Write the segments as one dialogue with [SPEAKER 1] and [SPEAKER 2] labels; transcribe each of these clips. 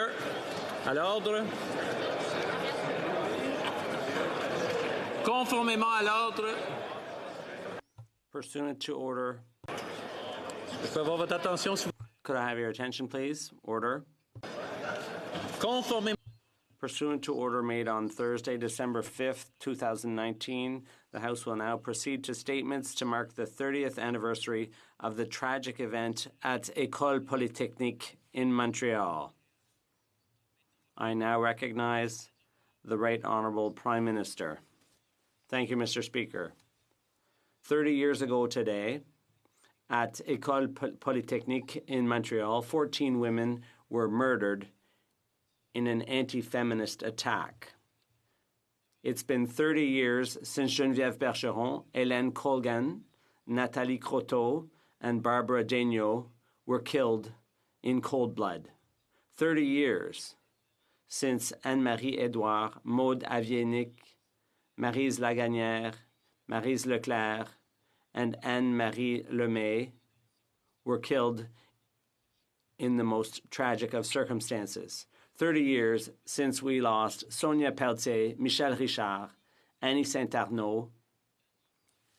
[SPEAKER 1] Order. À l'ordre. Conformément à l'ordre. Pursuant to order. Could I have your attention, please? Order. Conformément. Pursuant to order made on Thursday, December 5th, 2019, the House will now proceed to statements to mark the 30th anniversary of the tragic event at École Polytechnique in Montreal. I now recognize the Right Honourable Prime Minister. Thank you, Mr. Speaker. 30 years ago today, at École Polytechnique in Montreal, 14 women were murdered in an anti-feminist attack. It's been 30 years since Geneviève Bergeron, Hélène Colgan, Nathalie Croteau, and Barbara Daigneault were killed in cold blood. 30 years since Anne-Marie Edouard, Maude Avienic, Maryse Lagagnère, Maryse Leclerc, and Anne-Marie Lemay were killed in the most tragic of circumstances. 30 years since we lost Sonia Pelletier, Michel Richard, Annie Saint-Arnaud,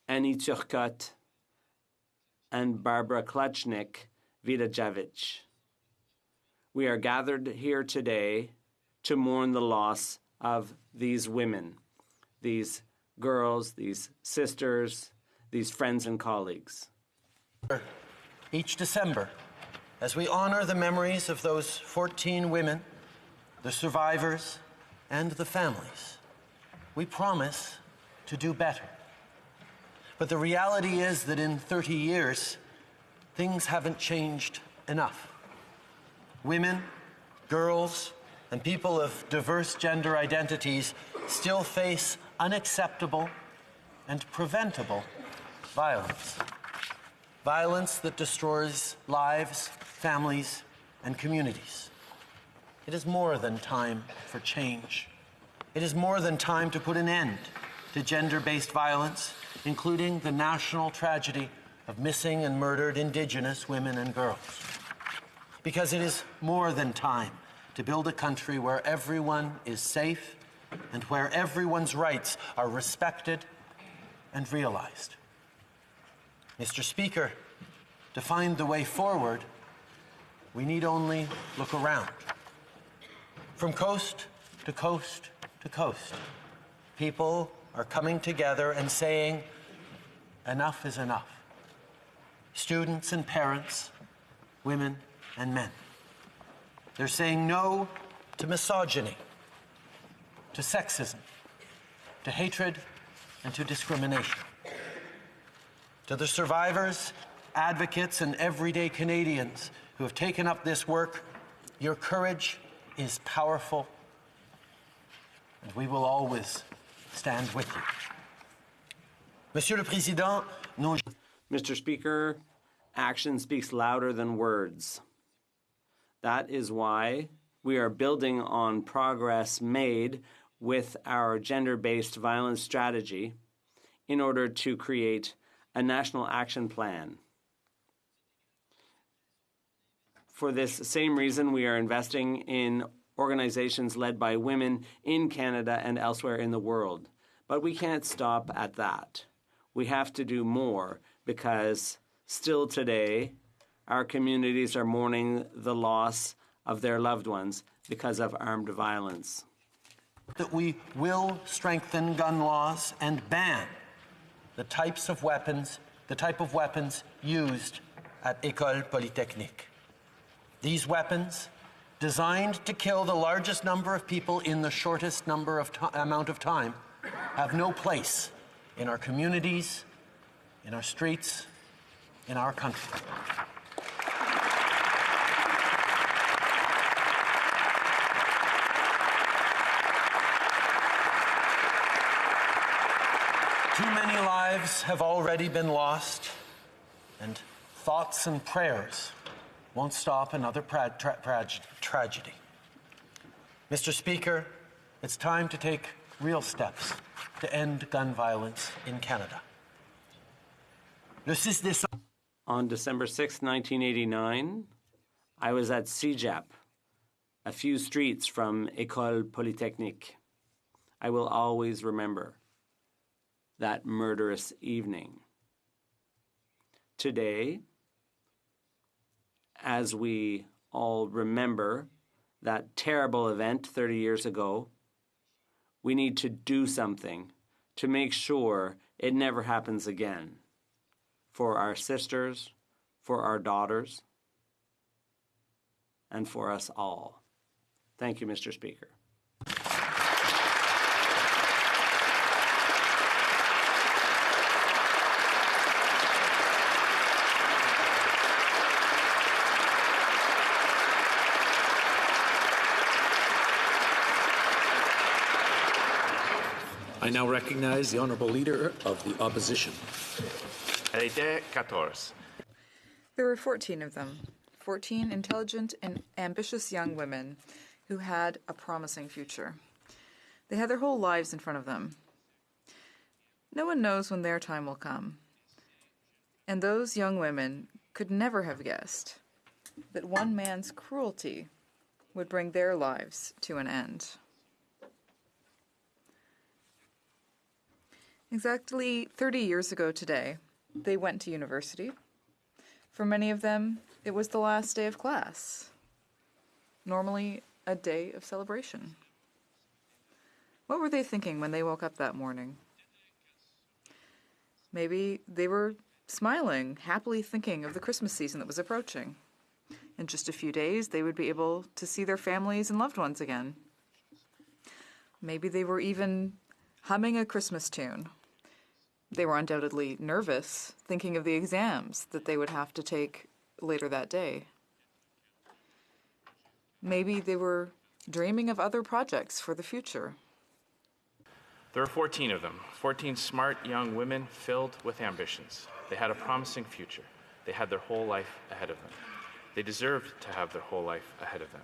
[SPEAKER 1] Annie Turcotte, and Barbara Klutchnik Vidajevic. We are gathered here today to mourn the loss of these women, these girls, these sisters, these friends and colleagues.
[SPEAKER 2] Each December, as we honor the memories of those 14 women, the survivors, and the families, we promise to do better. But the reality is that in 30 years, things haven't changed enough. Women, girls, and people of diverse gender identities still face unacceptable and preventable violence. Violence that destroys lives, families, and communities. It is more than time for change. It is more than time to put an end to gender-based violence, including the national tragedy of missing and murdered Indigenous women and girls. Because it is more than time to build a country where everyone is safe and where everyone's rights are respected and realized. Mr. Speaker, to find the way forward, we need only look around. From coast to coast to coast, people are coming together and saying, enough is enough. Students and parents, women and men. They're saying no to misogyny, to sexism, to hatred, and to discrimination. To the survivors, advocates, and everyday Canadians who have taken up this work, your courage is powerful, and we will always stand with you. Monsieur le Président,
[SPEAKER 1] Mr. Speaker, action speaks louder than words. That is why we are building on progress made with our gender-based violence strategy in order to create a national action plan. For this same reason, we are investing in organizations led by women in Canada and elsewhere in the world. But we can't stop at that. We have to do more because still today, our communities are mourning the loss of their loved ones because of armed violence.
[SPEAKER 2] That we will strengthen gun laws and ban the type of weapons used at École Polytechnique. These weapons, designed to kill the largest number of people in the shortest amount of time, have no place in our communities, in our streets, in our country. Too many lives have already been lost, and thoughts and prayers won't stop another tragedy. Mr. Speaker, it's time to take real steps to end gun violence in Canada.
[SPEAKER 1] On December 6, 1989, I was at CEGEP, a few streets from École Polytechnique. I will always remember that murderous evening. Today, as we all remember that terrible event 30 years ago, we need to do something to make sure it never happens again for our sisters, for our daughters, and for us all. Thank you, Mr. Speaker.
[SPEAKER 3] I now recognize the Honourable Leader of the Opposition.
[SPEAKER 4] Elle était 14.
[SPEAKER 5] There were 14 of them, 14 intelligent and ambitious young women who had a promising future. They had their whole lives in front of them. No one knows when their time will come. And those young women could never have guessed that one man's cruelty would bring their lives to an end. Exactly 30 years ago today, they went to university. For many of them, it was the last day of class. Normally, a day of celebration. What were they thinking when they woke up that morning? Maybe they were smiling, happily thinking of the Christmas season that was approaching. In just a few days, they would be able to see their families and loved ones again. Maybe they were even humming a Christmas tune. They were undoubtedly nervous, thinking of the exams that they would have to take later that day. Maybe they were dreaming of other projects for the future.
[SPEAKER 4] There were 14 of them, 14 smart young women filled with ambitions. They had a promising future. They had their whole life ahead of them. They deserved to have their whole life ahead of them.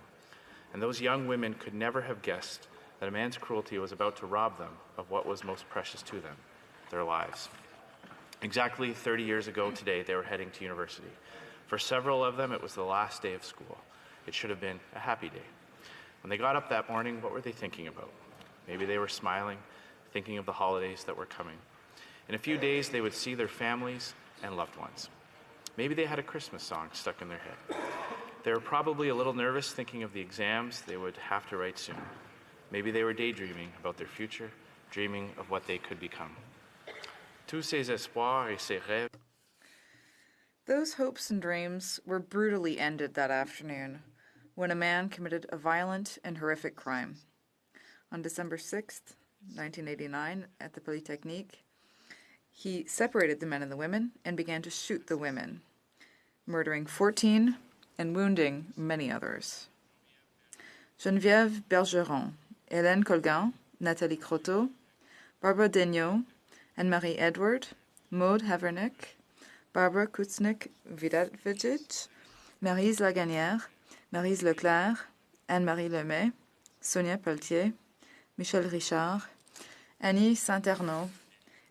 [SPEAKER 4] And those young women could never have guessed that a man's cruelty was about to rob them of what was most precious to them, their lives. Exactly 30 years ago today, they were heading to university. For several of them, it was the last day of school. It should have been a happy day. When they got up that morning, what were they thinking about? Maybe they were smiling, thinking of the holidays that were coming. In a few days, they would see their families and loved ones. Maybe they had a Christmas song stuck in their head. They were probably a little nervous, thinking of the exams they would have to write soon. Maybe they were daydreaming about their future, dreaming of what they could become. Tous ces espoirs et ces rêves.
[SPEAKER 5] Those hopes and dreams were brutally ended that afternoon when a man committed a violent and horrific crime. On December 6th, 1989, at the Polytechnique, he separated the men and the women and began to shoot the women, murdering 14 and wounding many others. Geneviève Bergeron, Hélène Colgan, Nathalie Croteau, Barbara Degnaud, Anne-Marie Edward, Maude Havernick, Barbara Kutznik-Vidavidzic, Maryse Lagagnère, Maryse Leclerc, Anne-Marie Lemay, Sonia Pelletier, Michel Richard, Annie Saint-Arnaud,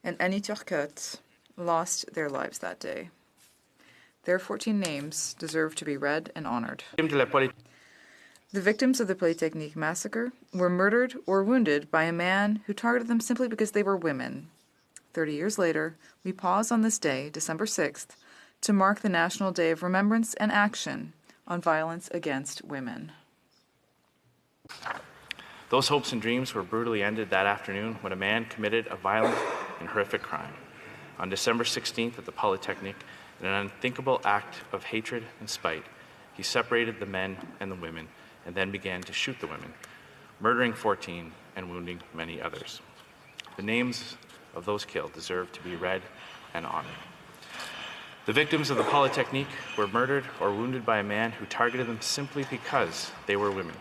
[SPEAKER 5] and Annie Turcotte lost their lives that day. Their 14 names deserve to be read and honored. The victims of the Polytechnique massacre were murdered or wounded by a man who targeted them simply because they were women. 30 years later, we pause on this day, December 6th, to mark the National Day of Remembrance and Action on Violence Against Women.
[SPEAKER 4] Those hopes and dreams were brutally ended that afternoon when a man committed a violent and horrific crime. On December 16th at the Polytechnique, in an unthinkable act of hatred and spite, he separated the men and the women and then began to shoot the women, murdering 14 and wounding many others. The names of those killed deserve to be read and honored. The victims of the Polytechnique were murdered or wounded by a man who targeted them simply because they were women.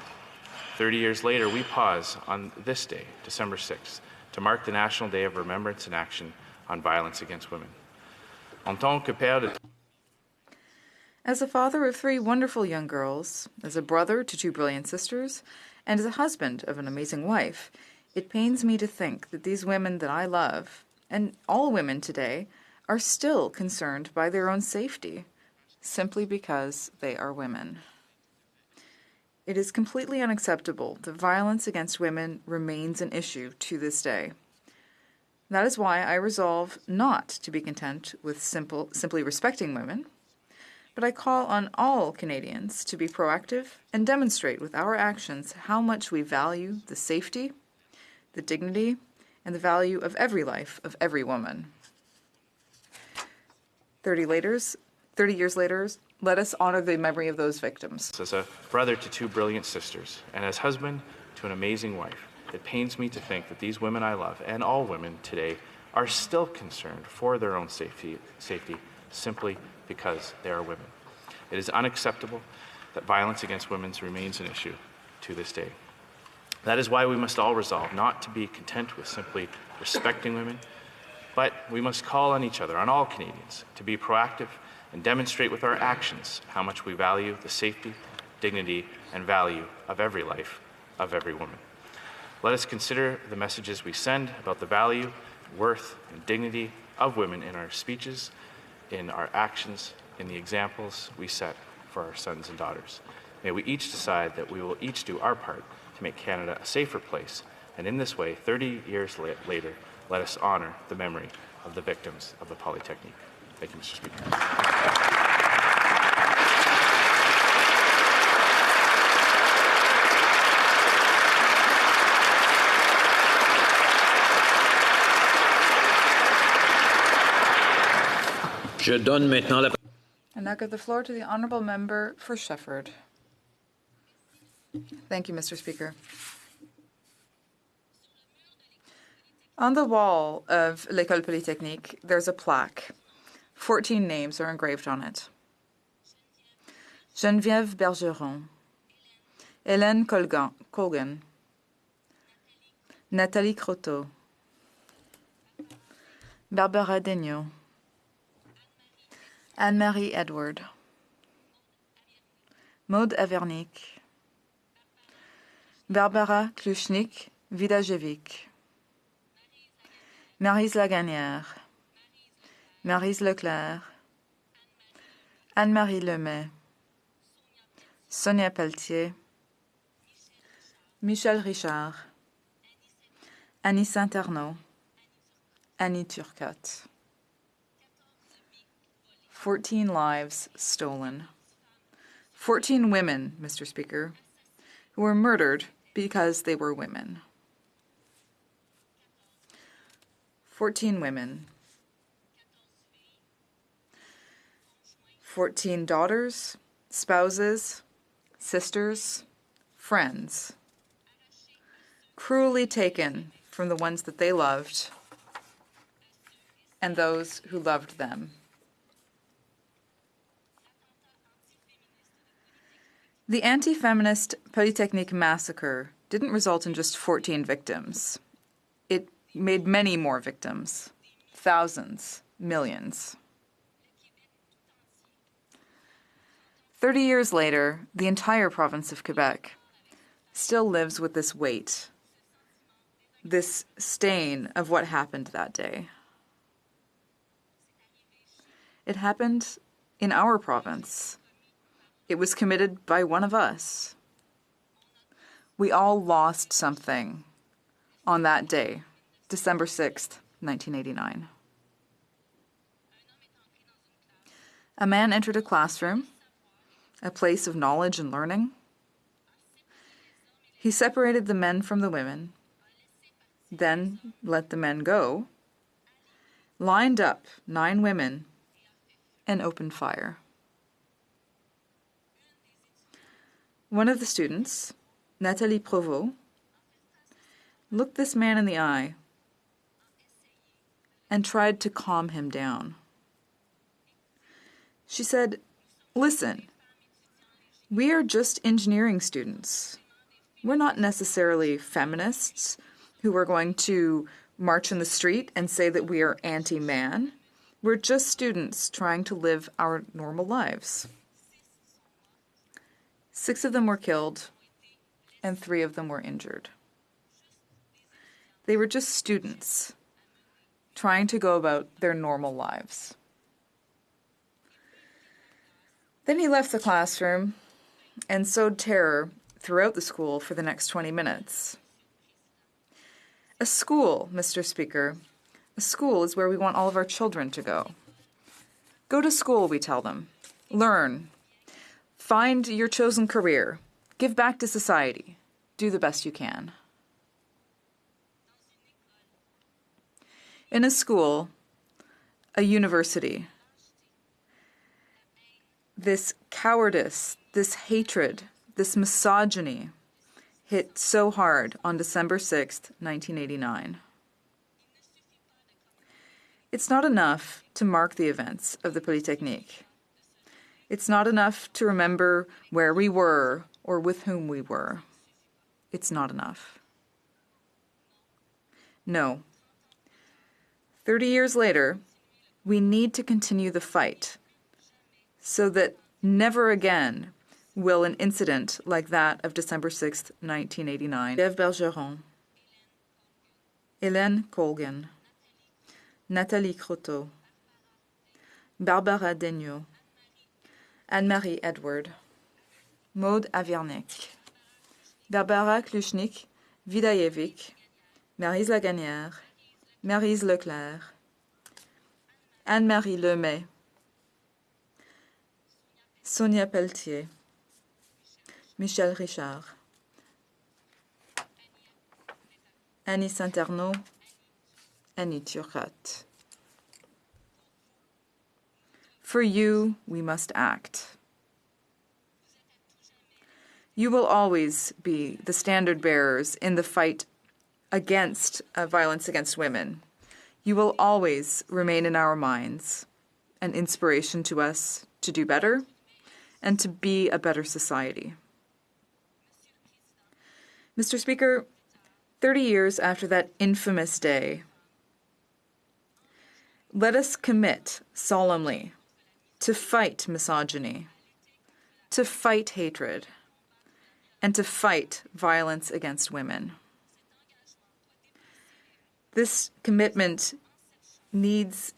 [SPEAKER 4] 30 years later, we pause on this day, December 6th, to mark the National Day of Remembrance and Action on Violence Against Women. En tant que père de...
[SPEAKER 5] As a father of 3 wonderful young girls, as a brother to 2 brilliant sisters, and as a husband of an amazing wife, it pains me to think that these women that I love, and all women today, are still concerned by their own safety, simply because they are women. It is completely unacceptable that violence against women remains an issue to this day. That is why I resolve not to be content with simply respecting women, but I call on all Canadians to be proactive and demonstrate with our actions how much we value the safety, the dignity, and the value of every life of every woman. 30 years later, let us honor the memory of those victims.
[SPEAKER 4] As a brother to two brilliant sisters, and as husband to an amazing wife, it pains me to think that these women I love, and all women today, are still concerned for their own safety simply because they are women. It is unacceptable that violence against women remains an issue to this day. That is why we must all resolve not to be content with simply respecting women, but we must call on each other, on all Canadians, to be proactive and demonstrate with our actions how much we value the safety, dignity, and value of every life of every woman. Let us consider the messages we send about the value, worth, and dignity of women in our speeches, in our actions, in the examples we set for our sons and daughters. May we each decide that we will each do our part to make Canada a safer place, and in this way, 30 years later, let us honor the memory of the victims of the Polytechnique. Thank you, Mr. Speaker.
[SPEAKER 3] Je donne maintenant la
[SPEAKER 5] And now give the floor to the honourable member for Shefford. Thank you, Mr. Speaker. On the wall of l'École Polytechnique, there's a plaque. 14 names are engraved on it. Geneviève Bergeron, Hélène Colgan, Nathalie Croteau, Barbara Degnaud, Anne-Marie Edward, Maude Avernic, Barbara Kluchnik-Vidajevic, Maryse Lagagnère, Maryse Leclerc, Anne-Marie Lemay, Sonia Pelletier, Michel Richard, Annie Saint-Arnaud, Annie Turcotte. 14 lives stolen. 14 women, Mr. Speaker, who were murdered because they were women. 14 women. 14 daughters, spouses, sisters, friends, cruelly taken from the ones that they loved and those who loved them. The anti-feminist Polytechnique massacre didn't result in just 14 victims. It made many more victims, thousands, millions. 30 years later, the entire province of Quebec still lives with this weight, this stain of what happened that day. It happened in our province. It was committed by one of us. We all lost something on that day, December 6th, 1989. A man entered a classroom, a place of knowledge and learning. He separated the men from the women, then let the men go, lined up 9 women, and opened fire. One of the students, Nathalie Provost, looked this man in the eye and tried to calm him down. She said, "Listen, we are just engineering students. We're not necessarily feminists who are going to march in the street and say that we are anti-man. We're just students trying to live our normal lives." 6 of them were killed, and 3 of them were injured. They were just students trying to go about their normal lives. Then he left the classroom and sowed terror throughout the school for the next 20 minutes. A school, Mr. Speaker, a school is where we want all of our children to go. Go to school, we tell them. Learn. Find your chosen career. Give back to society. Do the best you can. In a school, a university, this cowardice, this hatred, this misogyny hit so hard on December 6th, 1989. It's not enough to mark the events of the Polytechnique. It's not enough to remember where we were or with whom we were. It's not enough. No. 30 years later, we need to continue the fight so that never again will an incident like that of December 6th, 1989. Eve Bergeron, Hélène Colgan, Nathalie Croteau, Barbara Degnaud, Anne-Marie Edward, Maude Avernick, Barbara Kluchnik-Vidajevic, Maryse Laganière, Maryse Leclerc, Anne-Marie Lemay, Sonia Pelletier, Michel Richard, Annie Saint-Arnaud, Annie Turcotte. For you, we must act. You will always be the standard bearers in the fight against violence against women. You will always remain in our minds, an inspiration to us to do better and to be a better society. Mr. Speaker, 30 years after that infamous day, let us commit solemnly to fight misogyny, to fight hatred, and to fight violence against women. This commitment needs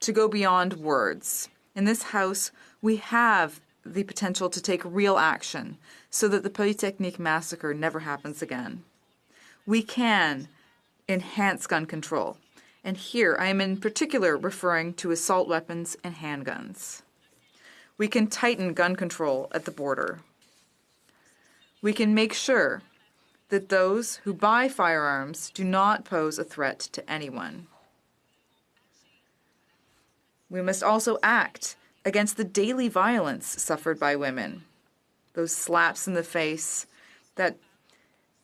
[SPEAKER 5] to go beyond words. In this House, we have the potential to take real action so that the Polytechnique massacre never happens again. We can enhance gun control. And here I am in particular referring to assault weapons and handguns. We can tighten gun control at the border. We can make sure that those who buy firearms do not pose a threat to anyone. We must also act against the daily violence suffered by women, those slaps in the face, that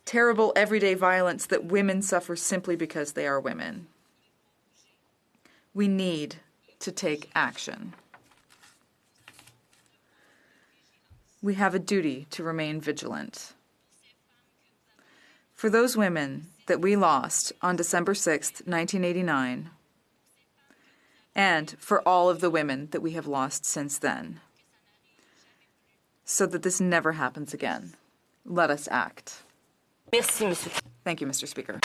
[SPEAKER 5] terrible everyday violence that women suffer simply because they are women. We need to take action. We have a duty to remain vigilant. For those women that we lost on December 6th, 1989, and for all of the women that we have lost since then, so that this never happens again, let us act.
[SPEAKER 6] Merci, Monsieur.
[SPEAKER 5] Thank you, Mr. Speaker.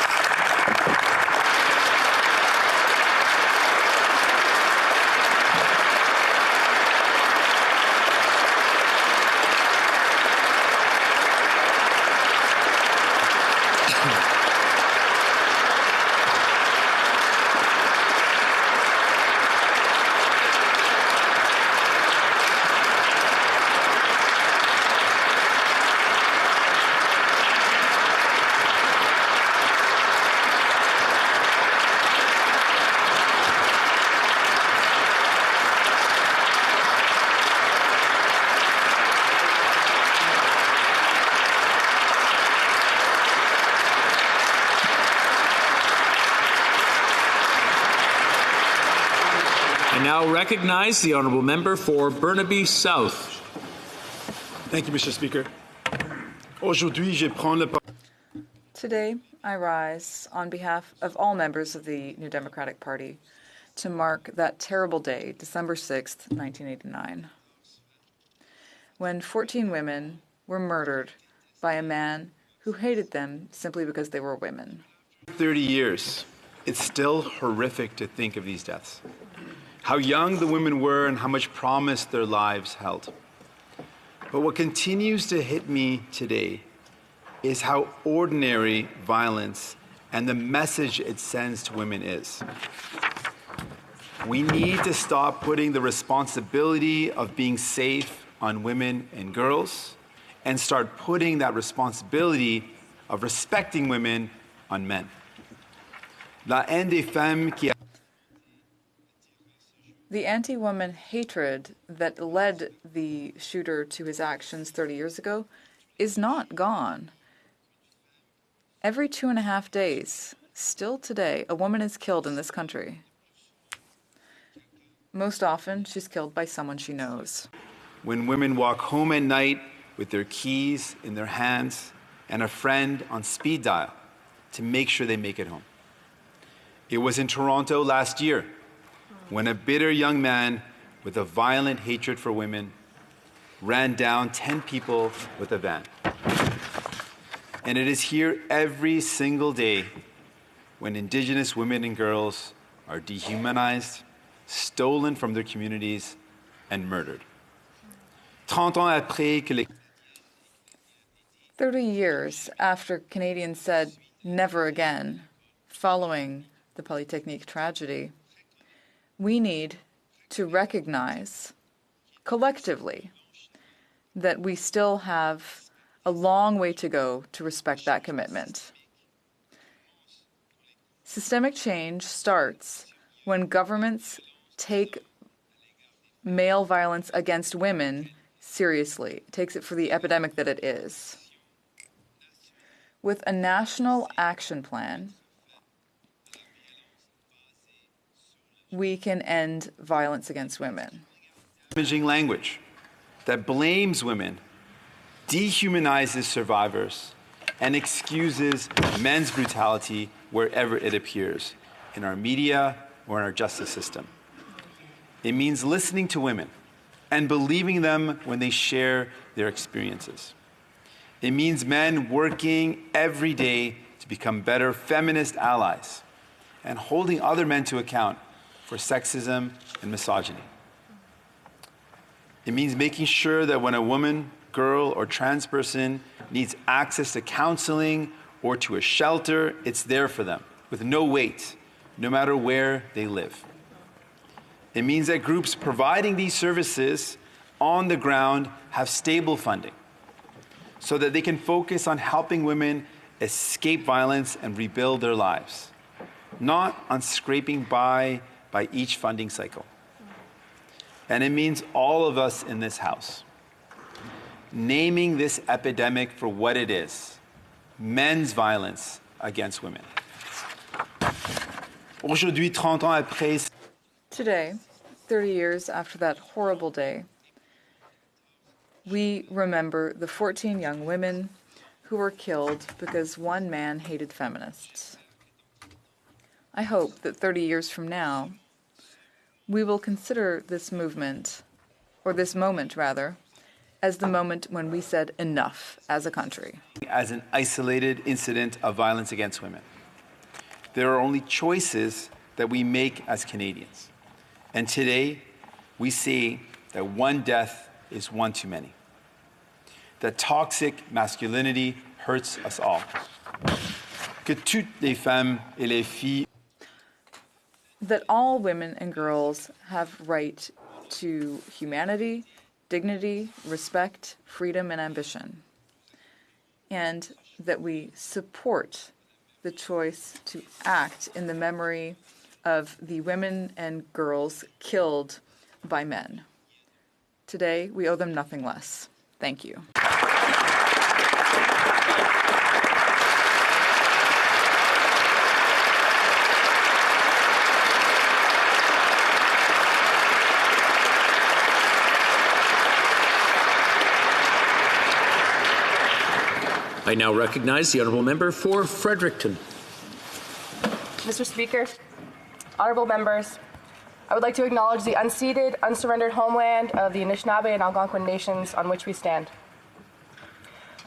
[SPEAKER 3] I now recognize the honourable member for Burnaby South.
[SPEAKER 7] Thank you, Mr. Speaker. Aujourd'hui, je prends la parole.
[SPEAKER 5] Today, I rise on behalf of all members of the New Democratic Party to mark that terrible day, December 6th, 1989, when 14 women were murdered by a man who hated them simply because they were women.
[SPEAKER 7] 30 years. It's still horrific to think of these deaths. How young the women were and how much promise their lives held.
[SPEAKER 6] But what continues to hit me today is how ordinary violence and the message it sends to women is. We need to stop putting the responsibility of being safe on women and girls and start putting that responsibility of respecting women on men. La haine des femmes qui
[SPEAKER 5] The anti-woman hatred that led the shooter to his actions 30 years ago is not gone. Every 2.5 days, still today, a woman is killed in this country. Most often, she's killed by someone she knows.
[SPEAKER 6] When women walk home at night with their keys in their hands and a friend on speed dial to make sure they make it home. It was in Toronto last year when a bitter young man with a violent hatred for women ran down 10 people with a van. And it is here every single day when Indigenous women and girls are dehumanized, stolen from their communities, and murdered. 30 ans après que les
[SPEAKER 5] 30 years after Canadians said never again, following the Polytechnique tragedy, we need to recognize collectively that we still have a long way to go to respect that commitment. Systemic change starts when governments take male violence against women seriously, takes it for the epidemic that it is. With a national action plan, we can end violence against women.
[SPEAKER 6] Damaging language that blames women, dehumanizes survivors, and excuses men's brutality wherever it appears, in our media or in our justice system. It means listening to women and believing them when they share their experiences. It means men working every day to become better feminist allies and holding other men to account for sexism and misogyny. It means making sure that when a woman, girl, or trans person needs access to counseling or to a shelter, it's there for them with no wait, no matter where they live. It means that groups providing these services on the ground have stable funding so that they can focus on helping women escape violence and rebuild their lives, not on scraping by each funding cycle. And it means all of us in this house naming this epidemic for what it is: men's violence against women. Aujourd'hui, 30 ans après,
[SPEAKER 5] Today, 30 years after that horrible day, we remember the 14 young women who were killed because one man hated feminists. I hope that 30 years from now, we will consider this movement, or this moment rather, as the moment when we said enough as a country.
[SPEAKER 6] As an isolated incident of violence against women. There are only choices that we make as Canadians. And today, we say that one death is one too many. That toxic masculinity hurts us all. Que toutes les femmes et les filles
[SPEAKER 5] That all women and girls have right to humanity, dignity, respect, freedom, and ambition. And that we support the choice to act in the memory of the women and girls killed by men. Today, we owe them nothing less. Thank you.
[SPEAKER 3] I now recognize the honourable member for Fredericton.
[SPEAKER 8] Mr. Speaker, honourable members, I would like to acknowledge the unceded, unsurrendered homeland of the Anishinaabe and Algonquin nations on which we stand.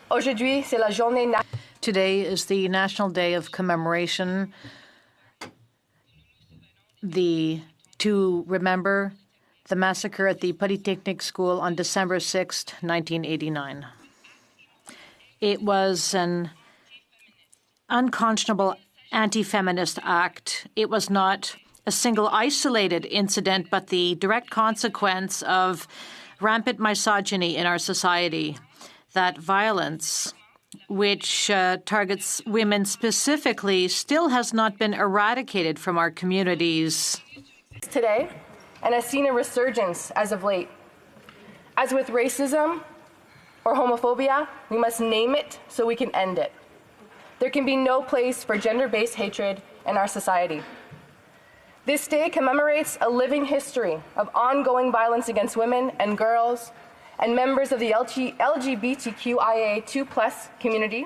[SPEAKER 8] Aujourd'hui, c'est la journée
[SPEAKER 9] Today is the National Day of Commemoration to remember the massacre at the Polytechnic School on December 6, 1989. It was an unconscionable anti-feminist act. It was not a single isolated incident, but the direct consequence of rampant misogyny in our society. That violence, which targets women specifically, still has not been eradicated from our communities.
[SPEAKER 8] Today, and has seen a resurgence as of late. As with racism or homophobia, we must name it so we can end it. There can be no place for gender-based hatred in our society. This day commemorates a living history of ongoing violence against women and girls and members of the LGBTQIA2+ community,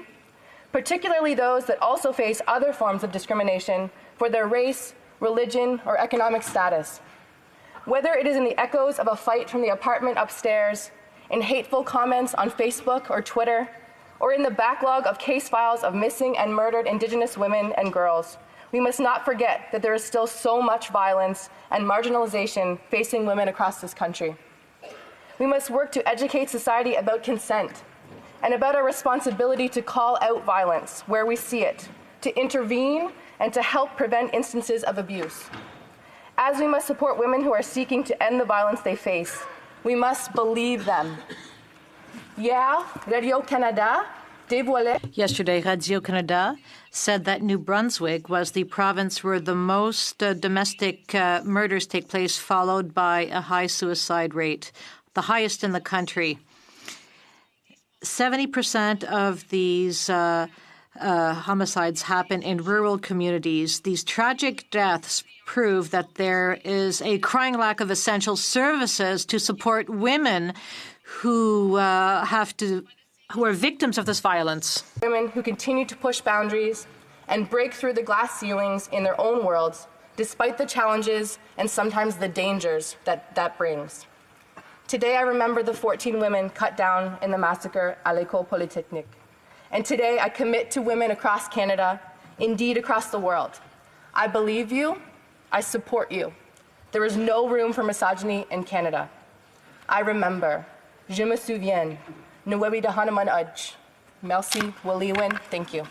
[SPEAKER 8] particularly those that also face other forms of discrimination for their race, religion, or economic status. Whether it is in the echoes of a fight from the apartment upstairs, in hateful comments on Facebook or Twitter, or in the backlog of case files of missing and murdered Indigenous women and girls, we must not forget that there is still so much violence and marginalization facing women across this country. We must work to educate society about consent and about our responsibility to call out violence where we see it, to intervene, and to help prevent instances of abuse. As we must support women who are seeking to end the violence they face, we must believe them. Radio-Canada dévoilait.
[SPEAKER 9] Yesterday, Radio-Canada said that New Brunswick was the province where the most domestic murders take place, followed by a high suicide rate, the highest in the country. 70% of these homicides happen in rural communities. These tragic deaths prove that there is a crying lack of essential services to support women who are victims of this violence.
[SPEAKER 8] Women who continue to push boundaries and break through the glass ceilings in their own worlds, despite the challenges and sometimes the dangers that brings. Today I remember the 14 women cut down in the massacre à l'École Polytechnique. And today I commit to women across Canada, indeed across the world. I believe you, I support you. There is no room for misogyny in Canada. I remember. Je me souviens. Nuwebi de Hanuman Udj. Merci, Waliwin. Thank you.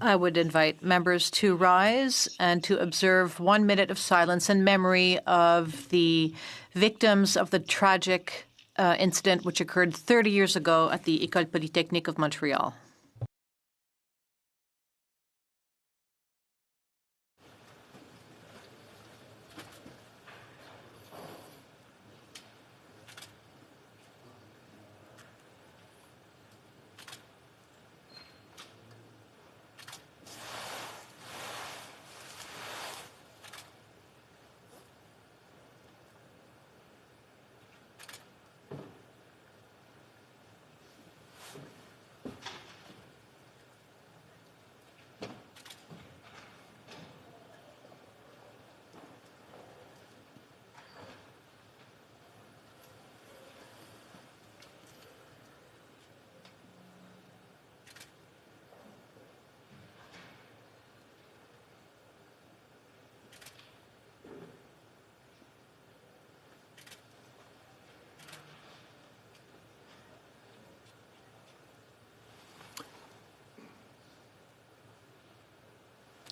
[SPEAKER 9] I would invite members to rise and to observe 1 minute of silence in memory of the victims of the tragic incident which occurred 30 years ago at the École Polytechnique of Montreal.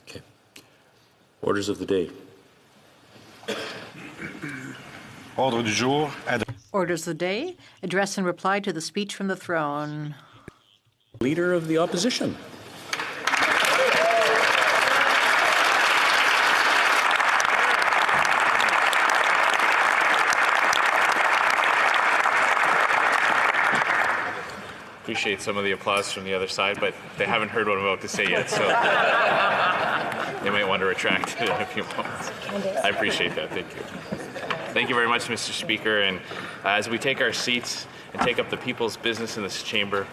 [SPEAKER 3] Okay. Orders of the day.
[SPEAKER 10] Ordre du jour.
[SPEAKER 9] Orders of the day. Address and reply to the speech from the throne.
[SPEAKER 3] Leader of the opposition.
[SPEAKER 4] Appreciate some of the applause from the other side, but they haven't heard what I'm about to say yet, so they might want to retract it in a few moments. I appreciate that. Thank you. Thank you very much, Mr. Speaker. And as we take our seats and take up the people's business in this chamber,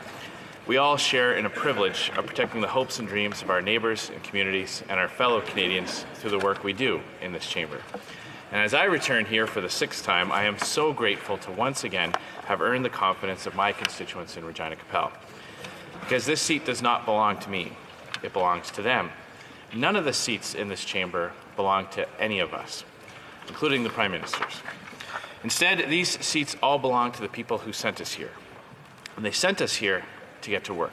[SPEAKER 4] We all share in a privilege of protecting the hopes and dreams of our neighbours and communities and our fellow Canadians through the work we do in this chamber. And as I return here for the 6th time, I am so grateful to once again have earned the confidence of my constituents in Regina Qu'Appelle. Because this seat does not belong to me, it belongs to them. None of the seats in this chamber belong to any of us, including the Prime Ministers. Instead, these seats all belong to the people who sent us here. And they sent us here to get to work.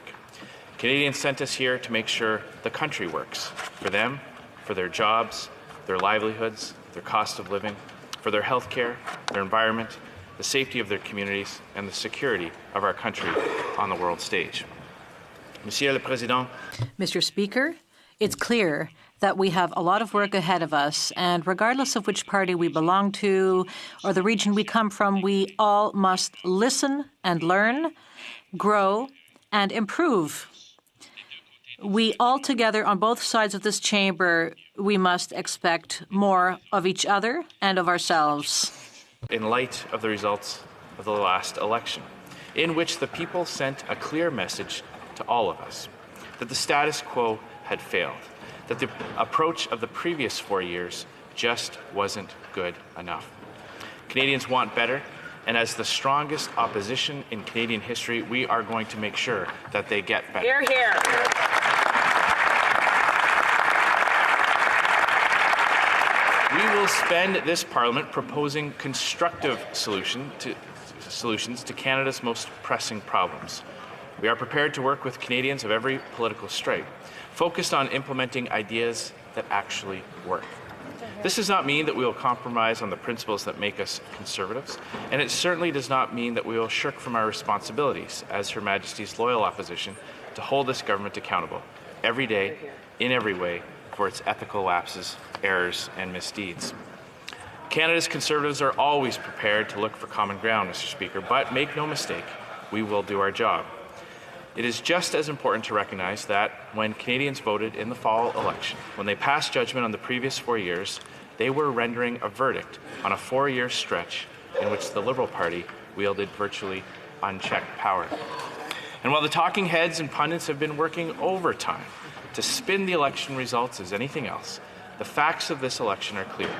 [SPEAKER 4] Canadians sent us here to make sure the country works for them, for their jobs, their livelihoods, their cost of living, for their health care, their environment, the safety of their communities, and the security of our country on the world stage. Monsieur le Président.
[SPEAKER 9] Mr. Speaker, it's clear that we have a lot of work ahead of us, and regardless of which party we belong to or the region we come from, we all must listen and learn, grow, and improve. We all together on both sides of this chamber, we must expect more of each other and of ourselves.
[SPEAKER 4] In light of the results of the last election, in which the people sent a clear message to all of us that the status quo had failed, that the approach of the previous 4 years just wasn't good enough. Canadians want better, and as the strongest opposition in Canadian history, we are going to make sure that they get better.
[SPEAKER 8] Hear, hear.
[SPEAKER 4] We will spend this Parliament proposing constructive solutions to Canada's most pressing problems. We are prepared to work with Canadians of every political stripe, focused on implementing ideas that actually work. This does not mean that we will compromise on the principles that make us conservatives, and it certainly does not mean that we will shirk from our responsibilities as Her Majesty's loyal opposition to hold this government accountable every day, in every way, for its ethical lapses, errors, and misdeeds. Canada's Conservatives are always prepared to look for common ground, Mr. Speaker, but make no mistake, we will do our job. It is just as important to recognize that when Canadians voted in the fall election, when they passed judgment on the previous 4 years, they were rendering a verdict on a 4-year stretch in which the Liberal Party wielded virtually unchecked power. And while the talking heads and pundits have been working overtime to spin the election results as anything else, the facts of this election are clear.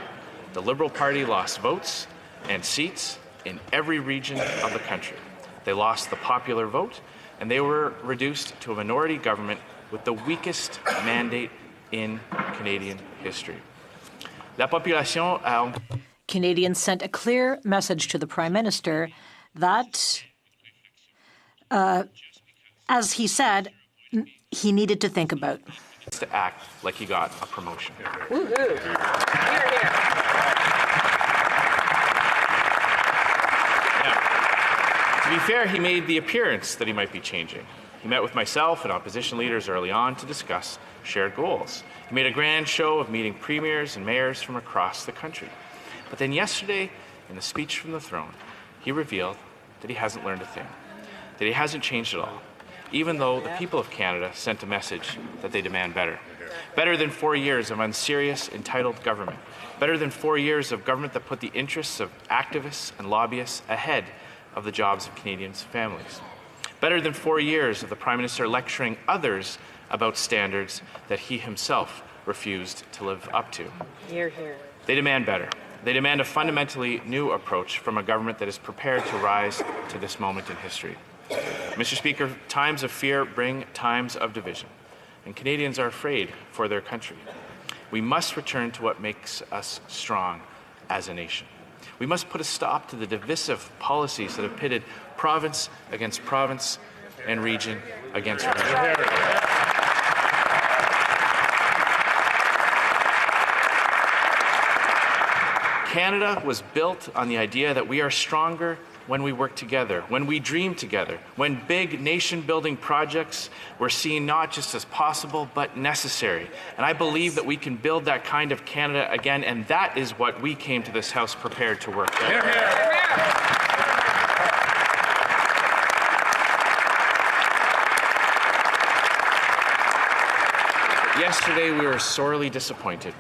[SPEAKER 4] The Liberal Party lost votes and seats in every region of the country. They lost the popular vote, and they were reduced to a minority government with the weakest mandate in Canadian history. La population a...
[SPEAKER 9] Canadians sent a clear message to the Prime Minister that, as he said, he needed to think about.
[SPEAKER 4] To act like he got a promotion.
[SPEAKER 8] Woohoo! Here, here.
[SPEAKER 4] Now, to be fair, he made the appearance that he might be changing. He met with myself and opposition leaders early on to discuss shared goals. He made a grand show of meeting premiers and mayors from across the country. But then yesterday, in the speech from the throne, he revealed that he hasn't learned a thing, that he hasn't changed at all, even though the people of Canada sent a message that they demand better. Better than 4 years of unserious, entitled government. Better than 4 years of government that put the interests of activists and lobbyists ahead of the jobs of Canadians' families. Better than 4 years of the Prime Minister lecturing others about standards that he himself refused to live up to.
[SPEAKER 8] Hear, hear.
[SPEAKER 4] They demand better. They demand a fundamentally new approach from a government that is prepared to rise to this moment in history. Mr. Speaker, times of fear bring times of division, and Canadians are afraid for their country. We must return to what makes us strong as a nation. We must put a stop to the divisive policies that have pitted province against province and region against region. Canada was built on the idea that we are stronger when we work together, when we dream together, when big nation-building projects were seen not just as possible, but necessary. And I believe that we can build that kind of Canada again, and that is what we came to this House prepared to work with.
[SPEAKER 8] Hear, hear.
[SPEAKER 4] Yesterday, we were sorely disappointed.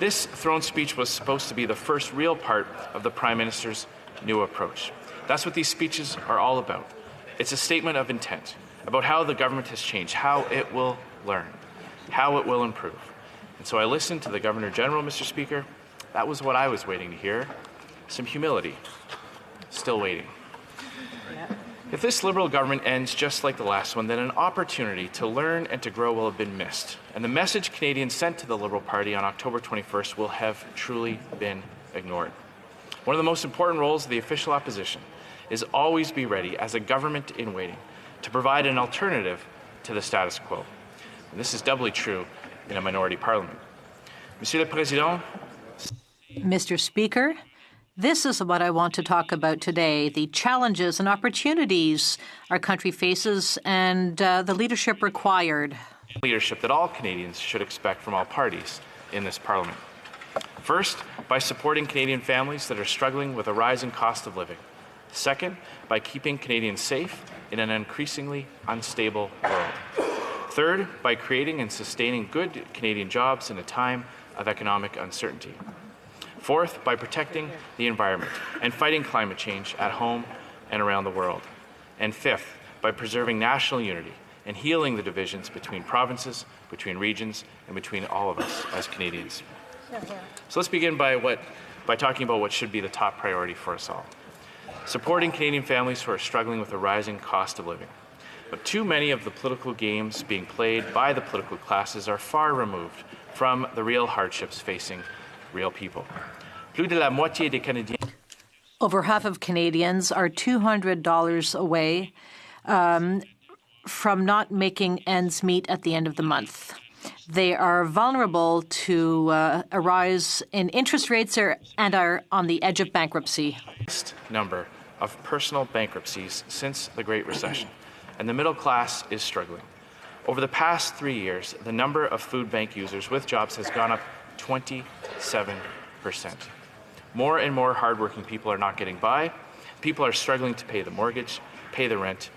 [SPEAKER 4] This throne speech was supposed to be the first real part of the Prime Minister's new approach. That's what these speeches are all about. It's a statement of intent, about how the government has changed, how it will learn, how it will improve. And so I listened to the Governor General, Mr. Speaker. That was what I was waiting to hear. Some humility. Still waiting. If this Liberal government ends just like the last one, then an opportunity to learn and to grow will have been missed. And the message Canadians sent to the Liberal Party on October 21st will have truly been ignored. One of the most important roles of the official opposition is always be ready as a government in waiting to provide an alternative to the status quo. And this is doubly true in a minority parliament. Monsieur le Président.
[SPEAKER 9] Mr. Speaker, this is what I want to talk about today, the challenges and opportunities our country faces and the leadership required.
[SPEAKER 4] Leadership that all Canadians should expect from all parties in this parliament. First, by supporting Canadian families that are struggling with a rising cost of living. Second, by keeping Canadians safe in an increasingly unstable world. Third, by creating and sustaining good Canadian jobs in a time of economic uncertainty. Fourth, by protecting the environment and fighting climate change at home and around the world. And fifth, by preserving national unity and healing the divisions between provinces, between regions, and between all of us as Canadians. So let's begin by talking about what should be the top priority for us all. Supporting Canadian families who are struggling with a rising cost of living. But too many of the political games being played by the political classes are far removed from the real hardships facing real people. Plus de la moitié des Canadiens.
[SPEAKER 9] Over half of Canadians are $200 away from not making ends meet at the end of the month. They are vulnerable to a rise in interest rates and are on the edge of bankruptcy.
[SPEAKER 4] Number of personal bankruptcies since the Great Recession, and the middle class is struggling. Over the past 3 years, the number of food bank users with jobs has gone up 27%. More and more hardworking people are not getting by. People are struggling to pay the mortgage, pay the rent,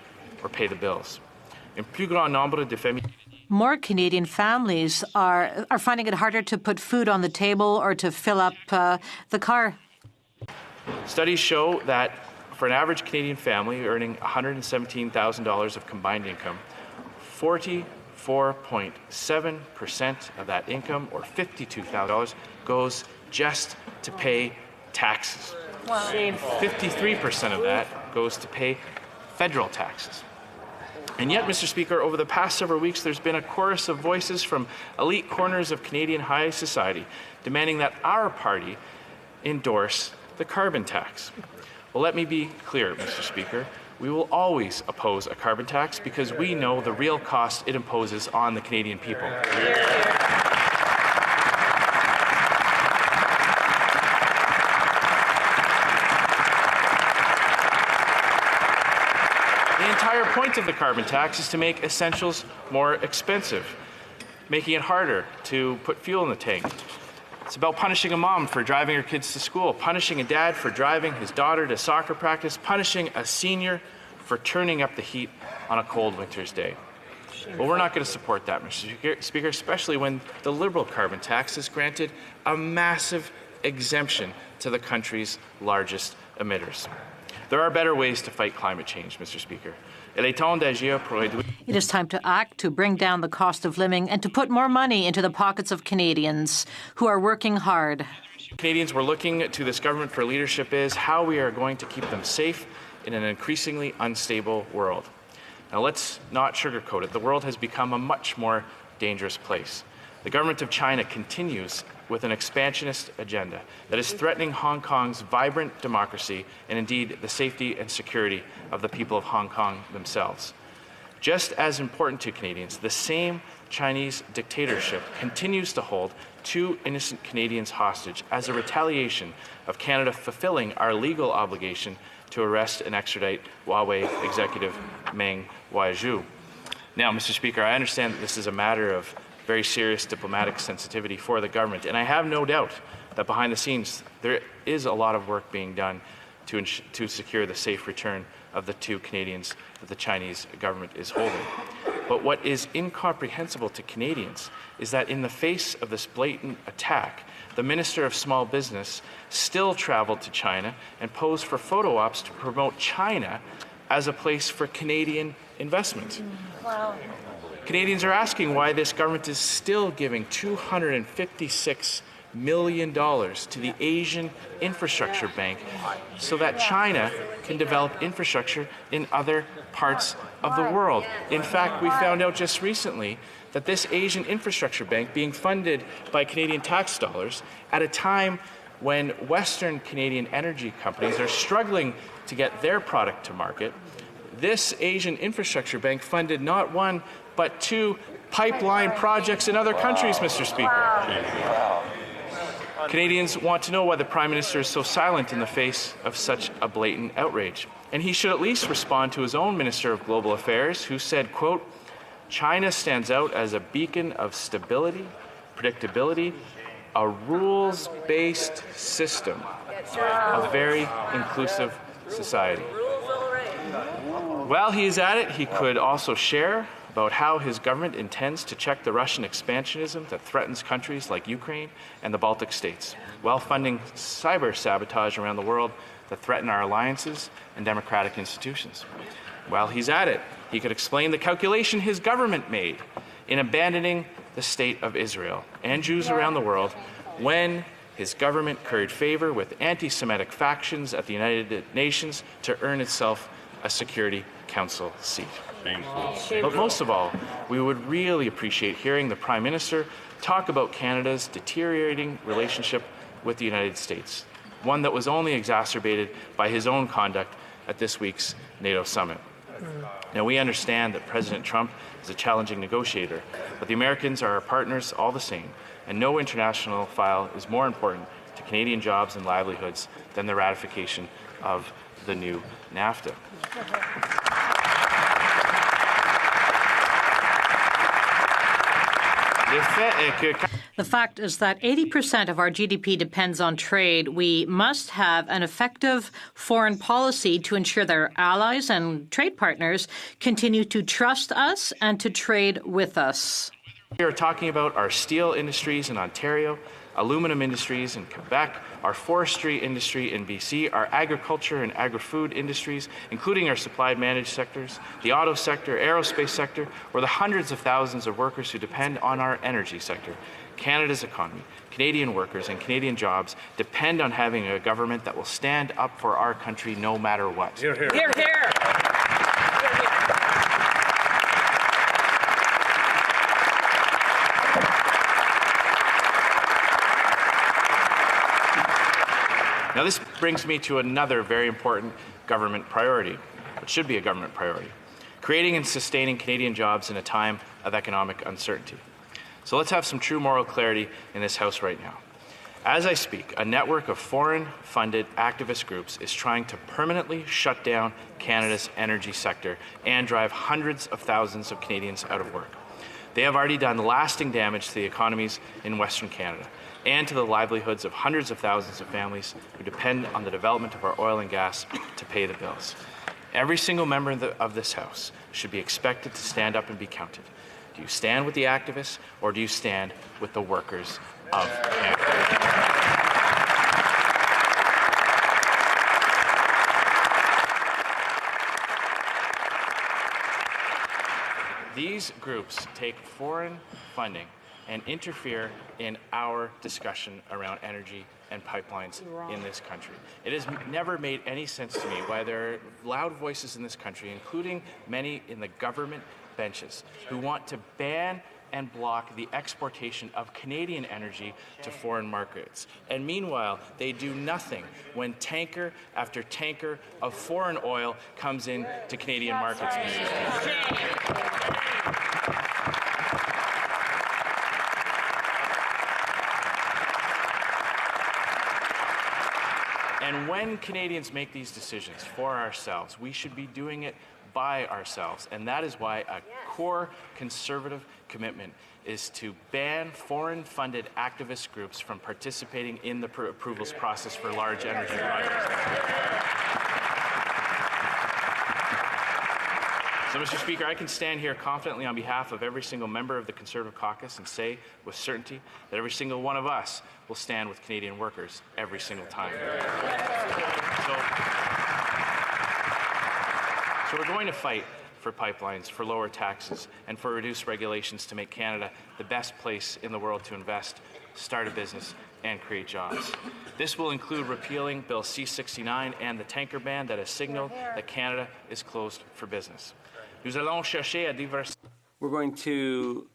[SPEAKER 4] or pay the bills.
[SPEAKER 9] More Canadian families are finding it harder to put food on the table or to fill up the car.
[SPEAKER 4] Studies show that for an average Canadian family earning $117,000 of combined income, 44.7% of that income, or $52,000, goes just to pay taxes. Wow. 53% of that goes to pay federal taxes. And yet, Mr. Speaker, over the past several weeks, there's been a chorus of voices from elite corners of Canadian high society demanding that our party endorse the carbon tax. Well, let me be clear, Mr. Speaker. We will always oppose a carbon tax because we know the real cost it imposes on the Canadian people. The entire point of the carbon tax is to make essentials more expensive, making it harder to put fuel in the tank. It's about punishing a mom for driving her kids to school, punishing a dad for driving his daughter to soccer practice, punishing a senior for turning up the heat on a cold winter's day. Well, we're not going to support that, Mr. Speaker, especially when the Liberal carbon tax has granted a massive exemption to the country's largest emitters. There are better ways to fight climate change, Mr. Speaker.
[SPEAKER 9] It is time to act to bring down the cost of living and to put more money into the pockets of Canadians who are working hard.
[SPEAKER 4] Canadians, we're looking to this government for leadership is how we are going to keep them safe in an increasingly unstable world. Now, let's not sugarcoat it. The world has become a much more dangerous place. The government of China continues with an expansionist agenda that is threatening Hong Kong's vibrant democracy and indeed the safety and security of the people of Hong Kong themselves. Just as important to Canadians, the same Chinese dictatorship continues to hold 2 innocent Canadians hostage as a retaliation of Canada fulfilling our legal obligation to arrest and extradite Huawei executive Meng Wanzhou. Now, Mr. Speaker, I understand that this is a matter of very serious diplomatic sensitivity for the government, and I have no doubt that behind the scenes there is a lot of work being done to secure the safe return of the 2 Canadians that the Chinese government is holding. But what is incomprehensible to Canadians is that in the face of this blatant attack, the Minister of Small Business still traveled to China and posed for photo ops to promote China as a place for Canadian investment. Wow. Canadians are asking why this government is still giving $256 million to the Asian Infrastructure Bank so that China can develop infrastructure in other parts of the world. In fact, we found out just recently that this Asian Infrastructure Bank, being funded by Canadian tax dollars at a time when Western Canadian energy companies are struggling to get their product to market, this Asian Infrastructure Bank funded not one, but 2 pipeline projects in other countries, Mr. Speaker. Canadians want to know why the Prime Minister is so silent in the face of such a blatant outrage. And he should at least respond to his own Minister of Global Affairs, who said, quote, "China stands out as a beacon of stability, predictability, a rules-based system, a very inclusive society." While he is at it, he could also share about how his government intends to check the Russian expansionism that threatens countries like Ukraine and the Baltic states, while funding cyber sabotage around the world that threaten our alliances and democratic institutions. While he's at it, he could explain the calculation his government made in abandoning the state of Israel and Jews around the world when his government curried favor with anti-Semitic factions at the United Nations to earn itself a Security Council seat. But most of all, we would really appreciate hearing the Prime Minister talk about Canada's deteriorating relationship with the United States, one that was only exacerbated by his own conduct at this week's NATO summit. Now, we understand that President Trump is a challenging negotiator, but the Americans are our partners all the same, and no international file is more important to Canadian jobs and livelihoods than the ratification of the new NAFTA.
[SPEAKER 9] The fact is that 80% of our GDP depends on trade. We must have an effective foreign policy to ensure that our allies and trade partners continue to trust us and to trade with us.
[SPEAKER 4] We are talking about our steel industries in Ontario, aluminum industries in Quebec, our forestry industry in BC, our agriculture and agri-food industries, including our supply managed sectors, the auto sector, aerospace sector, or the hundreds of thousands of workers who depend on our energy sector. Canada's economy, Canadian workers, and Canadian jobs depend on having a government that will stand up for our country no matter what.
[SPEAKER 3] Hear, hear.
[SPEAKER 9] Hear, hear.
[SPEAKER 4] Now, this brings me to another very important government priority, which should be a government priority: creating and sustaining Canadian jobs in a time of economic uncertainty. So let's have some true moral clarity in this House right now. As I speak, a network of foreign-funded activist groups is trying to permanently shut down Canada's energy sector and drive hundreds of thousands of Canadians out of work. They have already done lasting damage to the economies in Western Canada and to the livelihoods of hundreds of thousands of families who depend on the development of our oil and gas to pay the bills. Every single member of this House should be expected to stand up and be counted. Do you stand with the activists, or do you stand with the workers of Canada? These groups take foreign funding and interfere in our discussion around energy and pipelines in this country. It has never made any sense to me why there are loud voices in this country, including many in the government benches, who want to ban and block the exportation of Canadian energy to foreign markets. And meanwhile, they do nothing when tanker after tanker of foreign oil comes in to Canadian markets. And when Canadians make these decisions for ourselves, we should be doing it by ourselves. And that is why a core Conservative commitment is to ban foreign-funded activist groups from participating in the approvals process for large energy projects. So, Mr. Speaker, I can stand here confidently on behalf of every single member of the Conservative caucus and say with certainty that every single one of us will stand with Canadian workers every single time. So So we're going to fight for pipelines, for lower taxes, and for reduced regulations to make Canada the best place in the world to invest, start a business, and create jobs. This will include repealing Bill C-69 and the tanker ban that has signaled that Canada is closed for business. Nous allons chercher à diversifier.
[SPEAKER 1] We're going to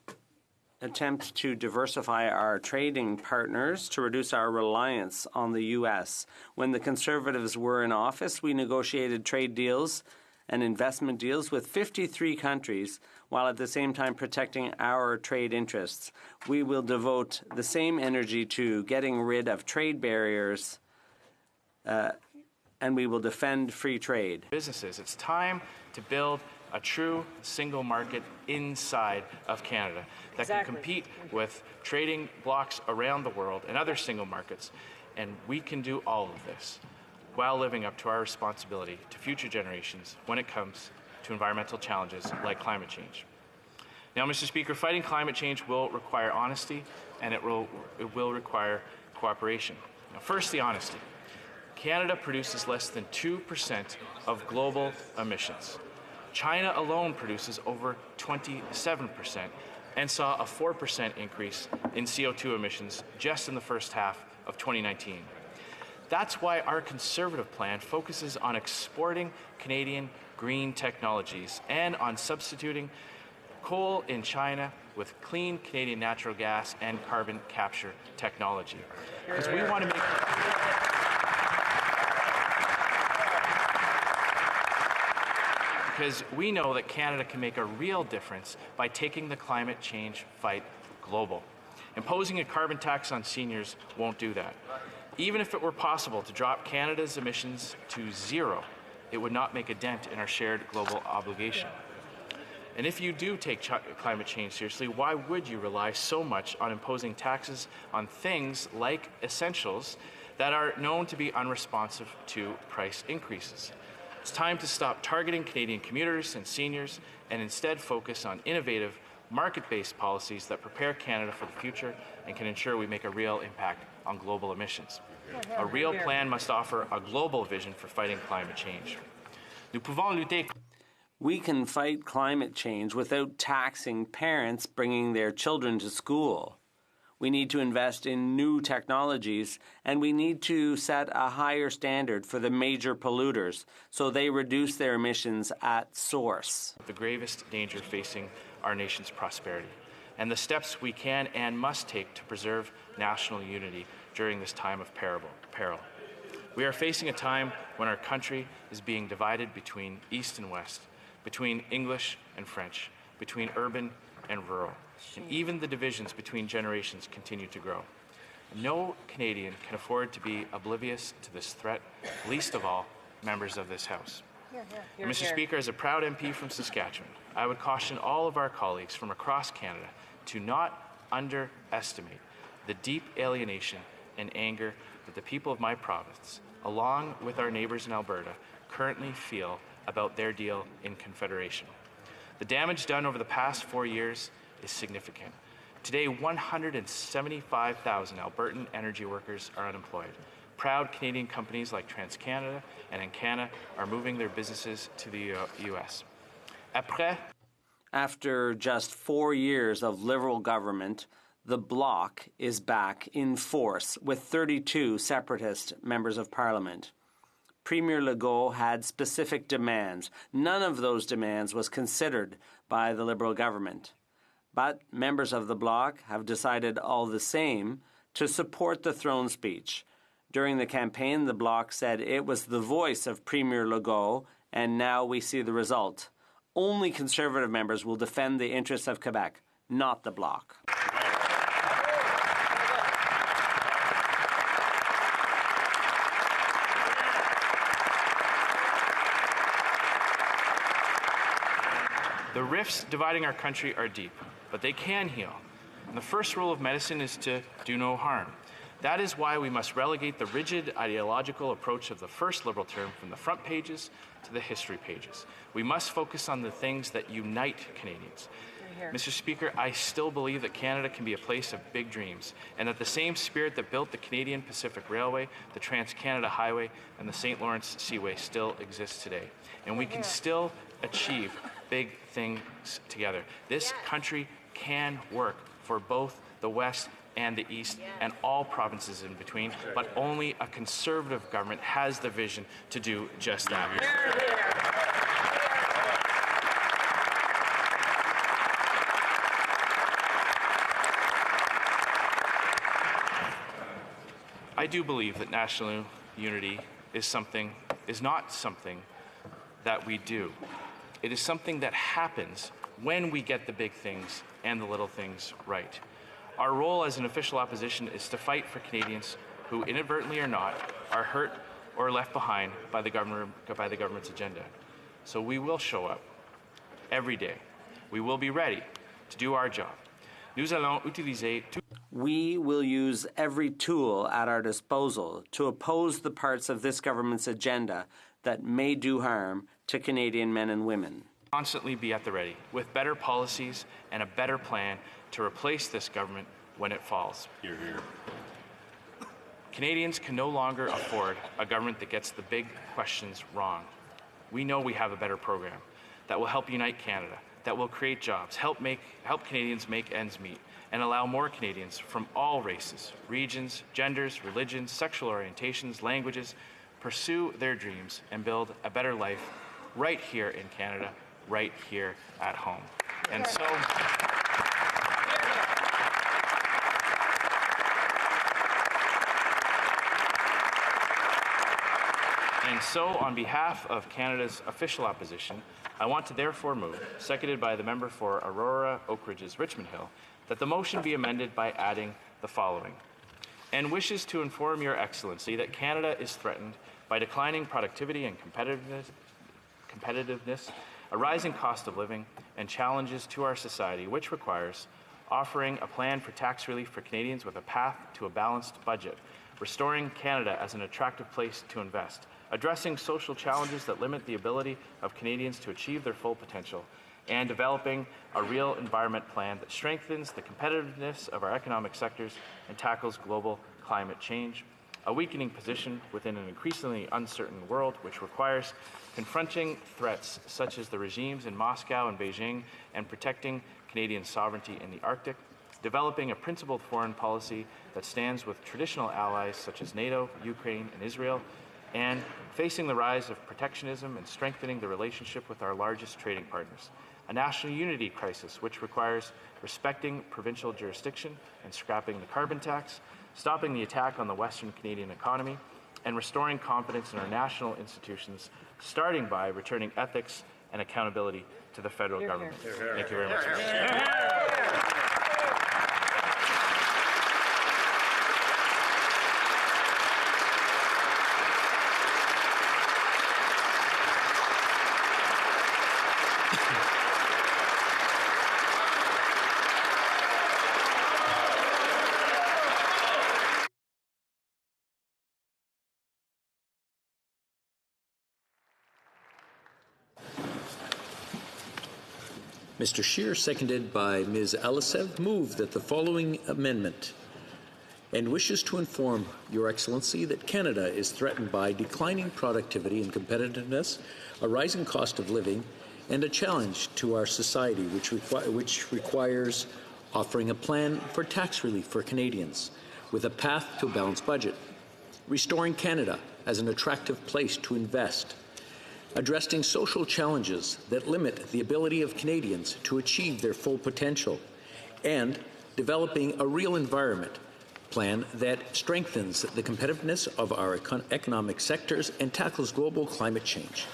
[SPEAKER 1] attempt to diversify our trading partners to reduce our reliance on the U.S. When the Conservatives were in office, we negotiated trade deals and investment deals with 53 countries, while at the same time protecting our trade interests. We will devote the same energy to getting rid of trade barriers, and we will defend free trade.
[SPEAKER 4] Businesses, it's time to build a true single market inside of Canada that can compete with trading blocks around the world and other single markets. And we can do all of this while living up to our responsibility to future generations when it comes to environmental challenges like climate change. Now, Mr. Speaker, fighting climate change will require honesty, and it will require cooperation. Now, first, the honesty. Canada produces less than 2% of global emissions. China alone produces over 27% and saw a 4% increase in CO2 emissions just in the first half of 2019. That's why our Conservative plan focuses on exporting Canadian green technologies and on substituting coal in China with clean Canadian natural gas and carbon capture technology. Because we want to make... Because we know that Canada can make a real difference by taking the climate change fight global. Imposing a carbon tax on seniors won't do that. Even if it were possible to drop Canada's emissions to zero, it would not make a dent in our shared global obligation. And if you do take climate change seriously, why would you rely so much on imposing taxes on things like essentials that are known to be unresponsive to price increases? It's time to stop targeting Canadian commuters and seniors and instead focus on innovative, market-based policies that prepare Canada for the future and can ensure we make a real impact on global emissions. A real plan must offer a global vision for fighting climate change. Nous pouvons lutter.
[SPEAKER 1] We can fight climate change without taxing parents bringing their children to school. We need to invest in new technologies, and we need to set a higher standard for the major polluters so they reduce their emissions at source.
[SPEAKER 4] The gravest danger facing our nation's prosperity, and the steps we can and must take to preserve national unity during this time of peril. We are facing a time when our country is being divided between East and West, between English and French, between urban and rural. And even the divisions between generations continue to grow. No Canadian can afford to be oblivious to this threat, least of all members of this House. Mr. Speaker, as a proud MP from Saskatchewan, I would caution all of our colleagues from across Canada to not underestimate the deep alienation and anger that the people of my province, along with our neighbours in Alberta, currently feel about their deal in Confederation. The damage done over the past 4 years is significant. Today, 175,000 Albertan energy workers are unemployed. Proud Canadian companies like TransCanada and Encana are moving their businesses to the U.S.
[SPEAKER 1] After just 4 years of Liberal government, the Bloc is back in force with 32 separatist members of Parliament. Premier Legault had specific demands. None of those demands was considered by the Liberal government. But members of the Bloc have decided all the same to support the throne speech. During the campaign, the Bloc said it was the voice of Premier Legault, and now we see the result. Only Conservative members will defend the interests of Quebec, not the Bloc.
[SPEAKER 4] The rifts dividing our country are deep, but they can heal. And the first rule of medicine is to do no harm. That is why we must relegate the rigid ideological approach of the first Liberal term from the front pages to the history pages. We must focus on the things that unite Canadians. Mr. Speaker, I still believe that Canada can be a place of big dreams, and that the same spirit that built the Canadian Pacific Railway, the Trans-Canada Highway, and the St. Lawrence Seaway still exists today. And we can still achieve big things together. This country can work for both the West and the East and all provinces in between, but only a Conservative government has the vision to do just that. I do believe that national unity is not something that we do. It is something that happens when we get the big things and the little things right. Our role as an official opposition is to fight for Canadians who, inadvertently or not, are hurt or left behind by the government's agenda. So we will show up every day. We will be ready to do our job. Nous allons utiliser
[SPEAKER 1] We will use every tool at our disposal to oppose the parts of this government's agenda that may do harm to Canadian men and women.
[SPEAKER 4] Constantly be at the ready with better policies and a better plan to replace this government when it falls.
[SPEAKER 10] Hear, hear.
[SPEAKER 4] Canadians can no longer afford a government that gets the big questions wrong. We know we have a better program that will help unite Canada, that will create jobs, help Canadians make ends meet, and allow more Canadians from all races, regions, genders, religions, sexual orientations, languages, pursue their dreams and build a better life right here in Canada, right here at home. And so, on behalf of Canada's official opposition, I want to therefore move, seconded by the member for Aurora Oak Ridges Richmond Hill, that the motion be amended by adding the following. And wishes to inform Your Excellency that Canada is threatened by declining productivity and competitiveness, a rising cost of living, and challenges to our society, which requires offering a plan for tax relief for Canadians with a path to a balanced budget, restoring Canada as an attractive place to invest, addressing social challenges that limit the ability of Canadians to achieve their full potential, and developing a real environment plan that strengthens the competitiveness of our economic sectors and tackles global climate change, a weakening position within an increasingly uncertain world, which requires confronting threats such as the regimes in Moscow and Beijing and protecting Canadian sovereignty in the Arctic, developing a principled foreign policy that stands with traditional allies such as NATO, Ukraine, and Israel, and facing the rise of protectionism and strengthening the relationship with our largest trading partners. A national unity crisis, which requires respecting provincial jurisdiction and scrapping the carbon tax, stopping the attack on the Western Canadian economy, and restoring confidence in our national institutions, starting by returning ethics and accountability to the federal government. Thank you very much.
[SPEAKER 3] Mr. Scheer, seconded by Ms. Alisev, move that the following amendment and wishes to inform Your Excellency that Canada is threatened by declining productivity and competitiveness, a rising cost of living, and a challenge to our society which requires offering a plan for tax relief for Canadians with a path to a balanced budget, restoring Canada as an attractive place to invest, addressing social challenges that limit the ability of Canadians to achieve their full potential, and developing a real environment plan that strengthens the competitiveness of our economic sectors and tackles global climate change.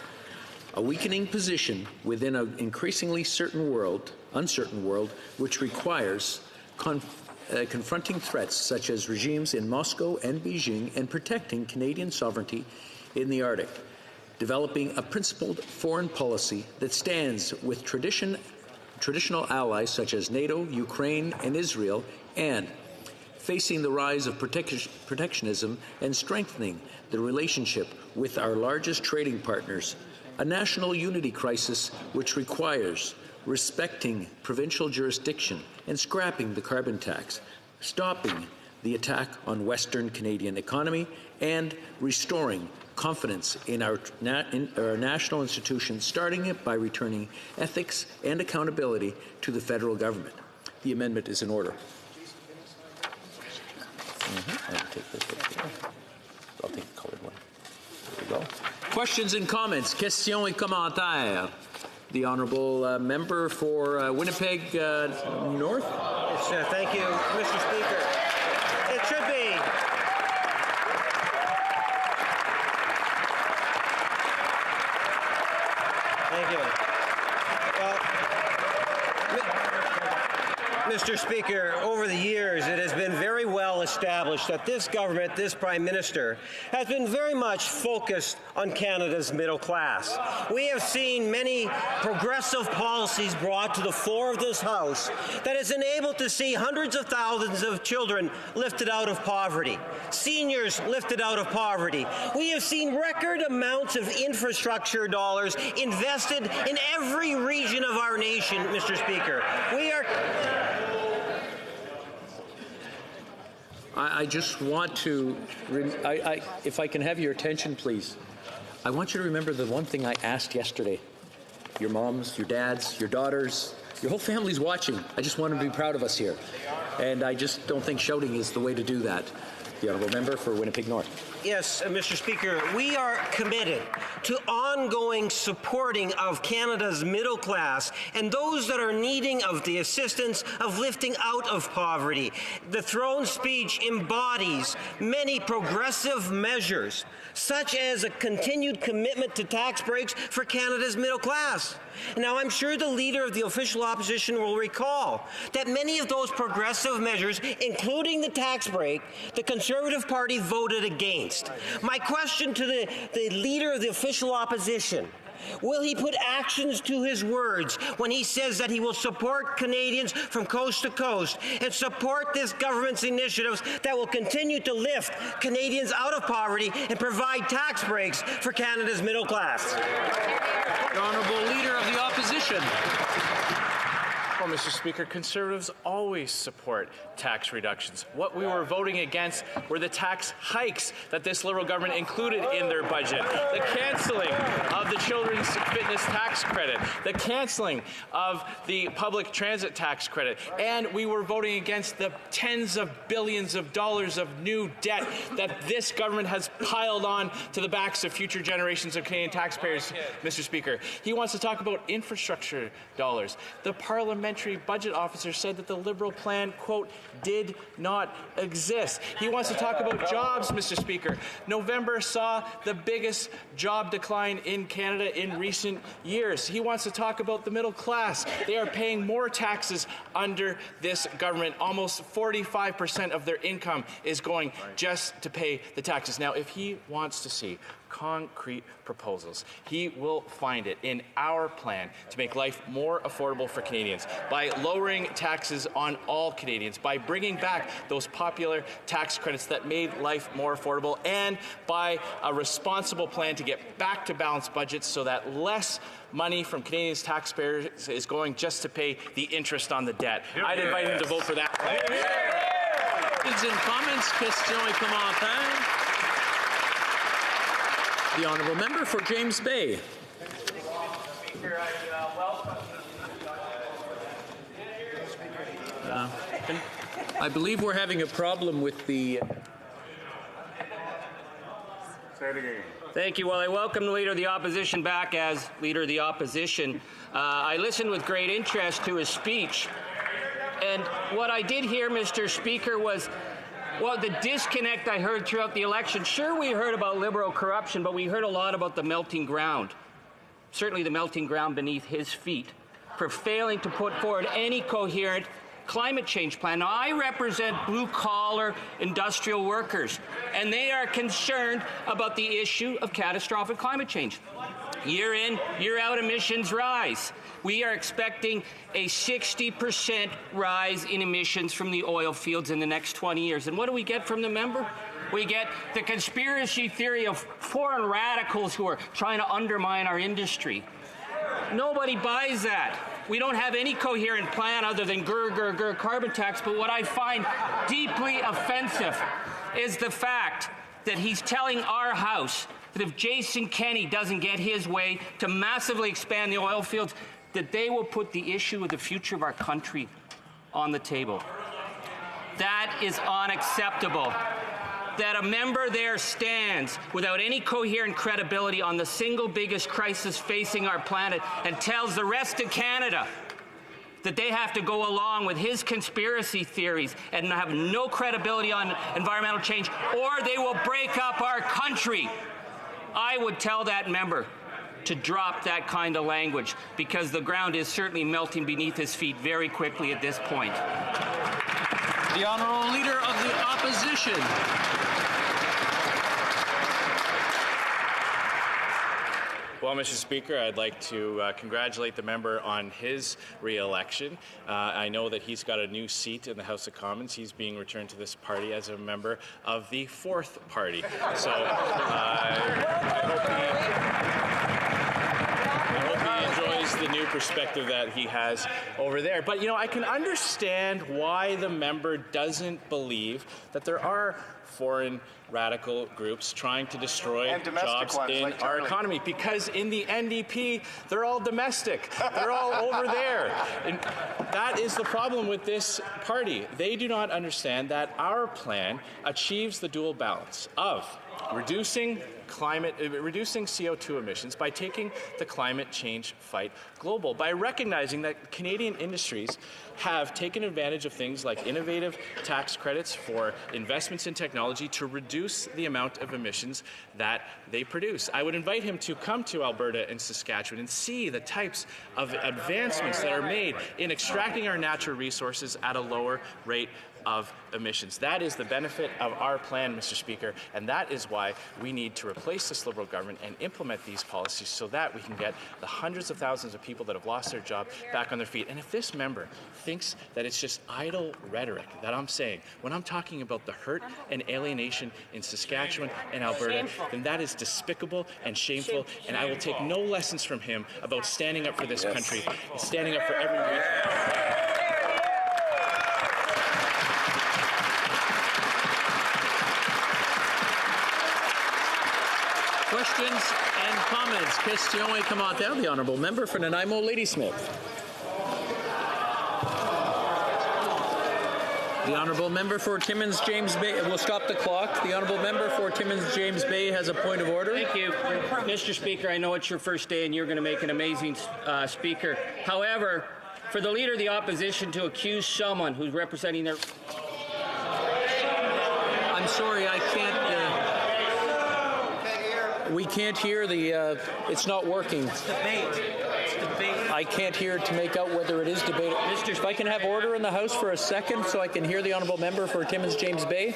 [SPEAKER 3] A weakening position within an increasingly uncertain world, which requires confronting threats such as regimes in Moscow and Beijing and protecting Canadian sovereignty in the Arctic. Developing a principled foreign policy that stands with traditional allies such as NATO, Ukraine, and Israel, and facing the rise of protectionism and strengthening the relationship with our largest trading partners, a national unity crisis which requires respecting provincial jurisdiction and scrapping the carbon tax, stopping the attack on Western Canadian economy, and restoring confidence in our national institutions, starting it by returning ethics and accountability to the federal government. The amendment is in order. I'll take this one here. I'll take the colored one. There we go. Questions and comments. Questions et commentaires. The honourable member for Winnipeg North.
[SPEAKER 11] Yes, thank you, Mr. Speaker. It should be. Thank you. Mr. Speaker, over the years, it has been very well established that this government, this Prime Minister, has been very much focused on Canada's middle class. We have seen many progressive policies brought to the floor of this House that has enabled to see hundreds of thousands of children lifted out of poverty, seniors lifted out of poverty. We have seen record amounts of infrastructure dollars invested in every region of our nation, Mr. Speaker.
[SPEAKER 3] I just want to, if I can have your attention, please. I want you to remember the one thing I asked yesterday. Your moms, your dads, your daughters, your whole family's watching. I just want them to be proud of us here. And I just don't think shouting is the way to do that. The honourable member for Winnipeg North.
[SPEAKER 11] Yes, Mr. Speaker, we are committed to ongoing supporting of Canada's middle class and those that are needing of the assistance of lifting out of poverty. The throne speech embodies many progressive measures, such as a continued commitment to tax breaks for Canada's middle class. Now, I'm sure the Leader of the Official Opposition will recall that many of those progressive measures, including the tax break, the Conservative Party voted against. My question to the Leader of the Official Opposition: will he put actions to his words when he says that he will support Canadians from coast to coast and support this government's initiatives that will continue to lift Canadians out of poverty and provide tax breaks for Canada's middle class?
[SPEAKER 3] The Honourable Leader of the Opposition.
[SPEAKER 4] Well, Mr. Speaker, Conservatives always support tax reductions. What we were voting against were the tax hikes that this Liberal government included in their budget. The cancelling of the Children's Fitness Tax Credit, the cancelling of the Public Transit Tax Credit, and we were voting against the tens of billions of dollars of new debt that this government has piled on to the backs of future generations of Canadian taxpayers, Mr. Speaker. He wants to talk about infrastructure dollars. The Parliamentary Budget Officer said that the Liberal plan, quote, did not exist. He wants to talk about jobs, Mr. Speaker. November saw the biggest job decline in Canada in recent years. He wants to talk about the middle class. They are paying more taxes under this government. Almost 45% of their income is going just to pay the taxes. Now, if he wants to see concrete proposals, he will find it in our plan to make life more affordable for Canadians by lowering taxes on all Canadians, by bringing back those popular tax credits that made life more affordable, and by a responsible plan to get back to balanced budgets so that less money from Canadians' taxpayers is going just to pay the interest on the debt. I'd invite him to vote for that plan.
[SPEAKER 3] Questions and comments, questions et commentaires. The honourable member for James Bay. I believe we're having a problem with the...
[SPEAKER 12] Say it again.
[SPEAKER 13] Thank you. Well, I welcome the Leader of the Opposition back as Leader of the Opposition. I listened with great interest to his speech. And what I did hear, Mr. Speaker, was, well, the disconnect I heard throughout the election. Sure, we heard about Liberal corruption, but we heard a lot about the melting ground. Certainly the melting ground beneath his feet for failing to put forward any coherent climate change plan. Now, I represent blue-collar industrial workers, and they are concerned about the issue of catastrophic climate change. Year in, year out, emissions rise. We are expecting a 60% rise in emissions from the oil fields in the next 20 years. And what do we get from the member? We get the conspiracy theory of foreign radicals who are trying to undermine our industry. Nobody buys that. we don't have any coherent plan other than grr carbon tax, but what I find deeply offensive is the fact that he's telling our House that if Jason Kenney doesn't get his way to massively expand the oil fields, that they will put the issue of the future of our country on the table. That is unacceptable. That a member there stands without any coherent credibility on the single biggest crisis facing our planet and tells the rest of Canada that they have to go along with his conspiracy theories and have no credibility on environmental change, or they will break up our country. I would tell that member to drop that kind of language, because the ground is certainly melting beneath his feet very quickly at this point.
[SPEAKER 3] The Honourable Leader of the Opposition.
[SPEAKER 4] Well, Mr. Speaker, I'd like to congratulate the member on his re-election. I know that he's got a new seat in the House of Commons. He's being returned to this party as a member of the fourth party. So I hope he enjoys the new perspective that he has over there. But, you know, I can understand why the member doesn't believe that there are foreign radical groups trying to destroy jobs in our economy, because in the NDP, they're all domestic. They're all over there. And that is the problem with this party. They do not understand that our plan achieves the dual balance of reducing CO2 emissions by taking the climate change fight global, by recognizing that Canadian industries have taken advantage of things like innovative tax credits for investments in technology to reduce the amount of emissions that they produce. I would invite him to come to Alberta and Saskatchewan and see the types of advancements that are made in extracting our natural resources at a lower rate of emissions. That is the benefit of our plan, Mr. Speaker, and that is why we need to replace this Liberal government and implement these policies so that we can get the hundreds of thousands of people that have lost their job back on their feet. And if this member thinks that it's just idle rhetoric that I'm saying, when I'm talking about the hurt and alienation in Saskatchewan and Alberta, then that is despicable and shameful, and I will take no lessons from him about standing up for this country and standing up for every region.
[SPEAKER 3] Questions and comments. Question et commentaires. The Honourable Member for Nanaimo, Ladysmith. The Honourable Member for Timmins James Bay. We'll stop the clock. The Honourable Member for Timmins James Bay has a point of order.
[SPEAKER 13] Thank you. Mr. Speaker, I know it's your first day and you're going to make an amazing speaker. However, for the Leader of the Opposition to accuse someone who's representing their...
[SPEAKER 3] I'm sorry, I can't... We can't hear the, it's not working.
[SPEAKER 11] It's debate. It's debate.
[SPEAKER 3] I can't hear to make out whether it is debate. If I can have order in the House for a second so I can hear the Honourable Member for Timmins James Bay.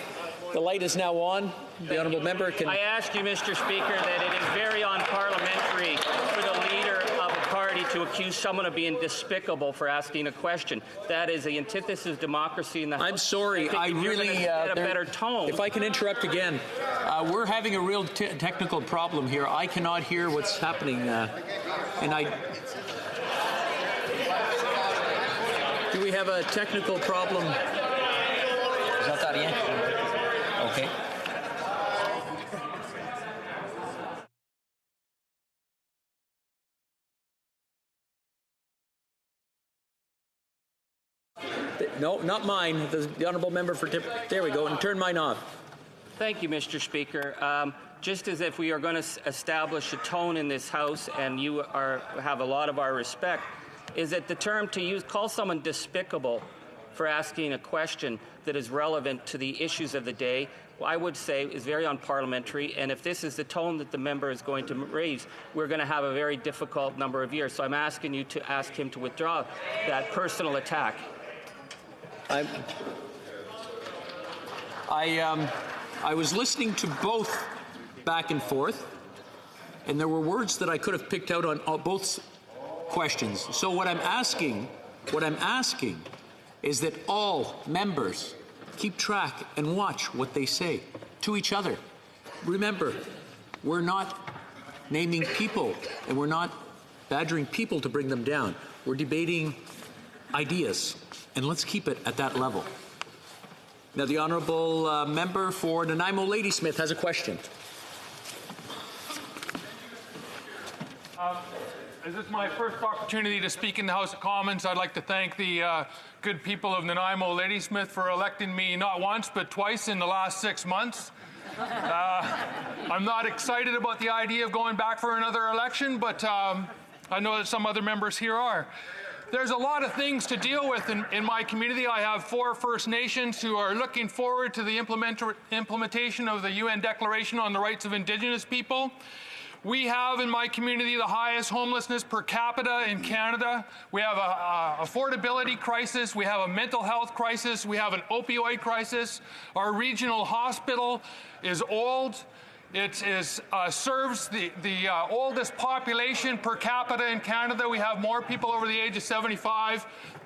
[SPEAKER 3] The light is now on. The Honourable Member can...
[SPEAKER 13] I ask you, Mr. Speaker, that it is very unparliamentary for the Leader of a party to accuse someone of being despicable for asking a question. That is the antithesis of democracy in the House.
[SPEAKER 3] I'm sorry, I really...
[SPEAKER 13] get a better tone.
[SPEAKER 3] If I can interrupt again. We're having a real technical problem here. I cannot hear what's happening. And I... Do we have a technical problem?
[SPEAKER 12] Okay.
[SPEAKER 3] No, not mine. The Honourable Member for there we go. And turn mine off.
[SPEAKER 13] Thank you, Mr. Speaker. Just as if we are going to establish a tone in this House, and you have a lot of our respect, is that the term to use, call someone despicable for asking a question that is relevant to the issues of the day, I would say is very unparliamentary, and if this is the tone that the member is going to raise, we're going to have a very difficult number of years. So I'm asking you to ask him to withdraw that personal attack.
[SPEAKER 3] I was listening to both back and forth, and there were words that I could have picked out on both questions. So what I'm asking is that all members keep track and watch what they say to each other. Remember, we're not naming people and we're not badgering people to bring them down. We're debating ideas, and let's keep it at that level. Now, the honourable member for Nanaimo Ladysmith has a question.
[SPEAKER 12] As this is my first opportunity to speak in the House of Commons, I'd like to thank the good people of Nanaimo Ladysmith for electing me not once but twice in the last 6 months. I'm not excited about the idea of going back for another election, but I know that some other members here are. There's a lot of things to deal with in my community. I have 4 First Nations who are looking forward to the implementation of the UN Declaration on the Rights of Indigenous People. We have in my community the highest homelessness per capita in Canada. We have an affordability crisis. We have a mental health crisis. We have an opioid crisis. Our regional hospital is old. It serves the oldest population per capita in Canada. We have more people over the age of 75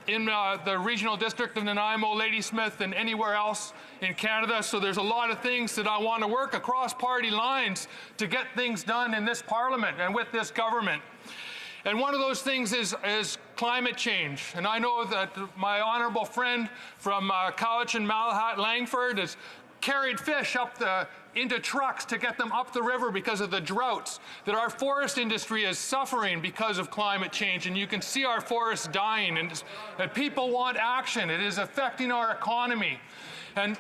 [SPEAKER 12] in the regional district of Nanaimo Ladysmith than anywhere else in Canada. So there's a lot of things that I want to work across party lines to get things done in this Parliament and with this government. And one of those things is climate change. And I know that my honourable friend from Cowichan and Malahat Langford has carried fish up into trucks to get them up the river because of the droughts, that our forest industry is suffering because of climate change, and you can see our forests dying, and that people want action. It is affecting our economy. And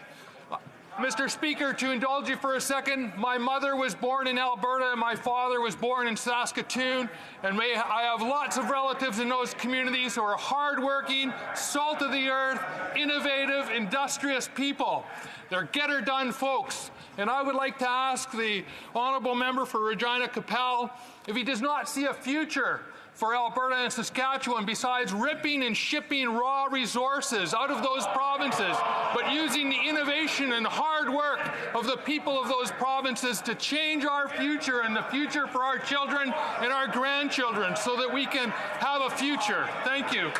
[SPEAKER 12] Mr. Speaker, to indulge you for a second, my mother was born in Alberta and my father was born in Saskatoon, and I have lots of relatives in those communities who are hardworking, salt of the earth, innovative, industrious people. They're get-her-done folks. And I would like to ask the honourable member for Regina Capel if he does not see a future for Alberta and Saskatchewan besides ripping and shipping raw resources out of those provinces, but using the innovation and hard work of the people of those provinces to change our future and the future for our children and our grandchildren so that we can have a future. Thank you.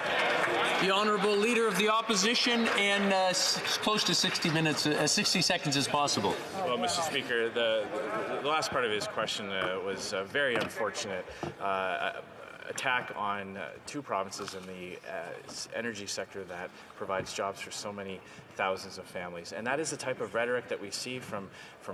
[SPEAKER 3] The Honourable Leader of the Opposition, and close to 60 seconds as possible.
[SPEAKER 4] Well, Mr. Speaker, the last part of his question was very unfortunate. Attack on 2 provinces in the energy sector that provides jobs for so many thousands of families. And that is the type of rhetoric that we see from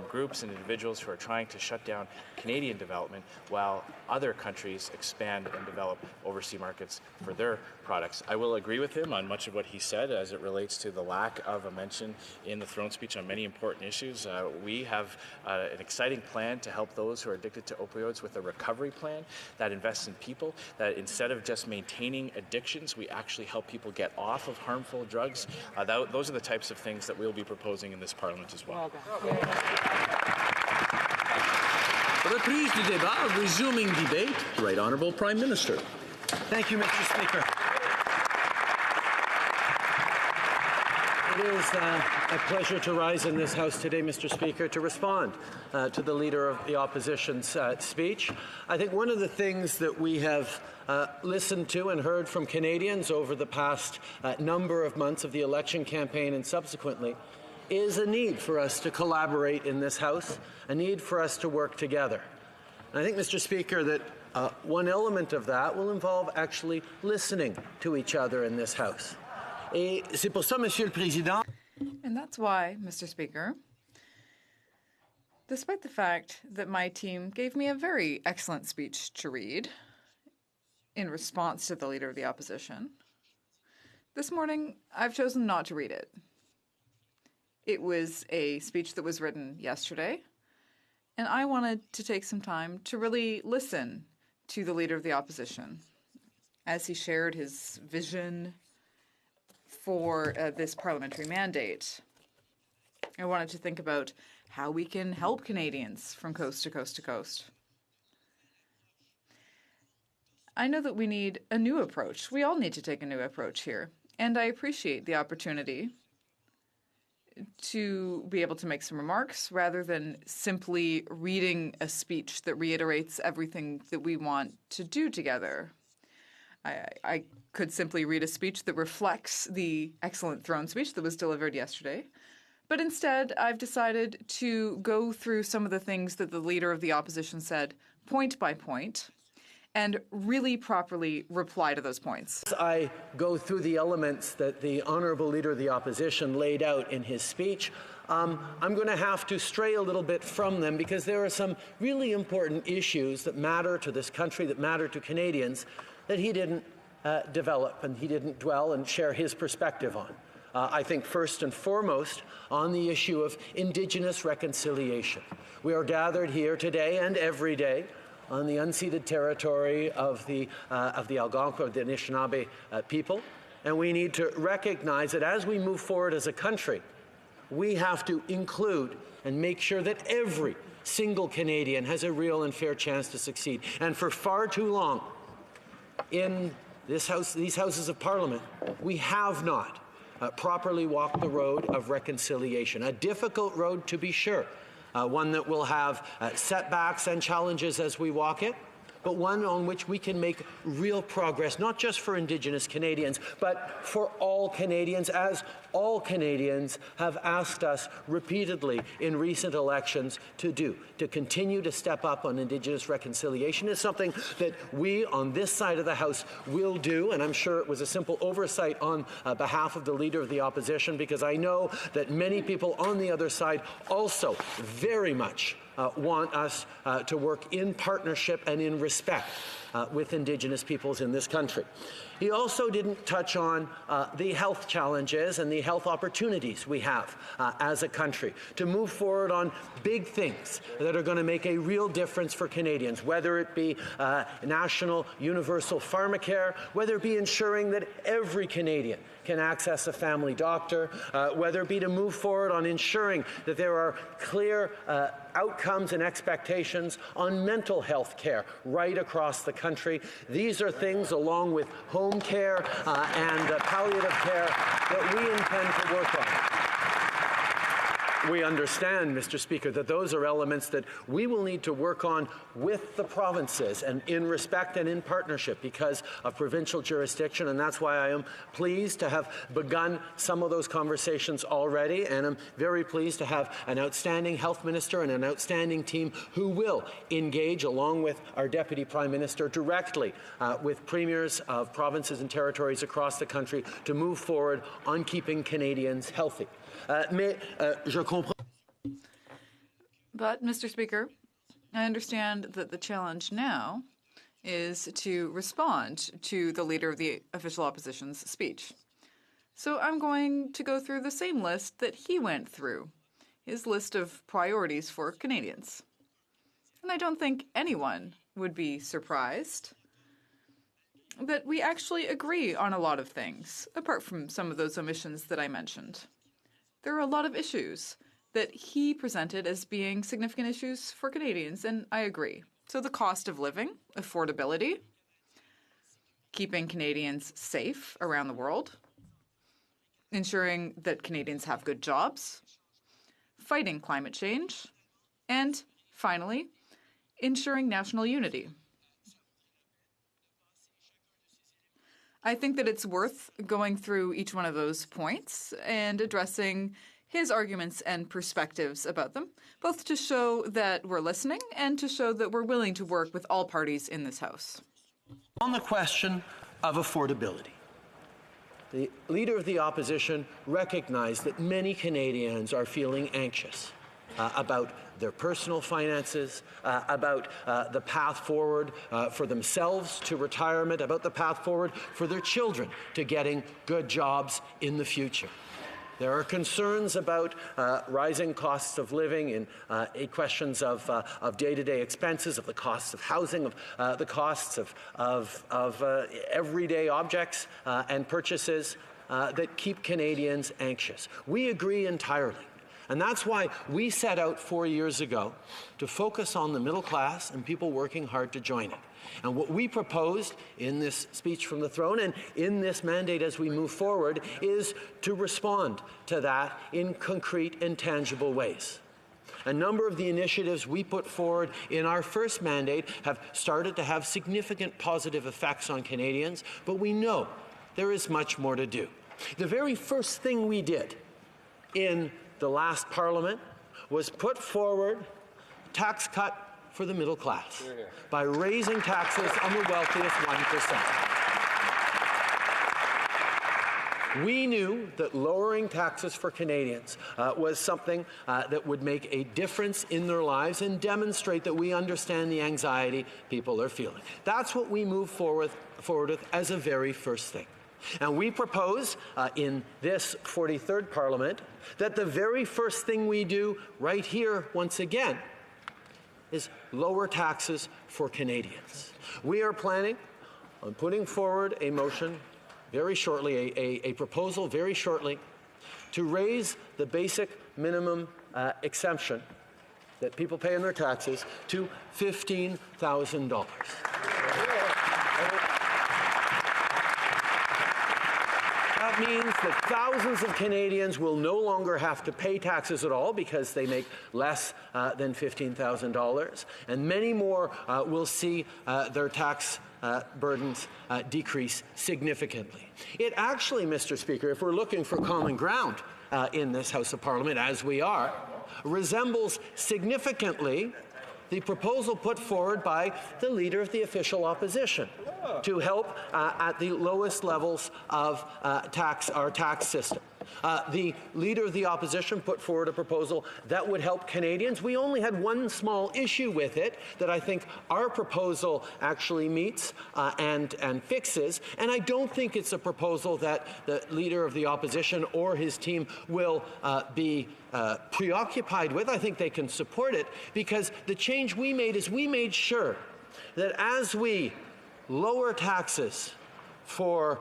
[SPEAKER 4] groups and individuals who are trying to shut down Canadian development while other countries expand and develop overseas markets for their products. I will agree with him on much of what he said as it relates to the lack of a mention in the throne speech on many important issues. We have an exciting plan to help those who are addicted to opioids with a recovery plan that invests in people, that instead of just maintaining addictions, we actually help people get off of harmful drugs. Those are the types of things that we'll be proposing in this Parliament as well.
[SPEAKER 3] Reprise du débat, resuming debate. Right Honourable Prime Minister.
[SPEAKER 2] Thank you, Mr. Speaker. It is a pleasure to rise in this House today, Mr. Speaker, to respond to the Leader of the Opposition's speech. I think one of the things that we have listened to and heard from Canadians over the past number of months of the election campaign and subsequently is a need for us to collaborate in this House, a need for us to work together. And I think, Mr. Speaker, that one element of that will involve actually listening to each other in this House. Et c'est pour ça, Monsieur le Président.
[SPEAKER 5] And that's why, Mr. Speaker, despite the fact that my team gave me a very excellent speech to read in response to the Leader of the Opposition, this morning I've chosen not to read it. It was a speech that was written yesterday, and I wanted to take some time to really listen to the Leader of the Opposition as he shared his vision for this parliamentary mandate. I wanted to think about how we can help Canadians from coast to coast to coast. I know that we need a new approach. We all need to take a new approach here, and I appreciate the opportunity to be able to make some remarks rather than simply reading a speech that reiterates everything that we want to do together. I could simply read a speech that reflects the excellent throne speech that was delivered yesterday. But instead, I've decided to go through some of the things that the Leader of the Opposition said point by point and really properly reply to those points.
[SPEAKER 2] As I go through the elements that the Honourable Leader of the Opposition laid out in his speech, I'm going to have to stray a little bit from them because there are some really important issues that matter to this country, that matter to Canadians, that he didn't develop and he didn't dwell and share his perspective on. I think first and foremost on the issue of Indigenous reconciliation. We are gathered here today and every day on the unceded territory of the Algonquin, the Anishinaabe people, and we need to recognize that as we move forward as a country, we have to include and make sure that every single Canadian has a real and fair chance to succeed. And for far too long in this house, these Houses of Parliament, we have not properly walked the road of reconciliation. A difficult road, to be sure, one that will have setbacks and challenges as we walk it, but one on which we can make real progress, not just for Indigenous Canadians, but for all Canadians, as all Canadians have asked us repeatedly in recent elections to do. To continue to step up on Indigenous reconciliation is something that we on this side of the House will do, and I'm sure it was a simple oversight on behalf of the Leader of the Opposition, because I know that many people on the other side also very much want us to work in partnership and in respect with Indigenous peoples in this country. He also didn't touch on the health challenges and the health opportunities we have as a country to move forward on big things that are going to make a real difference for Canadians, whether it be national universal pharmacare, whether it be ensuring that every Canadian can access a family doctor, whether it be to move forward on ensuring that there are clear outcomes and expectations on mental health care right across the country. These are things, along with home care and palliative care, that we intend to work on. We understand, Mr. Speaker, that those are elements that we will need to work on with the provinces and in respect and in partnership because of provincial jurisdiction, and that's why I am pleased to have begun some of those conversations already, and I'm very pleased to have an outstanding health minister and an outstanding team who will engage, along with our Deputy Prime Minister, directly with premiers of provinces and territories across the country to move forward on keeping Canadians healthy. But,
[SPEAKER 5] Mr. Speaker, I understand that the challenge now is to respond to the Leader of the Official Opposition's speech. So I'm going to go through the same list that he went through, his list of priorities for Canadians. And I don't think anyone would be surprised that we actually agree on a lot of things, apart from some of those omissions that I mentioned. There are a lot of issues that he presented as being significant issues for Canadians, and I agree. So the cost of living, affordability, keeping Canadians safe around the world, ensuring that Canadians have good jobs, fighting climate change, and finally, ensuring national unity. I think that it's worth going through each one of those points and addressing his arguments and perspectives about them, both to show that we're listening and to show that we're willing to work with all parties in this House.
[SPEAKER 2] On the question of affordability, the Leader of the Opposition recognized that many Canadians are feeling anxious about their personal finances, about the path forward for themselves to retirement, about the path forward for their children to getting good jobs in the future. There are concerns about rising costs of living in questions of day-to-day expenses, of the costs of housing, of the costs of everyday objects and purchases that keep Canadians anxious. We agree entirely. And that's why we set out 4 years ago to focus on the middle class and people working hard to join it. And what we proposed in this speech from the throne and in this mandate as we move forward is to respond to that in concrete and tangible ways. A number of the initiatives we put forward in our first mandate have started to have significant positive effects on Canadians, but we know there is much more to do. The very first thing we did in the last Parliament was put forward tax cut for the middle class by raising taxes on the wealthiest 1%. We knew that lowering taxes for Canadians was something that would make a difference in their lives and demonstrate that we understand the anxiety people are feeling. That's what we move forward with as a very first thing. And we propose in this 43rd Parliament that the very first thing we do right here once again is lower taxes for Canadians. We are planning on putting forward a motion very shortly, a proposal very shortly, to raise the basic minimum exemption that people pay in their taxes to $15,000. That means that thousands of Canadians will no longer have to pay taxes at all because they make less than $15,000, and many more will see their tax burdens decrease significantly. It actually, Mr. Speaker, if we're looking for common ground in this House of Parliament, as we are, resembles significantly the proposal put forward by the Leader of the Official Opposition to help at the lowest levels of our tax system. The Leader of the Opposition put forward a proposal that would help Canadians. We only had one small issue with it that I think our proposal actually meets and fixes, and I don't think it's a proposal that the Leader of the Opposition or his team will be preoccupied with. I think they can support it because the change we made is we made sure that as we lower taxes for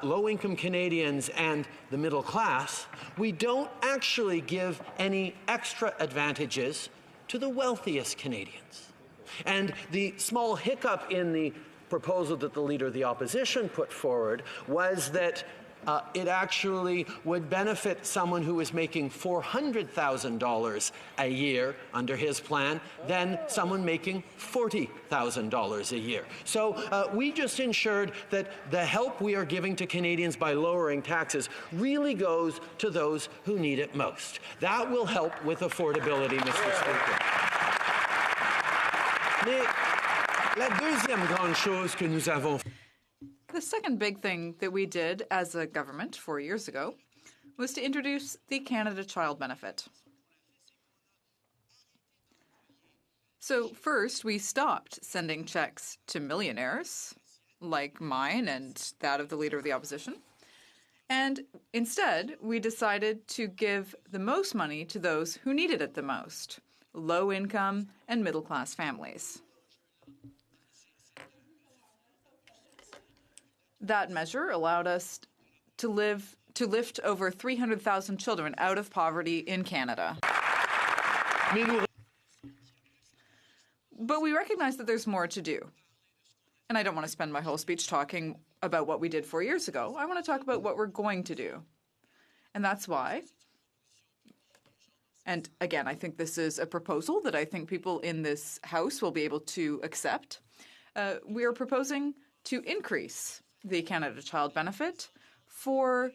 [SPEAKER 2] low-income Canadians and the middle class, we don't actually give any extra advantages to the wealthiest Canadians. And the small hiccup in the proposal that the Leader of the Opposition put forward was that it actually would benefit someone who is making $400,000 a year under his plan than someone making $40,000 a year. So we just ensured that the help we are giving to Canadians by lowering taxes really goes to those who need it most. That will help with affordability, Mr. Speaker. Mais la deuxième grande chose que nous avons
[SPEAKER 5] The second big thing that we did as a government 4 years ago was to introduce the Canada Child Benefit. So first, we stopped sending checks to millionaires, like mine and that of the Leader of the Opposition. And instead, we decided to give the most money to those who needed it the most, low-income and middle-class families. That measure allowed us to lift over 300,000 children out of poverty in Canada. But we recognize that there's more to do. And I don't want to spend my whole speech talking about what we did 4 years ago. I want to talk about what we're going to do. And that's why, and again, I think this is a proposal that I think people in this House will be able to accept. We are proposing to increase the Canada Child Benefit for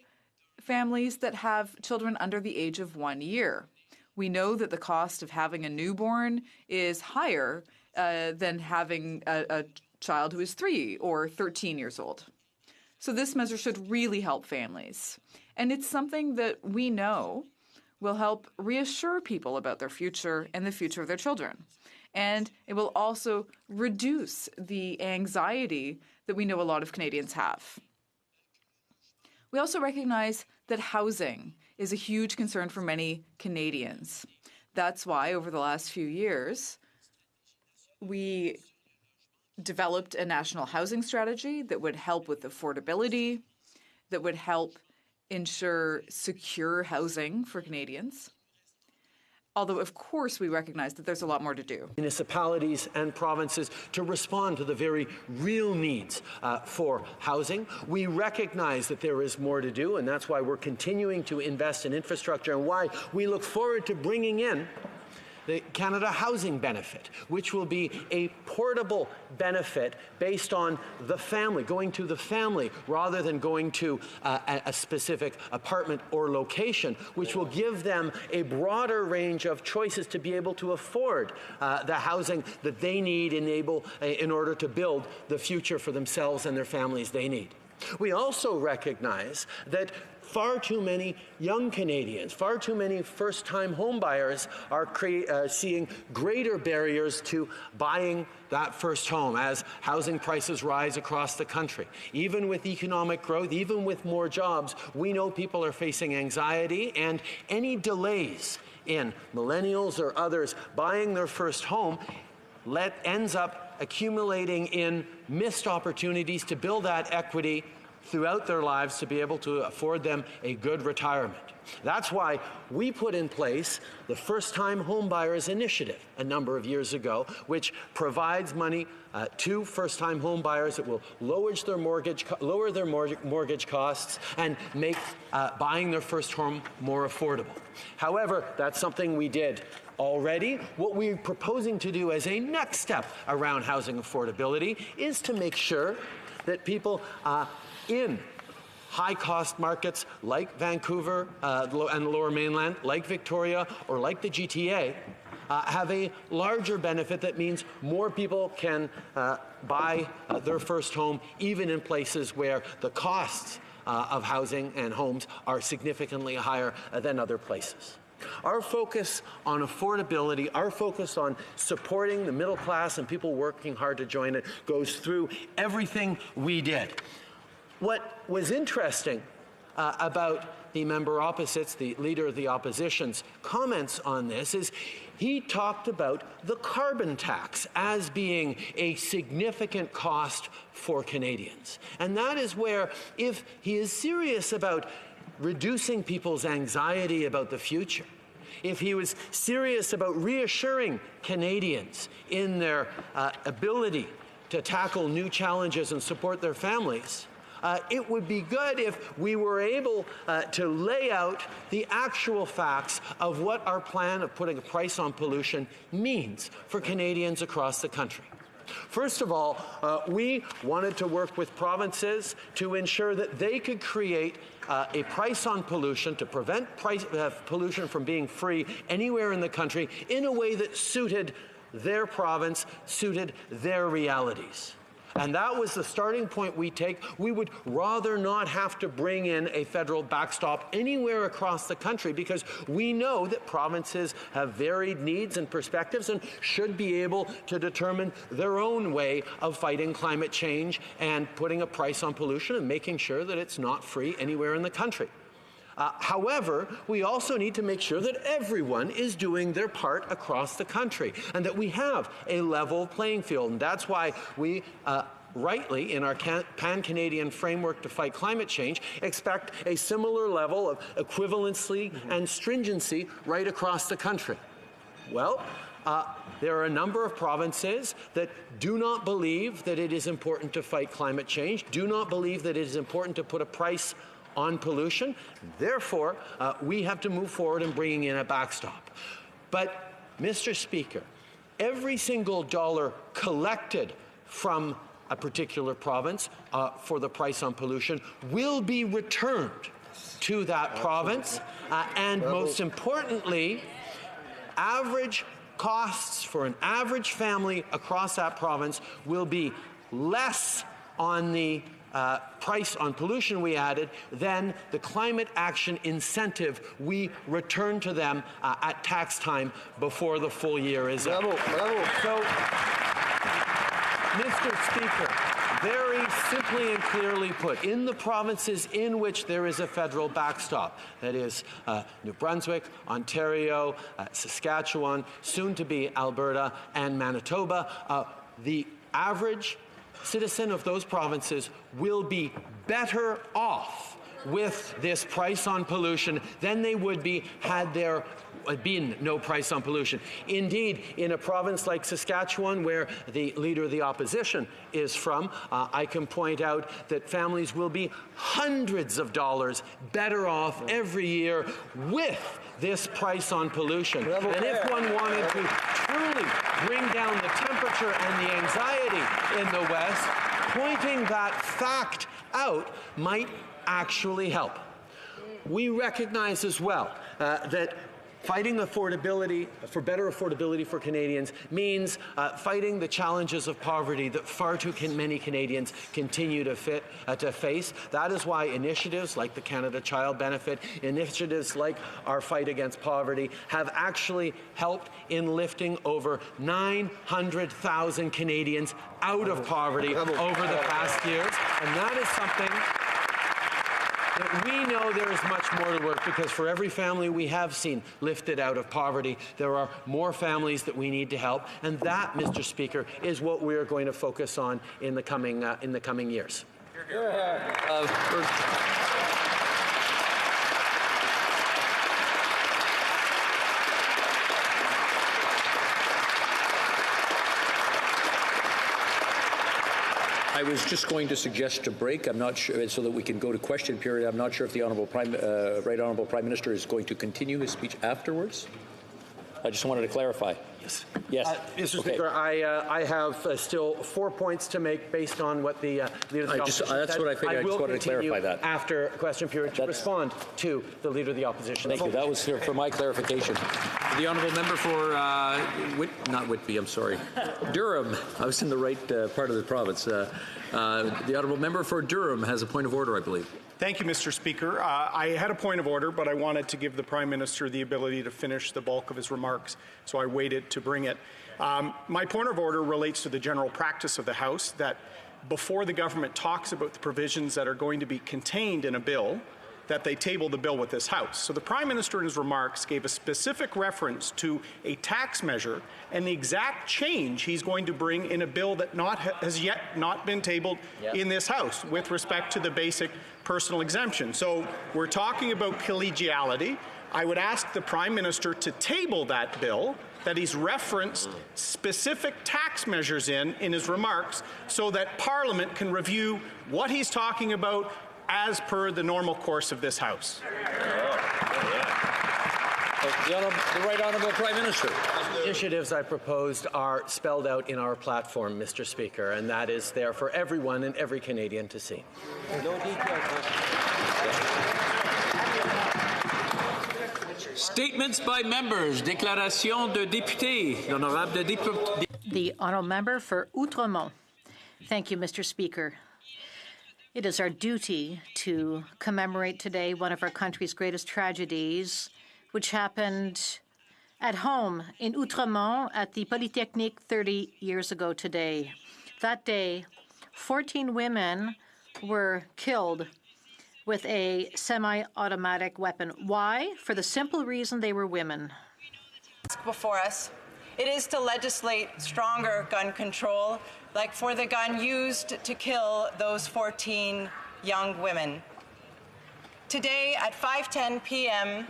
[SPEAKER 5] families that have children under the age of 1 year. We know that the cost of having a newborn is higher than having a child who is 3 or 13 years old. So this measure should really help families. And it's something that we know will help reassure people about their future and the future of their children. And it will also reduce the anxiety that we know a lot of Canadians have. We also recognize that housing is a huge concern for many Canadians. That's why over the last few years, we developed a national housing strategy that would help with affordability, that would help ensure secure housing for Canadians. Although, of course, we recognize that there's a lot more to do.
[SPEAKER 2] Municipalities and provinces to respond to the very real needs for housing. We recognize that there is more to do, and that's why we're continuing to invest in infrastructure and why we look forward to bringing in the Canada Housing Benefit, which will be a portable benefit based on the family, going to the family rather than going to a specific apartment or location, which will give them a broader range of choices to be able to afford the housing that they need in order to build the future for themselves and their families they need. We also recognize that far too many young Canadians, far too many first-time homebuyers are seeing greater barriers to buying that first home as housing prices rise across the country. Even with economic growth, even with more jobs, we know people are facing anxiety, and any delays in millennials or others buying their first home ends up accumulating in missed opportunities to build that equity throughout their lives to be able to afford them a good retirement. That's why we put in place the First-Time Homebuyers Initiative a number of years ago, which provides money to first-time homebuyers that will lower their mortgage costs and make buying their first home more affordable. However, that's something we did already. What we're proposing to do as a next step around housing affordability is to make sure that people in high-cost markets like Vancouver and the Lower Mainland, like Victoria, or like the GTA, have a larger benefit that means more people can buy their first home, even in places where the costs of housing and homes are significantly higher than other places. Our focus on affordability, our focus on supporting the middle class and people working hard to join it goes through everything we did. What was interesting about the member opposite's, the leader of the opposition's comments on this is he talked about the carbon tax as being a significant cost for Canadians. And that is where, if he is serious about reducing people's anxiety about the future, if he was serious about reassuring Canadians in their ability to tackle new challenges and support their families, it would be good if we were able to lay out the actual facts of what our plan of putting a price on pollution means for Canadians across the country. First of all, we wanted to work with provinces to ensure that they could create a price on pollution to prevent pollution from being free anywhere in the country in a way that suited their province, suited their realities. And that was the starting point we take. We would rather not have to bring in a federal backstop anywhere across the country because we know that provinces have varied needs and perspectives and should be able to determine their own way of fighting climate change and putting a price on pollution and making sure that it's not free anywhere in the country. However, we also need to make sure that everyone is doing their part across the country and that we have a level playing field. And that's why we rightly, in our pan-Canadian framework to fight climate change, expect a similar level of equivalency and stringency right across the country. Well, there are a number of provinces that do not believe that it is important to fight climate change, do not believe that it is important to put a price on pollution. Therefore, we have to move forward in bringing in a backstop. But, Mr. Speaker, every single dollar collected from a particular province for the price on pollution will be returned to that province. And most importantly, average costs for an average family across that province will be less on the price on pollution we added than the climate action incentive we return to them at tax time before the full year is up. So, Mr. Speaker, very simply and clearly put, in the provinces in which there is a federal backstop, that is New Brunswick, Ontario, Saskatchewan, soon to be Alberta and Manitoba, the average citizen of those provinces will be better off with this price on pollution than they would be had there been no price on pollution. Indeed, in a province like Saskatchewan, where the Leader of the Opposition is from, I can point out that families will be hundreds of dollars better off every year with this price on pollution. And if one wanted to truly bring down the temperature and the anxiety in the West, pointing that fact out might actually help. We recognize as well that fighting affordability, for better affordability for Canadians, means fighting the challenges of poverty that far too many Canadians continue to face. That is why initiatives like the Canada Child Benefit, initiatives like our fight against poverty, have actually helped in lifting over 900,000 Canadians out of poverty over the past years. And that is something that we know there is much more to work, because for every family we have seen lifted out of poverty, there are more families that we need to help, and that, Mr. Speaker, is what we are going to focus on in the coming years.
[SPEAKER 3] I was just going to suggest a break. I'm not sure, so that we can go to question period. I'm not sure if the Right Honourable Prime Minister is going to continue his speech afterwards. I just wanted to clarify. Yes. Yes.
[SPEAKER 2] Mr. Speaker, I have still 4 points to make based on what the Leader of the Opposition said.
[SPEAKER 3] That's what I figured. I just wanted to clarify that.
[SPEAKER 2] After question period to respond to the Leader of the Opposition.
[SPEAKER 3] Thank you. That was for my clarification. The Honourable Member for not Whitby, I'm sorry, Durham. I was in the right part of the province. The Honourable Member for Durham has a point of order, I believe.
[SPEAKER 14] Thank you, Mr. Speaker. I had a point of order, but I wanted to give the Prime Minister the ability to finish the bulk of his remarks, so I waited to bring it. My point of order relates to the general practice of the House that before the government talks about the provisions that are going to be contained in a bill, that they table the bill with this House. So the Prime Minister in his remarks gave a specific reference to a tax measure and the exact change he's going to bring in a bill that has yet not been tabled in this House with respect to the basic personal exemption. So we're talking about collegiality. I would ask the Prime Minister to table that bill that he's referenced specific tax measures in his remarks, so that Parliament can review what he's talking about as per the normal course of this House.
[SPEAKER 3] The Right Honourable Prime Minister.
[SPEAKER 2] The initiatives I proposed are spelled out in our platform, Mr. Speaker, and that is there for everyone and every Canadian to see.
[SPEAKER 3] Statements by members. Déclaration de députés. L'honorable député.
[SPEAKER 9] The Honourable Member for Outremont. Thank you, Mr. Speaker. It is our duty to commemorate today one of our country's greatest tragedies, which happened at home in Outremont at the Polytechnique 30 years ago today. That day, 14 women were killed with a semi-automatic weapon. Why? For the simple reason they were women.
[SPEAKER 15] Before us, it is to legislate stronger gun control, like for the gun used to kill those 14 young women. Today at 5:10 p.m.,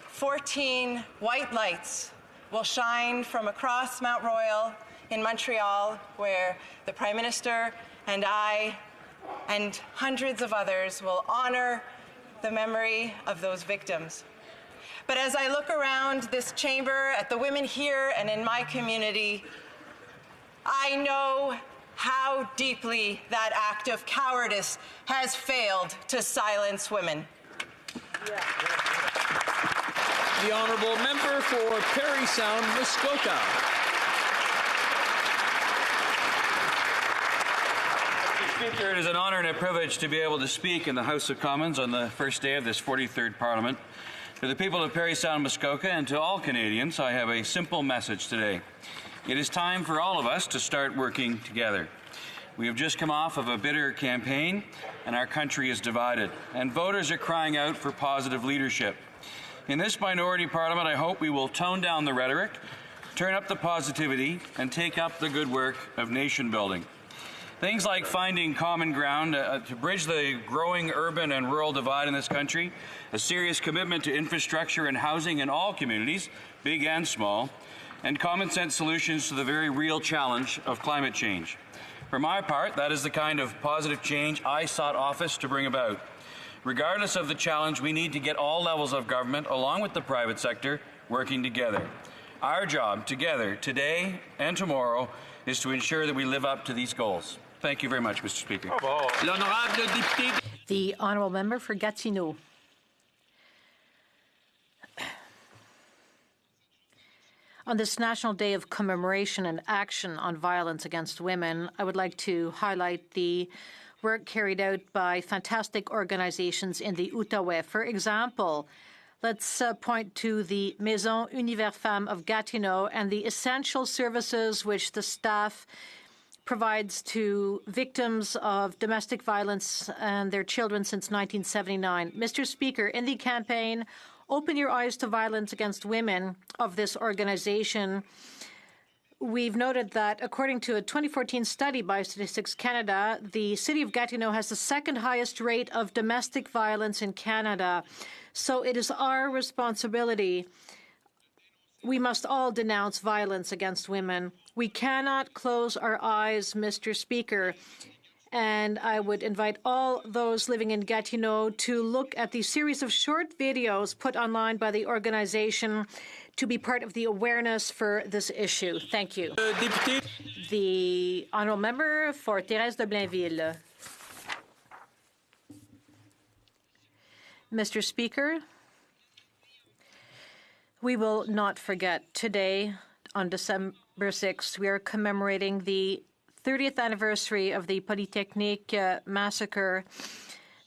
[SPEAKER 15] 14 white lights will shine from across Mount Royal in Montreal, where the Prime Minister and I and hundreds of others will honor the memory of those victims. But as I look around this chamber at the women here and in my community, I know how deeply that act of cowardice has failed to silence women.
[SPEAKER 3] The Honourable Member for Parry Sound, Muskoka.
[SPEAKER 16] Mr. Speaker, it is an honour and a privilege to be able to speak in the House of Commons on the first day of this 43rd Parliament. To the people of Parry Sound, Muskoka, and to all Canadians, I have a simple message today. It is time for all of us to start working together. We have just come off of a bitter campaign, and our country is divided, and voters are crying out for positive leadership. In this minority parliament, I hope we will tone down the rhetoric, turn up the positivity, and take up the good work of nation building. Things like finding common ground to bridge the growing urban and rural divide in this country, a serious commitment to infrastructure and housing in all communities, big and small, and common sense solutions to the very real challenge of climate change. For my part, that is the kind of positive change I sought office to bring about. Regardless of the challenge, we need to get all levels of government, along with the private sector, working together. Our job together, today and tomorrow, is to ensure that we live up to these goals. Thank you very much, Mr. Speaker.
[SPEAKER 9] The honourable member for Gatineau. On this National Day of Commemoration and Action on Violence Against Women, I would like to highlight the work carried out by fantastic organizations in the Outaouais. For example, let's point to the Maison Univers Femmes of Gatineau and the essential services which the staff provides to victims of domestic violence and their children since 1979. Mr. Speaker, in the campaign Open Your Eyes to Violence Against Women of this organization, we've noted that according to a 2014 study by Statistics Canada, the city of Gatineau has the second highest rate of domestic violence in Canada. So it is our responsibility. We must all denounce violence against women. We cannot close our eyes, Mr. Speaker. And I would invite all those living in Gatineau to look at the series of short videos put online by the organization to be part of the awareness for this issue. Thank you. The honourable member for Thérèse de Blainville. Mr. Speaker, we will not forget today, on December 6th, we are commemorating the 30th anniversary of the Polytechnique massacre,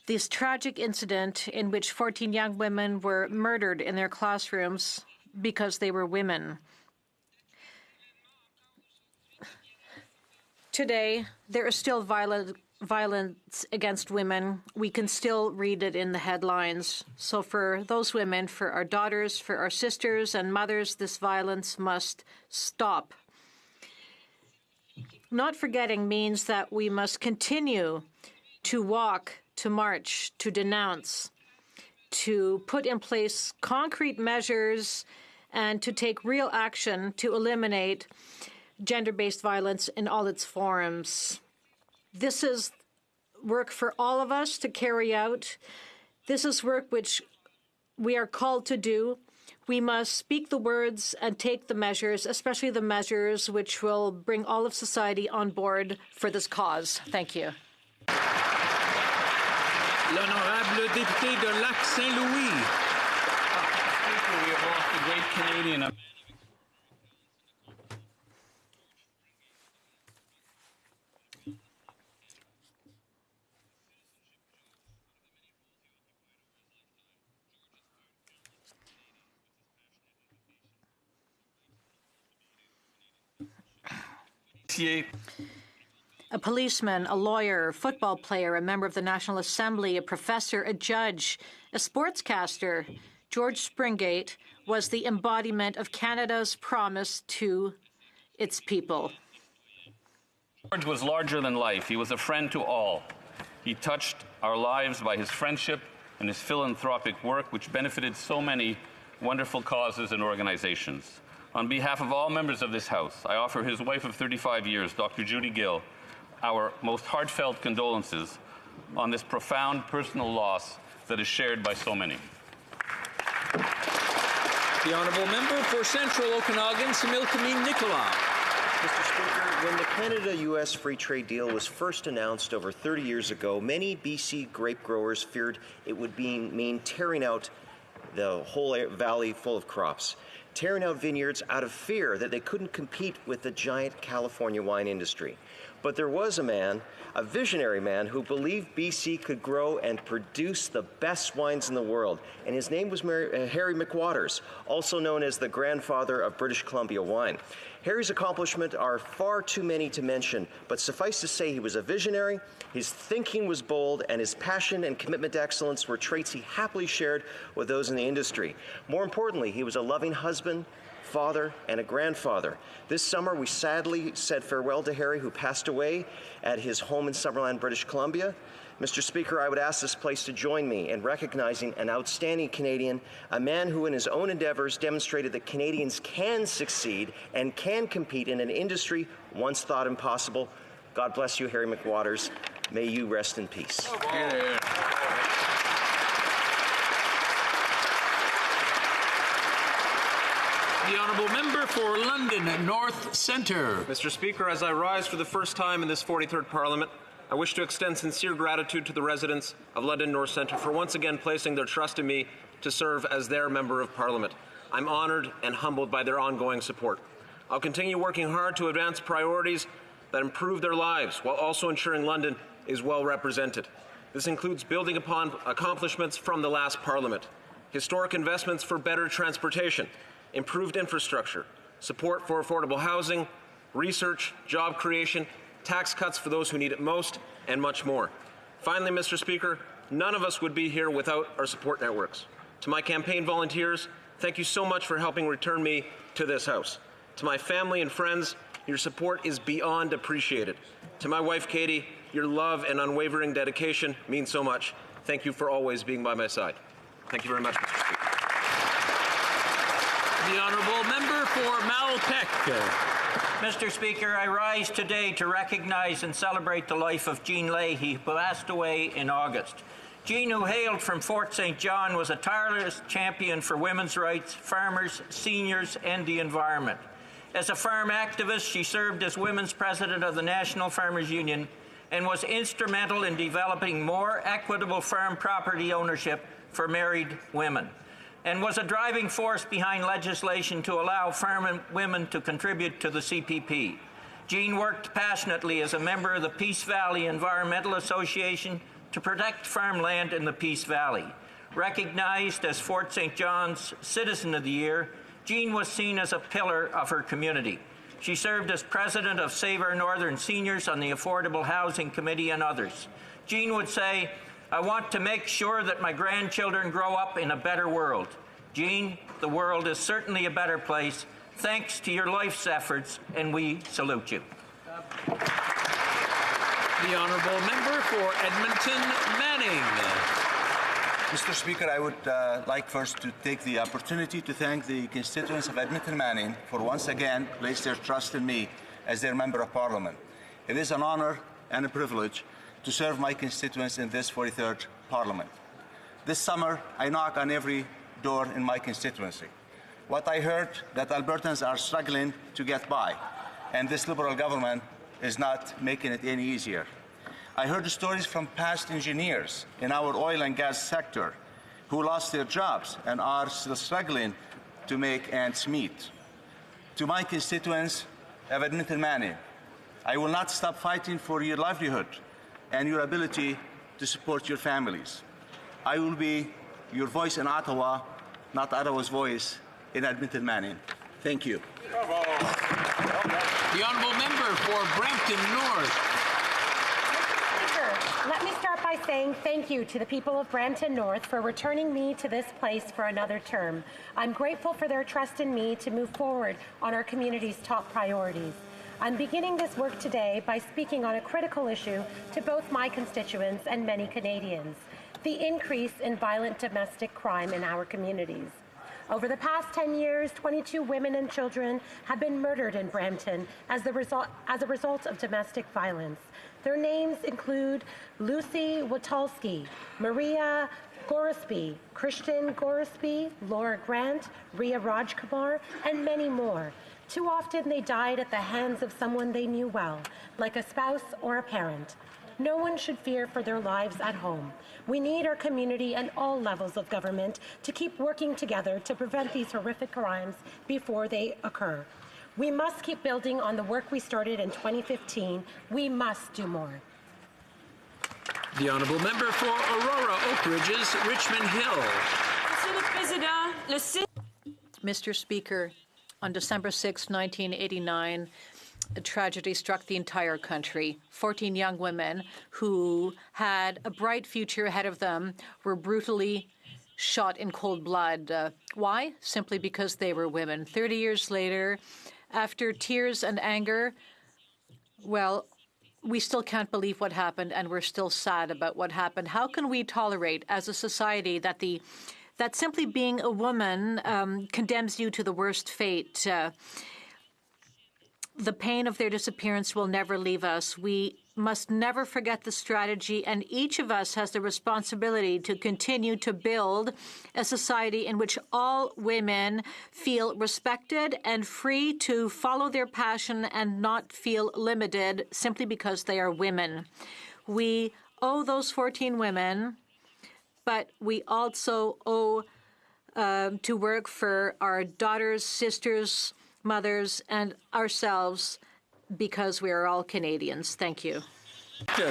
[SPEAKER 9] this tragic incident in which 14 young women were murdered in their classrooms because they were women. Today, there is still violence against women. We can still read it in the headlines. So for those women, for our daughters, for our sisters and mothers, this violence must stop. Not forgetting means that we must continue to walk, to march, to denounce, to put in place concrete measures and to take real action to eliminate gender-based violence in all its forms. This is work for all of us to carry out. This is work which we are called to do. We must speak the words and take the measures, especially the measures which will bring all of society on board for this cause. Thank you.
[SPEAKER 16] L'honorable député de Lac Saint-Louis.
[SPEAKER 4] We have lost the great Canadian.
[SPEAKER 9] A policeman, a lawyer, a football player, a member of the National Assembly, a professor, a judge, a sportscaster, George Springate was the embodiment of Canada's promise to its people.
[SPEAKER 17] George was larger than life. He was a friend to all. He touched our lives by his friendship and his philanthropic work, which benefited so many wonderful causes and organizations. On behalf of all members of this House, I offer his wife of 35 years, Dr. Judy Gill, our most heartfelt condolences on this profound personal loss that is shared by so many.
[SPEAKER 3] The honourable member for Central Okanagan, Similkameen Nicolau.
[SPEAKER 18] Mr. Speaker, when the Canada-U.S. free trade deal was first announced over 30 years ago, many BC grape growers feared it would mean tearing out the whole valley full of crops, tearing out vineyards out of fear that they couldn't compete with the giant California wine industry. But there was a man, a visionary man, who believed BC could grow and produce the best wines in the world, and his name was Harry McWaters, also known as the grandfather of British Columbia wine. Harry's accomplishments are far too many to mention, but suffice to say he was a visionary, his thinking was bold, and his passion and commitment to excellence were traits he happily shared with those in the industry. More importantly, he was a loving husband, father, and a grandfather. This summer, we sadly said farewell to Harry, who passed away at his home in Summerland, British Columbia. Mr. Speaker, I would ask this place to join me in recognizing an outstanding Canadian, a man who in his own endeavors demonstrated that Canadians can succeed and can compete in an industry once thought impossible. God bless you, Harry McWatters. May you rest in peace.
[SPEAKER 3] Yeah. The honourable member for London North Centre.
[SPEAKER 19] Mr. Speaker, as I rise for the first time in this 43rd Parliament, I wish to extend sincere gratitude to the residents of London North Centre for once again placing their trust in me to serve as their Member of Parliament. I'm honoured and humbled by their ongoing support. I'll continue working hard to advance priorities that improve their lives while also ensuring London is well represented. This includes building upon accomplishments from the last Parliament, historic investments for better transportation, improved infrastructure, support for affordable housing, research, job creation, tax cuts for those who need it most, and much more. Finally, Mr. Speaker, none of us would be here without our support networks. To my campaign volunteers, thank you so much for helping return me to this House. To my family and friends, your support is beyond appreciated. To my wife, Katie, your love and unwavering dedication mean so much. Thank you for always being by my side. Thank you very much, Mr. Speaker.
[SPEAKER 3] The honourable member for Malpeque.
[SPEAKER 20] Mr. Speaker, I rise today to recognize and celebrate the life of Jean Leahy, who passed away in August. Jean, who hailed from Fort St. John, was a tireless champion for women's rights, farmers, seniors, and the environment. As a farm activist, she served as women's president of the National Farmers Union and was instrumental in developing more equitable farm property ownership for married women, and was a driving force behind legislation to allow farm women to contribute to the CPP. Jean worked passionately as a member of the Peace Valley Environmental Association to protect farmland in the Peace Valley. Recognized as Fort St. John's Citizen of the Year, Jean was seen as a pillar of her community. She served as president of Save Our Northern Seniors on the Affordable Housing Committee and others. Jean would say, "I want to make sure that my grandchildren grow up in a better world." Jean, the world is certainly a better place thanks to your life's efforts, and we salute you.
[SPEAKER 3] The honourable member for Edmonton Manning.
[SPEAKER 21] Mr. Speaker, I would like first to take the opportunity to thank the constituents of Edmonton Manning for once again placing their trust in me as their Member of Parliament. It is an honour and a privilege to serve my constituents in this 43rd Parliament. This summer, I knock on every door in my constituency. What I heard that Albertans are struggling to get by, and this Liberal government is not making it any easier. I heard stories from past engineers in our oil and gas sector who lost their jobs and are still struggling to make ends meet. To my constituents of Edmonton Manning, I will not stop fighting for your livelihood and your ability to support your families. I will be your voice in Ottawa, not Ottawa's voice in Edmonton Manning. Thank you.
[SPEAKER 3] The honourable member for Brampton North.
[SPEAKER 22] Let me start by saying thank you to the people of Brampton North for returning me to this place for another term. I'm grateful for their trust in me to move forward on our community's top priorities. I'm beginning this work today by speaking on a critical issue to both my constituents and many Canadians: the increase in violent domestic crime in our communities. Over the past 10 years, 22 women and children have been murdered in Brampton as a result of domestic violence. Their names include Lucy Watalski, Maria Gorisby, Christian Gorisby, Laura Grant, Ria Rajkumar, and many more. Too often they died at the hands of someone they knew well, like a spouse or a parent. No one should fear for their lives at home. We need our community and all levels of government to keep working together to prevent these horrific crimes before they occur. We must keep building on the work we started in 2015. We must do more.
[SPEAKER 3] The honourable member for Aurora Oak Ridges, Richmond Hill.
[SPEAKER 9] Mr. Speaker, on December 6, 1989, a tragedy struck the entire country. 14 young women who had a bright future ahead of them were brutally shot in cold blood. Why? Simply because they were women. 30 years later, after tears and anger, well, we still can't believe what happened, and we're still sad about what happened. How can we tolerate, as a society, that simply being a woman condemns you to the worst fate? The pain of their disappearance will never leave us. We must never forget the strategy, and each of us has the responsibility to continue to build a society in which all women feel respected and free to follow their passion and not feel limited simply because they are women. We owe those 14 women, but we also owe to work for our daughters, sisters, mothers, and ourselves, because we are all Canadians. Thank you.
[SPEAKER 6] Mr. Speaker,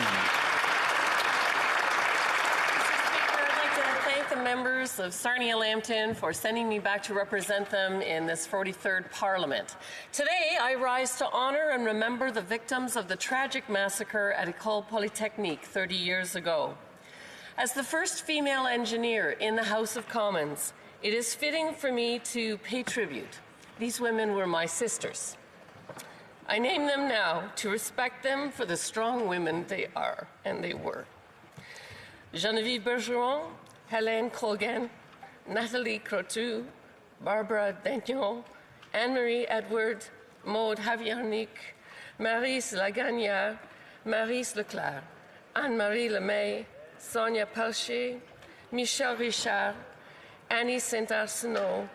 [SPEAKER 6] I'd like to thank the members of Sarnia-Lambton for sending me back to represent them in this 43rd Parliament. Today, I rise to honor and remember the victims of the tragic massacre at École Polytechnique 30 years ago. As the first female engineer in the House of Commons, it is fitting for me to pay tribute. These women were my sisters. I name them now to respect them for the strong women they are and they were. Geneviève Bergeron, Hélène Krogan, Nathalie Crotu, Barbara Daignon, Anne-Marie Edward, Maude Haviarnik, Maryse Lagagnère, Maryse Leclerc, Anne-Marie Lemay, Sonia Pelcher, Michel Richard, Annie Saint-Arsenault,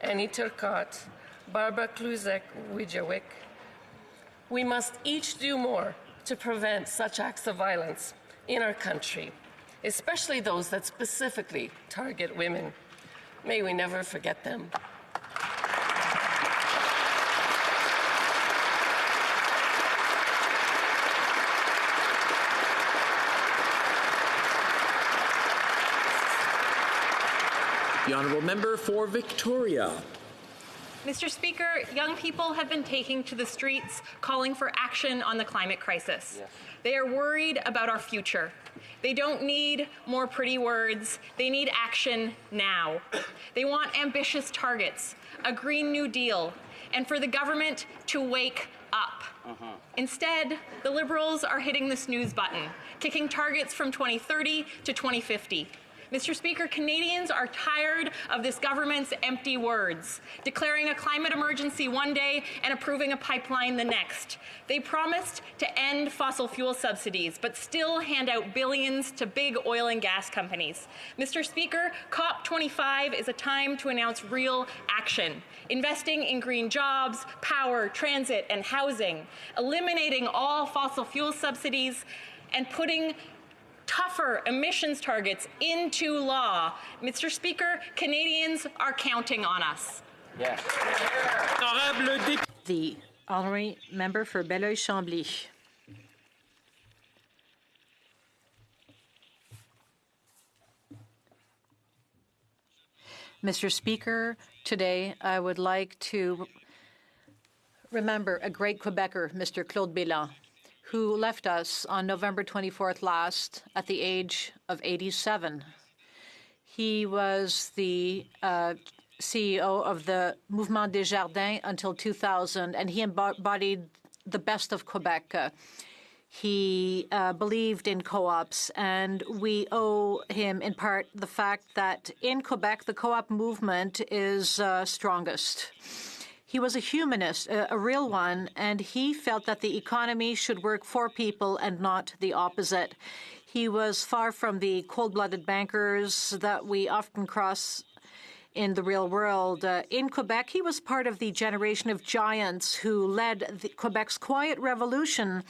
[SPEAKER 6] Annie Turcotte, Barbara Kluzek-Wijawik. We must each do more to prevent such acts of violence in our country, especially those that specifically target women. May we never forget them.
[SPEAKER 3] The honourable member for Victoria.
[SPEAKER 7] Mr. Speaker, young people have been taking to the streets calling for action on the climate crisis. Yes. They are worried about our future. They don't need more pretty words. They need action now. They want ambitious targets, a Green New Deal, and for the government to wake up. Instead, the Liberals are hitting the snooze button, kicking targets from 2030 to 2050. Mr. Speaker, Canadians are tired of this government's empty words, declaring a climate emergency one day and approving a pipeline the next. They promised to end fossil fuel subsidies, but still hand out billions to big oil and gas companies. Mr. Speaker, COP25 is a time to announce real action, investing in green jobs, power, transit, and housing, eliminating all fossil fuel subsidies, and putting tougher emissions targets into law. Mr. Speaker, Canadians are counting on us.
[SPEAKER 3] Yes.
[SPEAKER 9] The honorary member for Belleuil-Chambly. Mr. Speaker, today I would like to remember a great Quebecer, Mr. Claude Bélan, who left us on November 24th last at the age of 87. He was the CEO of the Mouvement des Jardins until 2000, and he embodied the best of Quebec. He believed in co-ops, and we owe him in part the fact that in Quebec, the co-op movement is strongest. He was a humanist, a real one, and he felt that the economy should work for people and not the opposite. He was far from the cold-blooded bankers that we often cross in the real world. In Quebec, he was part of the generation of giants who led Quebec's quiet revolution,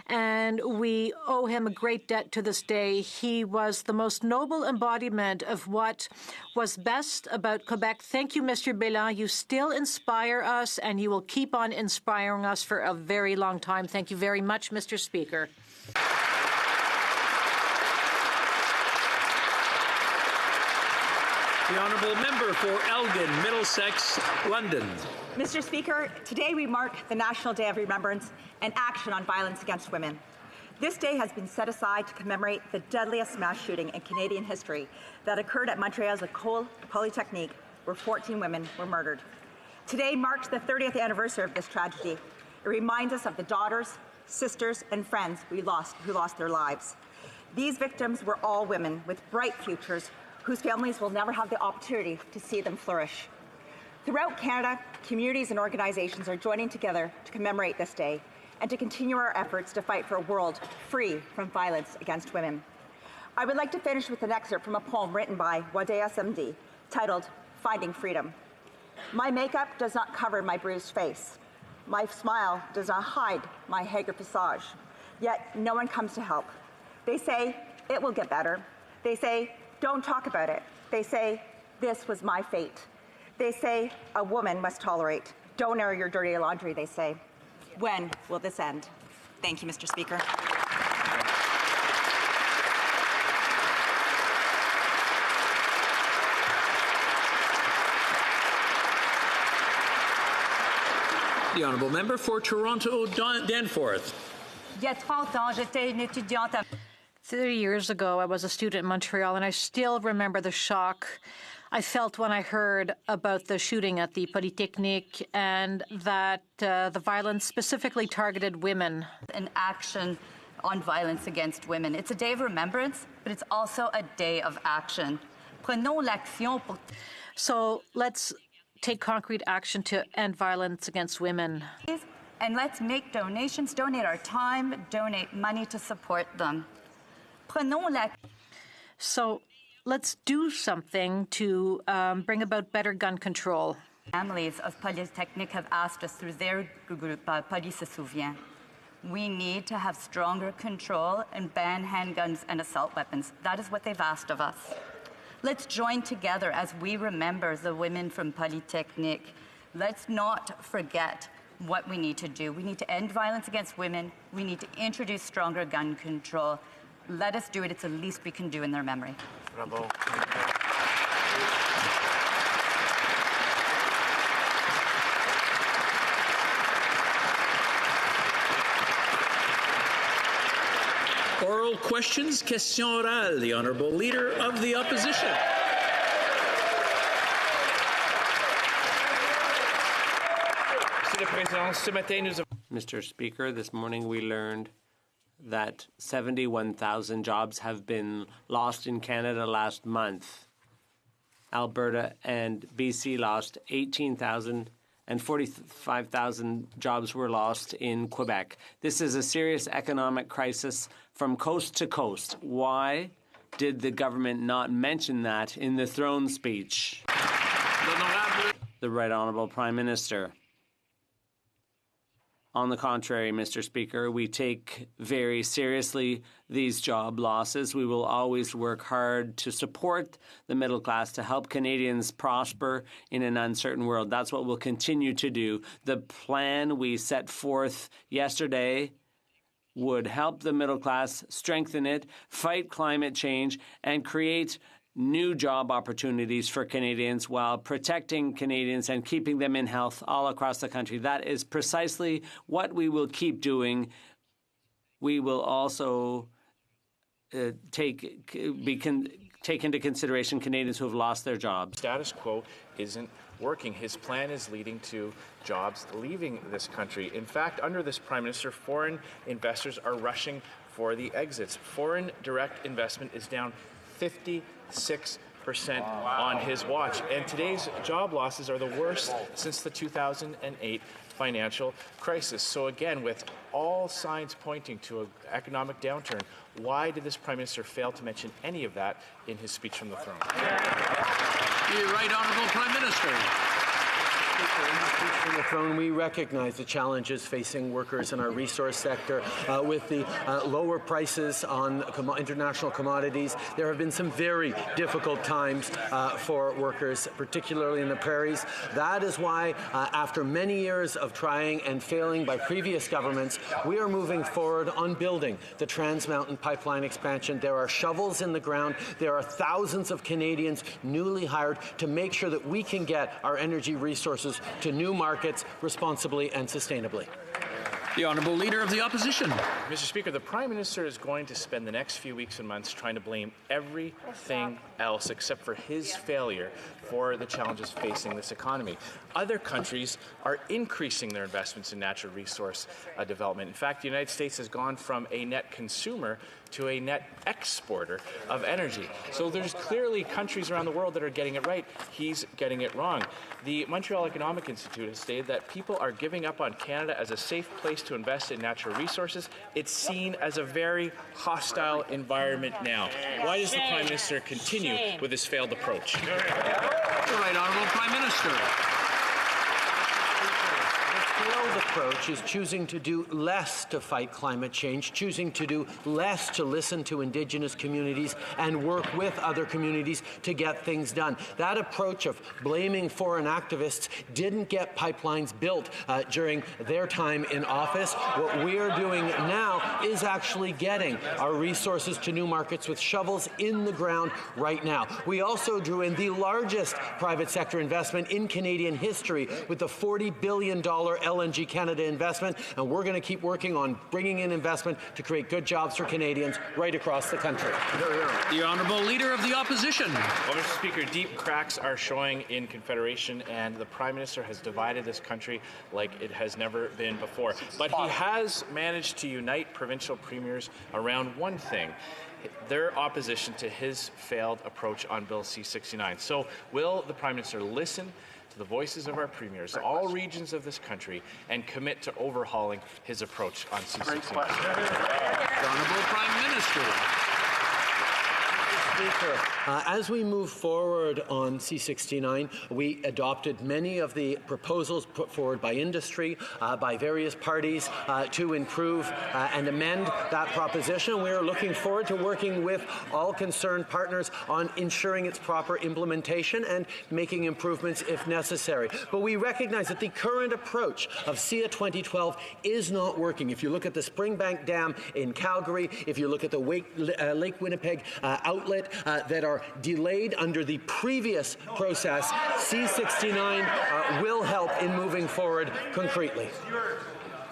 [SPEAKER 9] and we owe him a great debt to this day. He was the most noble embodiment of what was best about Quebec. Thank you, Mr. Bélan. You still inspire us, and you will keep on inspiring us for a very long time. Thank you very much, Mr. Speaker.
[SPEAKER 3] The honourable member for Elgin, Middlesex, London.
[SPEAKER 23] Mr. Speaker, today we mark the National Day of Remembrance and Action on Violence Against Women.
[SPEAKER 1] This day has been set aside to commemorate the deadliest mass shooting in Canadian history that occurred at Montreal's École Polytechnique, where 14 women were murdered. Today marks the 30th anniversary of this tragedy. It reminds us of the daughters, sisters, and friends who lost their lives. These victims were all women with bright futures whose families will never have the opportunity to see them flourish. Throughout Canada, communities and organizations are joining together to commemorate this day and to continue our efforts to fight for a world free from violence against women. I would like to finish with an excerpt from a poem written by Wadea Samdi titled Finding Freedom. My makeup does not cover my bruised face. My smile does not hide my haggard visage. Yet no one comes to help. They say, it will get better. They say, don't talk about it. They say, this was my fate. They say, a woman must tolerate. Don't air your dirty laundry, they say. When will this end? Thank you, Mr. Speaker.
[SPEAKER 3] The honourable member for Toronto Danforth.
[SPEAKER 8] Il y a 30 ans, j'étais une étudiante à
[SPEAKER 9] 30 years ago, I was a student in Montreal, and I still remember the shock I felt when I heard about the shooting at the Polytechnique and that the violence specifically targeted women.
[SPEAKER 23] An action on violence against women. It's a day of remembrance, but it's also a day of action. Prenons l'action pour...
[SPEAKER 9] So let's take concrete action to end violence against women.
[SPEAKER 23] And let's make donations, donate our time, donate money to support them. Prenons l'action.
[SPEAKER 9] So let's do something to bring about better gun control.
[SPEAKER 23] Families of Polytechnique have asked us through their group, Poly se souvient. We need to have stronger control and ban handguns and assault weapons. That is what they've asked of us. Let's join together as we remember the women from Polytechnique. Let's not forget what we need to do. We need to end violence against women. We need to introduce stronger gun control. Let us do it. It's the least we can do in their memory.
[SPEAKER 4] Bravo.
[SPEAKER 3] Oral questions, question orale. The honourable leader of the opposition.
[SPEAKER 24] Mr. Speaker, this morning we learned that 71,000 jobs have been lost in Canada last month. Alberta and BC lost 18,000 and 45,000 jobs were lost in Quebec. This is a serious economic crisis from coast to coast. Why did the government not mention that in the throne speech? The Right Honourable Prime Minister. On the contrary, Mr. Speaker, we take very seriously these job losses. We will always work hard to support the middle class, to help Canadians prosper in an uncertain world. That's what we'll continue to do. The plan we set forth yesterday would help the middle class, strengthen it, fight climate change, and create new job opportunities for Canadians while protecting Canadians and keeping them in health all across the country. That is precisely what we will keep doing. We will also take into consideration Canadians who have lost their jobs.
[SPEAKER 4] Status quo isn't working. His plan is leading to jobs leaving this country. In fact, under this Prime Minister, foreign investors are rushing for the exits. Foreign direct investment is down 56% on his watch. And today's job losses are the worst since the 2008 financial crisis. So again, with all signs pointing to an economic downturn, why did this Prime Minister fail to mention any of that in his speech from the throne?
[SPEAKER 3] The Right Honourable Prime Minister.
[SPEAKER 2] From the throne, we recognize the challenges facing workers in our resource sector with the lower prices on international commodities. There have been some very difficult times for workers, particularly in the prairies. That is why, after many years of trying and failing by previous governments, we are moving forward on building the Trans Mountain Pipeline expansion. There are shovels in the ground. There are thousands of Canadians newly hired to make sure that we can get our energy resources to new markets responsibly and sustainably.
[SPEAKER 3] The Honourable Leader of the Opposition.
[SPEAKER 4] Mr. Speaker, the Prime Minister is going to spend the next few weeks and months trying to blame everything else except for his failure for the challenges facing this economy. Other countries are increasing their investments in natural resource development. In fact, the United States has gone from a net consumer to a net exporter of energy. So there's clearly countries around the world that are getting it right. He's getting it wrong. The Montreal Economic Institute has stated that people are giving up on Canada as a safe place to invest in natural resources. It's seen as a very hostile environment now. Why does the Prime Minister continue with this failed approach?
[SPEAKER 3] The Right Honourable Prime Minister.
[SPEAKER 2] The failed approach is choosing to do less to fight climate change, choosing to do less to listen to Indigenous communities and work with other communities to get things done. That approach of blaming foreign activists didn't get pipelines built during their time in office. What we are doing now is actually getting our resources to new markets with shovels in the ground right now. We also drew in the largest private sector investment in Canadian history with the $40 billion LNG Canada investment, and we're going to keep working on bringing in investment to create good jobs for Canadians right across the country.
[SPEAKER 3] The Honourable Leader of the Opposition.
[SPEAKER 4] Well, Mr. Speaker, deep cracks are showing in Confederation, and the Prime Minister has divided this country like it has never been before. But he has managed to unite provincial premiers around one thing: their opposition to his failed approach on Bill C-69. So will the Prime Minister listen to the voices of our premiers, all regions of this country, and commit to overhauling his approach on C-69?
[SPEAKER 3] Honourable Prime Minister.
[SPEAKER 2] Speaker, as we move forward on C-69, we adopted many of the proposals put forward by industry, by various parties to improve and amend that proposition. We are looking forward to working with all concerned partners on ensuring its proper implementation and making improvements if necessary. But we recognize that the current approach of SIA 2012 is not working. If you look at the Springbank Dam in Calgary, if you look at the Lake Winnipeg outlet that are delayed under the previous process, C-69 will help in moving forward concretely.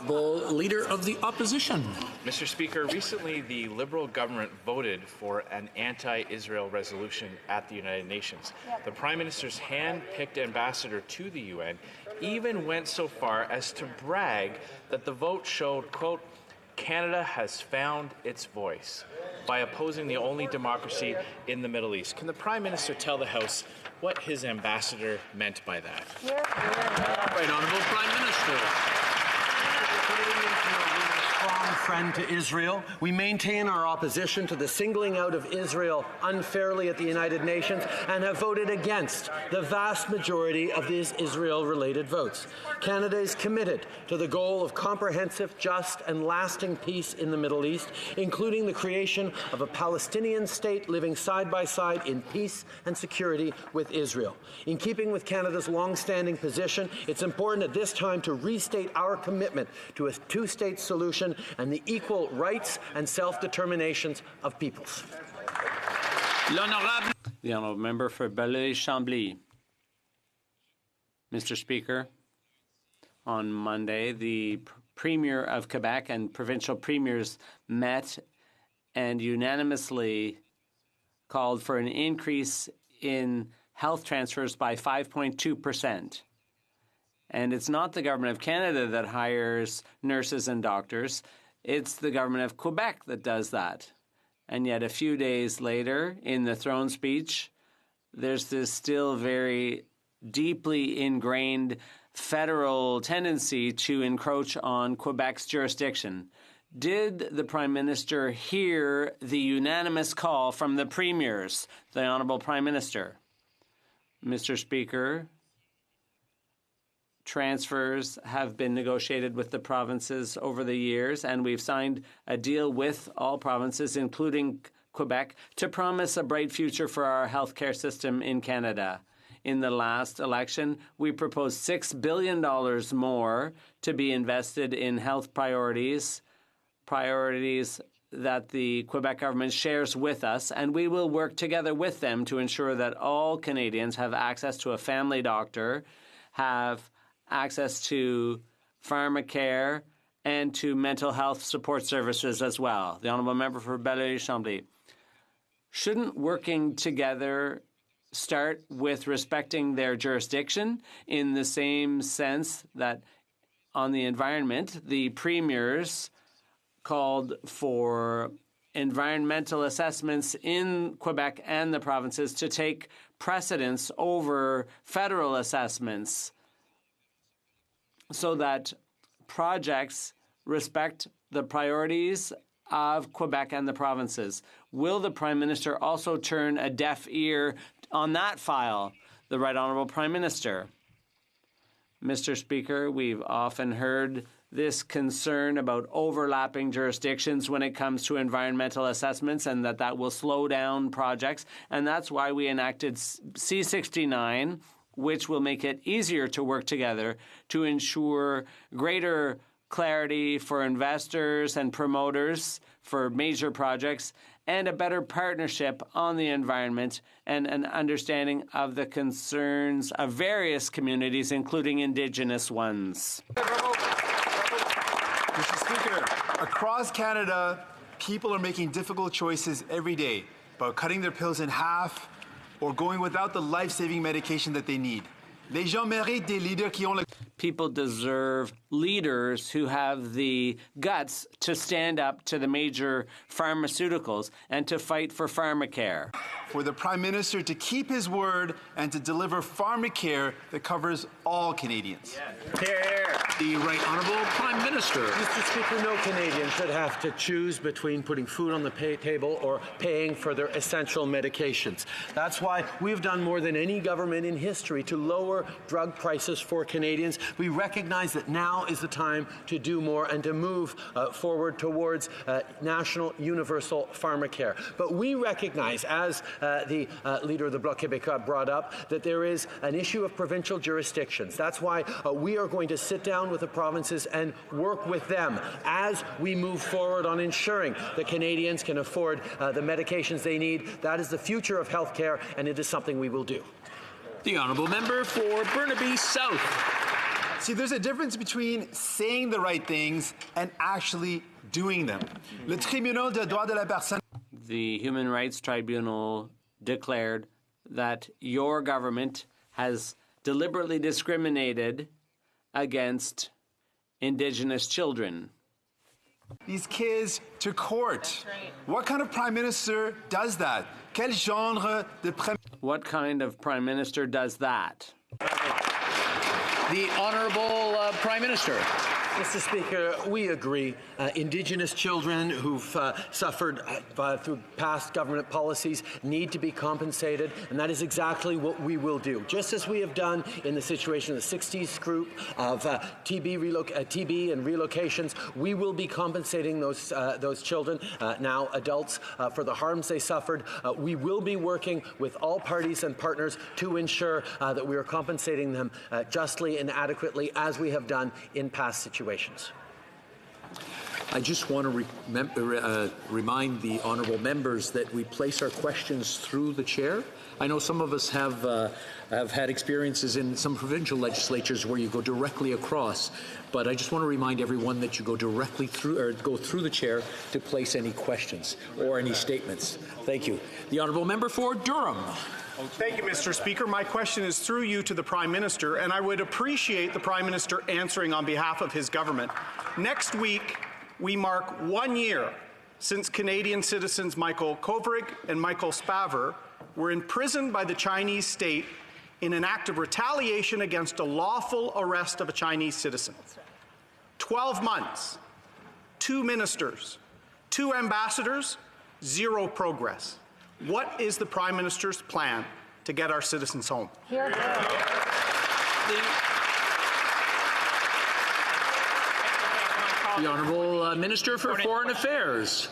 [SPEAKER 3] Leader of the Opposition.
[SPEAKER 4] Mr. Speaker, recently the Liberal government voted for an anti-Israel resolution at the United Nations. The Prime Minister's hand-picked ambassador to the UN even went so far as to brag that the vote showed, quote, Canada has found its voice by opposing the only democracy in the Middle East. Can the Prime Minister tell the House what his ambassador meant by that?
[SPEAKER 3] Right Honourable Prime Minister.
[SPEAKER 2] Strong friend to Israel. We maintain our opposition to the singling out of Israel unfairly at the United Nations and have voted against the vast majority of these Israel-related votes. Canada is committed to the goal of comprehensive, just, and lasting peace in the Middle East, including the creation of a Palestinian state living side by side in peace and security with Israel. In keeping with Canada's long-standing position, it's important at this time to restate our commitment to a two-state solution and the equal rights and self-determinations of peoples.
[SPEAKER 24] The Honourable Member for Belleuil-Chambly. Mr. Speaker, on Monday, the Premier of Quebec and provincial premiers met and unanimously called for an increase in health transfers by 5.2%. And it's not the Government of Canada that hires nurses and doctors. It's the Government of Quebec that does that. And yet a few days later, in the throne speech, there's this still very deeply ingrained federal tendency to encroach on Quebec's jurisdiction. Did the Prime Minister hear the unanimous call from the premiers, the Honourable Prime Minister? Mr. Speaker, transfers have been negotiated with the provinces over the years, and we've signed a deal with all provinces, including Quebec, to promise a bright future for our healthcare system in Canada. In the last election, we proposed $6 billion more to be invested in health priorities that the Quebec government shares with us, and we will work together with them to ensure that all Canadians have access to a family doctor, have access to pharmacare and to mental health support services as well. The Honourable Member for Belleuil-Chambly. Shouldn't working together start with respecting their jurisdiction in the same sense that on the environment, the premiers called for environmental assessments in Quebec and the provinces to take precedence over federal assessments so that projects respect the priorities of Quebec and the provinces. Will the Prime Minister also turn a deaf ear on that file? The Right Honourable Prime Minister. Mr. Speaker, we've often heard this concern about overlapping jurisdictions when it comes to environmental assessments and that will slow down projects. And that's why we enacted C-69, which will make it easier to work together to ensure greater clarity for investors and promoters for major projects and a better partnership on the environment and an understanding of the concerns of various communities, including Indigenous ones.
[SPEAKER 10] Mr. Speaker, across Canada, people are making difficult choices every day about cutting their pills in half or going without the life-saving medication that they need. Les gens méritent des leaders qui ont le...
[SPEAKER 24] People deserve leaders who have the guts to stand up to the major pharmaceuticals and to fight for pharmacare.
[SPEAKER 10] For the Prime Minister to keep his word and to deliver pharmacare that covers all Canadians.
[SPEAKER 3] Here. The Right Honourable Prime Minister.
[SPEAKER 2] Mr. Speaker, no Canadian should have to choose between putting food on the table or paying for their essential medications. That's why we've done more than any government in history to lower drug prices for Canadians. We recognize that now is the time to do more and to move forward towards national universal pharmacare. But we recognize, as the leader of the Bloc Québécois brought up, that there is an issue of provincial jurisdictions. That's why we are going to sit down with the provinces and work with them as we move forward on ensuring that Canadians can afford the medications they need. That is the future of healthcare, and it is something we will do.
[SPEAKER 3] The Honourable Member for Burnaby South.
[SPEAKER 10] See, there's a difference between saying the right things and actually doing them. Le Tribunal des droits de la personne.
[SPEAKER 24] The Human Rights Tribunal declared that your government has deliberately discriminated against Indigenous children.
[SPEAKER 10] These kids to court.
[SPEAKER 7] That's right.
[SPEAKER 10] What kind of Prime Minister does that? Quel genre de
[SPEAKER 24] What kind of Prime Minister does that?
[SPEAKER 3] The Honourable Prime Minister.
[SPEAKER 2] Mr. Speaker, we agree. Indigenous children who've suffered through past government policies need to be compensated, and that is exactly what we will do. Just as we have done in the situation of the 60s group of TB and relocations, we will be compensating those children, now adults, for the harms they suffered. We will be working with all parties and partners to ensure that we are compensating them justly and adequately, as we have done in past situations.
[SPEAKER 3] I just want to remind the honourable members that we place our questions through the chair. I know some of us have had experiences in some provincial legislatures where you go directly across, but I just want to remind everyone that you go directly through, or go through the chair to place any questions or any statements. Thank you. The honourable member for Durham.
[SPEAKER 14] Thank you, Mr. Speaker. My question is through you to the Prime Minister, and I would appreciate the Prime Minister answering on behalf of his government. Next week, we mark 1 year since Canadian citizens Michael Kovrig and Michael Spavor were imprisoned by the Chinese state in an act of retaliation against a lawful arrest of a Chinese citizen. 12 months, 2 ministers, 2 ambassadors, 0 progress. What is the Prime Minister's plan to get our citizens home?
[SPEAKER 3] The Honourable Minister for Foreign Affairs.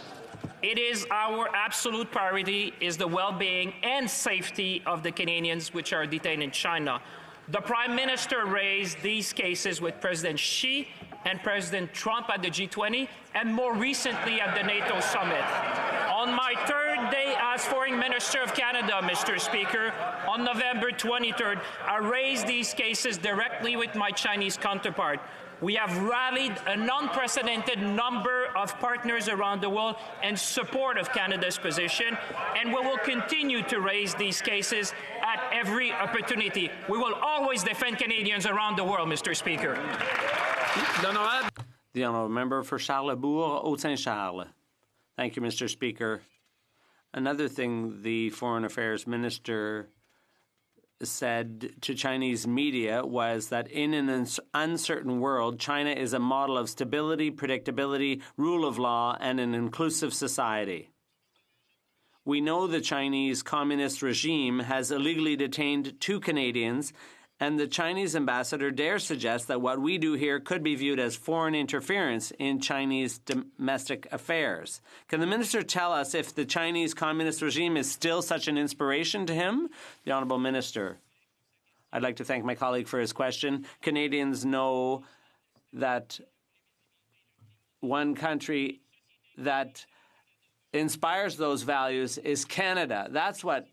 [SPEAKER 11] It is our absolute priority is the well-being and safety of the Canadians which are detained in China. The Prime Minister raised these cases with President Xi and President Trump at the G20 and more recently at the NATO summit. On my 3rd day as Foreign Minister of Canada, Mr. Speaker, on November 23rd, I raised these cases directly with my Chinese counterpart. We have rallied an unprecedented number of partners around the world in support of Canada's position, and we will continue to raise these cases at every opportunity. We will always defend Canadians around the world, Mr. Speaker.
[SPEAKER 24] The honourable member for Charlesbourg, Haute-Saint-Charles. Thank you, Mr. Speaker. Another thing the Foreign Affairs Minister said to Chinese media was that in an uncertain world, China is a model of stability, predictability, rule of law, and an inclusive society. We know the Chinese Communist regime has illegally detained 2 Canadians, and the Chinese ambassador dares suggest that what we do here could be viewed as foreign interference in Chinese domestic affairs. Can the minister tell us if the Chinese Communist regime is still such an inspiration to him? The Honourable Minister. I'd like to thank my colleague for his question. Canadians know that one country that inspires those values is Canada. That's what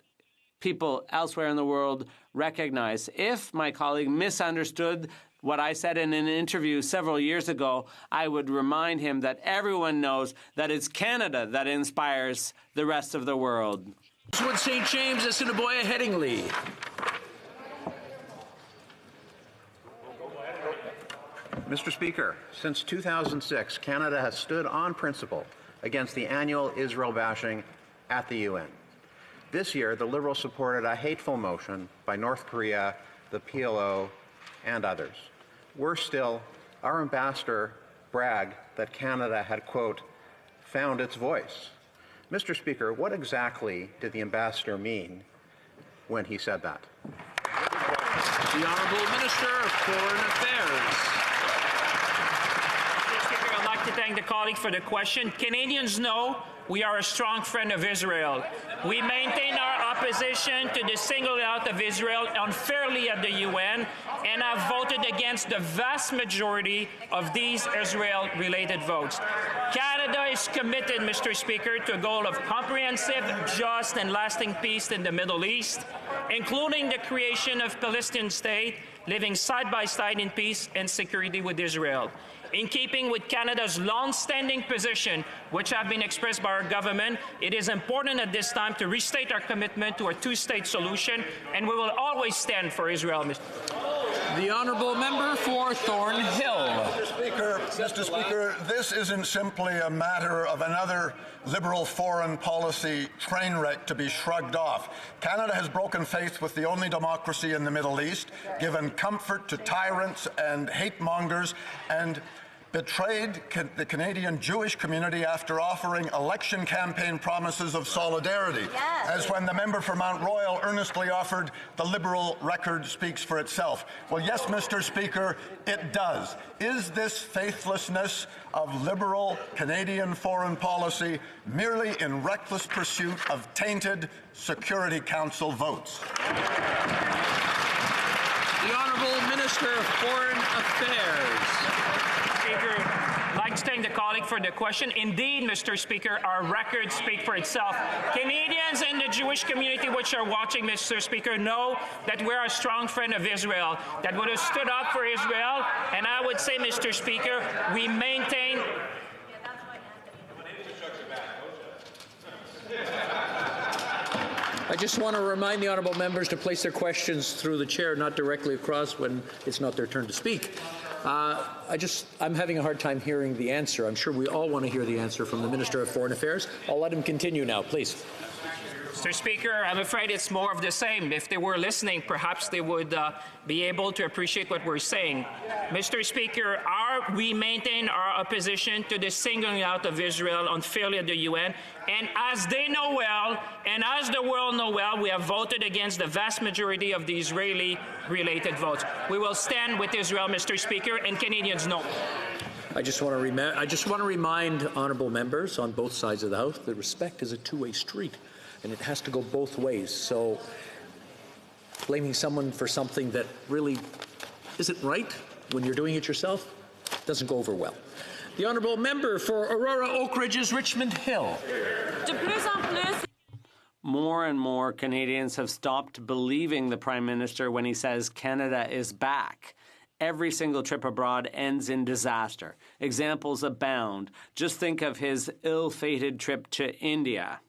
[SPEAKER 24] people elsewhere in the world recognize. If my colleague misunderstood what I said in an interview several years ago, I would remind him that everyone knows that it's Canada that inspires the rest of the world.
[SPEAKER 3] Wood St. James, Assiniboia, Headingley.
[SPEAKER 5] Mr. Speaker, since 2006, Canada has stood on principle against the annual Israel bashing at the UN. This year, the Liberals supported a hateful motion by North Korea, the PLO, and others. Worse still, our ambassador bragged that Canada had, quote, found its voice. Mr. Speaker, what exactly did the ambassador mean when he said that?
[SPEAKER 3] The Honourable Minister of Foreign Affairs.
[SPEAKER 11] I'd like to thank the colleague for the question. Canadians know we are a strong friend of Israel. We maintain our opposition to the singling out of Israel unfairly at the UN and have voted against the vast majority of these Israel-related votes. Canada is committed, Mr. Speaker, to a goal of comprehensive, just, and lasting peace in the Middle East, including the creation of a Palestinian state living side by side in peace and security with Israel. In keeping with Canada's long-standing position, which have been expressed by our government, it is important at this time to restate our commitment to a 2-state solution, and we will always stand for Israel.
[SPEAKER 3] The Honourable Member for Thornhill.
[SPEAKER 12] Mr. Speaker, this isn't simply a matter of another Liberal foreign policy train wreck to be shrugged off. Canada has broken faith with the only democracy in the Middle East, given comfort to tyrants and hate mongers, and betrayed the Canadian Jewish community after offering election campaign promises of solidarity, as when the member for Mount Royal earnestly offered the Liberal record speaks for itself. Well, yes, Mr. Speaker, it does. Is this faithlessness of Liberal Canadian foreign policy merely in reckless pursuit of tainted Security Council votes?
[SPEAKER 3] The Honourable Minister of Foreign Affairs.
[SPEAKER 11] Speaker, I'd like to thank the colleague for the question. Indeed, Mr. Speaker, our records speak for itself. Canadians and the Jewish community which are watching, Mr. Speaker, know that we're a strong friend of Israel, that would have stood up for Israel, and I would say, Mr. Speaker, we maintain...
[SPEAKER 3] I just want to remind the honourable members to place their questions through the chair, not directly across when it's not their turn to speak. I'm having a hard time hearing the answer. I'm sure we all want to hear the answer from the Minister of Foreign Affairs. I'll let him continue now, please.
[SPEAKER 11] Mr. Speaker, I'm afraid it's more of the same. If they were listening, perhaps they would be able to appreciate what we're saying. Mr. Speaker, we maintain our opposition to the singling out of Israel unfairly at the UN, and as they know well, and as the world know well, we have voted against the vast majority of the Israeli-related votes. We will stand with Israel, Mr. Speaker, and Canadians know.
[SPEAKER 3] I just want to remind honourable members on both sides of the House that respect is a two-way street, and it has to go both ways. So blaming someone for something that really isn't right when you're doing it yourself doesn't go over well. The honourable member for Aurora Oak Ridges, Richmond Hill.
[SPEAKER 9] More and more Canadians have stopped believing the Prime Minister when he says Canada is back.
[SPEAKER 24] every single trip abroad ends in disaster. Examples abound. Just think of his ill-fated trip to India.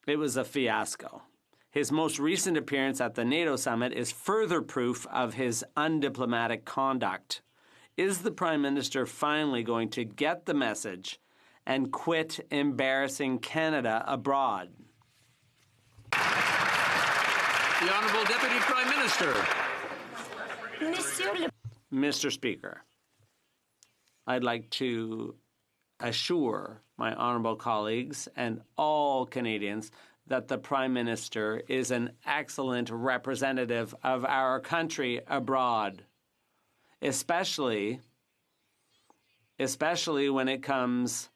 [SPEAKER 24] It was a fiasco. His most recent appearance at the NATO summit is further proof of his undiplomatic conduct. Is the Prime Minister finally going to get the message and quit embarrassing Canada abroad?
[SPEAKER 3] The Honourable Deputy Prime Minister.
[SPEAKER 24] Mr. Speaker, I'd like to assure my honourable colleagues and all Canadians that the Prime Minister is an excellent representative of our country abroad, especially when it comes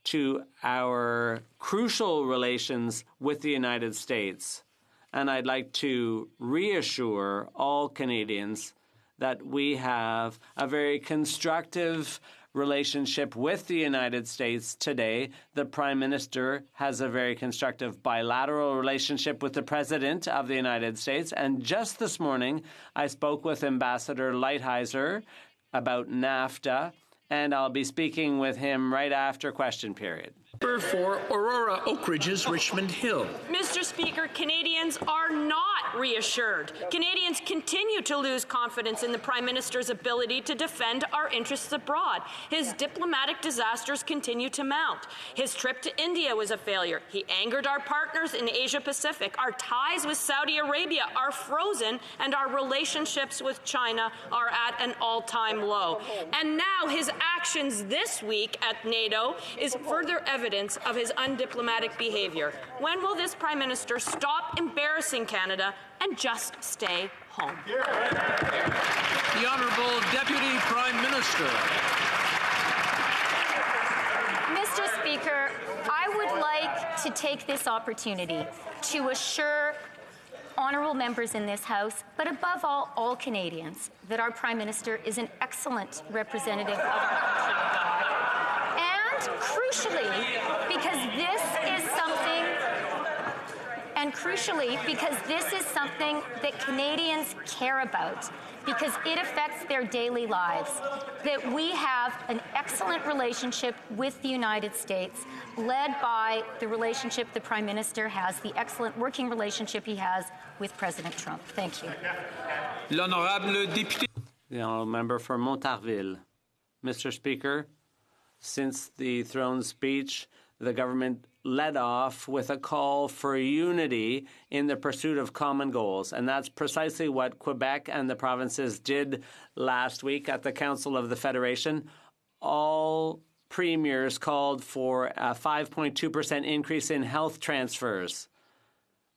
[SPEAKER 24] to our crucial relations with the United States. And I'd like to reassure all Canadians that we have a very constructive relationship with the United States today. The Prime Minister has a very constructive bilateral relationship with the President of the United States. And just this morning, I spoke with Ambassador Lighthizer about NAFTA, and I'll be speaking with him right after question period.
[SPEAKER 3] For Aurora Oak Ridge's Richmond Hill.
[SPEAKER 13] Mr. Speaker, Canadians are not reassured. Canadians continue to lose confidence in the Prime Minister's ability to defend our interests abroad. His diplomatic disasters continue to mount. His trip to India was a failure. He angered our partners in Asia Pacific. Our ties with Saudi Arabia are frozen, and our relationships with China are at an all-time low. And now his actions this week at NATO is further evidence of his undiplomatic behavior. When will this Prime Minister stop embarrassing Canada and just stay home?
[SPEAKER 3] The Honourable Deputy Prime Minister.
[SPEAKER 15] Mr. Speaker, I would like to take this opportunity to assure honourable members in this House, but above all Canadians, that our Prime Minister is an excellent representative of our country abroad. And crucially, because this is something that Canadians care about, because it affects their daily lives, that we have an excellent relationship with the United States, led by the relationship the Prime Minister has, the excellent working relationship he has with President Trump. Thank you.
[SPEAKER 24] L'honorable député. The honourable member for Montarville. Mr. Speaker, since the throne speech, the government led off with a call for unity in the pursuit of common goals. And that's precisely what Quebec and the provinces did last week at the Council of the Federation. All premiers called for a 5.2% increase in health transfers.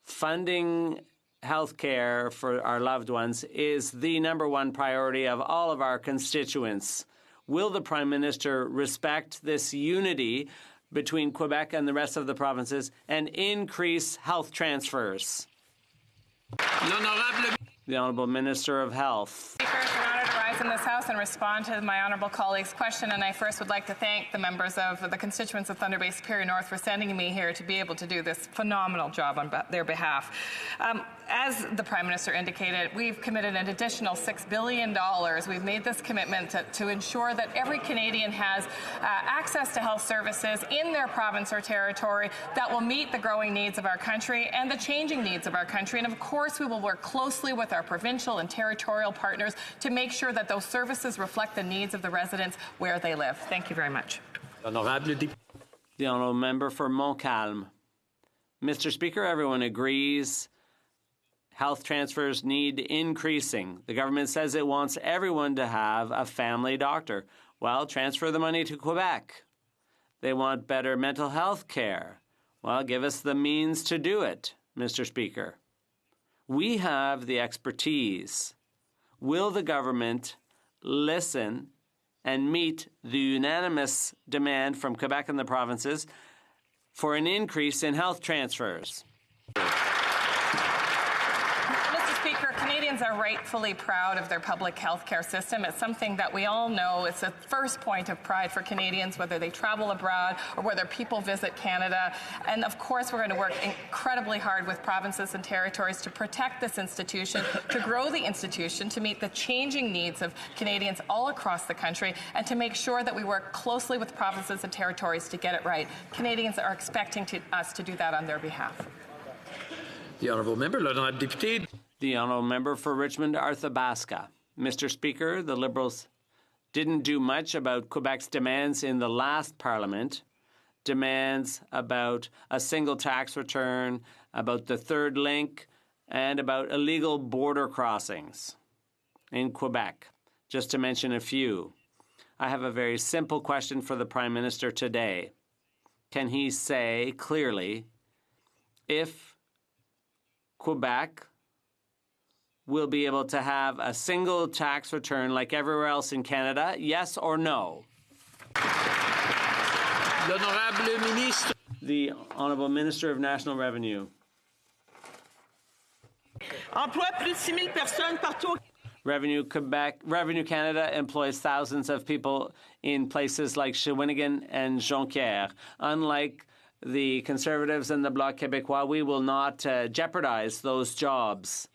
[SPEAKER 24] Funding health care for our loved ones is the number one priority of all of our constituents. Will the Prime Minister respect this unity between Quebec and the rest of the provinces and increase health transfers? The Honourable Minister of Health.
[SPEAKER 16] Speaker, it's an honor to rise in this House and respond to my honourable colleague's question. And I first would like to thank the members of the constituents of Thunder Bay Superior North for sending me here to be able to do this phenomenal job on their behalf. As the Prime Minister indicated, we've committed an additional $6 billion. We've made this commitment to ensure that every Canadian has access to health services in their province or territory that will meet the growing needs of our country and the changing needs of our country. And of course, we will work closely with our provincial and territorial partners to make sure that those services reflect the needs of the residents where they live. Thank you very much.
[SPEAKER 24] The honourable member for Montcalm. Mr. Speaker, everyone agrees health transfers need increasing. The government says it wants everyone to have a family doctor. Well, transfer the money to Quebec. They want better mental health care. Well, give us the means to do it, Mr. Speaker. We have the expertise. Will the government listen and meet the unanimous demand from Quebec and the provinces for an increase in health transfers?
[SPEAKER 16] Mr. Speaker, Canadians Canadians are rightfully proud of their public health care system. It's something that we all know is the first point of pride for Canadians, whether they travel abroad or whether people visit Canada. And of course, we're going to work incredibly hard with provinces and territories to protect this institution, to grow the institution, to meet the changing needs of Canadians all across the country, and to make sure that we work closely with provinces and territories to get it right. Canadians are expecting us to do that on their behalf.
[SPEAKER 3] The Honourable Member, l'honorable député.
[SPEAKER 24] The Honourable Member for Richmond, Arthabaska. Mr. Speaker, the Liberals didn't do much about Quebec's demands in the last Parliament, demands about a single tax return, about the third link, and about illegal border crossings in Quebec, just to mention a few. I have a very simple question for the Prime Minister today. Can he say clearly if Quebec will be able to have a single tax return like everywhere else in Canada, yes or no?
[SPEAKER 3] L'honorable ministre.
[SPEAKER 24] The Honourable Minister of National Revenue.
[SPEAKER 17] Emploie plus de 6 000 personnes partout.
[SPEAKER 24] Revenue Canada employs thousands of people in places like Shawinigan and Jonquière. Unlike the Conservatives and the Bloc Québécois, we will not jeopardize those jobs.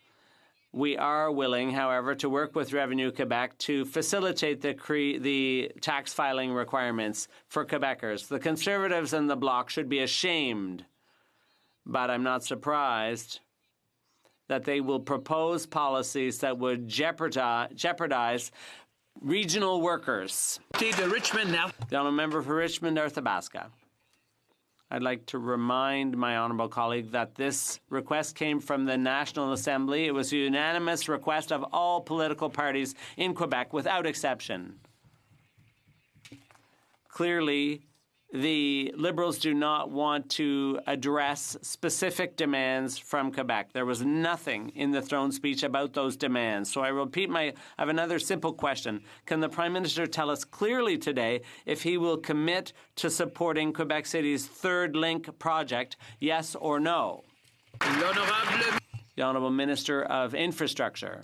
[SPEAKER 24] We are willing, however, to work with Revenue Quebec to facilitate the tax filing requirements for Quebecers. The Conservatives and the Bloc should be ashamed, but I'm not surprised that they will propose policies that would jeopardize regional workers.
[SPEAKER 3] The Richmond now.
[SPEAKER 24] The Honourable Member for Richmond, Arthabaska. I'd like to remind my honourable colleague that this request came from the National Assembly. It was a unanimous request of all political parties in Quebec, without exception. Clearly, the Liberals do not want to address specific demands from Quebec. There was nothing in the throne speech about those demands. So I repeat I have another simple question. Can the Prime Minister tell us clearly today if he will commit to supporting Quebec City's third link project, yes or no? The Honourable Minister of Infrastructure.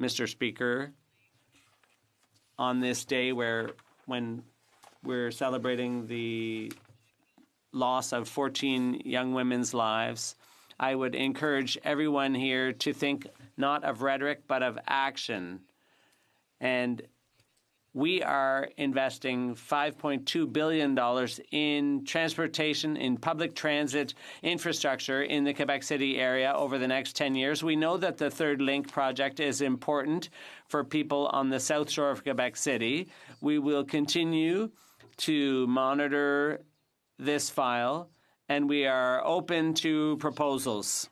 [SPEAKER 24] Mr. Speaker, on this day when we're celebrating the loss of 14 young women's lives, I would encourage everyone here to think not of rhetoric but of action. And we are investing $5.2 billion in transportation, in public transit infrastructure in the Quebec City area over the next 10 years. We know that the Third Link project is important for people on the south shore of Quebec City. We will continue to monitor this file, and we are open to proposals.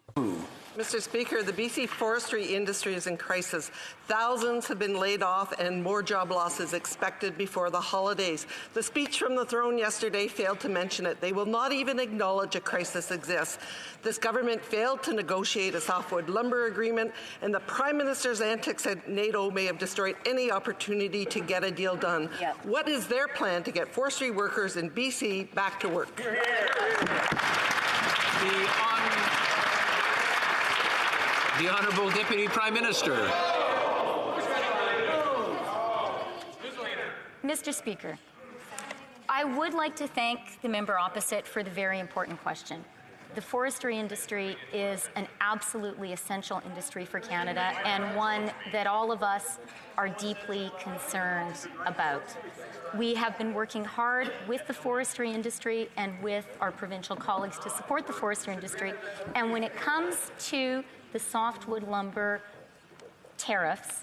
[SPEAKER 18] Mr. Speaker, the BC forestry industry is in crisis. Thousands have been laid off and more job losses expected before the holidays. The speech from the throne yesterday failed to mention it. They will not even acknowledge a crisis exists. This government failed to negotiate a softwood lumber agreement, and the Prime Minister's antics at NATO may have destroyed any opportunity to get a deal done. Yep. What is their plan to get forestry workers in BC back to work?
[SPEAKER 3] The Honourable Deputy Prime Minister.
[SPEAKER 15] Mr. Speaker, I would like to thank the member opposite for the very important question. The forestry industry is an absolutely essential industry for Canada, and one that all of us are deeply concerned about. We have been working hard with the forestry industry and with our provincial colleagues to support the forestry industry. And when it comes to the softwood lumber tariffs,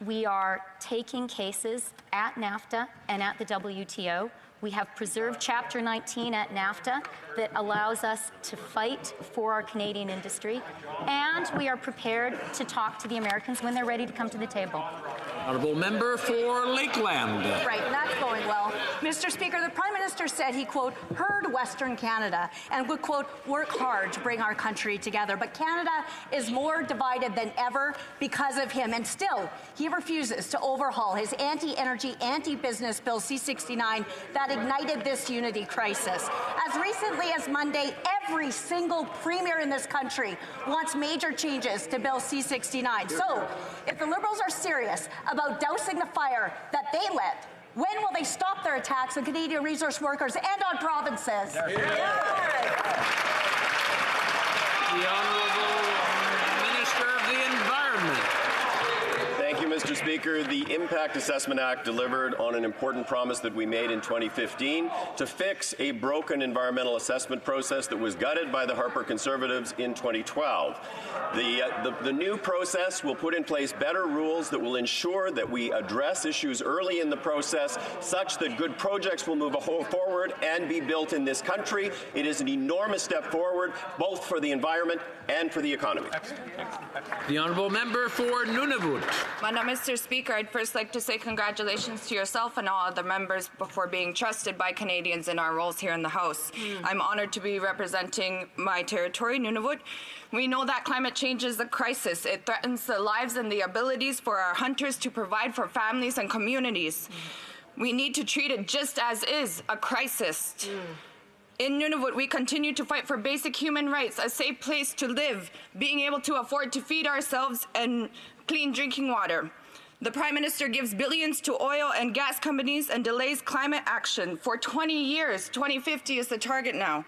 [SPEAKER 15] we are taking cases at NAFTA and at the WTO. We have preserved Chapter 19 at NAFTA that allows us to fight for our Canadian industry, and we are prepared to talk to the Americans when they're ready to come to the table.
[SPEAKER 3] Honourable Member for Lakeland.
[SPEAKER 19] Right, and that's going well. Mr. Speaker, the Prime Minister said he, quote, heard Western Canada and would, quote, work hard to bring our country together. But Canada is more divided than ever because of him, and still he refuses to overhaul his anti-energy anti-energy, anti-business bill C-69 that ignited this unity crisis. As recently as Monday, every single premier in this country wants major changes to Bill C-69. So, if the Liberals are serious about dousing the fire that they lit, when will they stop their attacks on Canadian resource workers and on provinces?
[SPEAKER 3] The Honourable Minister of the Environment.
[SPEAKER 6] Thank you, Mr. Speaker. The Impact Assessment Act delivered on an important promise that we made in 2015 to fix a broken environmental assessment process that was gutted by the Harper Conservatives in 2012. The new process will put in place better rules that will ensure that we address issues early in the process such that good projects will move forward and be built in this country. It is an enormous step forward, both for the environment and for the economy.
[SPEAKER 3] The Honourable Member for Nunavut.
[SPEAKER 20] Mr. Speaker, I'd first like to say congratulations to yourself and all other members for being trusted by Canadians in our roles here in the House. I'm honoured to be representing my territory, Nunavut. We know that climate change is a crisis. It threatens the lives and the abilities for our hunters to provide for families and communities. We need to treat it just as is, a crisis. In Nunavut, we continue to fight for basic human rights, a safe place to live, being able to afford to feed ourselves, and clean drinking water. The Prime Minister gives billions to oil and gas companies and delays climate action for 20 years. 2050 is the target now.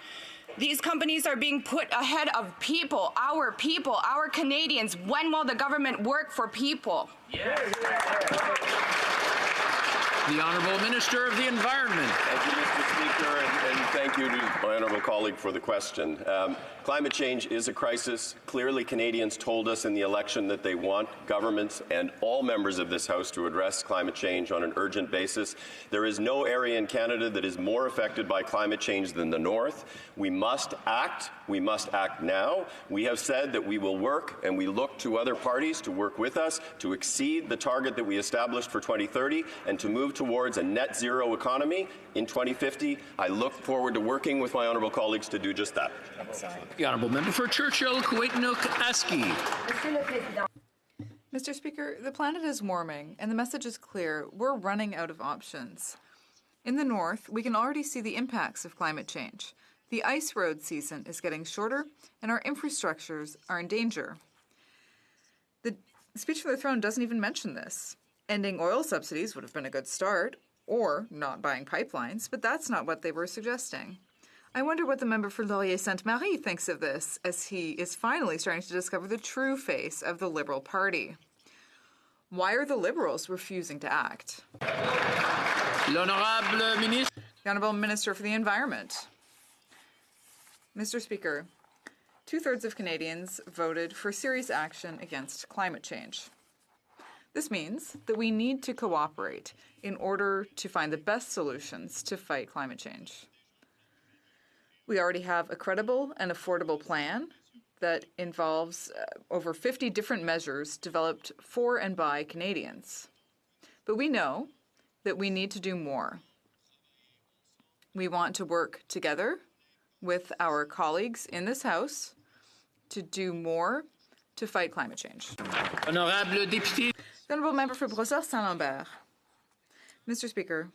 [SPEAKER 20] These companies are being put ahead of people, our Canadians. When will the government work for people?
[SPEAKER 3] The Honourable Minister of the Environment.
[SPEAKER 6] Thank you, Mr. Speaker, and thank you to my honourable colleague for the question. Climate change is a crisis. Clearly, Canadians told us in the election that they want governments and all members of this House to address climate change on an urgent basis. There is no area in Canada that is more affected by climate change than the North. We must act. We must act now. We have said that we will work, and we look to other parties to work with us to exceed the target that we established for 2030 and to move towards a net zero economy in 2050. I look forward to working with my honourable colleagues to do just that.
[SPEAKER 3] The Honourable Member for Churchill, Kuwait-Nook-Aski.
[SPEAKER 21] Mr. Speaker, the planet is warming, and the message is clear. We're running out of options. In the north, we can already see the impacts of climate change. The ice road season is getting shorter, and our infrastructures are in danger. The speech from the throne doesn't even mention this. Ending oil subsidies would have been a good start, or not buying pipelines, but that's not what they were suggesting. I wonder what the member for Laurier-Sainte-Marie thinks of this, as he is finally starting to discover the true face of the Liberal Party. Why are the Liberals refusing to act? The Honourable Minister for the Environment. Mr. Speaker, 2/3 of Canadians voted for serious action against climate change. This means that we need to cooperate in order to find the best solutions to fight climate change. We already have a credible and affordable plan that involves over 50 different measures developed for and by Canadians. But we know that we need to do more. We want to work together with our colleagues in this House to do more to fight climate change.
[SPEAKER 3] Honourable Député.
[SPEAKER 21] The Honourable Member for Brossard-Saint-Lambert. Mr. Speaker,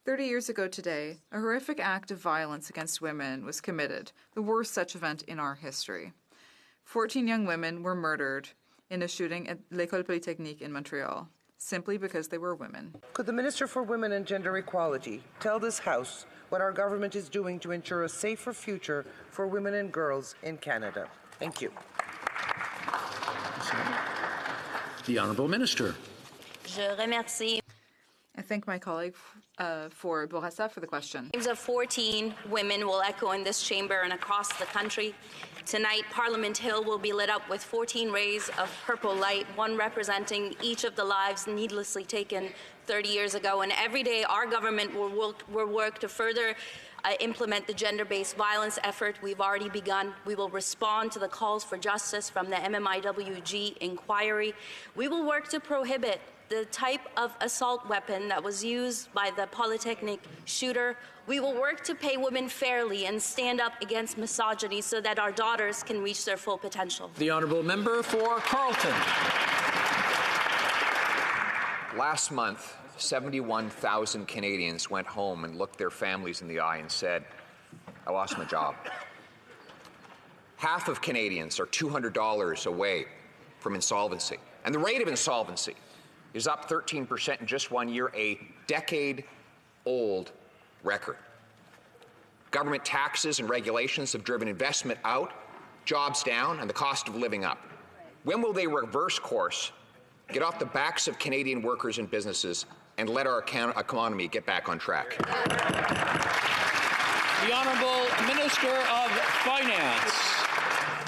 [SPEAKER 21] 30 years ago today, a horrific act of violence against women was committed, the worst such event in our history. 14 young women were murdered in a shooting at l'École Polytechnique in Montreal, simply because they were women.
[SPEAKER 22] Could the Minister for Women and Gender Equality tell this House what our government is doing to ensure a safer future for women and girls in Canada? Thank you.
[SPEAKER 3] The Honourable Minister.
[SPEAKER 25] Je remercie.
[SPEAKER 21] I thank my colleague for Bourassa for the question.
[SPEAKER 25] Names of 14 women will echo in this chamber and across the country. Tonight, Parliament Hill will be lit up with 14 rays of purple light, one representing each of the lives needlessly taken 30 years ago. And every day, our government will work to further implement the gender-based violence effort we've already begun. We will respond to the calls for justice from the MMIWG inquiry. We will work to prohibit the type of assault weapon that was used by the Polytechnic shooter. We will work to pay women fairly and stand up against misogyny so that our daughters can reach their full potential.
[SPEAKER 3] The Honourable Member for Carleton.
[SPEAKER 1] Last month, 71,000 Canadians went home and looked their families in the eye and said, I lost my job. Half of Canadians are $200 away from insolvency. And the rate of insolvency is up 13% in just 1 year, a decade-old record. Government taxes and regulations have driven investment out, jobs down, and the cost of living up. When will they reverse course, get off the backs of Canadian workers and businesses, and let our economy get back on track?
[SPEAKER 3] The Honourable Minister of Finance.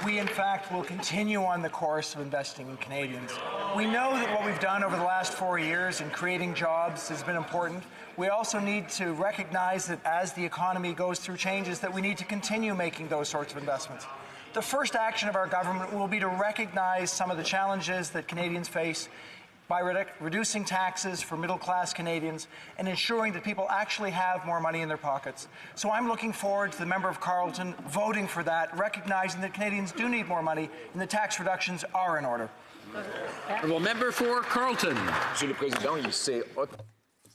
[SPEAKER 4] We, in fact, will continue on the course of investing in Canadians. We know that what we've done over the last 4 years in creating jobs has been important. We also need to recognize that as the economy goes through changes, that we need to continue making those sorts of investments. The first action of our government will be to recognize some of the challenges that Canadians face by reducing taxes for middle-class Canadians and ensuring that people actually have more money in their pockets. So I'm looking forward to the member of Carleton voting for that, recognizing that Canadians do need more money and the tax reductions are in order.
[SPEAKER 3] Honourable member for Carleton.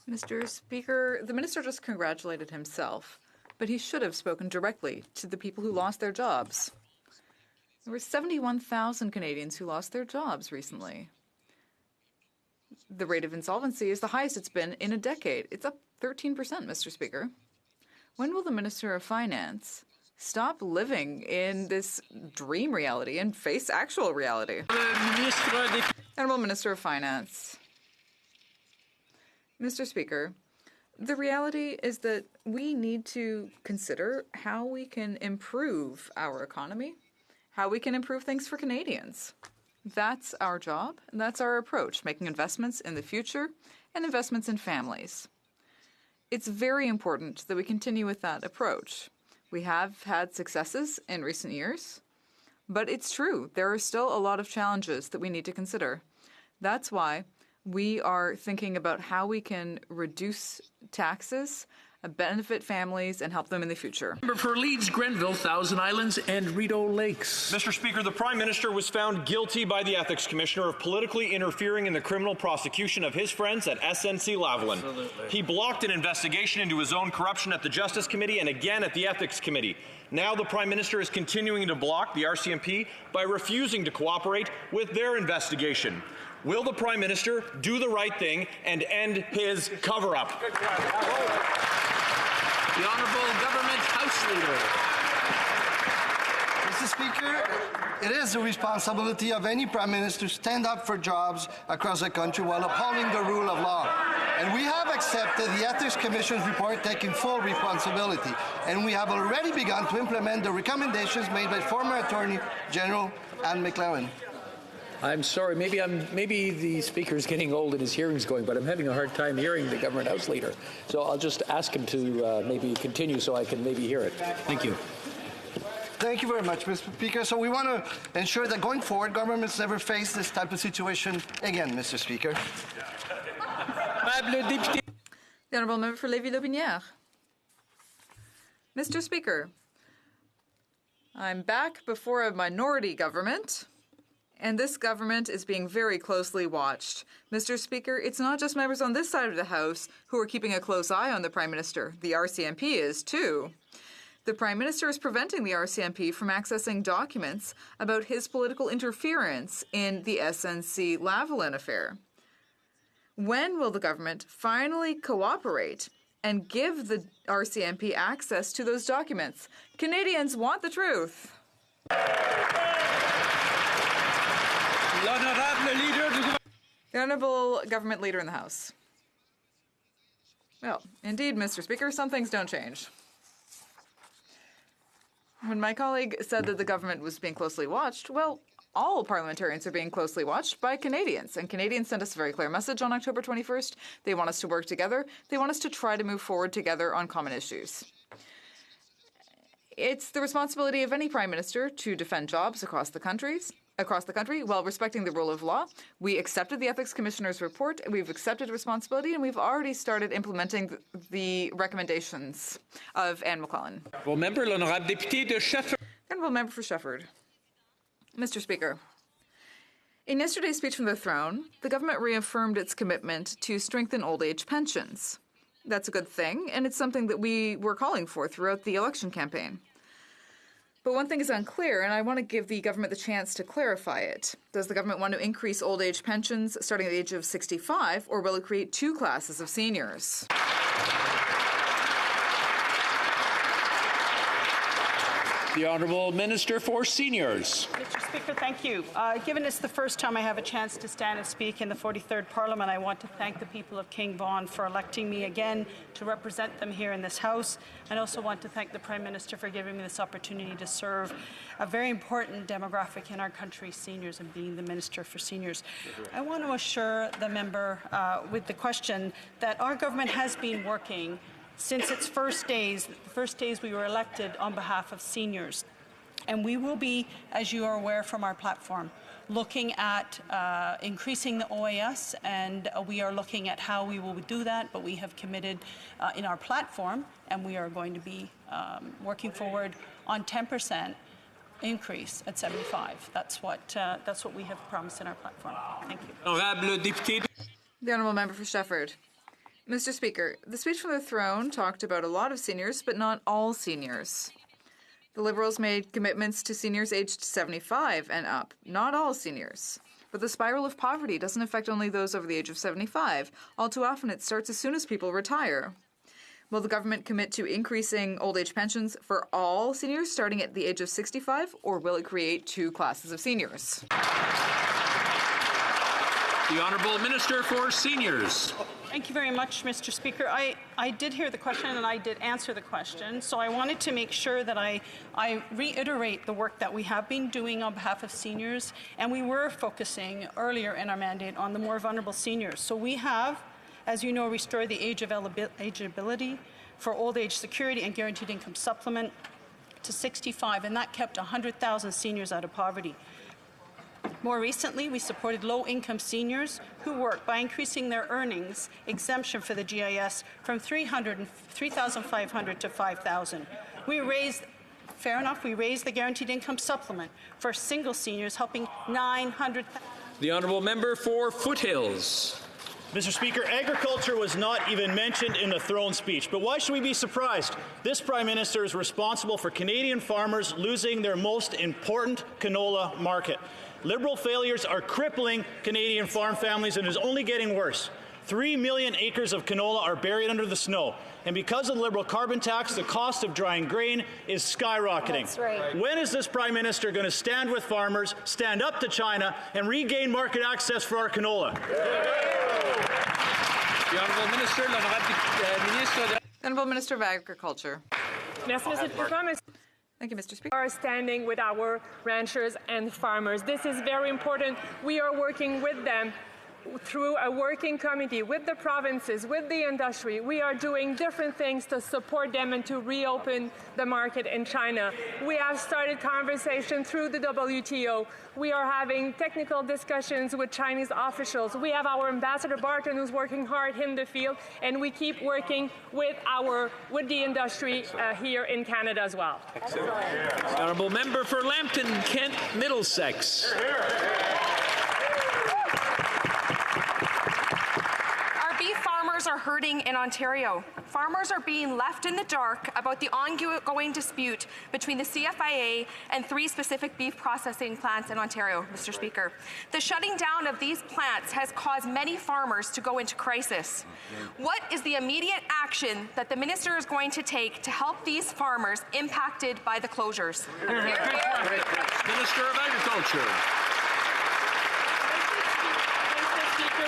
[SPEAKER 21] Mr. Speaker, the minister just congratulated himself, but he should have spoken directly to the people who lost their jobs. There were 71,000 Canadians who lost their jobs recently. The rate of insolvency is the highest it's been in a decade. It's up 13%, Mr. Speaker. When will the Minister of Finance stop living in this dream reality and face actual reality? Honourable Minister of Finance. Mr. Speaker, the reality is that we need to consider how we can improve our economy, how we can improve things for Canadians. That's our job, and that's our approach, making investments in the future and investments in families. It's very important that we continue with that approach. We have had successes in recent years, but it's true, there are still a lot of challenges that we need to consider. That's why we are thinking about how we can reduce taxes, benefit families, and help them in the future.
[SPEAKER 3] Member for Leeds, Grenville, Thousand Islands, and Rideau Lakes.
[SPEAKER 7] Mr. Speaker, the Prime Minister was found guilty by the Ethics Commissioner of politically interfering in the criminal prosecution of his friends at SNC-Lavalin. Absolutely. He blocked an investigation into his own corruption at the Justice Committee and again at the Ethics Committee. Now the Prime Minister is continuing to block the RCMP by refusing to cooperate with their investigation. Will the Prime Minister do the right thing and end his cover-up?
[SPEAKER 3] The Honourable Government House Leader.
[SPEAKER 8] Mr. Speaker, it is the responsibility of any Prime Minister to stand up for jobs across the country while upholding the rule of law. And we have accepted the Ethics Commission's report taking full responsibility. And we have already begun to implement the recommendations made by former Attorney General Anne McLaren.
[SPEAKER 3] I'm sorry, maybe the speaker's getting old and his hearing's going, but I'm having a hard time hearing the Government House Leader. So I'll just ask him to maybe continue so I can maybe hear it. Thank you.
[SPEAKER 8] Thank you very much, Mr. Speaker. So we want to ensure that going forward, governments never face this type of situation again, Mr. Speaker.
[SPEAKER 21] The Honourable Member for Lévis-Lotbinière. Mr. Speaker, I'm back before a minority government, and this government is being very closely watched. Mr. Speaker, it's not just members on this side of the House who are keeping a close eye on the Prime Minister. The RCMP is too. The Prime Minister is preventing the RCMP from accessing documents about his political interference in the SNC-Lavalin affair. When will the government finally cooperate and give the RCMP access to those documents? Canadians want the truth. The Honourable Government Leader in the House. Well, indeed, Mr. Speaker, some things don't change. When my colleague said that the government was being closely watched, well, all parliamentarians are being closely watched by Canadians. And Canadians sent us a very clear message on October 21st. They want us to work together. They want us to try to move forward together on common issues. It's the responsibility of any Prime Minister to defend jobs across the country while respecting the rule of law. We accepted the Ethics Commissioner's report, we've accepted responsibility, and we've already started implementing the recommendations of Anne McLellan.
[SPEAKER 3] Honourable Member for Shefford.
[SPEAKER 21] Honourable Member for Shefford. Mr. Speaker, In yesterday's speech from the throne, the government reaffirmed its commitment to strengthen old age pensions. That's a good thing, and it's something that we were calling for throughout the election campaign. But one thing is unclear, and I want to give the government the chance to clarify it. Does the government want to increase old age pensions starting at the age of 65, or will it create two classes of seniors?
[SPEAKER 3] The Honourable Minister for Seniors.
[SPEAKER 2] Mr. Speaker, thank you. Given it's the first time I have a chance to stand and speak in the 43rd Parliament, I want to thank the people of King Vaughan for electing me again to represent them here in this House. I also want to thank the Prime Minister for giving me this opportunity to serve a very important demographic in our country, seniors, and being the Minister for Seniors. I want to assure the member with the question that our government has been working since its first days, the first days we were elected, on behalf of seniors. And we will be, as you are aware from our platform, looking at increasing the OAS, and we are looking at how we will do that, but we have committed in our platform, and we are going to be working forward on 10% increase at 75. That's what we have promised in our platform. Thank you.
[SPEAKER 21] The Honourable Member for Shefford. Mr. Speaker, the speech from the throne talked about a lot of seniors, but not all seniors. The Liberals made commitments to seniors aged 75 and up, not all seniors. But the spiral of poverty doesn't affect only those over the age of 75. All too often it starts as soon as people retire. Will the government commit to increasing old age pensions for all seniors starting at the age of 65, or will it create two classes of seniors?
[SPEAKER 3] The Honourable Minister for Seniors.
[SPEAKER 2] Thank you very much, Mr. Speaker. I did hear the question and I did answer the question, so I wanted to make sure that I reiterate the work that we have been doing on behalf of seniors, and we were focusing earlier in our mandate on the more vulnerable seniors. So we have, as you know, restored the age of eligibility for old age security and guaranteed income supplement to 65, and that kept 100,000 seniors out of poverty. More recently, we supported low-income seniors who work by increasing their earnings exemption for the GIS from $3,500 to $5,000. We raised the guaranteed income supplement for single seniors, helping 900,000.
[SPEAKER 3] The Honourable Member for Foothills.
[SPEAKER 5] Mr. Speaker, agriculture was not even mentioned in the throne speech, but why should we be surprised? This Prime Minister is responsible for Canadian farmers losing their most important canola market. Liberal failures are crippling Canadian farm families, and it is only getting worse. 3 million acres of canola are buried under the snow. And because of the Liberal carbon tax, the cost of drying grain is skyrocketing.
[SPEAKER 15] That's right.
[SPEAKER 5] When is this Prime Minister going to stand with farmers, stand up to China, and regain market access for our canola?
[SPEAKER 3] The Honourable Minister,
[SPEAKER 21] Honourable Minister of Agriculture. Thank you, Mr. Speaker.
[SPEAKER 10] We are standing with our ranchers and farmers. This is very important. We are working with them through a working committee with the provinces, with the industry. We are doing different things to support them and to reopen the market in China. We have started conversation through the WTO. We are having technical discussions with Chinese officials. We have our Ambassador Barton who's working hard in the field, and we keep working with the industry here in Canada as well.
[SPEAKER 3] Honourable Member for Lambton, Kent, Middlesex.
[SPEAKER 14] Beef farmers are hurting in Ontario. Farmers are being left in the dark about the ongoing dispute between the CFIA and 3 specific beef processing plants in Ontario, Mr. Speaker. The shutting down of these plants has caused many farmers to go into crisis. What is the immediate action that the minister is going to take to help these farmers impacted by the closures?
[SPEAKER 3] Minister of Agriculture.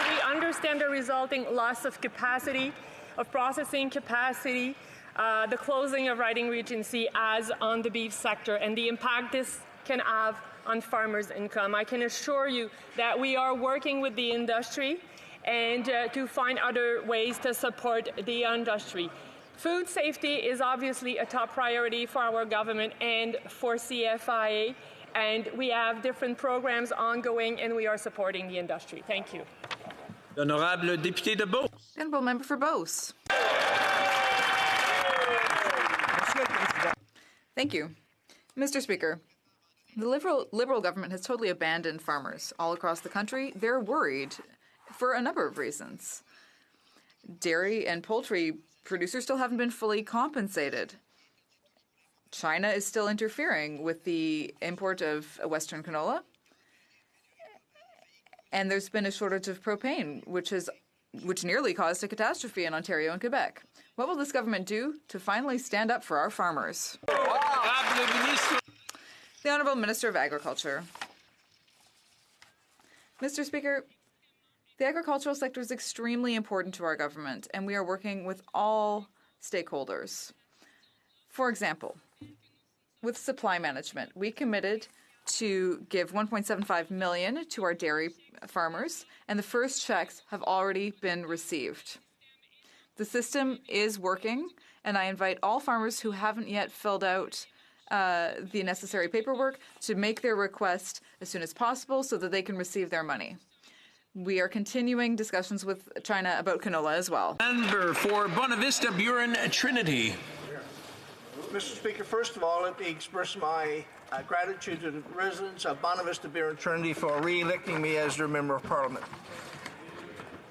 [SPEAKER 10] We understand the resulting loss of capacity, of processing capacity, the closing of Riding Region C as on the beef sector, and the impact this can have on farmers' income. I can assure you that we are working with the industry and to find other ways to support the industry. Food safety is obviously a top priority for our government and for CFIA, and we have different programs ongoing, and we are supporting the industry. Thank you.
[SPEAKER 3] Honourable Député de Beauce.
[SPEAKER 21] Honourable Member for Beauce. Thank you. Mr. Speaker, The Liberal government has totally abandoned farmers all across the country. They're worried for a number of reasons. Dairy and poultry producers still haven't been fully compensated. China is still interfering with the import of Western canola. And there's been a shortage of propane, which nearly caused a catastrophe in Ontario and Quebec. What will this government do to finally stand up for our farmers? The Honourable Minister of Agriculture. Mr. Speaker, the agricultural sector is extremely important to our government, and we are working with all stakeholders. For example, with supply management, we committed to give $1.75 million to our dairy farmers, and the first checks have already been received. The system is working, and I invite all farmers who haven't yet filled out the necessary paperwork to make their request as soon as possible so that they can receive their money. We are continuing discussions with China about canola as well.
[SPEAKER 3] Member for Bonavista Buren Trinity.
[SPEAKER 9] Mr. Speaker, first of all, let me express my gratitude to the residents of Bonavista Buren Trinity for re-electing me as their Member of Parliament.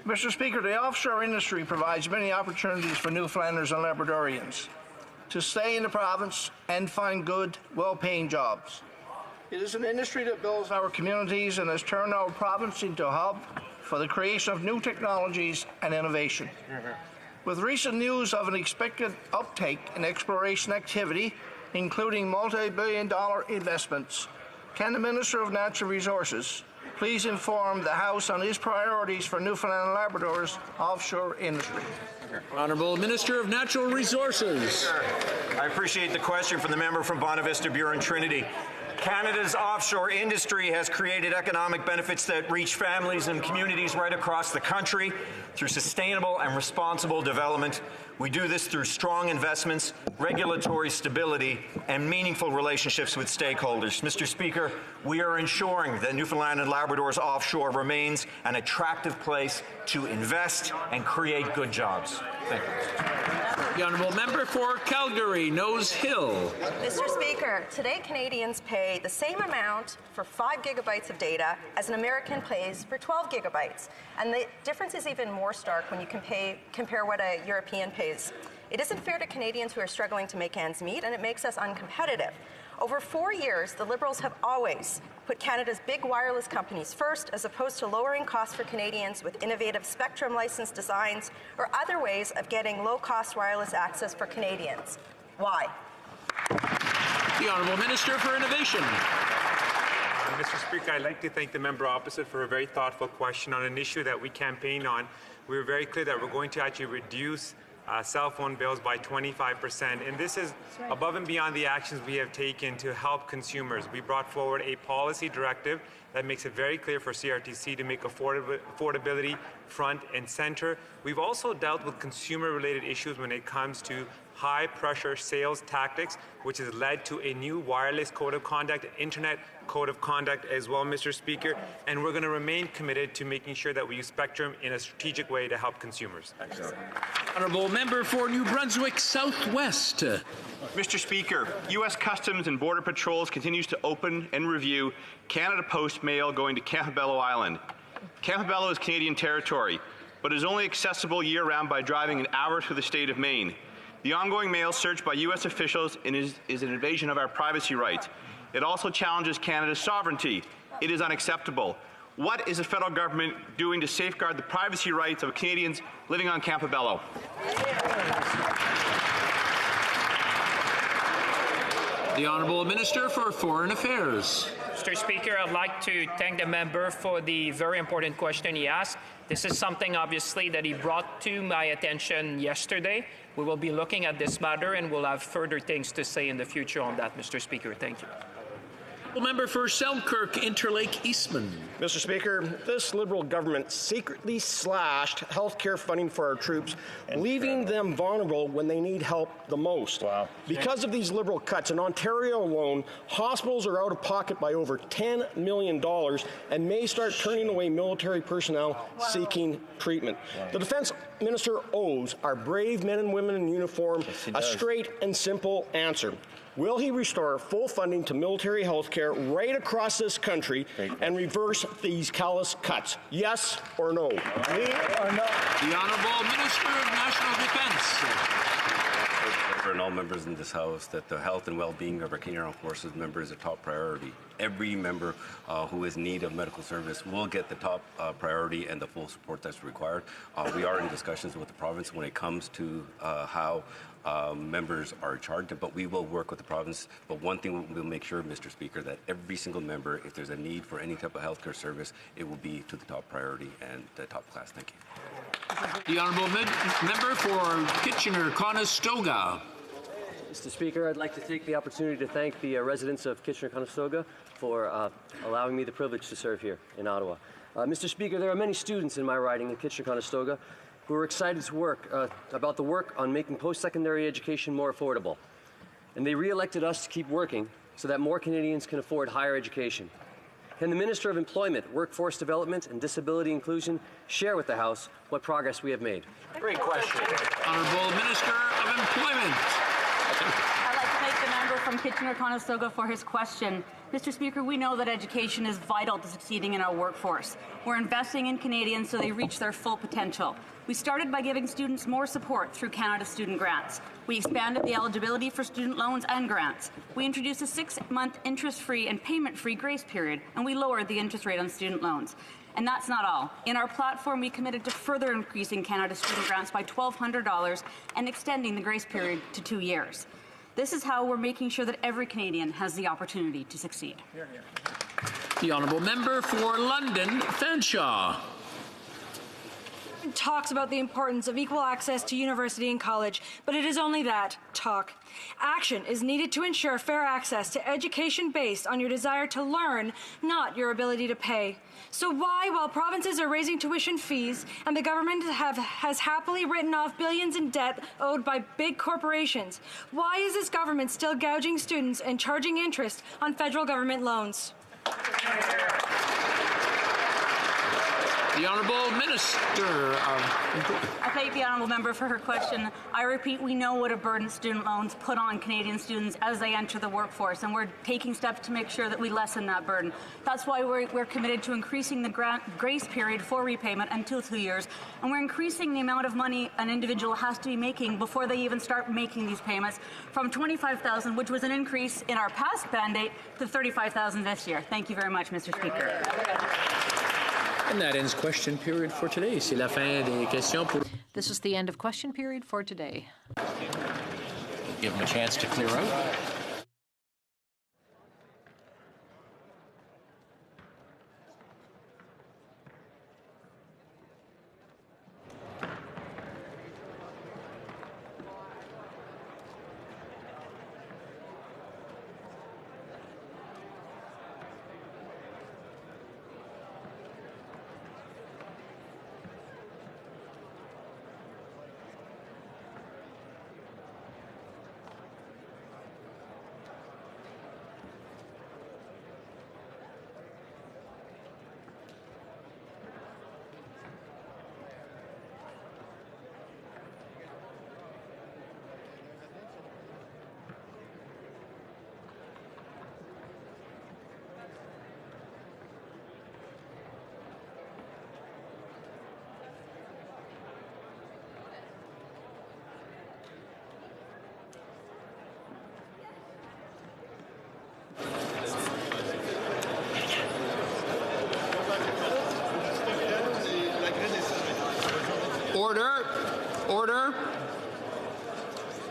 [SPEAKER 9] Mr. Speaker, the offshore industry provides many opportunities for Newfoundlanders and Labradorians to stay in the province and find good, well-paying jobs. It is an industry that builds our communities and has turned our province into a hub for the creation of new technologies and innovation. With recent news of an expected uptake in exploration activity, including multi-billion-dollar investments, can the Minister of Natural Resources please inform the House on his priorities for Newfoundland and Labrador's offshore industry?
[SPEAKER 3] Honourable Minister of Natural Resources.
[SPEAKER 11] I appreciate the question from the member from Bonavista Buren Trinity. Canada's offshore industry has created economic benefits that reach families and communities right across the country through sustainable and responsible development. We do this through strong investments, regulatory stability, and meaningful relationships with stakeholders. Mr. Speaker, we are ensuring that Newfoundland and Labrador's offshore remains an attractive place to invest and create good jobs. Thank you.
[SPEAKER 3] The Honourable Member for Calgary, Nose Hill.
[SPEAKER 12] Mr. Speaker, today Canadians pay the same amount for 5 gigabytes of data as an American pays for 12 gigabytes. And the difference is even more stark when you compare what a European pays. It isn't fair to Canadians who are struggling to make ends meet, and it makes us uncompetitive. Over 4 years, the Liberals have always put Canada's big wireless companies first, as opposed to lowering costs for Canadians with innovative spectrum license designs or other ways of getting low-cost wireless access for Canadians. Why?
[SPEAKER 3] The Honourable Minister for Innovation.
[SPEAKER 13] Mr. Speaker, I'd like to thank the member opposite for a very thoughtful question on an issue that we campaigned on. We were very clear that we're going to actually reduce cell phone bills by 25%, and this is above and beyond the actions we have taken to help consumers. We brought forward a policy directive that makes it very clear for CRTC to make affordability front and center. We've also dealt with consumer-related issues when it comes to high-pressure sales tactics, which has led to a new wireless code of conduct, internet code of conduct as well, Mr. Speaker, and we're going to remain committed to making sure that we use spectrum in a strategic way to help consumers.
[SPEAKER 3] Excellent. Honourable Member for New Brunswick Southwest.
[SPEAKER 23] Mr. Speaker, U.S. Customs and Border Patrols continues to open and review Canada Post mail going to Campobello Island. Campobello is Canadian territory, but is only accessible year-round by driving an hour through the state of Maine. The ongoing mail search by U.S. officials is an invasion of our privacy rights. It also challenges Canada's sovereignty. It is unacceptable. What is the federal government doing to safeguard the privacy rights of Canadians living on Campobello?
[SPEAKER 3] The Honourable Minister for Foreign Affairs.
[SPEAKER 26] Mr. Speaker, I'd like to thank the member for the very important question he asked. This is something, obviously, that he brought to my attention yesterday. We will be looking at this matter, and we'll have further things to say in the future on that, Mr. Speaker. Thank you.
[SPEAKER 3] Member for Selkirk, Interlake Eastman.
[SPEAKER 27] Mr. Speaker, this Liberal government secretly slashed health care funding for our troops, leaving them vulnerable when they need help the most. Wow. Because of these Liberal cuts, in Ontario alone, hospitals are out of pocket by over $10 million and may start turning away military personnel seeking treatment. Wow. The Defence Minister owes our brave men and women in uniform a straight and simple answer. Will he restore full funding to military health care right across this country and reverse these callous cuts? Yes or no?
[SPEAKER 9] Me or no?
[SPEAKER 6] The Honourable Minister of National Defence.
[SPEAKER 16] And all members in this House that the health and well-being of our Canadian Armed Forces members is a top priority. Every member who is in need of medical service will get the top priority and the full support that's required. We are in discussions with the province when it comes to how members are charged, but we will work with the province. But one thing we'll make sure, Mr. Speaker, that every single member, if there's a need for any type of healthcare service, it will be to the top priority and the top class. Thank you.
[SPEAKER 6] The Honourable Member for Kitchener-Conestoga.
[SPEAKER 17] Mr. Speaker, I'd like to take the opportunity to thank the residents of Kitchener-Conestoga for allowing me the privilege to serve here in Ottawa. Mr. Speaker, there are many students in my riding in Kitchener-Conestoga who are excited to work about the work on making post-secondary education more affordable. And they re-elected us to keep working so that more Canadians can afford higher education. Can the Minister of Employment, Workforce Development and Disability Inclusion share with the House what progress we have made?
[SPEAKER 6] Great question. Honourable Minister of Employment.
[SPEAKER 18] I'd like to thank the member from Kitchener-Conestoga for his question. Mr. Speaker, we know that education is vital to succeeding in our workforce. We're investing in Canadians so they reach their full potential. We started by giving students more support through Canada Student Grants. We expanded the eligibility for student loans and grants. We introduced a 6-month interest-free and payment-free grace period, and we lowered the interest rate on student loans. And that's not all. In our platform, we committed to further increasing Canada Student Grants by $1,200 and extending the grace period to 2 years. This is how we're making sure that every Canadian has the opportunity to succeed.
[SPEAKER 6] The Honourable Member for London, Fanshawe.
[SPEAKER 19] Talks about the importance of equal access to university and college, but it is only that, talk. Action is needed to ensure fair access to education based on your desire to learn, not your ability to pay. So why, while provinces are raising tuition fees and the government has happily written off billions in debt owed by big corporations, why is this government still gouging students and charging interest on federal government loans?
[SPEAKER 6] The Honourable Minister of Employment.
[SPEAKER 18] I thank the Honourable Member for her question. I repeat, we know what a burden student loans put on Canadian students as they enter the workforce, and we're taking steps to make sure that we lessen that burden. That's why we're committed to increasing the grace period for repayment until 2 years, and we're increasing the amount of money an individual has to be making before they even start making these payments from $25,000, which was an increase in our past mandate, to $35,000 this year. Thank you very much, Mr. Speaker.
[SPEAKER 3] And that ends question period for today. C'est la fin des questions pour...
[SPEAKER 20] This is the end of question period for today.
[SPEAKER 3] Give them a chance to clear out.
[SPEAKER 6] Order. Order.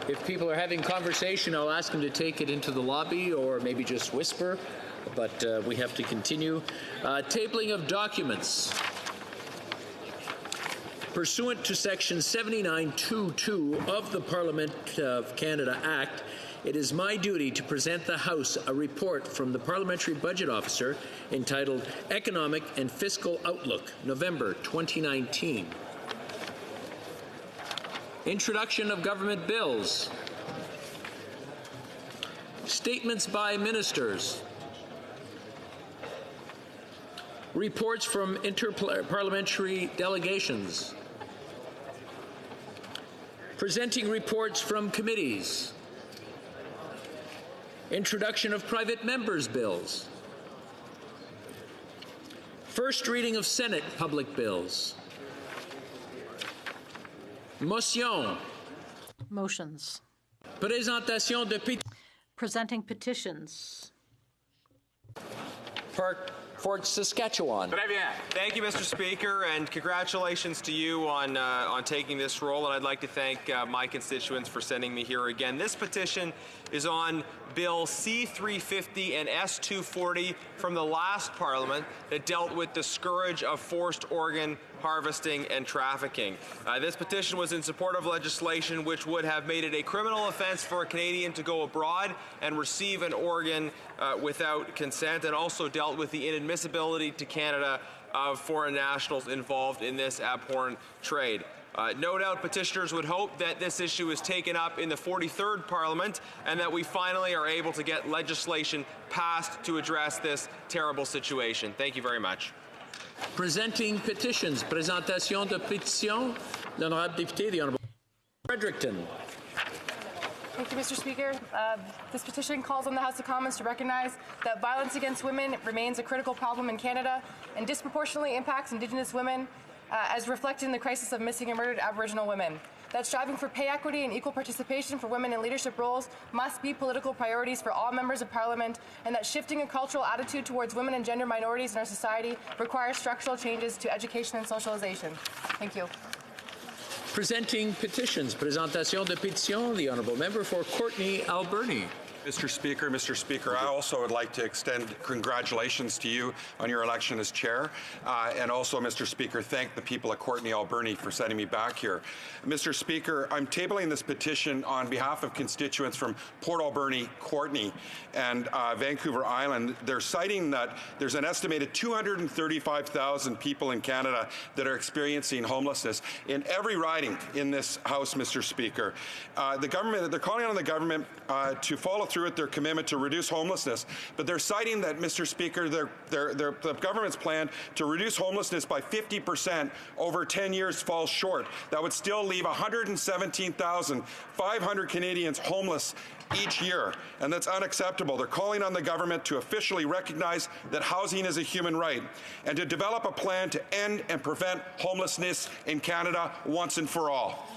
[SPEAKER 3] If people are having conversation, I'll ask them to take it into the lobby or maybe just whisper, but we have to continue. Tabling of documents. Pursuant to Section 79(2)(2) of the Parliament of Canada Act, it is my duty to present the House a report from the Parliamentary Budget Officer entitled Economic and Fiscal Outlook, November 2019. Introduction of government bills. Statements by ministers. Reports from interparliamentary delegations. Presenting reports from committees. Introduction of private members' bills. First reading of Senate public bills. Motion.
[SPEAKER 20] Motions.
[SPEAKER 3] Présentation de
[SPEAKER 20] Presenting petitions.
[SPEAKER 3] Park, Fort Saskatchewan.
[SPEAKER 1] Thank you, Mr. Speaker, and congratulations to you on taking this role. And I'd like to thank my constituents for sending me here again. This petition is on Bill C-350 and S-240 from the last Parliament that dealt with the scourge of forced organ harvesting and trafficking. This petition was in support of legislation which would have made it a criminal offense for a Canadian to go abroad and receive an organ without consent, and also dealt with the inadmissibility to Canada of foreign nationals involved in this abhorrent trade. No doubt petitioners would hope that this issue is taken up in the 43rd Parliament and that we finally are able to get legislation passed to address this terrible situation. Thank you very much.
[SPEAKER 3] Presenting petitions. Présentation de pétition. L'honorable député, the Honourable Fredericton.
[SPEAKER 4] Thank you, Mr. Speaker. This petition calls on the House of Commons to recognize that violence against women remains a critical problem in Canada and disproportionately impacts Indigenous women, as reflected in the crisis of missing and murdered Aboriginal women. That striving for pay equity and equal participation for women in leadership roles must be political priorities for all members of Parliament, and that shifting a cultural attitude towards women and gender minorities in our society requires structural changes to education and socialization. Thank you.
[SPEAKER 3] Presenting petitions. Présentation de pétition. The Honourable Member for Courtenay Alberni.
[SPEAKER 7] Mr. Speaker, I also would like to extend congratulations to you on your election as chair, and also, Mr. Speaker, thank the people of Courtenay Alberni for sending me back here. Mr. Speaker, I'm tabling this petition on behalf of constituents from Port Alberni, Courtenay, and Vancouver Island. They're citing that there's an estimated 235,000 people in Canada that are experiencing homelessness in every riding in this House, Mr. Speaker. They're calling on the government to follow through with their commitment to reduce homelessness, but they're citing that, Mr. Speaker, the government's plan to reduce homelessness by 50% over 10 years falls short. That would still leave 117,500 Canadians homeless each year, and that's unacceptable. They're calling on the government to officially recognize that housing is a human right and to develop a plan to end and prevent homelessness in Canada once and for all.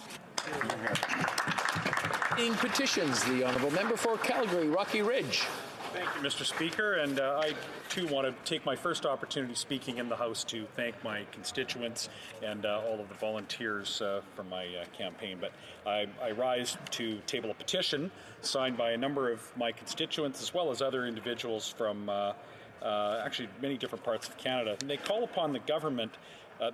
[SPEAKER 3] Petitions. The Honourable Member for Calgary, Rocky Ridge.
[SPEAKER 8] Thank you, Mr. Speaker, and I too want to take my first opportunity speaking in the House to thank my constituents and all of the volunteers from my campaign. But I rise to table a petition signed by a number of my constituents as well as other individuals from actually many different parts of Canada. And they call upon the government.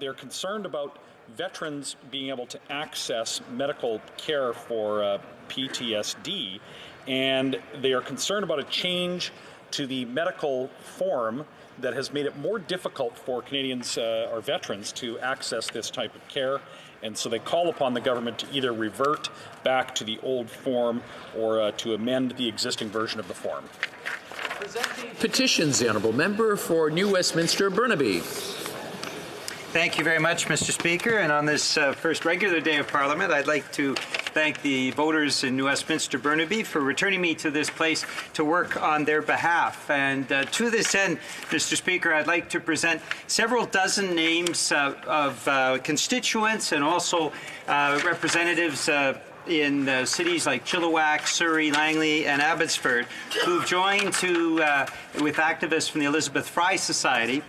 [SPEAKER 8] They're concerned about veterans being able to access medical care for PTSD, and they are concerned about a change to the medical form that has made it more difficult for Canadians or veterans to access this type of care. And so they call upon the government to either revert back to the old form or to amend the existing version of the form.
[SPEAKER 3] Petitions. The Honourable Member for New Westminster, Burnaby.
[SPEAKER 22] Thank you very much, Mr. Speaker. And on this first regular day of Parliament, I'd like to thank the voters in New Westminster, Burnaby, for returning me to this place to work on their behalf. And to this end, Mr. Speaker, I'd like to present several dozen names of constituents and also representatives in cities like Chilliwack, Surrey, Langley, and Abbotsford, who've joined with activists from the Elizabeth Fry Society,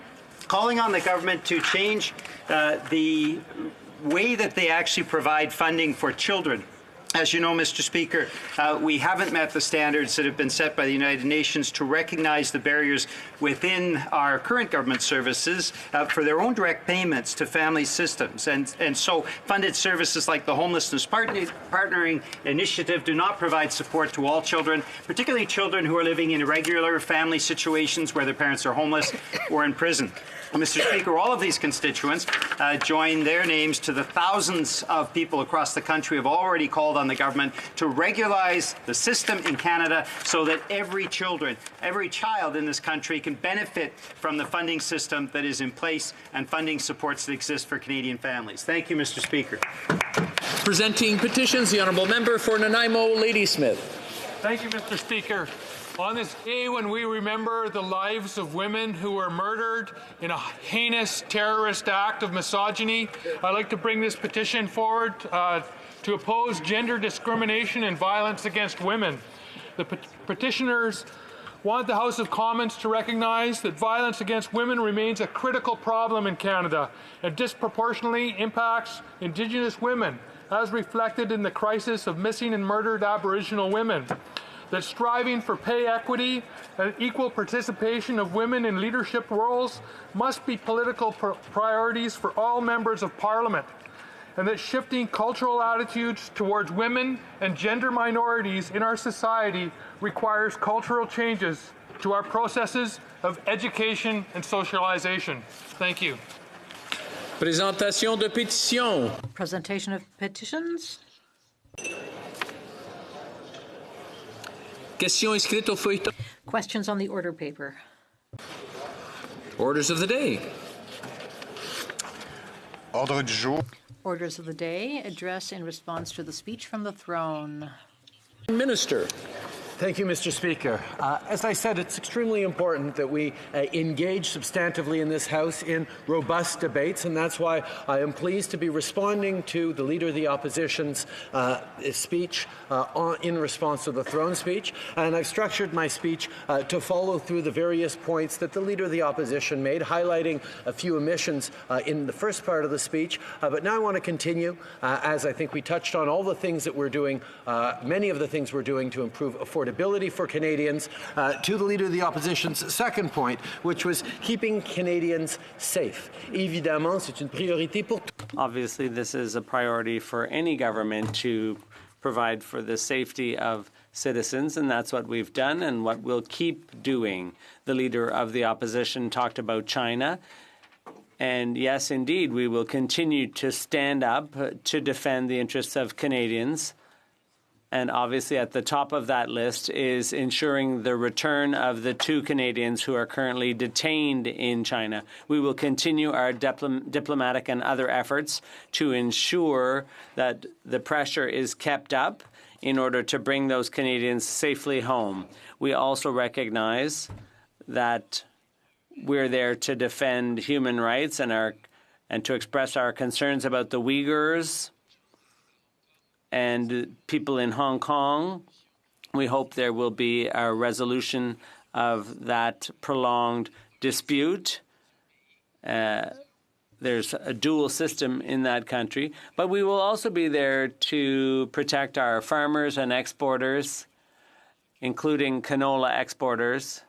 [SPEAKER 22] calling on the government to change the way that they actually provide funding for children. As you know, Mr. Speaker, we haven't met the standards that have been set by the United Nations to recognize the barriers within our current government services for their own direct payments to family systems. And so funded services like the Homelessness Partnering Initiative do not provide support to all children, particularly children who are living in irregular family situations where their parents are homeless or in prison. Mr. Speaker, all of these constituents join their names to the thousands of people across the country who have already called on the government to regularize the system in Canada so that every child in this country can benefit from the funding system that is in place and funding supports that exist for Canadian families. Thank you, Mr. Speaker.
[SPEAKER 3] Presenting petitions, the Honourable Member for Nanaimo, Ladysmith.
[SPEAKER 24] Thank you, Mr. Speaker.
[SPEAKER 2] On this day when we remember the lives of women who were murdered in a heinous terrorist act of misogyny, I'd like to bring this petition forward to oppose gender discrimination and violence against women. The petitioners want the House of Commons to recognize that violence against women remains a critical problem in Canada and disproportionately impacts Indigenous women, as reflected in the crisis of missing and murdered Aboriginal women. That striving for pay equity and equal participation of women in leadership roles must be political priorities for all members of Parliament, and that shifting cultural attitudes towards women and gender minorities in our society requires cultural changes to our processes of education and socialization. Thank you.
[SPEAKER 3] Présentation de pétitions.
[SPEAKER 20] Presentation of petitions.
[SPEAKER 3] Questions écrites au feuilleton.
[SPEAKER 20] Questions on the order paper.
[SPEAKER 3] Orders of the day.
[SPEAKER 5] Ordre du jour.
[SPEAKER 20] Orders of the day. Address in response to the speech from the throne.
[SPEAKER 3] Minister.
[SPEAKER 10] Thank you, Mr. Speaker. As I said, it's extremely important that we engage substantively in this House in robust debates, and that's why I am pleased to be responding to the Leader of the Opposition's speech in response to the throne speech. And I've structured my speech to follow through the various points that the Leader of the Opposition made, highlighting a few omissions in the first part of the speech. But now I want to continue, as I think we touched on all the things that we're doing, many of the things we're doing to improve affordability for Canadians, to the Leader of the Opposition's second point, which was keeping Canadians safe. Évidemment, c'est une priorité pour
[SPEAKER 14] Obviously, this is a priority for any government to provide for the safety of citizens, and that's what we've done and what we'll keep doing. The Leader of the Opposition talked about China. And yes, indeed, we will continue to stand up to defend the interests of Canadians. And obviously at the top of that list is ensuring the return of the 2 Canadians who are currently detained in China. We will continue our diplomatic and other efforts to ensure that the pressure is kept up in order to bring those Canadians safely home. We also recognize that we're there to defend human rights and to express our concerns about the Uyghurs and people in Hong Kong. We hope there will be a resolution of that prolonged dispute. There's a dual system in that country. But we will also be there to protect our farmers and exporters, including canola exporters,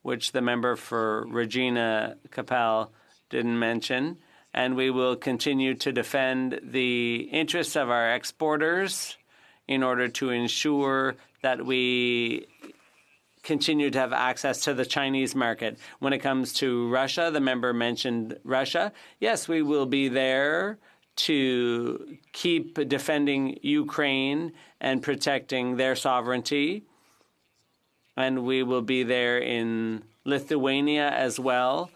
[SPEAKER 14] which the member for Regina Capel didn't mention. And we will continue to defend the interests of our exporters in order to ensure that we continue to have access to the Chinese market. When it comes to Russia, the member mentioned Russia. Yes, we will be there to keep defending Ukraine and protecting their sovereignty. And we will be there in Lithuania as well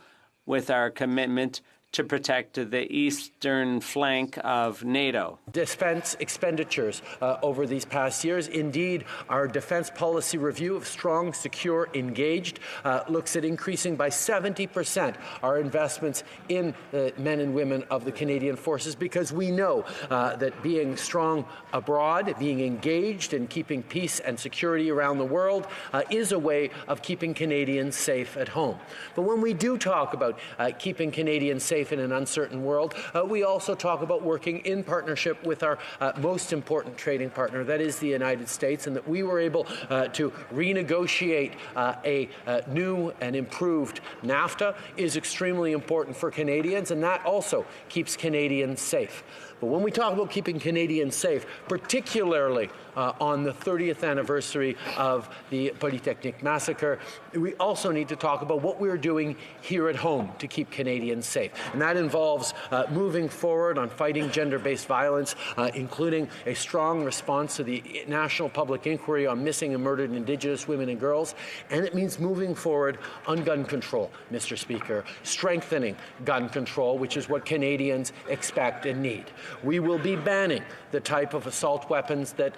[SPEAKER 14] with our commitment to protect the eastern flank of NATO.
[SPEAKER 10] Defense expenditures over these past years. Indeed, our defense policy review of strong, secure, engaged looks at increasing by 70% our investments in the men and women of the Canadian Forces, because we know that being strong abroad, being engaged and keeping peace and security around the world is a way of keeping Canadians safe at home. But when we do talk about keeping Canadians safe in an uncertain world, we also talk about working in partnership with our most important trading partner, that is the United States, and that we were able to renegotiate a new and improved NAFTA is extremely important for Canadians, and that also keeps Canadians safe. But when we talk about keeping Canadians safe, particularly on the 30th anniversary of the Polytechnique massacre, we also need to talk about what we're doing here at home to keep Canadians safe. And that involves moving forward on fighting gender-based violence, including a strong response to the National Public Inquiry on missing and murdered Indigenous women and girls. And it means moving forward on gun control, Mr. Speaker, strengthening gun control, which is what Canadians expect and need. We will be banning the type of assault weapons that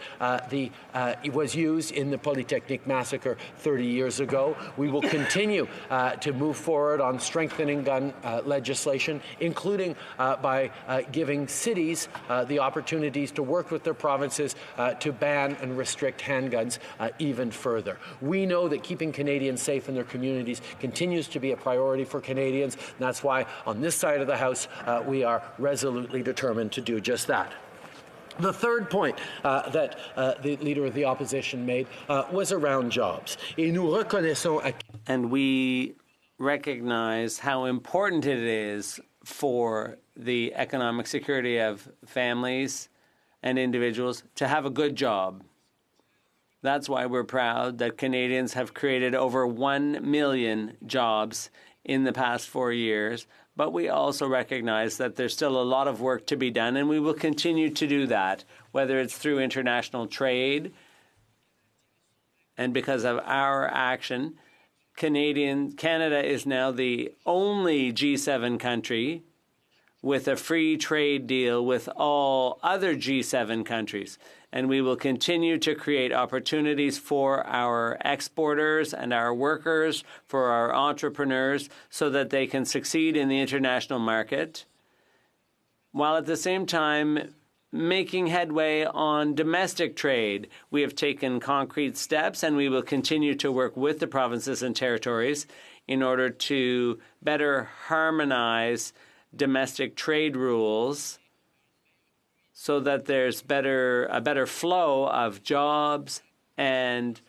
[SPEAKER 10] was used in the Polytechnique massacre 30 years ago. We will continue to move forward on strengthening gun legislation, including by giving cities the opportunities to work with their provinces to ban and restrict handguns even further. We know that keeping Canadians safe in their communities continues to be a priority for Canadians, and that's why on this side of the House we are resolutely determined to do just that. The third point that the Leader of the Opposition made was around jobs.
[SPEAKER 14] And we recognize how important it is for the economic security of families and individuals to have a good job. That's why we're proud that Canadians have created over 1 million jobs in the past 4 years. But we also recognize that there's still a lot of work to be done, and we will continue to do that, whether it's through international trade. And because of our action, Canada is now the only G7 country with a free trade deal with all other G7 countries. And we will continue to create opportunities for our exporters and our workers, for our entrepreneurs, so that they can succeed in the international market, while at the same time making headway on domestic trade. We have taken concrete steps, and we will continue to work with the provinces and territories in order to better harmonize domestic trade rules so that there's a better flow of jobs and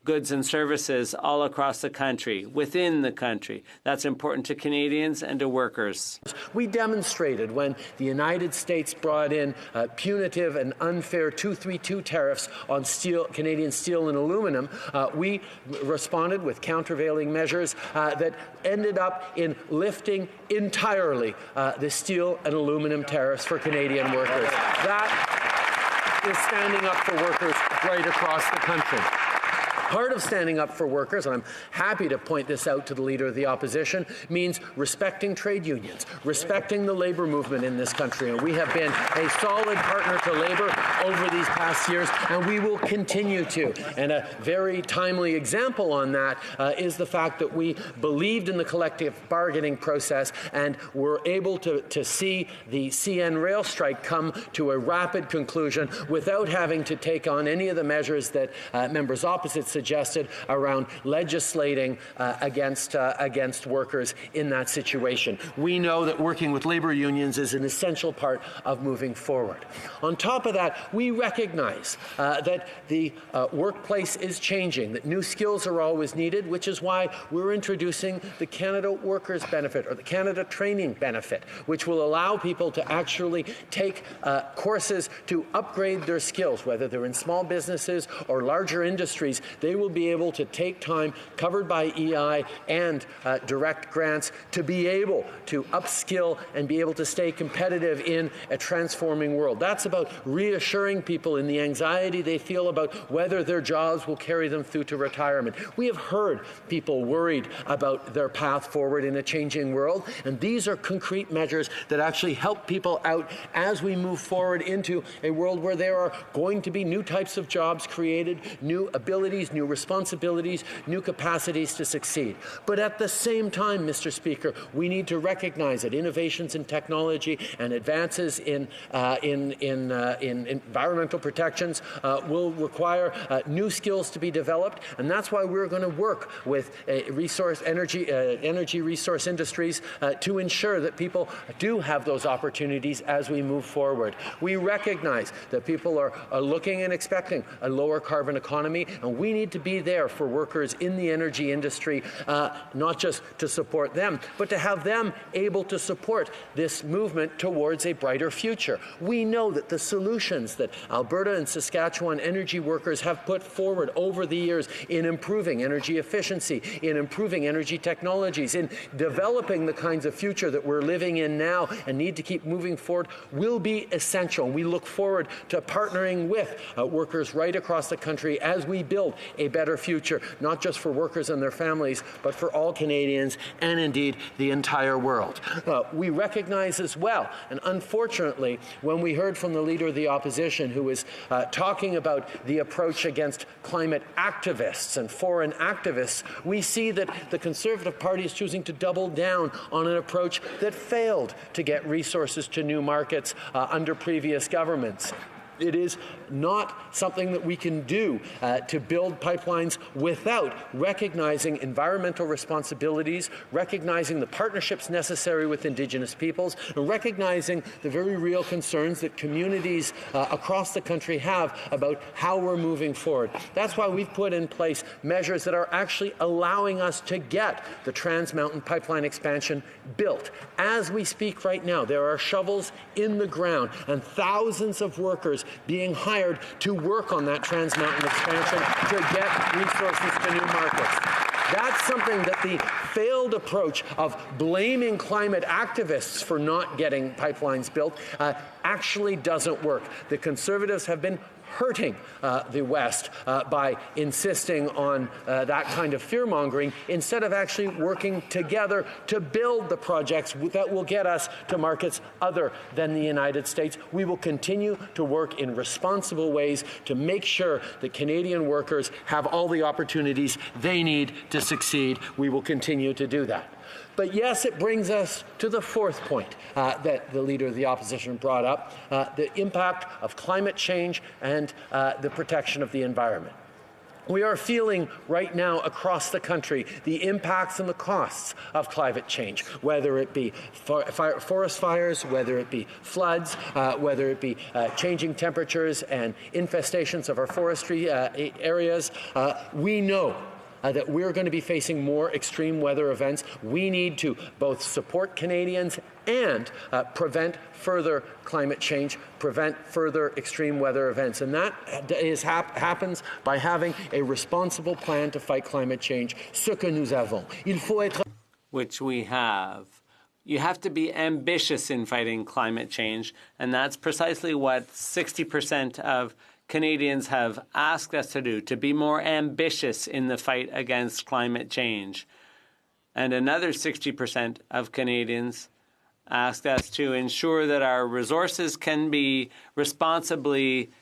[SPEAKER 14] goods and services all across the country, within the country. That's important to Canadians and to workers.
[SPEAKER 10] We demonstrated when the United States brought in punitive and unfair 232 tariffs on steel, Canadian steel and aluminum, we responded with countervailing measures that ended up in lifting entirely the steel and aluminum tariffs for Canadian workers. That is standing up for workers right across the country. Part of standing up for workers, and I'm happy to point this out to the Leader of the Opposition, means respecting trade unions, respecting the labor movement in this country. And we have been a solid partner to labor over these past years, and we will continue to. And a very timely example on that is the fact that we believed in the collective bargaining process and were able to see the CN rail strike come to a rapid conclusion without having to take on any of the measures that members opposite suggested around legislating against workers in that situation. We know that working with labor unions is an essential part of moving forward. On top of that, we recognize that the workplace is changing, that new skills are always needed, which is why we're introducing the Canada Workers Benefit, or the Canada Training Benefit, which will allow people to actually take courses to upgrade their skills, whether they're in small businesses or larger industries. They will be able to take time covered by EI and direct grants to be able to upskill and be able to stay competitive in a transforming world. That's about reassuring people in the anxiety they feel about whether their jobs will carry them through to retirement. We have heard people worried about their path forward in a changing world, and these are concrete measures that actually help people out as we move forward into a world where there are going to be new types of jobs created, new abilities, new responsibilities, new capacities to succeed. But at the same time, Mr. Speaker, we need to recognize that innovations in technology and advances in environmental protections will require new skills to be developed, and that's why we're going to work with energy resource industries to ensure that people do have those opportunities as we move forward. We recognize that people are looking and expecting a lower carbon economy, and we need to be there for workers in the energy industry, not just to support them, but to have them able to support this movement towards a brighter future. We know that the solutions that Alberta and Saskatchewan energy workers have put forward over the years in improving energy efficiency, in improving energy technologies, in developing the kinds of future that we're living in now and need to keep moving forward will be essential. We look forward to partnering with workers right across the country as we build a better future, not just for workers and their families, but for all Canadians and indeed the entire world. We recognize as well, and unfortunately, when we heard from the Leader of the Opposition, who was talking about the approach against climate activists and foreign activists, we see that the Conservative Party is choosing to double down on an approach that failed to get resources to new markets under previous governments. It is not something that we can do to build pipelines without recognizing environmental responsibilities, recognizing the partnerships necessary with Indigenous peoples, and recognizing the very real concerns that communities across the country have about how we're moving forward. That's why we've put in place measures that are actually allowing us to get the Trans Mountain Pipeline expansion built. As we speak right now, there are shovels in the ground and thousands of workers being hired to work on that Trans Mountain expansion to get resources to new markets. That's something that the failed approach of blaming climate activists for not getting pipelines built actually doesn't work. The Conservatives have been hurting the West by insisting on that kind of fear-mongering instead of actually working together to build the projects that will get us to markets other than the United States. We will continue to work in responsible ways to make sure that Canadian workers have all the opportunities they need to succeed. We will continue to do that. But yes, it brings us to the fourth point that the Leader of the Opposition brought up, the impact of climate change and the protection of the environment. We are feeling right now across the country the impacts and the costs of climate change, whether it be forest fires, whether it be floods, whether it be changing temperatures and infestations of our forestry areas. We know that we're going to be facing more extreme weather events. We need to both support Canadians and prevent further climate change, prevent further extreme weather events. And that happens by having a responsible plan to fight climate change. Ce que nous avons. Il faut être...
[SPEAKER 14] Which we have. You have to be ambitious in fighting climate change, and that's precisely what 60% of Canadians have asked us to be more ambitious in the fight against climate change. And another 60% of Canadians asked us to ensure that our resources can be responsibly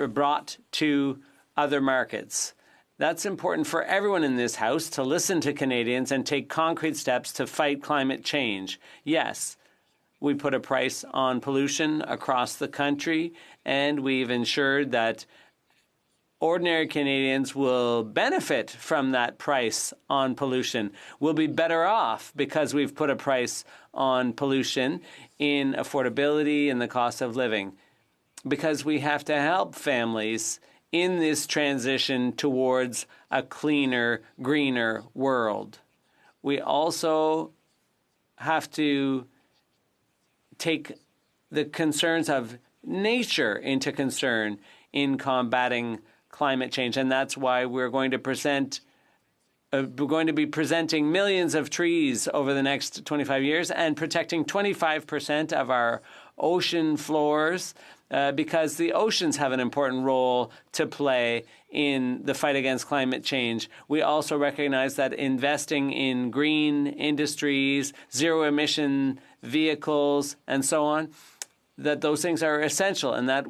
[SPEAKER 14] brought to other markets. That's important for everyone in this House to listen to Canadians and take concrete steps to fight climate change. Yes, we put a price on pollution across the country, and we've ensured that ordinary Canadians will benefit from that price on pollution. We'll be better off because we've put a price on pollution in affordability and the cost of living, because we have to help families in this transition towards a cleaner, greener world. We also have to take the concerns of nature into concern in combating climate change, and that's why we're going to be presenting millions of trees over the next 25 years and protecting 25% of our ocean floors, because the oceans have an important role to play in the fight against climate change. We also recognize that investing in green industries, zero-emission vehicles, and so on, that those things are essential, and that's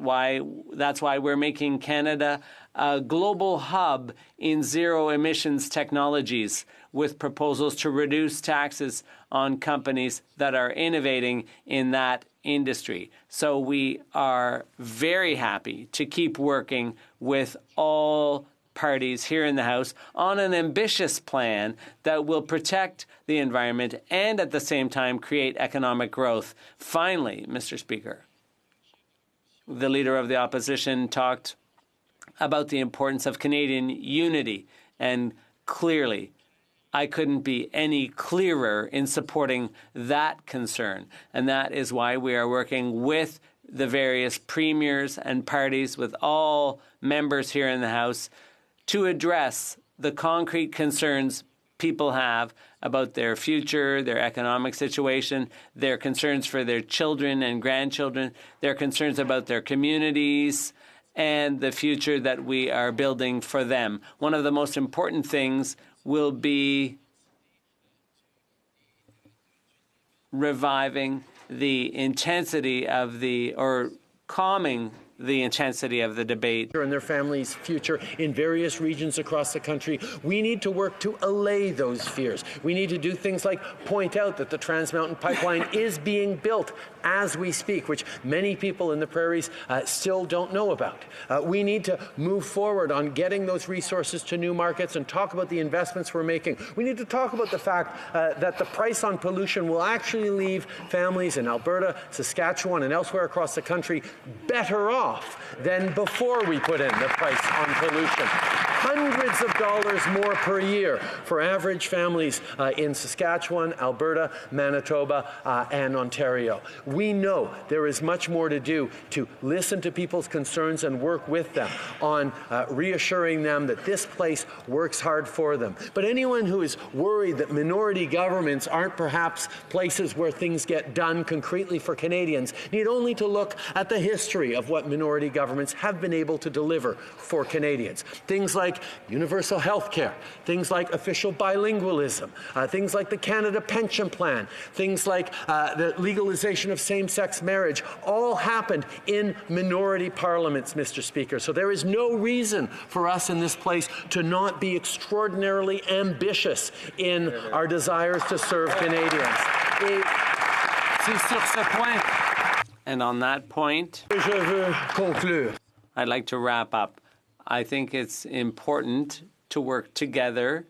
[SPEAKER 14] why we're making Canada a global hub in zero-emissions technologies, with proposals to reduce taxes on companies that are innovating in that industry. So we are very happy to keep working with all parties here in the House on an ambitious plan that will protect the environment and at the same time create economic growth. Finally, Mr. Speaker, the Leader of the Opposition talked about the importance of Canadian unity, and clearly I couldn't be any clearer in supporting that concern. And that is why we are working with the various premiers and parties, with all members here in the House, to address the concrete concerns people have about their future, their economic situation, their concerns for their children and grandchildren, their concerns about their communities, and the future that we are building for them. One of the most important things will be reviving the intensity of or calming the intensity of the debate.
[SPEAKER 10] And their families' future in various regions across the country. We need to work to allay those fears. We need to do things like point out that the Trans Mountain Pipeline is being built as we speak, which many people in the prairies still don't know about. We need to move forward on getting those resources to new markets and talk about the investments we're making. We need to talk about the fact that the price on pollution will actually leave families in Alberta, Saskatchewan, and elsewhere across the country better off than before we put in the price on pollution. Hundreds of dollars more per year for average families in Saskatchewan, Alberta, Manitoba, and Ontario. We know there is much more to do to listen to people's concerns and work with them on reassuring them that this place works hard for them. But anyone who is worried that minority governments aren't perhaps places where things get done concretely for Canadians need only to look at the history of what minority governments have been able to deliver for Canadians. Things like universal health care, things like official bilingualism, things like the Canada Pension Plan, things like the legalization of same-sex marriage, all happened in minority parliaments, Mr. Speaker. So there is no reason for us in this place to not be extraordinarily ambitious in our desires to serve Canadians.
[SPEAKER 14] And on that point, I'd like to wrap up. I think it's important to work together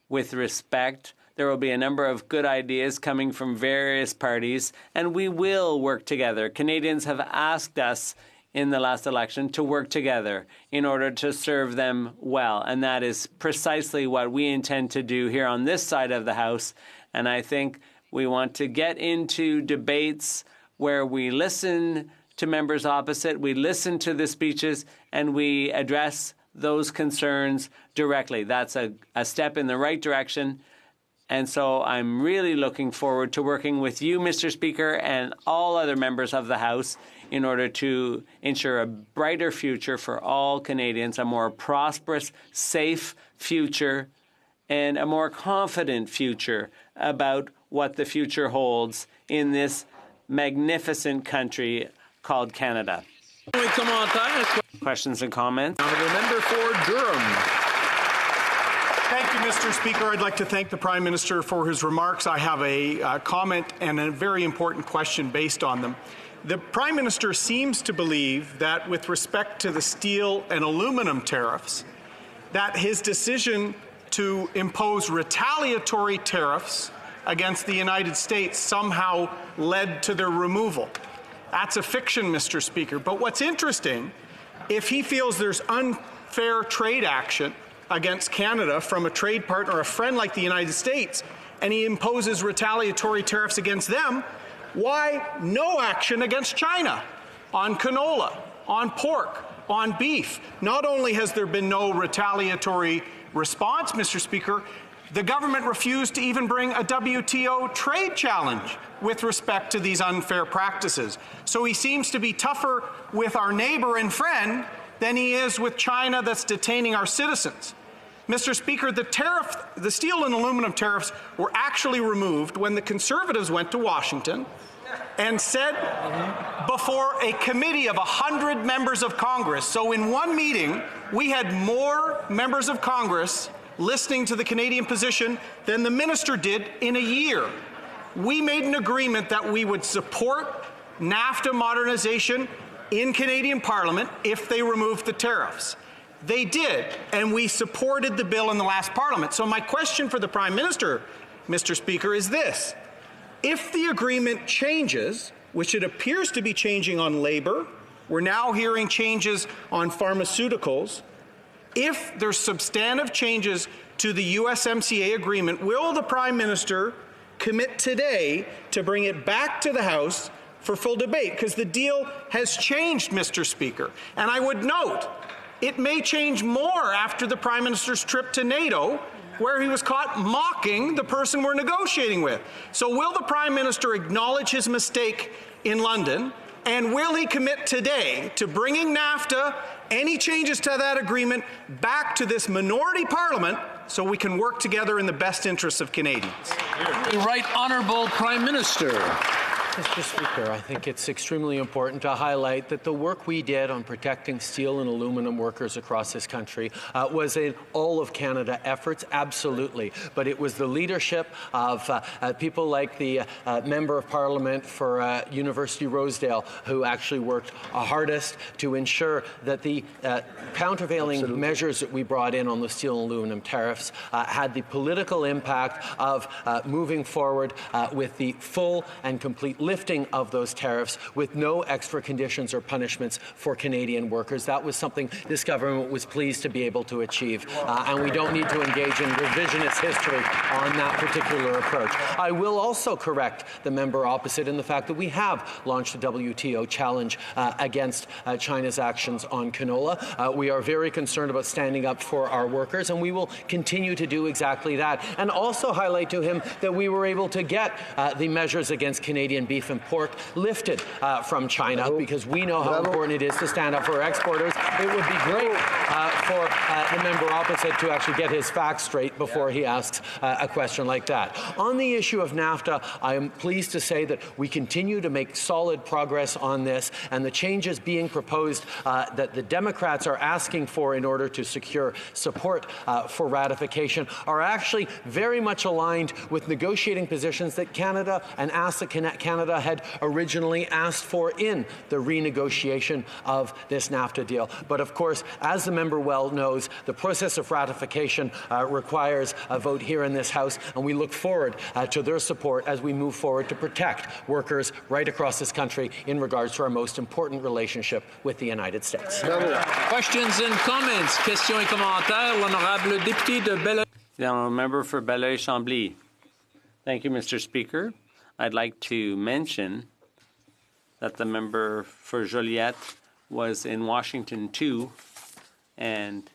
[SPEAKER 14] with respect. There will be a number of good ideas coming from various parties, and we will work together. Canadians have asked us in the last election to work together in order to serve them well, and that is precisely what we intend to do here on this side of the House. And I think we want to get into debates where we listen to members opposite, we listen to the speeches, and we address those concerns directly. That's a step in the right direction. And so I'm really looking forward to working with you, Mr. Speaker, and all other members of the House in order to ensure a brighter future for all Canadians, a more prosperous, safe future, and a more confident future about what the future holds in this magnificent country called Canada. Questions and comments?
[SPEAKER 10] Honourable Member for Durham.
[SPEAKER 5] Thank you, Mr. Speaker. I'd like to thank the Prime Minister for his remarks. I have a comment and a very important question based on them. The Prime Minister seems to believe that with respect to the steel and aluminum tariffs, that his decision to impose retaliatory tariffs against the United States somehow led to their removal. That's a fiction, Mr. Speaker. But what's interesting, if he feels there's unfair trade action against Canada from a trade partner, a friend like the United States, and he imposes retaliatory tariffs against them, why no action against China on canola, on pork, on beef? Not only has there been no retaliatory response, Mr. Speaker, the government refused to even bring a WTO trade challenge with respect to these unfair practices. So he seems to be tougher with our neighbor and friend than he is with China that's detaining our citizens. Mr. Speaker, the steel and aluminum tariffs were actually removed when the Conservatives went to Washington and said before a committee of 100 members of Congress. So in one meeting, we had more members of Congress listening to the Canadian position than the minister did in a year. We made an agreement that we would support NAFTA modernization in Canadian Parliament if they removed the tariffs. They did, and we supported the bill in the last Parliament. So my question for the Prime Minister, Mr. Speaker, is this. If the agreement changes, which it appears to be changing on labour, we're now hearing changes on pharmaceuticals, if there's substantive changes to the USMCA agreement, will the Prime Minister commit today to bring it back to the House for full debate? Because the deal has changed, Mr. Speaker. And I would note, it may change more after the Prime Minister's trip to NATO, where he was caught mocking the person we're negotiating with. So will the Prime Minister acknowledge his mistake in London, And will he commit today to bringing NAFTA, any changes to that agreement, back to this minority parliament so we can work together in the best interests of Canadians?
[SPEAKER 3] The Right Honourable Prime Minister.
[SPEAKER 10] Mr. Speaker, I think it's extremely important to highlight that the work we did on protecting steel and aluminum workers across this country was in all of Canada efforts, absolutely. But it was the leadership of people like the Member of Parliament for University Rosedale who actually worked hardest to ensure that the countervailing measures that we brought in on the steel and aluminum tariffs had the political impact of moving forward with the full and complete lifting of those tariffs with no extra conditions or punishments for Canadian workers. That was something this government was pleased to be able to achieve, and we don't need to engage in revisionist history on that particular approach. I will also correct the member opposite in the fact that we have launched a WTO challenge against China's actions on canola. We are very concerned about standing up for our workers, and we will continue to do exactly that. And also highlight to him that we were able to get the measures against Canadian beef and pork lifted from China, because we know how important it is to stand up for our exporters. It would be great for the member opposite to actually get his facts straight before he asks a question like that. On the issue of NAFTA, I am pleased to say that we continue to make solid progress on this, and the changes being proposed that the Democrats are asking for in order to secure support for ratification are actually very much aligned with negotiating positions that Canada and asks that Canada had originally asked for in the renegotiation of this NAFTA deal. But of course, as the member well knows, the process of ratification requires a vote here in this House, and we look forward to their support as we move forward to protect workers right across this country in regards to our most important relationship with the United States.
[SPEAKER 3] Questions and comments. Questions et commentaires. L'honorable député de Belleuil.
[SPEAKER 14] The member for Belleuil-Chambly. Thank you, Mr. Speaker. I'd like to mention that the member for Joliette was in Washington too, and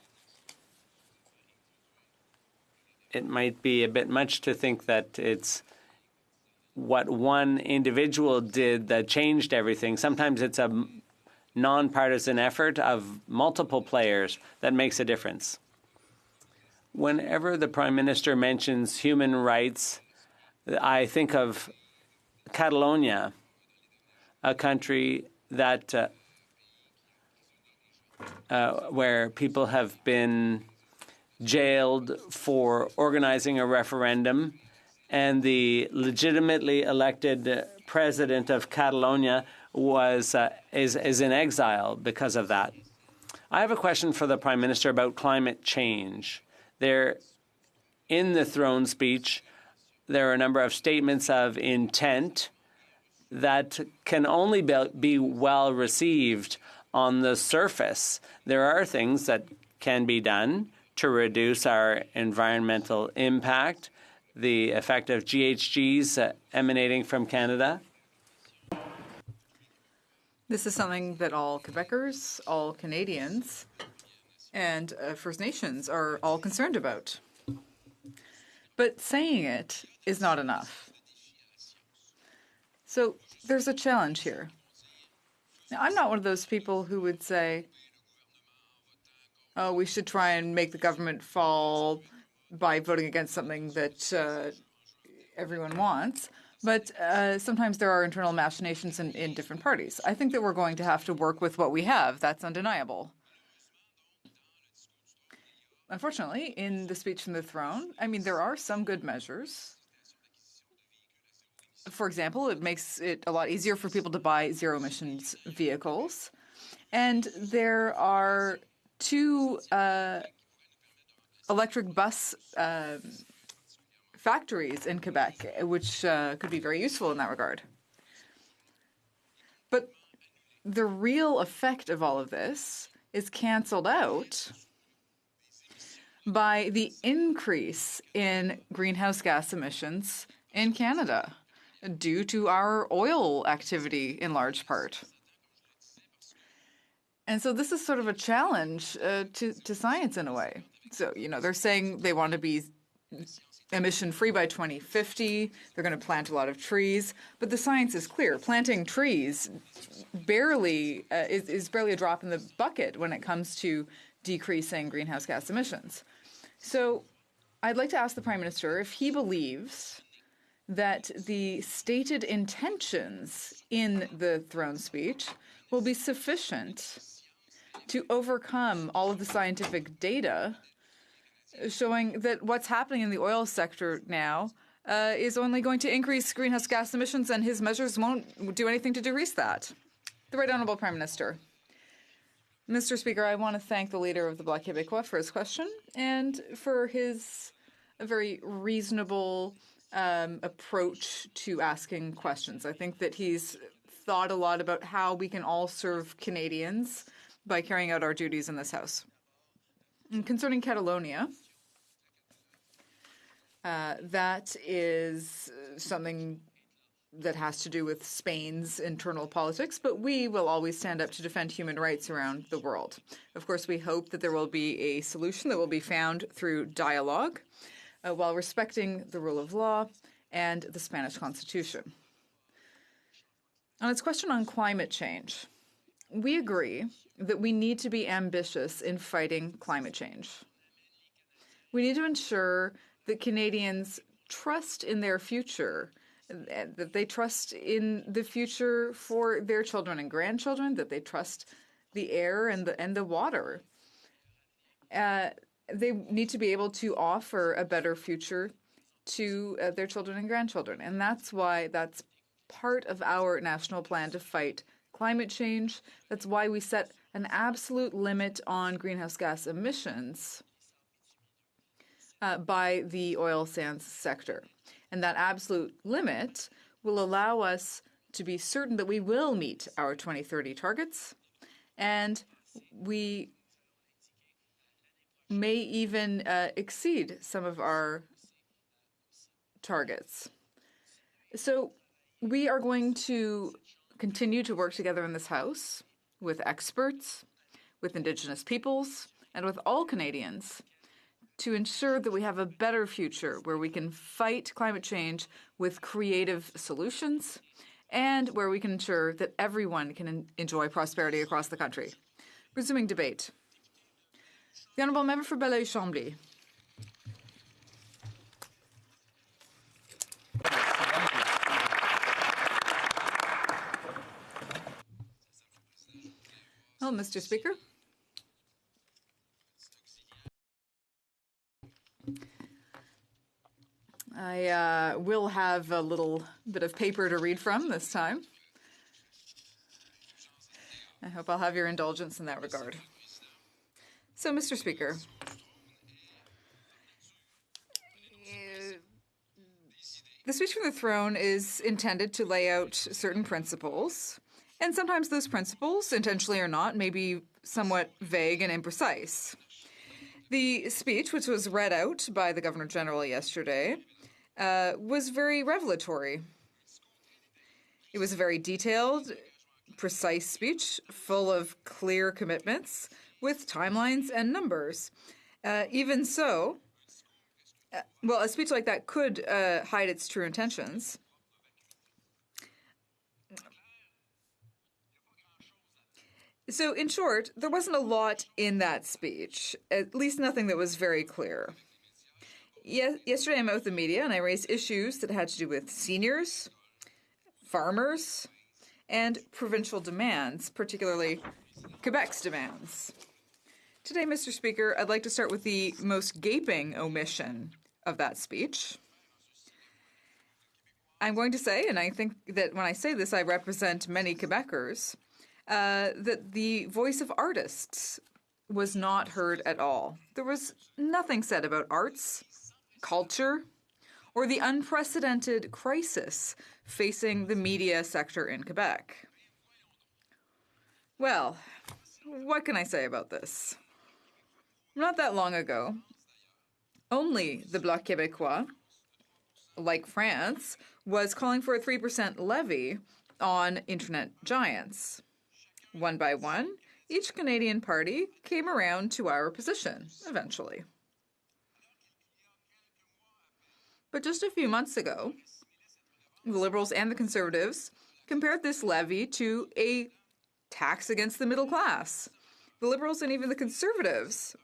[SPEAKER 14] it might be a bit much to think that it's what one individual did that changed everything. Sometimes it's a nonpartisan effort of multiple players that makes a difference. Whenever the Prime Minister mentions human rights, I think of Catalonia, a country that where people have been jailed for organizing a referendum, and the legitimately elected president of Catalonia is in exile because of that. I have a question for the Prime Minister about climate change. There, in the throne speech, there are a number of statements of intent that can only be well received on the surface. There are things that can be done to reduce our environmental impact, the effect of GHGs emanating from Canada.
[SPEAKER 11] This is something that all Quebecers, all Canadians, and First Nations are all concerned about. But saying it is not enough. So there's a challenge here. Now, I'm not one of those people who would say, oh, we should try and make the government fall by voting against something that everyone wants. But sometimes there are internal machinations in different parties. I think that we're going to have to work with what we have. That's undeniable. Unfortunately, in the speech from the throne, I mean, there are some good measures. For example, it makes it a lot easier for people to buy zero-emissions vehicles. And there are 2 electric bus factories in Quebec, which could be very useful in that regard. But the real effect of all of this is canceled out by the increase in greenhouse gas emissions in Canada due to our oil activity in large part. And so this is sort of a challenge to science in a way. So, you know, they're saying they want to be emission-free by 2050. They're going to plant a lot of trees. But the science is clear. Planting trees is barely a drop in the bucket when it comes to decreasing greenhouse gas emissions. So I'd like to ask the Prime Minister if he believes that the stated intentions in the throne speech will be sufficient to overcome all of the scientific data showing that what's happening in the oil sector now is only going to increase greenhouse gas emissions, and his measures won't do anything to decrease that. The Right Honourable Prime Minister. Mr. Speaker, I want to thank the Leader of the Bloc Québécois for his question and for his very reasonable approach to asking questions. I think that he's thought a lot about how we can all serve Canadians by carrying out our duties in this House. And concerning Catalonia, that is something that has to do with Spain's internal politics, but we will always stand up to defend human rights around the world. Of course, we hope that there will be a solution that will be found through dialogue while respecting the rule of law and the Spanish Constitution. On its question on climate change, we agree that we need to be ambitious in fighting climate change. We need to ensure that Canadians trust in their future, that they trust in the future for their children and grandchildren, that they trust the air and the water. They need to be able to offer a better future to their children and grandchildren. And that's why that's part of our national plan to fight climate change. That's why we set an absolute limit on greenhouse gas emissions by the oil sands sector. And that absolute limit will allow us to be certain that we will meet our 2030 targets, and we may even exceed some of our targets. So we are going to continue to work together in this House with experts, with Indigenous peoples, and with all Canadians to ensure that we have a better future where we can fight climate change with creative solutions and where we can ensure that everyone can enjoy prosperity across the country. Resuming debate. The Honourable Member for Belleuil-Chambly. Well, Mr. Speaker. I will have a little bit of paper to read from this time. I hope I'll have your indulgence in that regard. So, Mr. Speaker, the speech from the throne is intended to lay out certain principles, and sometimes those principles, intentionally or not, may be somewhat vague and imprecise. The speech, which was read out by the Governor-General yesterday, was very revelatory. It was a very detailed, precise speech, full of clear commitments, with timelines and numbers. Even so, well, a speech like that could hide its true intentions. So, in short, there wasn't a lot in that speech, at least nothing that was very clear. Yesterday I met with the media and I raised issues that had to do with seniors, farmers, and provincial demands, particularly Quebec's demands. Today, Mr. Speaker, I'd like to start with the most gaping omission of that speech. I'm going to say, and I think that when I say this I represent many Quebecers, that the voice of artists was not heard at all. There was nothing said about arts, culture, or the unprecedented crisis facing the media sector in Quebec. Well, what can I say about this? Not that long ago, only the Bloc Québécois, like France, was calling for a 3% levy on internet giants. One by one, each Canadian party came around to our position, eventually. But just a few months ago, the Liberals and the Conservatives compared this levy to a tax against the middle class. The Liberals and even the Conservatives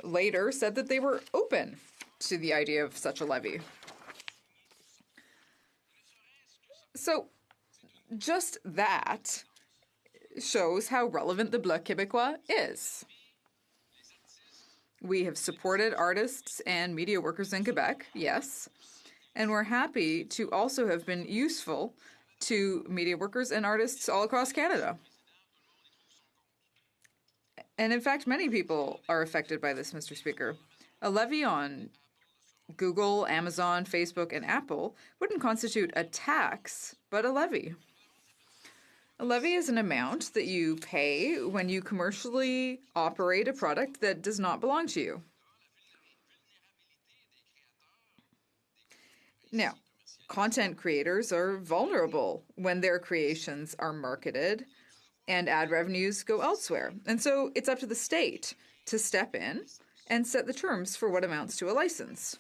[SPEAKER 11] later said that they were open to the idea of such a levy. So just that shows how relevant the Bloc Québécois is. We have supported artists and media workers in Quebec, yes, and we're happy to also have been useful to media workers and artists all across Canada. And in fact, many people are affected by this, Mr. Speaker. A levy on Google, Amazon, Facebook, and Apple wouldn't constitute a tax, but a levy. A levy is an amount that you pay when you commercially operate a product that does not belong to you. Now, content creators are vulnerable when their creations are marketed and ad revenues go elsewhere. And so it's up to the state to step in and set the terms for what amounts to a license.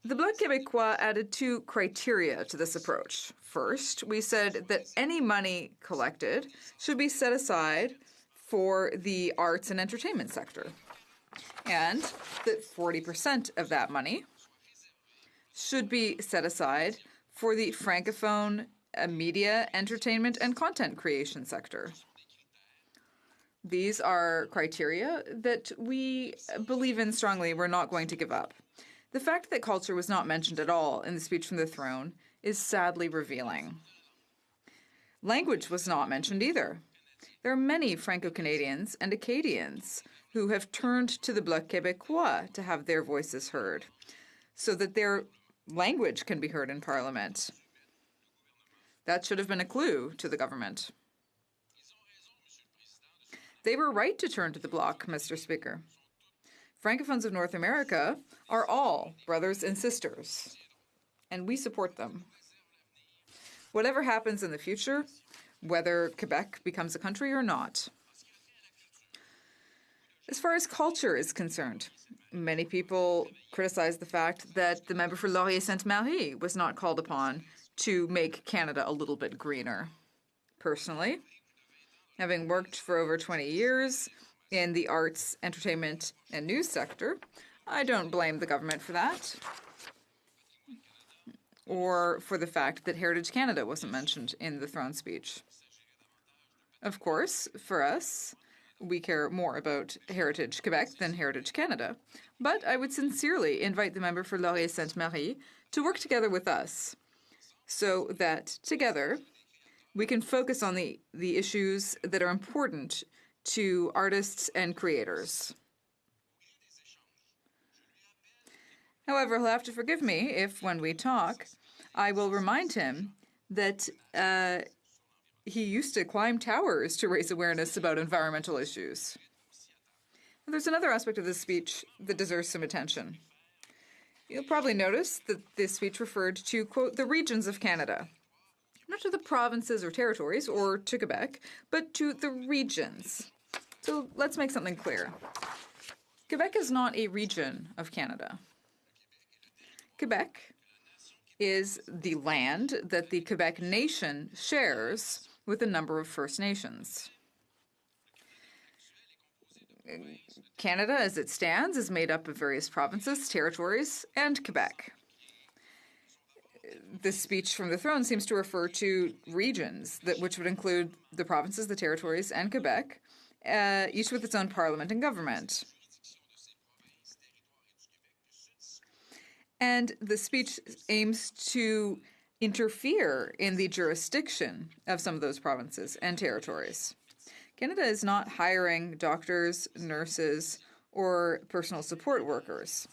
[SPEAKER 11] The Bloc Québécois added 2 criteria to this approach. First, we said that any money collected should be set aside for the arts and entertainment sector, and that 40% of that money should be set aside for the Francophone media, entertainment, and content creation sector. These are criteria that we believe in strongly we're not going to give up. The fact that culture was not mentioned at all in the speech from the throne is sadly revealing. Language was not mentioned either. There are many Franco-Canadians and Acadians who have turned to the Bloc Québécois to have their voices heard, so that their language can be heard in Parliament. That should have been a clue to the government. They were right to turn to the Bloc, Mr. Speaker. Francophones of North America are all brothers and sisters, and we support them. Whatever happens in the future, whether Quebec becomes a country or not. As far as culture is concerned, many people criticize the fact that the member for Laurier-Sainte-Marie was not called upon to make Canada a little bit greener. Personally, having worked for over 20 years in the arts, entertainment, and news sector, I don't blame the government for that, or for the fact that Heritage Canada wasn't mentioned in the throne speech. Of course, for us, we care more about Heritage Quebec than Heritage Canada, but I would sincerely invite the member for Laurier-Sainte-Marie to work together with us so that together we can focus on the issues that are important to artists and creators. However, he'll have to forgive me if, when we talk, I will remind him that he used to climb towers to raise awareness about environmental issues. And there's another aspect of this speech that deserves some attention. You'll probably notice that this speech referred to, quote, the regions of Canada. Not to the provinces or territories or to Quebec, but to the regions. So let's make something clear. Quebec is not a region of Canada. Quebec is the land that the Quebec nation shares with a number of First Nations. Canada, as it stands, is made up of various provinces, territories, and Quebec. This speech from the throne seems to refer to regions, which would include the provinces, the territories, and Quebec, each with its own parliament and government. And the speech aims to interfere in the jurisdiction of some of those provinces and territories. Canada is not hiring doctors, nurses, or personal support workers.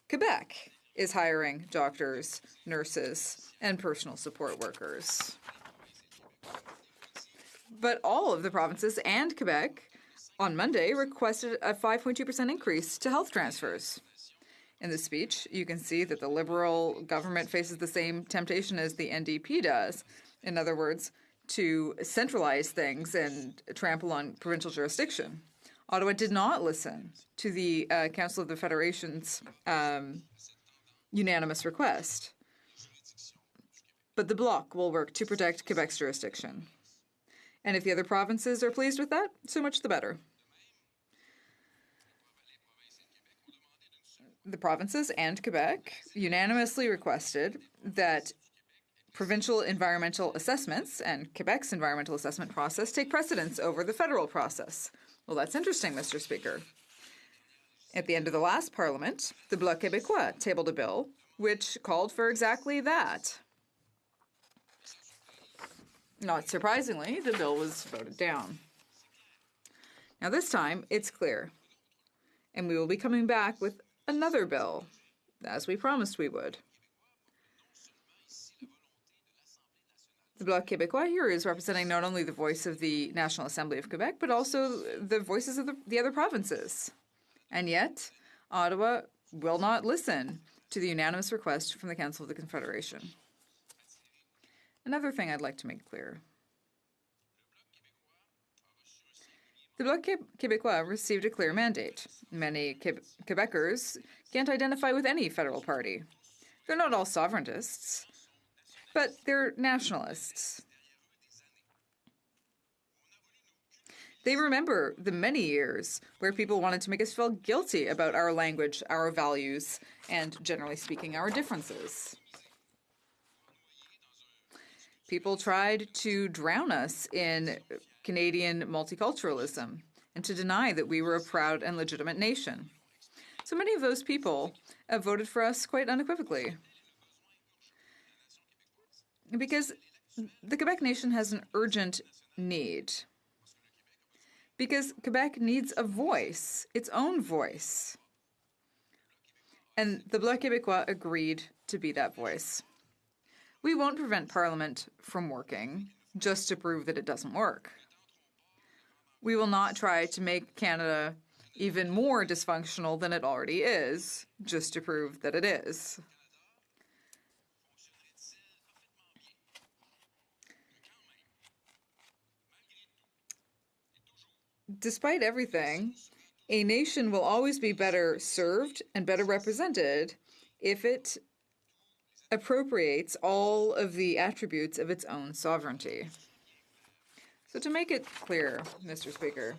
[SPEAKER 11] Quebec is hiring doctors, nurses, and personal support workers. But all of the provinces and Quebec on Monday requested a 5.2% increase to health transfers. In the speech, you can see that the Liberal government faces the same temptation as the NDP does. In other words, to centralize things and trample on provincial jurisdiction. Ottawa did not listen to the Council of the Federation's unanimous request. But the Bloc will work to protect Quebec's jurisdiction. And if the other provinces are pleased with that, so much the better. The provinces and Quebec unanimously requested that provincial environmental assessments and Quebec's environmental assessment process take precedence over the federal process. Well, that's interesting, Mr. Speaker. At the end of the last Parliament, the Bloc Québécois tabled a bill which called for exactly that. Not surprisingly, the bill was voted down. Now this time, it's clear, and we will be coming back with another bill, as we promised we would. The Bloc Québécois here is representing not only the voice of the National Assembly of Quebec, but also the voices of the other provinces. And yet, Ottawa will not listen to the unanimous request from the Council of the Confederation. Another thing I'd like to make clear. The Bloc Québécois received a clear mandate. Many Quebecers can't identify with any federal party. They're not all sovereigntists, but they're nationalists. They remember the many years where people wanted to make us feel guilty about our language, our values, and, generally speaking, our differences. People tried to drown us in Canadian multiculturalism and to deny that we were a proud and legitimate nation. So many of those people have voted for us quite unequivocally. Because the Quebec nation has an urgent need. Because Quebec needs a voice, its own voice. And the Bloc Québécois agreed to be that voice. We won't prevent Parliament from working just to prove that it doesn't work. We will not try to make Canada even more dysfunctional than it already is, just to prove that it is. Despite everything, a nation will always be better served and better represented if it appropriates all of the attributes of its own sovereignty. So to make it clear, Mr. Speaker,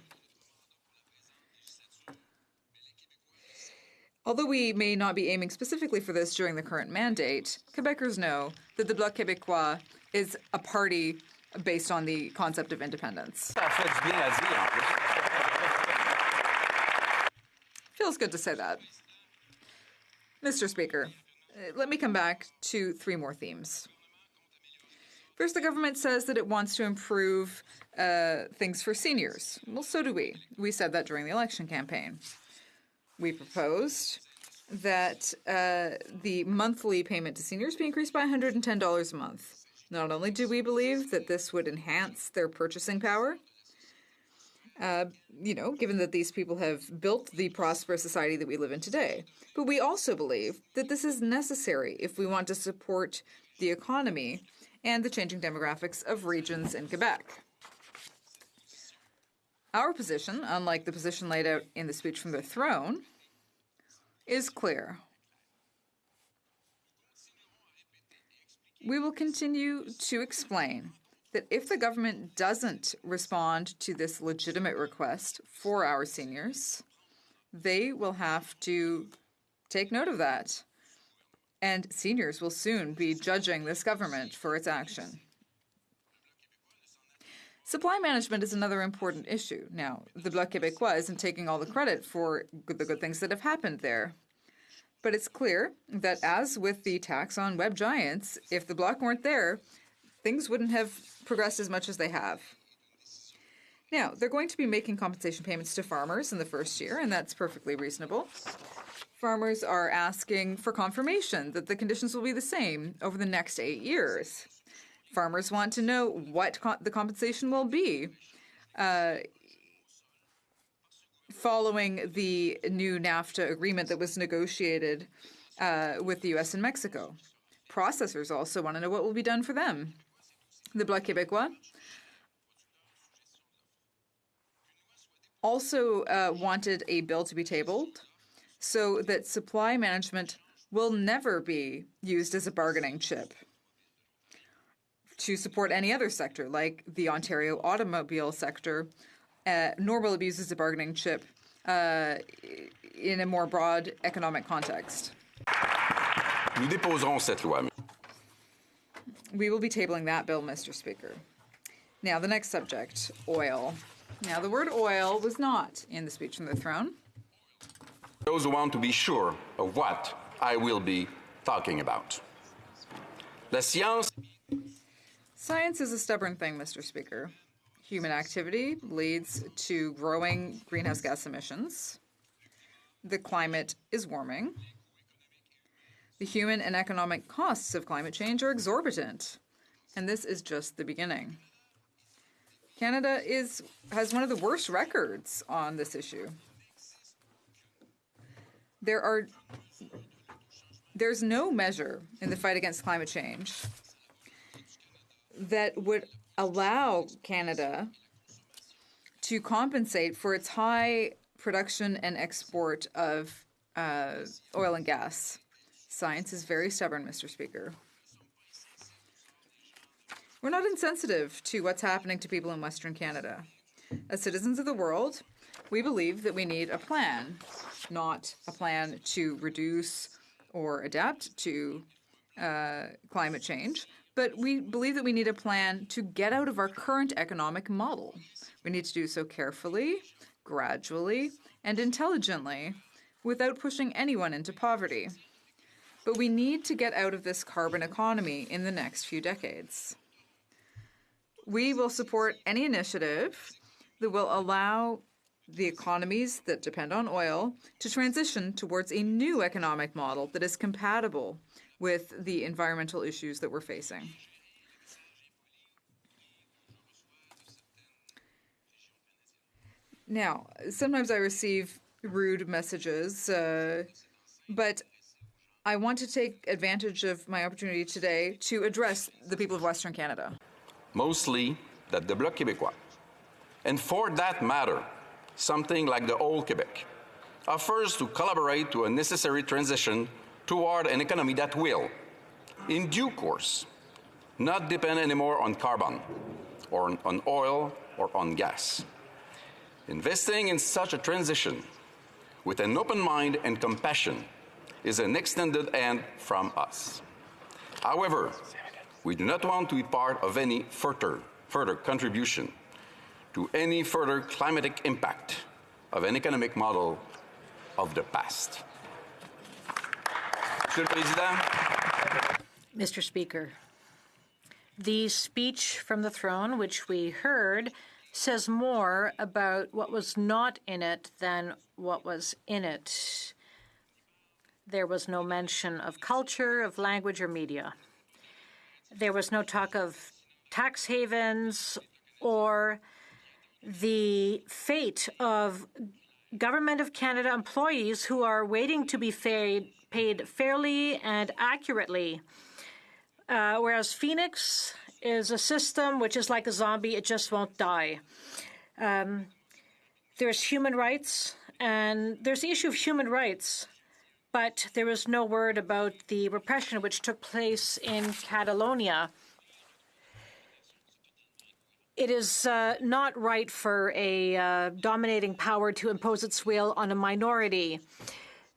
[SPEAKER 11] although we may not be aiming specifically for this during the current mandate, Quebecers know that the Bloc Québécois is a party based on the concept of independence. Feels good to say that. Mr. Speaker, let me come back to three more themes. First, the government says that it wants to improve things for seniors. Well, so do we. We said that during the election campaign. We proposed that the monthly payment to seniors be increased by $110 a month. Not only do we believe that this would enhance their purchasing power, given that these people have built the prosperous society that we live in today, but we also believe that this is necessary if we want to support the economy and the changing demographics of regions in Quebec. Our position, unlike the position laid out in the speech from the throne, is clear. We will continue to explain that if the government doesn't respond to this legitimate request for our seniors, they will have to take note of that. And seniors will soon be judging this government for its action. Supply management is another important issue. Now, the Bloc Québécois isn't taking all the credit for the good things that have happened there. But it's clear that, as with the tax on web giants, if the Bloc weren't there, things wouldn't have progressed as much as they have. Now, they're going to be making compensation payments to farmers in the first year, and that's perfectly reasonable. Farmers are asking for confirmation that the conditions will be the same over the next 8 years. Farmers want to know what the compensation will be following the new NAFTA agreement that was negotiated with the U.S. and Mexico. Processors also want to know what will be done for them. The Bloc Québécois also wanted a bill to be tabled so that supply management will never be used as a bargaining chip to support any other sector, like the Ontario automobile sector, nor will it be used as a bargaining chip in a more broad economic context.
[SPEAKER 12] Nous déposerons cette loi.
[SPEAKER 11] We will be tabling that bill, Mr. Speaker. Now, the next subject, oil. Now, the word oil was not in the speech from the throne.
[SPEAKER 12] Those who want to be sure of what I will be talking about. La science.
[SPEAKER 11] Science is a stubborn thing, Mr. Speaker. Human activity leads to growing greenhouse gas emissions. The climate is warming. The human and economic costs of climate change are exorbitant, and this is just the beginning. Canada has one of the worst records on this issue. There's no measure in the fight against climate change that would allow Canada to compensate for its high production and export of oil and gas. Science is very stubborn, Mr. Speaker. We're not insensitive to what's happening to people in Western Canada. As citizens of the world, we believe that we need a plan, not a plan to reduce or adapt to climate change, but we believe that we need a plan to get out of our current economic model. We need to do so carefully, gradually, and intelligently, without pushing anyone into poverty. But we need to get out of this carbon economy in the next few decades. We will support any initiative that will allow the economies that depend on oil to transition towards a new economic model that is compatible with the environmental issues that we're facing. Now, sometimes I receive rude messages, but I want to take advantage of my opportunity today to address the people of Western Canada.
[SPEAKER 12] Mostly that the Bloc Québécois, and for that matter, something like the old Quebec, offers to collaborate to a necessary transition toward an economy that will, in due course, not depend anymore on carbon, or on oil, or on gas. Investing in such a transition with an open mind and compassion is an extended hand from us. However, we do not want to be part of any further contribution to any further climatic impact of an economic model of the past. Monsieur le Président.
[SPEAKER 20] Mr. Speaker, the speech from the throne, which we heard, says more about what was not in it than what was in it. There was no mention of culture, of language, or media. There was no talk of tax havens or the fate of Government of Canada employees who are waiting to be paid fairly and accurately. Whereas Phoenix is a system which is like a zombie, it just won't die. There's human rights, and there's the issue of human rights, but there was no word about the repression which took place in Catalonia. It is not right for a dominating power to impose its will on a minority.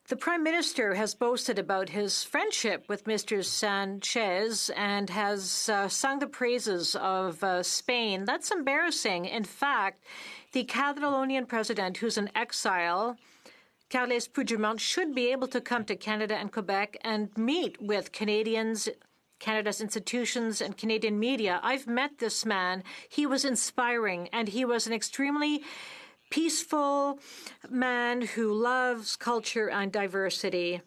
[SPEAKER 20] The Prime Minister has boasted about his friendship with Mr. Sanchez and has sung the praises of Spain. That's embarrassing. In fact, the Catalonian president, who's in exile, Carles Puigdemont, should be able to come to Canada and Quebec and meet with Canadians, Canada's institutions, and Canadian media. I've met this man. He was inspiring, and he was an extremely peaceful man who loves culture and diversity.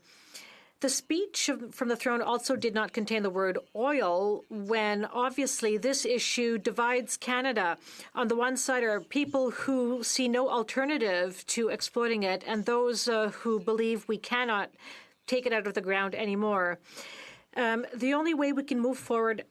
[SPEAKER 20] The speech from the throne also did not contain the word oil, when obviously this issue divides Canada. On the one side are people who see no alternative to exploiting it, and those who believe we cannot take it out of the ground anymore. The only way we can move forward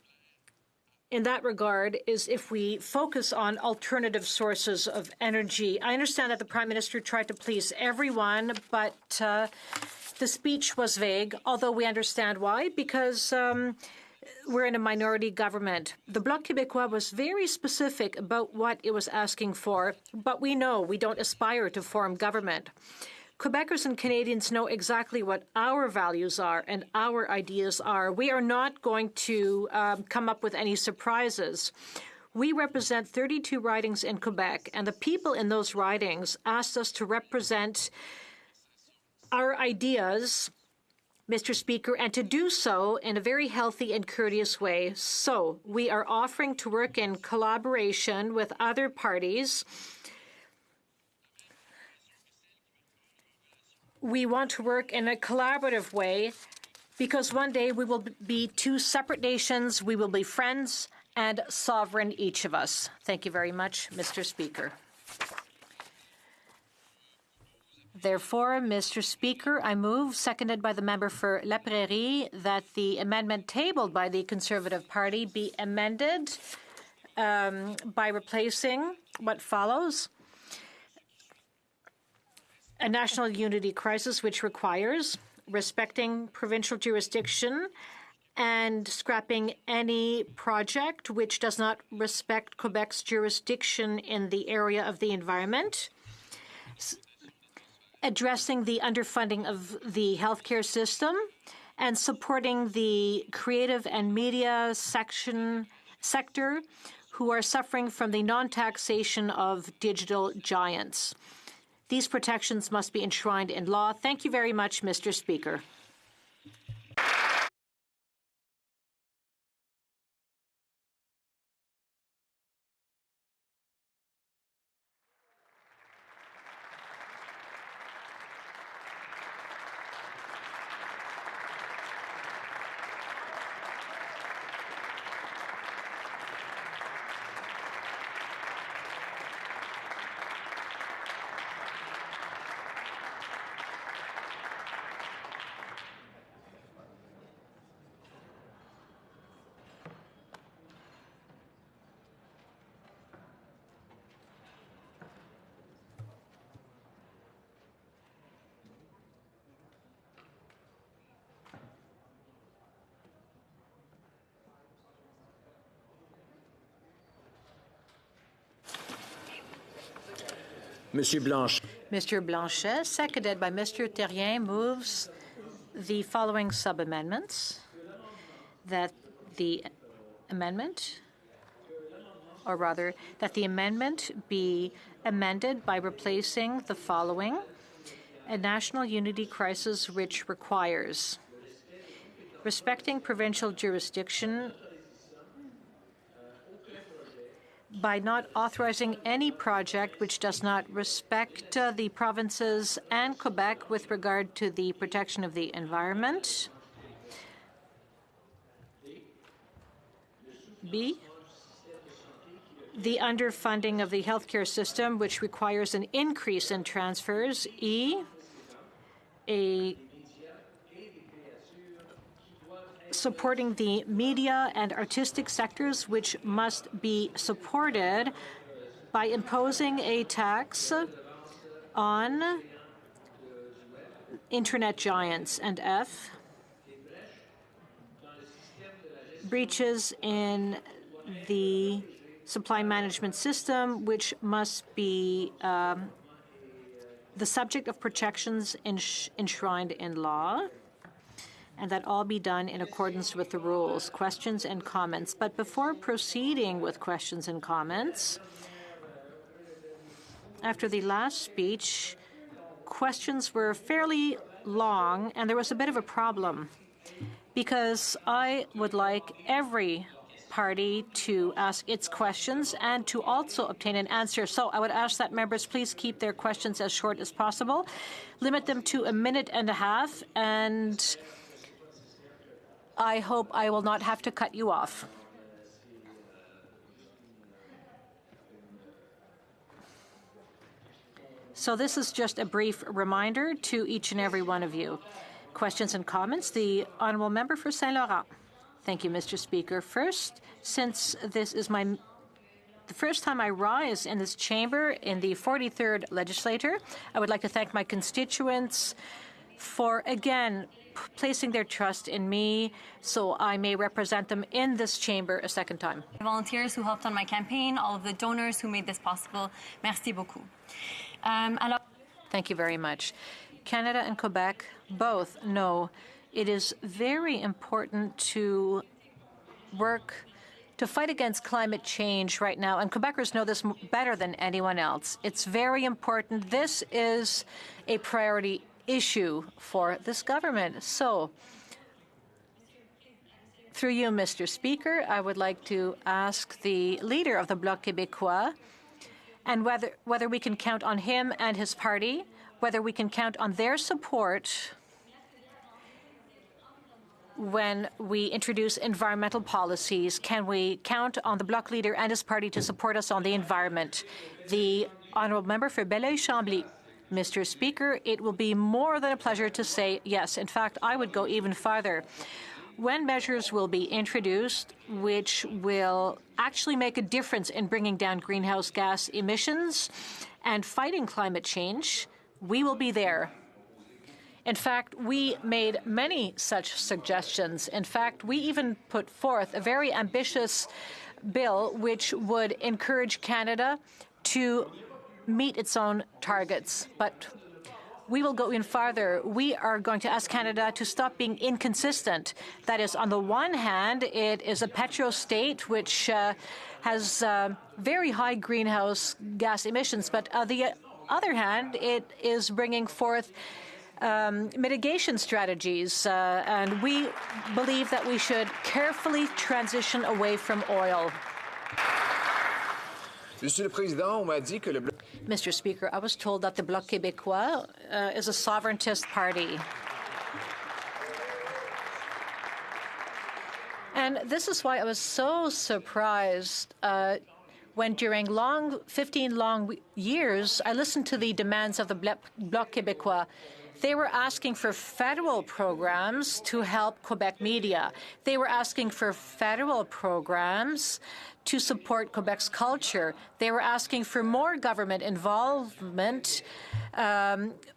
[SPEAKER 20] in that regard is if we focus on alternative sources of energy. I understand that the Prime Minister tried to please everyone, but the speech was vague, although we understand why, because we're in a minority government. The Bloc Québécois was very specific about what it was asking for, but we know we don't aspire to form government. Quebecers and Canadians know exactly what our values are and our ideas are. We are not going to come up with any surprises. We represent 32 ridings in Quebec, and the people in those ridings asked us to represent our ideas, Mr. Speaker, and to do so in a very healthy and courteous way. So we are offering to work in collaboration with other parties. We want to work in a collaborative way because one day we will be two separate nations. We will be friends and sovereign, each of us. Thank you very much, Mr. Speaker. Therefore, Mr. Speaker, I move, seconded by the member for La Prairie, that the amendment tabled by the Conservative Party be amended by replacing what follows: a national unity crisis which requires respecting provincial jurisdiction and scrapping any project which does not respect Quebec's jurisdiction in the area of the environment, addressing the underfunding of the healthcare system, and supporting the creative and media sector who are suffering from the non-taxation of digital giants. These protections must be enshrined in law. Thank you very much, Mr. Speaker. Mr. Blanchet, seconded by Mr. Terrien, moves the following sub-amendments: that the amendment, or rather, that the amendment be amended by replacing the following: a national unity crisis which requires respecting provincial jurisdiction by not authorizing any project which does not respect the provinces and Quebec with regard to the protection of the environment. B, the underfunding of the healthcare system, which requires an increase in transfers. E, supporting the media and artistic sectors, which must be supported by imposing a tax on internet giants. And F, breaches in the supply management system, which must be the subject of protections enshrined in law, and that all be done in accordance with the rules. Questions and comments. But before proceeding with questions and comments, after the last speech, questions were fairly long, and there was a bit of a problem, because I would like every party to ask its questions and to also obtain an answer. So I would ask that members please keep their questions as short as possible, limit them to a minute and a half, and I hope I will not have to cut you off. So this is just a brief reminder to each and every one of you. Questions and comments. The Honourable Member for Saint Laurent. Thank you, Mr. Speaker. First, since this is the first time I rise in this chamber in the 43rd legislature, I would like to thank my constituents for, again, placing their trust in me so I may represent them in this chamber a second time.
[SPEAKER 13] Volunteers who helped on my campaign, all of the donors who made this possible. Merci beaucoup.
[SPEAKER 20] Thank you very much. Canada and Quebec both know it is very important to work to fight against climate change right now, and Quebecers know this better than anyone else. It's very important. This is a priority issue for this government. So, through you, Mr. Speaker, I would like to ask the leader of the Bloc Québécois and whether we can count on him and his party, whether we can count on their support when we introduce environmental policies. Can we count on the Bloc leader and his party to support us on the environment? The honourable member for Belleuil-Chambly. Mr. Speaker, it will be more than a pleasure to say yes. In fact, I would go even farther. When measures will be introduced which will actually make a difference in bringing down greenhouse gas emissions and fighting climate change, we will be there. In fact, we made many such suggestions. In fact, we even put forth a very ambitious bill which would encourage Canada to meet its own targets. But we will go in farther. We are going to ask Canada to stop being inconsistent. That is, on the one hand, it is a petro-state which has very high greenhouse gas emissions, but on the other hand, it is bringing forth mitigation strategies, and we believe that we should carefully transition away from oil. Mr. Speaker, I was told that the Bloc Québécois is a sovereigntist party. And this is why I was so surprised when during 15 long years, I listened to the demands of the Bloc Québécois. They were asking for federal programs to help Quebec media. They were asking for federal programs to support Quebec's culture. They were asking for more government involvement,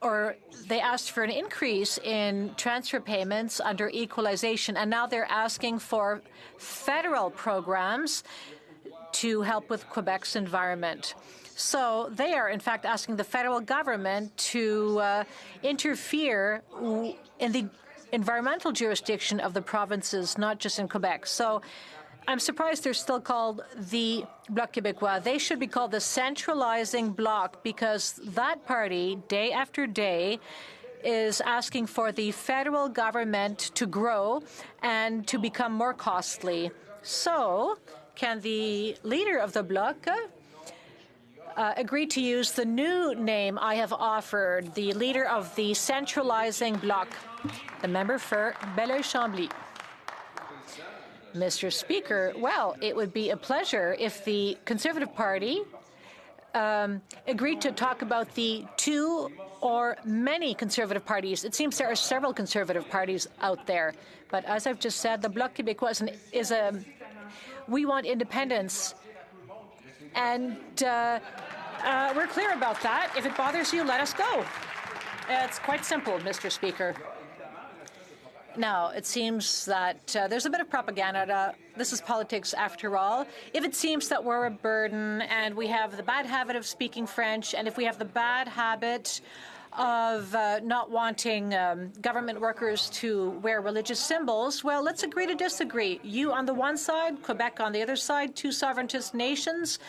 [SPEAKER 20] or they asked for an increase in transfer payments under equalization, and now they're asking for federal programs to help with Quebec's environment. So they are, in fact, asking the federal government to interfere in the environmental jurisdiction of the provinces, not just in Quebec. So I'm surprised they're still called the Bloc Québécois. They should be called the centralizing bloc, because that party, day after day, is asking for the federal government to grow and to become more costly. So can the leader of the Bloc agree to use the new name I have offered, the leader of the centralizing bloc, the member for Belleuil-Chambly? Mr. Speaker, well, it would be a pleasure if the Conservative Party agreed to talk about the two or many Conservative parties. It seems there are several Conservative parties out there. But as I've just said, the Bloc Québécois we want independence. And we're clear about that. If it bothers you, let us go. It's quite simple, Mr. Speaker. Now, it seems that there's a bit of propaganda. This is politics, after all. If it seems that we're a burden and we have the bad habit of speaking French, and if we have the bad habit of not wanting government workers to wear religious symbols, well, let's agree to disagree. You on the one side, Quebec on the other side, two sovereigntist nations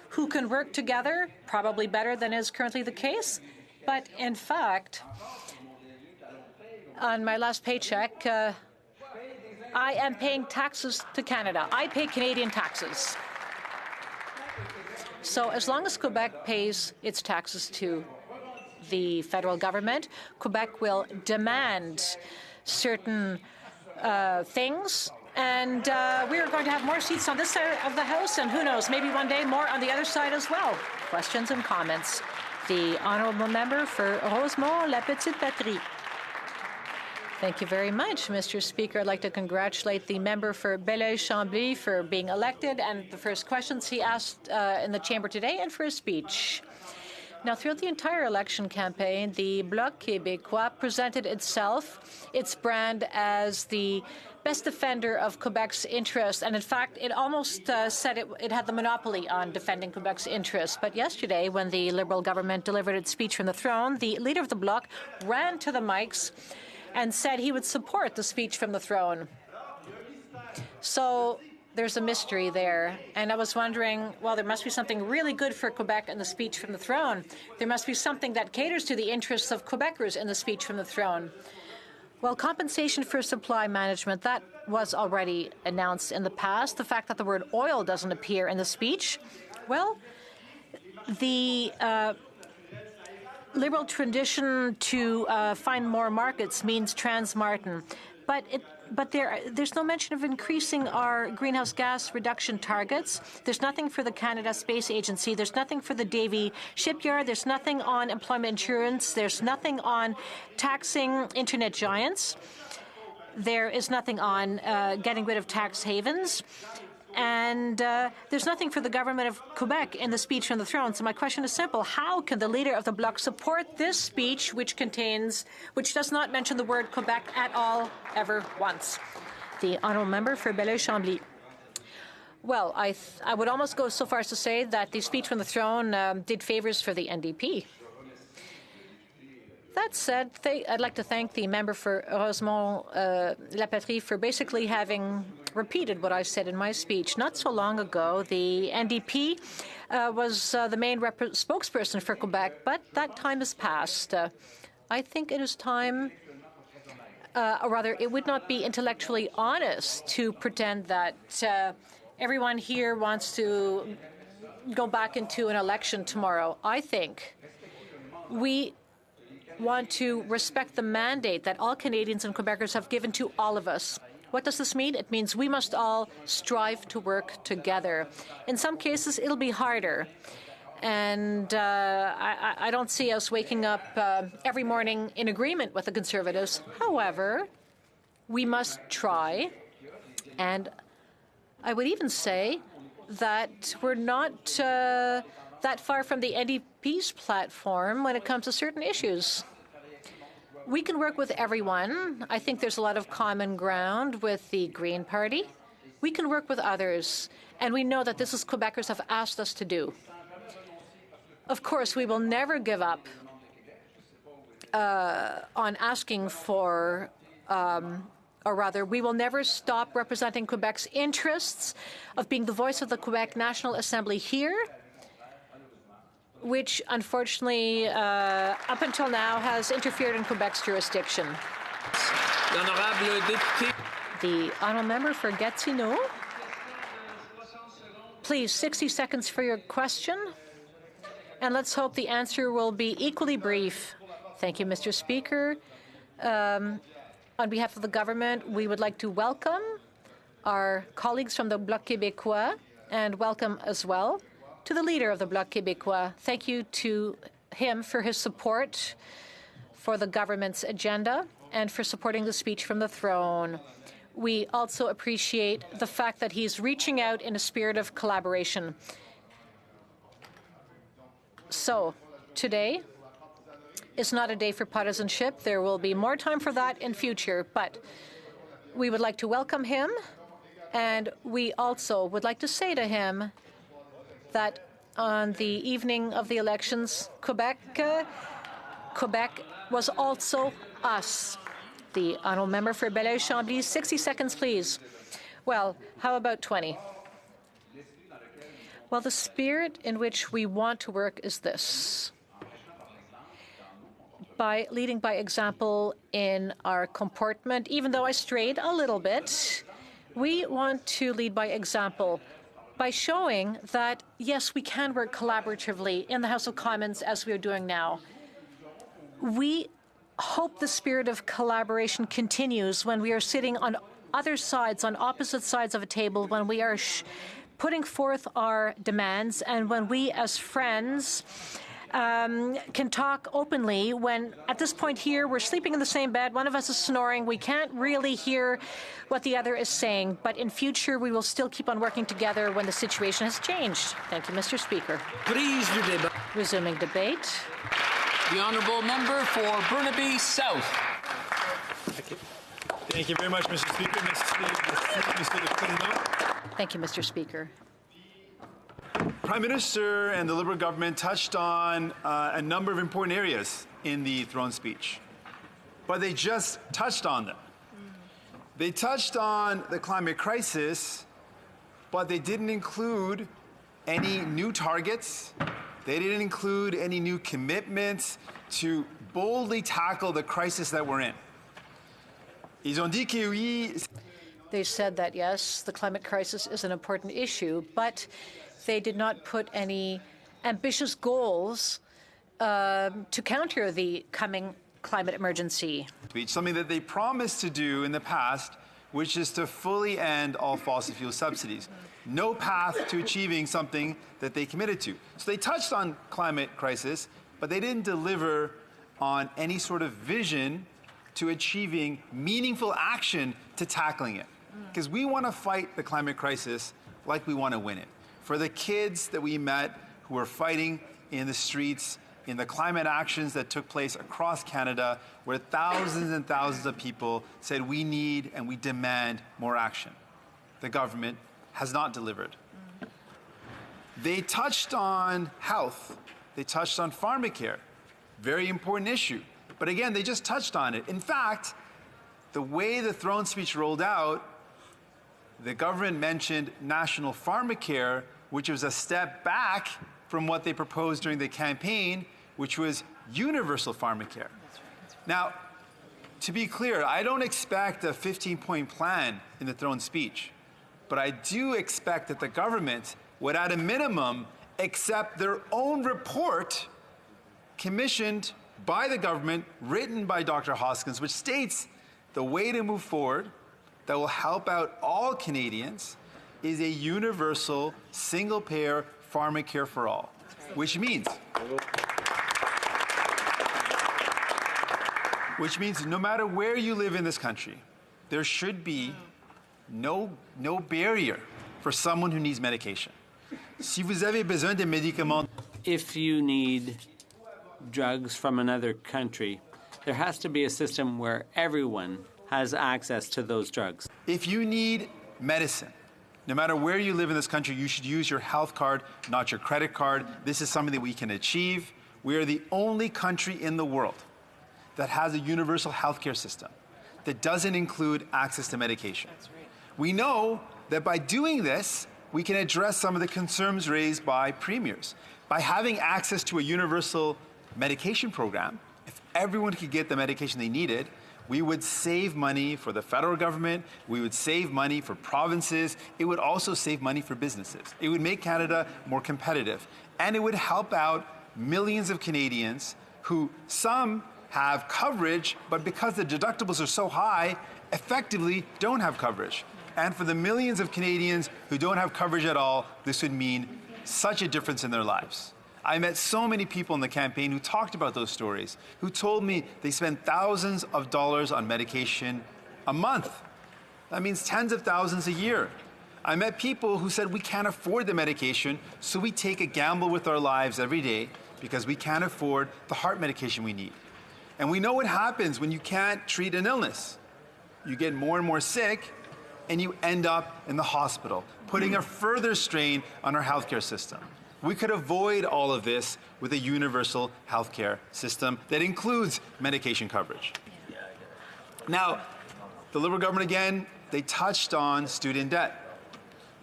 [SPEAKER 20] who can work together, probably better than is currently the case. But in fact, on my last paycheck, I am paying taxes to Canada. I pay Canadian taxes. So as long as Quebec pays its taxes to the federal government, Quebec will demand certain things. And we are going to have more seats on this side of the House, and who knows, maybe one day more on the other side as well. Questions and comments. The honourable member for Rosemont-La Petite Patrie. Thank you very much, Mr. Speaker. I'd like to congratulate the member for Belleuil-Chambly for being elected and the first questions he asked in the chamber today and for his speech. Now, throughout the entire election campaign, the Bloc Québécois presented itself, its brand, as the best defender of Quebec's interests. And in fact, it almost said it had the monopoly on defending Quebec's interests. But yesterday, when the Liberal government delivered its speech from the throne, the leader of the Bloc ran to the mics and said he would support the speech from the throne. So there's a mystery there. And I was wondering, well, there must be something really good for Quebec in the speech from the throne. There must be something that caters to the interests of Quebecers in the speech from the throne. Well, compensation for supply management, that was already announced in the past. The fact that the word oil doesn't appear in the speech, well, the Liberal tradition to find more markets means Trans-Martin, but there's no mention of increasing our greenhouse gas reduction targets. There's nothing for the Canada Space Agency. There's nothing for the Davie Shipyard. There's nothing on employment insurance. There's nothing on taxing internet giants. There is nothing on getting rid of tax havens. And there's nothing for the government of Quebec in the speech from the throne. So my question is simple. How can the leader of the Bloc support this speech, which does not mention the word Quebec at all, ever once? The honourable member for Belleuil-Chambly. Well, I would almost go so far as to say that the speech from the throne did favours for the NDP. That said, I'd like to thank the member for Rosemont-La Patrie for basically having repeated what I said in my speech. Not so long ago, the NDP was the main spokesperson for Quebec, but that time has passed. I think it is time, or rather, it would not be intellectually honest to pretend that everyone here wants to go back into an election tomorrow. I think we want to respect the mandate that all Canadians and Quebecers have given to all of us. What does this mean? It means we must all strive to work together. In some cases, it'll be harder. And I don't see us waking up every morning in agreement with the Conservatives. However, we must try. And I would even say that we're not that far from the NDP's platform when it comes to certain issues. We can work with everyone. I think there's a lot of common ground with the Green Party. We can work with others, and we know that this is Quebecers have asked us to do. Of course, we will never give up on asking for, or rather, we will never stop representing Quebec's interests of being the voice of the Quebec National Assembly here, which unfortunately, up until now, has interfered in Quebec's jurisdiction. The honourable member for Gatineau. Please, 60 seconds for your question. And let's hope the answer will be equally brief. Thank you, Mr. Speaker. On behalf of the government, we would like to welcome our colleagues from the Bloc Québécois and welcome as well to the leader of the Bloc Québécois. Thank you to him for his support for the government's agenda and for supporting the speech from the throne. We also appreciate the fact that he's reaching out in a spirit of collaboration. So, today is not a day for partisanship. There will be more time for that in future, but we would like to welcome him, and we also would like to say to him that on the evening of the elections, Quebec was also us. The honourable member for Belleuil-Chambly, 60 seconds, please. Well, how about 20? Well, the spirit in which we want to work is this. By leading by example in our comportment, even though I strayed a little bit, we want to lead by example by showing that, yes, we can work collaboratively in the House of Commons as we are doing now. We hope the spirit of collaboration continues when we are sitting on other sides, on opposite sides of a table, when we are putting forth our demands, and when we as friends can talk openly when, at this point here, we're sleeping in the same bed, one of us is snoring, we can't really hear what the other is saying, but in future we will still keep on working together when the situation has changed. Thank you, Mr. Speaker.
[SPEAKER 6] Please, the debate.
[SPEAKER 20] Resuming debate.
[SPEAKER 6] The honourable member for Burnaby South.
[SPEAKER 15] Thank you very much, Mr. Speaker.
[SPEAKER 20] Thank you, Mr. Speaker.
[SPEAKER 15] Prime Minister and the Liberal government touched on a number of important areas in the throne speech, but they just touched on them. They touched on the climate crisis, but they didn't include any new targets. They didn't include any new commitments to boldly tackle the crisis that we're in. Ils ont dit que oui.
[SPEAKER 20] They said that, yes, the climate crisis is an important issue, but they did not put any ambitious goals to counter the coming climate emergency.
[SPEAKER 15] Something that they promised to do in the past, which is to fully end all fossil fuel subsidies. No path to achieving something that they committed to. So they touched on climate crisis, but they didn't deliver on any sort of vision to achieving meaningful action to tackling it. Because we want to fight the climate crisis like we want to win it. For the kids that we met who were fighting in the streets, in the climate actions that took place across Canada, where thousands and thousands of people said we need and we demand more action. The government has not delivered. They touched on health. They touched on pharmacare. Very important issue. But again, they just touched on it. In fact, the way the throne speech rolled out, the government mentioned national pharmacare, which was a step back from what they proposed during the campaign, which was universal pharmacare. Now, to be clear, I don't expect a 15-point plan in the throne speech, but I do expect that the government would, at a minimum, accept their own report commissioned by the government, written by Dr. Hoskins, which states the way to move forward that will help out all Canadians is a universal, single-payer pharmacare for all, which means no matter where you live in this country, there should be no barrier for someone who needs medication. Si vous avez besoin de médicaments,
[SPEAKER 14] if you need drugs from another country, there has to be a system where everyone has access to those drugs.
[SPEAKER 15] If you need medicine, no matter where you live in this country, you should use your health card, not your credit card. This is something that we can achieve. We are the only country in the world that has a universal healthcare system that doesn't include access to medication. That's right. We know that by doing this, we can address some of the concerns raised by premiers. By having access to a universal medication program, if everyone could get the medication they needed, we would save money for the federal government, we would save money for provinces, it would also save money for businesses. It would make Canada more competitive, and it would help out millions of Canadians who some have coverage, but because the deductibles are so high, effectively don't have coverage. And for the millions of Canadians who don't have coverage at all, this would mean such a difference in their lives. I met so many people in the campaign who talked about those stories, who told me they spend thousands of dollars on medication a month. That means tens of thousands a year. I met people who said we can't afford the medication, so we take a gamble with our lives every day because we can't afford the heart medication we need. And we know what happens when you can't treat an illness. You get more and more sick, and you end up in the hospital, putting a further strain on our healthcare system. We could avoid all of this with a universal healthcare system that includes medication coverage. Now, the Liberal government, again, they touched on student debt.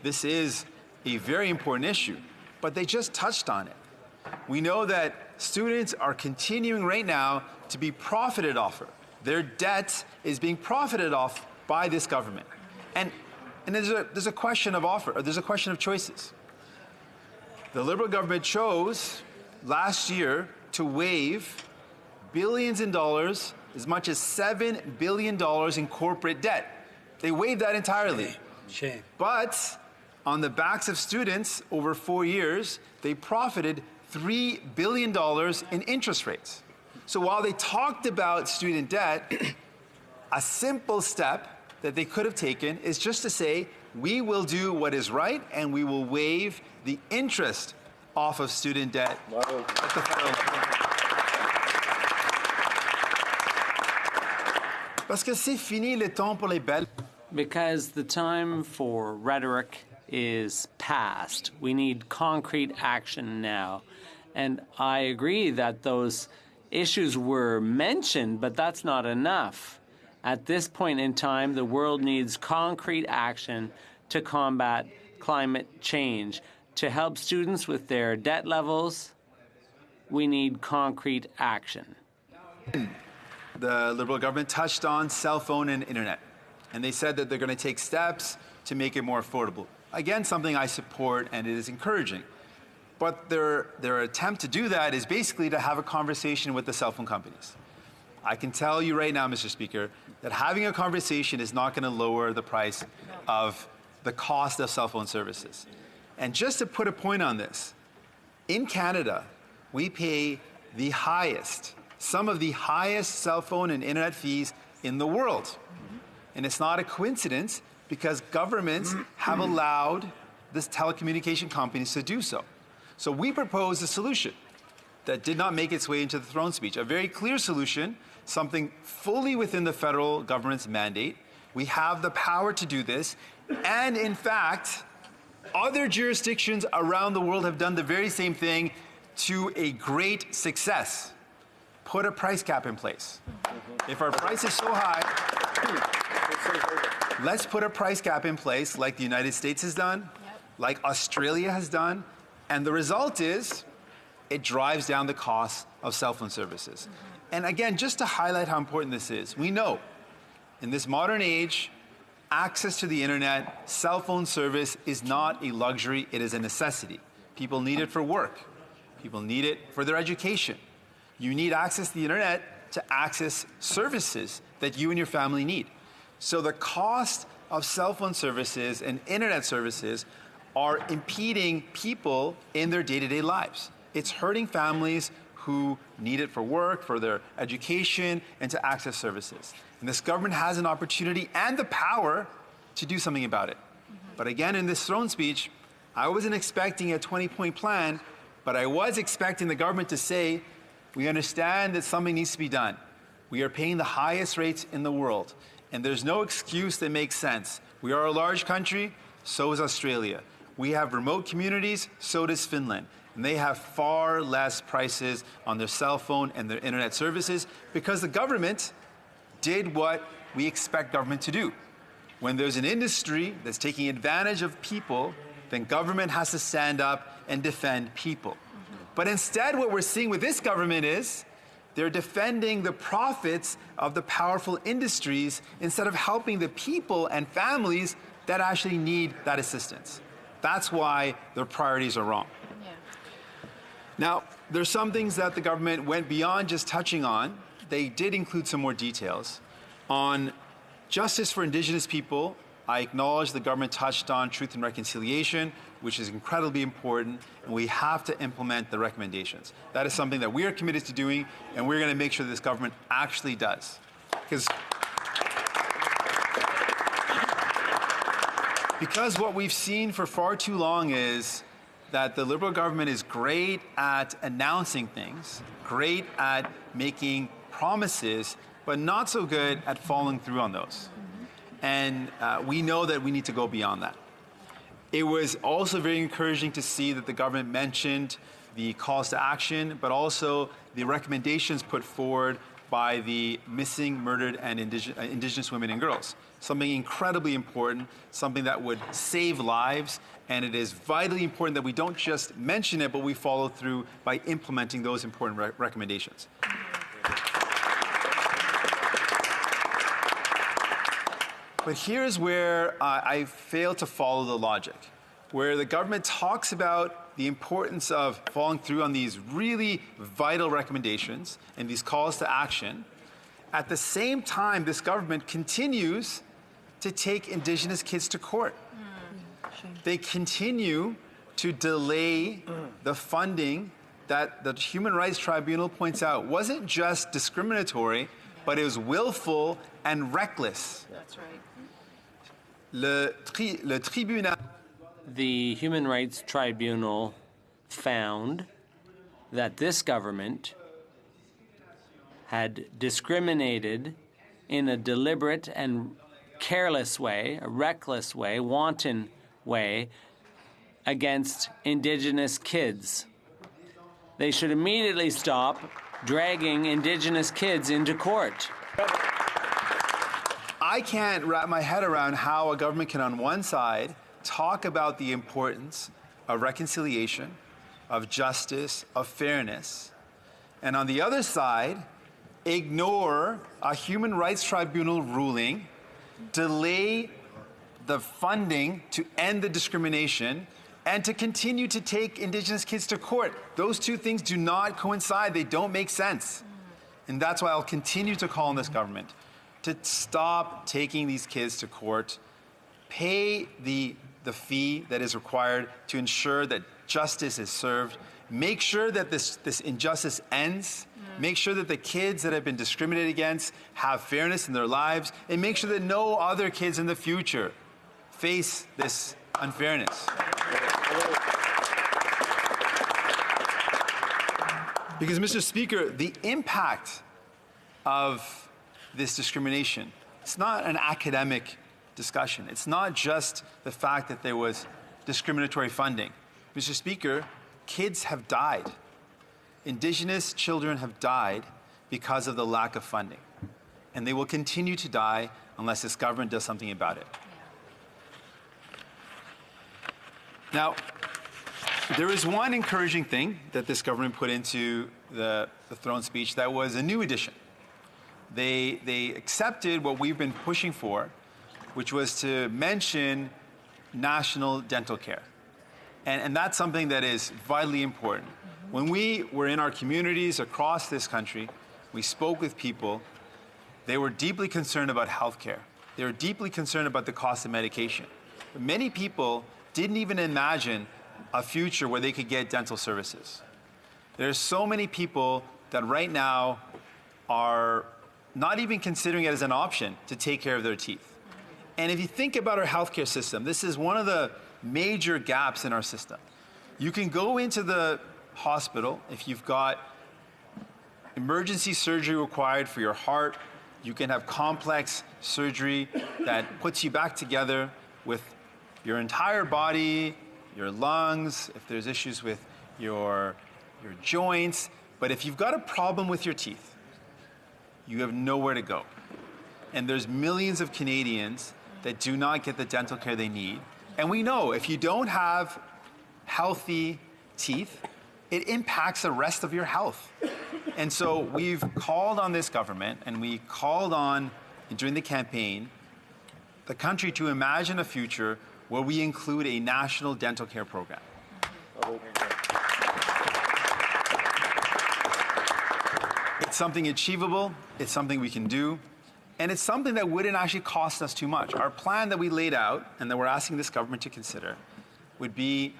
[SPEAKER 15] This is a very important issue, but they just touched on it. We know that students are continuing right now to be profited off. Their debt is being profited off by this government. And there's a question of offer, or there's a question of choices. The Liberal government chose last year to waive billions in dollars, as much as $7 billion in corporate debt. They waived that entirely.
[SPEAKER 6] Shame.
[SPEAKER 15] But on the backs of students over 4 years, they profited $3 billion in interest rates. So while they talked about student debt, a simple step that they could have taken is just to say, we will do what is right and we will waive the interest off of student debt at the federal level. Parce que c'est fini le temps pour les belles.
[SPEAKER 14] Because the time for rhetoric is past. We need concrete action now. And I agree that those issues were mentioned, but that's not enough. At this point in time, the world needs concrete action to combat climate change. To help students with their debt levels, we need concrete action.
[SPEAKER 15] The Liberal government touched on cell phone and internet, and they said that they're going to take steps to make it more affordable. Again, something I support, and it is encouraging. But their attempt to do that is basically to have a conversation with the cell phone companies. I can tell you right now, Mr. Speaker, that having a conversation is not going to lower the price of the cost of cell phone services. And just to put a point on this, in Canada, we pay the highest, some of the highest cell phone and internet fees in the world. And it's not a coincidence because governments have allowed the telecommunication companies to do so. So we proposed a solution that did not make its way into the throne speech, a very clear solution, something fully within the federal government's mandate. We have the power to do this. And in fact, other jurisdictions around the world have done the very same thing to a great success. Put a price cap in place. If our price is so high, let's put a price cap in place like the United States has done, like Australia has done, and the result is it drives down the cost of cell phone services. And again, just to highlight how important this is, we know in this modern age, access to the internet, cell phone service is not a luxury, it is a necessity. People need it for work. People need it for their education. You need access to the internet to access services that you and your family need. So the cost of cell phone services and internet services are impeding people in their day-to-day lives. It's hurting families who need it for work, for their education, and to access services. And this government has an opportunity and the power to do something about it. But again, in this throne speech, I wasn't expecting a 20-point plan, but I was expecting the government to say, we understand that something needs to be done. We are paying the highest rates in the world, and there's no excuse that makes sense. We are a large country, so is Australia. We have remote communities, so does Finland. And they have far less prices on their cell phone and their internet services because the government did what we expect government to do. When there's an industry that's taking advantage of people, then government has to stand up and defend people. But instead, what we're seeing with this government is they're defending the profits of the powerful industries instead of helping the people and families that actually need that assistance. That's why their priorities are wrong. Now, there's some things that the government went beyond just touching on. They did include some more details. On justice for Indigenous people, I acknowledge the government touched on truth and reconciliation, which is incredibly important, and we have to implement the recommendations. That is something that we are committed to doing, and we're going to make sure that this government actually does. Because what we've seen for far too long is that the Liberal government is great at announcing things, great at making promises, but not so good at following through on those. And we know that we need to go beyond that. It was also very encouraging to see that the government mentioned the calls to action, but also the recommendations put forward by the missing, murdered, and Indigenous women and girls. Something incredibly important, something that would save lives, and it is vitally important that we don't just mention it, but we follow through by implementing those important recommendations. But here's where I fail to follow the logic, where the government talks about the importance of following through on these really vital recommendations and these calls to action. At the same time, this government continues to take Indigenous kids to court. They continue to delay the funding that the Human Rights Tribunal points out wasn't just discriminatory, but it was willful and reckless.
[SPEAKER 4] That's right.
[SPEAKER 15] Le tribunal.
[SPEAKER 14] The Human Rights Tribunal found that this government had discriminated in a deliberate and careless way, a reckless way, wanton way against Indigenous kids. They should immediately stop dragging Indigenous kids into court.
[SPEAKER 15] I can't wrap my head around how a government can, on one side, talk about the importance of reconciliation, of justice, of fairness, and on the other side, ignore a Human Rights Tribunal ruling, delay the funding to end the discrimination, and to continue to take Indigenous kids to court. Those two things do not coincide. They don't make sense. And that's why I'll continue to call on this government to stop taking these kids to court, pay the fee that is required to ensure that justice is served, make sure that this injustice ends, make sure that the kids that have been discriminated against have fairness in their lives, and make sure that no other kids in the future face this unfairness. Because, Mr. Speaker, the impact of this discrimination, it's not an academic discussion. It's not just the fact that there was discriminatory funding. Mr. Speaker, kids have died. Indigenous children have died because of the lack of funding. And they will continue to die unless this government does something about it. Now, there is one encouraging thing that this government put into the throne speech that was a new addition. They accepted what we've been pushing for, which was to mention national dental care. And that's something that is vitally important. When we were in our communities across this country, we spoke with people. They were deeply concerned about health care. They were deeply concerned about the cost of medication. But many people didn't even imagine a future where they could get dental services. There's so many people that right now are not even considering it as an option to take care of their teeth. And if you think about our healthcare system, this is one of the major gaps in our system. You can go into the hospital if you've got emergency surgery required for your heart. You can have complex surgery that puts you back together with your entire body, your lungs, if there's issues with your joints. But if you've got a problem with your teeth, you have nowhere to go. And there's millions of Canadians that do not get the dental care they need. And we know if you don't have healthy teeth, it impacts the rest of your health. And so we've called on this government, and we called on, during the campaign, the country to imagine a future where we include a national dental care program. It's something achievable, it's something we can do, and it's something that wouldn't actually cost us too much. Our plan that we laid out, and that we're asking this government to consider, would be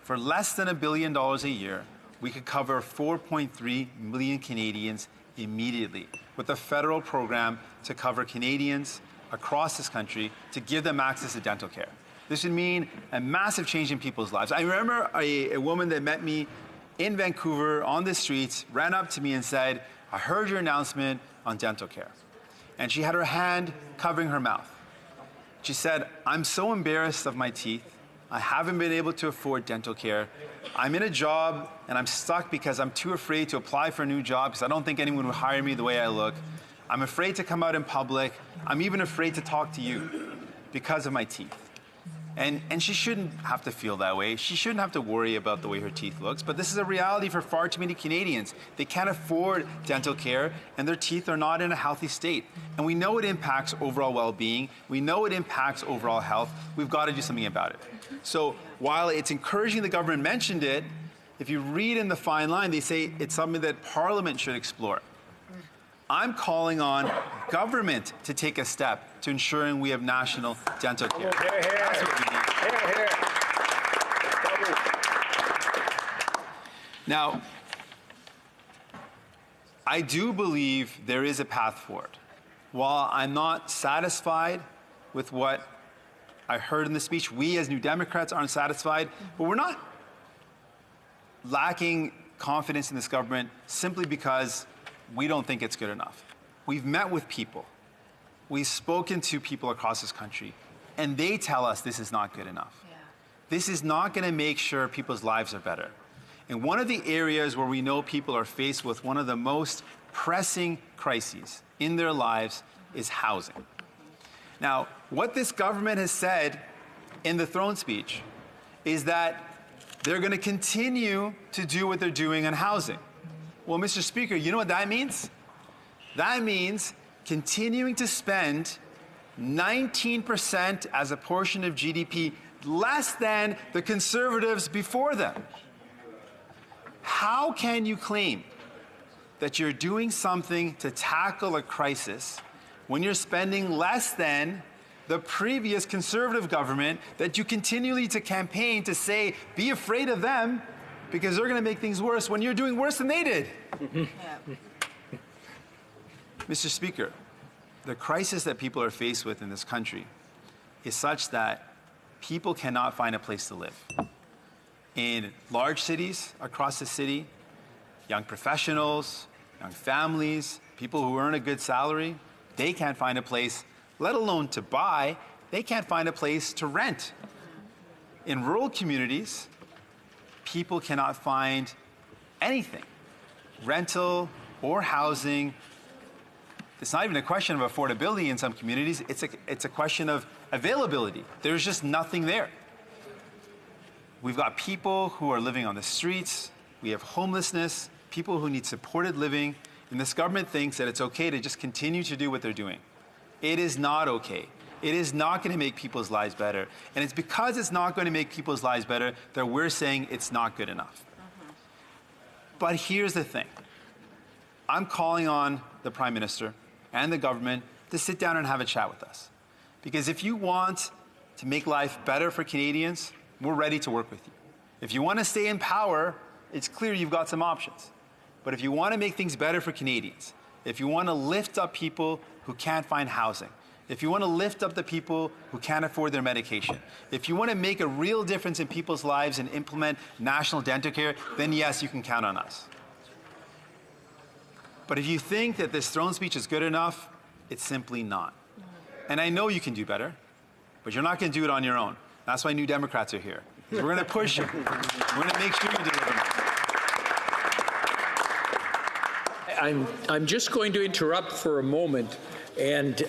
[SPEAKER 15] for less than $1 billion a year, we could cover 4.3 million Canadians immediately with a federal program to cover Canadians across this country to give them access to dental care. This would mean a massive change in people's lives. I remember a woman that met me in Vancouver on the streets, ran up to me and said, "I heard your announcement on dental care." And she had her hand covering her mouth. She said, "I'm so embarrassed of my teeth. I haven't been able to afford dental care. I'm in a job and I'm stuck because I'm too afraid to apply for a new job because I don't think anyone would hire me the way I look. I'm afraid to come out in public. I'm even afraid to talk to you because of my teeth." And she shouldn't have to feel that way. She shouldn't have to worry about the way her teeth looks. But this is a reality for far too many Canadians. They can't afford dental care, and their teeth are not in a healthy state. And we know it impacts overall well-being. We know it impacts overall health. We've got to do something about it. So while it's encouraging the government mentioned it, if you read in the fine line, they say it's something that Parliament should explore. I'm calling on government to take a step to ensuring we have national dental care. That's what we need. Now, I do believe there is a path forward. While I'm not satisfied with what I heard in the speech, we as New Democrats aren't satisfied, but we're not lacking confidence in this government simply because we don't think it's good enough. We've met with people. We've spoken to people across this country, and they tell us this is not good enough. Yeah. This is not going to make sure people's lives are better. And one of the areas where we know people are faced with one of the most pressing crises in their lives is housing. Now, what this government has said in the throne speech is that they're going to continue to do what they're doing on housing. Well, Mr. Speaker, you know what that means? That means continuing to spend 19% as a portion of GDP less than the Conservatives before them. How can you claim that you're doing something to tackle a crisis when you're spending less than the previous Conservative government that you continually to campaign to say, be afraid of them because they're going to make things worse when you're doing worse than they did? Mr. Speaker, the crisis that people are faced with in this country is such that people cannot find a place to live. In large cities across the city, young professionals, young families, people who earn a good salary, they can't find a place, let alone to buy, they can't find a place to rent. In rural communities, people cannot find anything, rental or housing. It's not even a question of affordability in some communities, it's a question of availability. There's just nothing there. We've got people who are living on the streets, we have homelessness, people who need supported living, and this government thinks that it's okay to just continue to do what they're doing. It is not okay. It is not going to make people's lives better. And it's because it's not going to make people's lives better that we're saying it's not good enough. But here's the thing. I'm calling on the Prime Minister and the government to sit down and have a chat with us. Because if you want to make life better for Canadians, we're ready to work with you. If you want to stay in power, it's clear you've got some options. But if you want to make things better for Canadians, if you want to lift up people who can't find housing, if you want to lift up the people who can't afford their medication, if you want to make a real difference in people's lives and implement national dental care, then yes, you can count on us. But if you think that this throne speech is good enough, it's simply not. And I know you can do better, but you're not going to do it on your own. That's why New Democrats are here. We're going to push you. We're going to make sure you deliver.
[SPEAKER 3] I'm just going to interrupt for a moment. And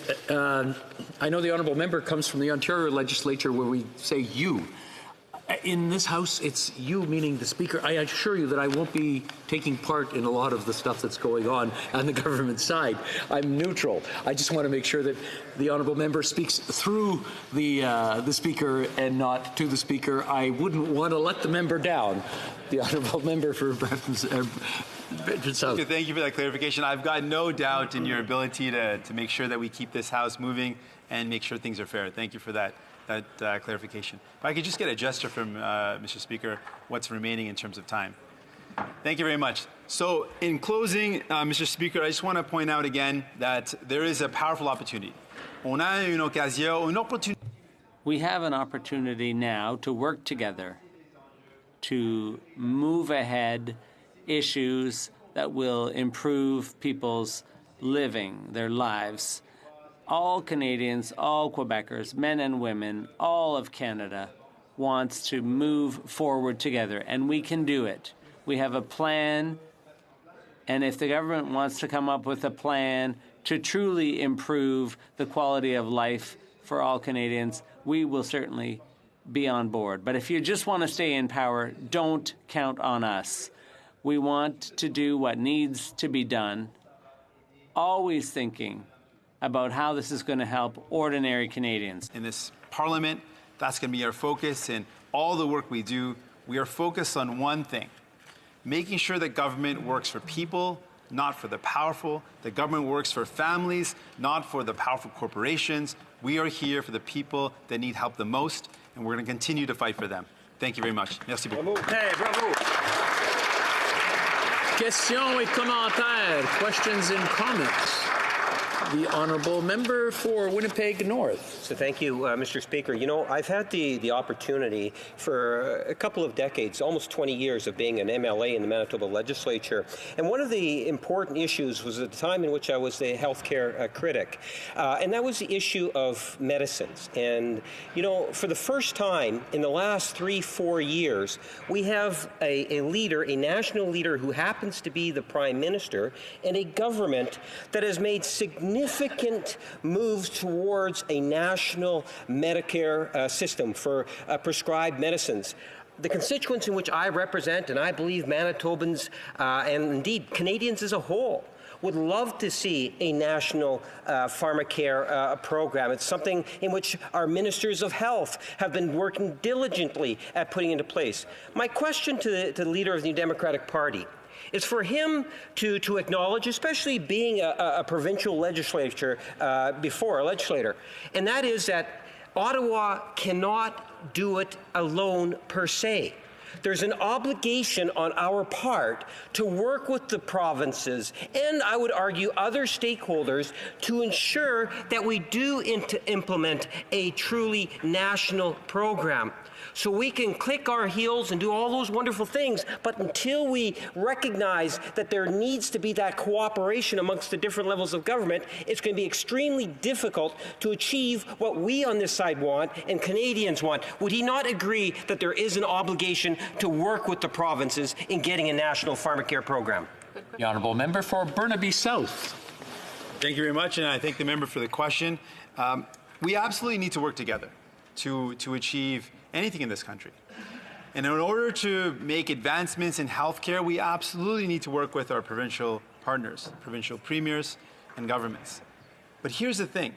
[SPEAKER 3] I know the honourable member comes from the Ontario legislature where we say you. In this House, it's you, meaning the Speaker. I assure you that I won't be taking part in a lot of the stuff that's going on the government side. I'm neutral. I just want to make sure that the honourable member speaks through the Speaker and not to the Speaker. I wouldn't want to let the member down. The honourable member for Brampton South.
[SPEAKER 15] Thank you for that clarification. I've got no doubt in your ability to make sure that we keep this House moving and make sure things are fair. Thank you for that clarification. If I could just get a gesture from Mr. Speaker, what's remaining in terms of time. Thank you very much. So in closing, Mr. Speaker, I just want to point out again that there is a powerful opportunity.
[SPEAKER 14] We have an opportunity now to work together to move ahead issues that will improve people's living, their lives. All Canadians, all Quebecers, men and women, all of Canada wants to move forward together, and we can do it. We have a plan, and if the government wants to come up with a plan to truly improve the quality of life for all Canadians, we will certainly be on board. But if you just want to stay in power, don't count on us. We want to do what needs to be done, always thinking about how this is going to help ordinary Canadians.
[SPEAKER 15] In this Parliament, that's going to be our focus. In all the work we do, we are focused on one thing, making sure that government works for people, not for the powerful. The government works for families, not for the powerful corporations. We are here for the people that need help the most, and we're going to continue to fight for them. Thank you very much. Merci beaucoup.
[SPEAKER 22] Hey, bravo.
[SPEAKER 3] Questions et commentaires, questions and comments. The Honourable Member for Winnipeg North.
[SPEAKER 9] So thank you, Mr. Speaker. You know, I've had the opportunity for a couple of decades, almost 20 years, of being an MLA in the Manitoba legislature. And one of the important issues was at the time in which I was a healthcare critic. And that was the issue of medicines. And, you know, for the first time in the last 3-4 years, we have a leader, a national leader who happens to be the Prime Minister, and a government that has made significant moves towards a national Medicare system for prescribed medicines. The constituents in which I represent, and I believe Manitobans and indeed Canadians as a whole, would love to see a national pharmacare program. It's something in which our ministers of health have been working diligently at putting into place. My question to the leader of the New Democratic Party is for him to acknowledge, especially being a provincial legislator before a legislator, and that is that Ottawa cannot do it alone per se. There's an obligation on our part to work with the provinces and, I would argue, other stakeholders to ensure that we do implement a truly national program. So we can click our heels and do all those wonderful things, but until we recognize that there needs to be that cooperation amongst the different levels of government, it's going to be extremely difficult to achieve what we on this side want and Canadians want. Would he not agree that there is an obligation to work with the provinces in getting a national pharmacare program?
[SPEAKER 3] The Honourable Member for Burnaby South.
[SPEAKER 15] Thank you very much, and I thank the member for the question. We absolutely need to work together to achieve anything in this country. And in order to make advancements in healthcare, we absolutely need to work with our provincial partners, provincial premiers and governments. But here's the thing.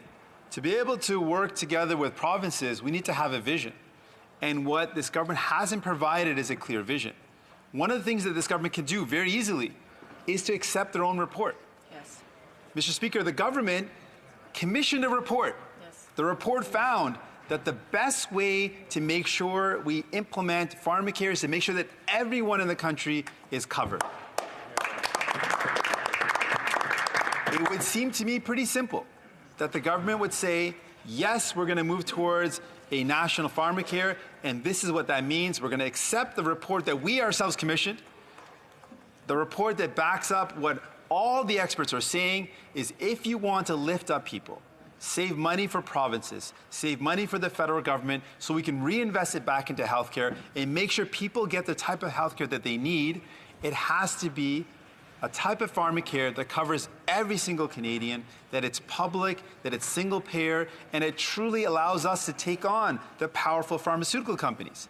[SPEAKER 15] To be able to work together with provinces, we need to have a vision. And what this government hasn't provided is a clear vision. One of the things that this government can do very easily is to accept their own report.
[SPEAKER 11] Yes.
[SPEAKER 15] Mr. Speaker, the government commissioned a report.
[SPEAKER 11] Yes.
[SPEAKER 15] The report found that the best way to make sure we implement pharmacare is to make sure that everyone in the country is covered. It would seem to me pretty simple that the government would say, yes, we're going to move towards a national pharmacare, and this is what that means. We're going to accept the report that we ourselves commissioned. The report that backs up what all the experts are saying is if you want to lift up people, save money for provinces, save money for the federal government so we can reinvest it back into healthcare and make sure people get the type of healthcare that they need, it has to be a type of pharmacare that covers every single Canadian, that it's public, that it's single payer, and it truly allows us to take on the powerful pharmaceutical companies.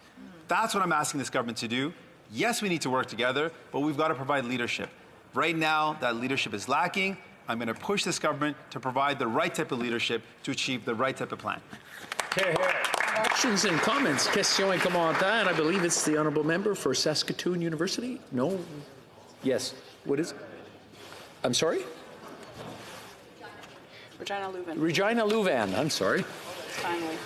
[SPEAKER 15] That's what I'm asking this government to do. Yes, we need to work together, but we've got to provide leadership. Right now, that leadership is lacking. I'm going to push this government to provide the right type of leadership to achieve the right type of plan.
[SPEAKER 3] Questions and comments. Questions et commentaires. I believe it's the Honourable Member for Saskatoon University. No? Yes. What is it? I'm sorry?
[SPEAKER 21] Regina Louvan.
[SPEAKER 3] Regina Louvan. I'm sorry.
[SPEAKER 21] Finally.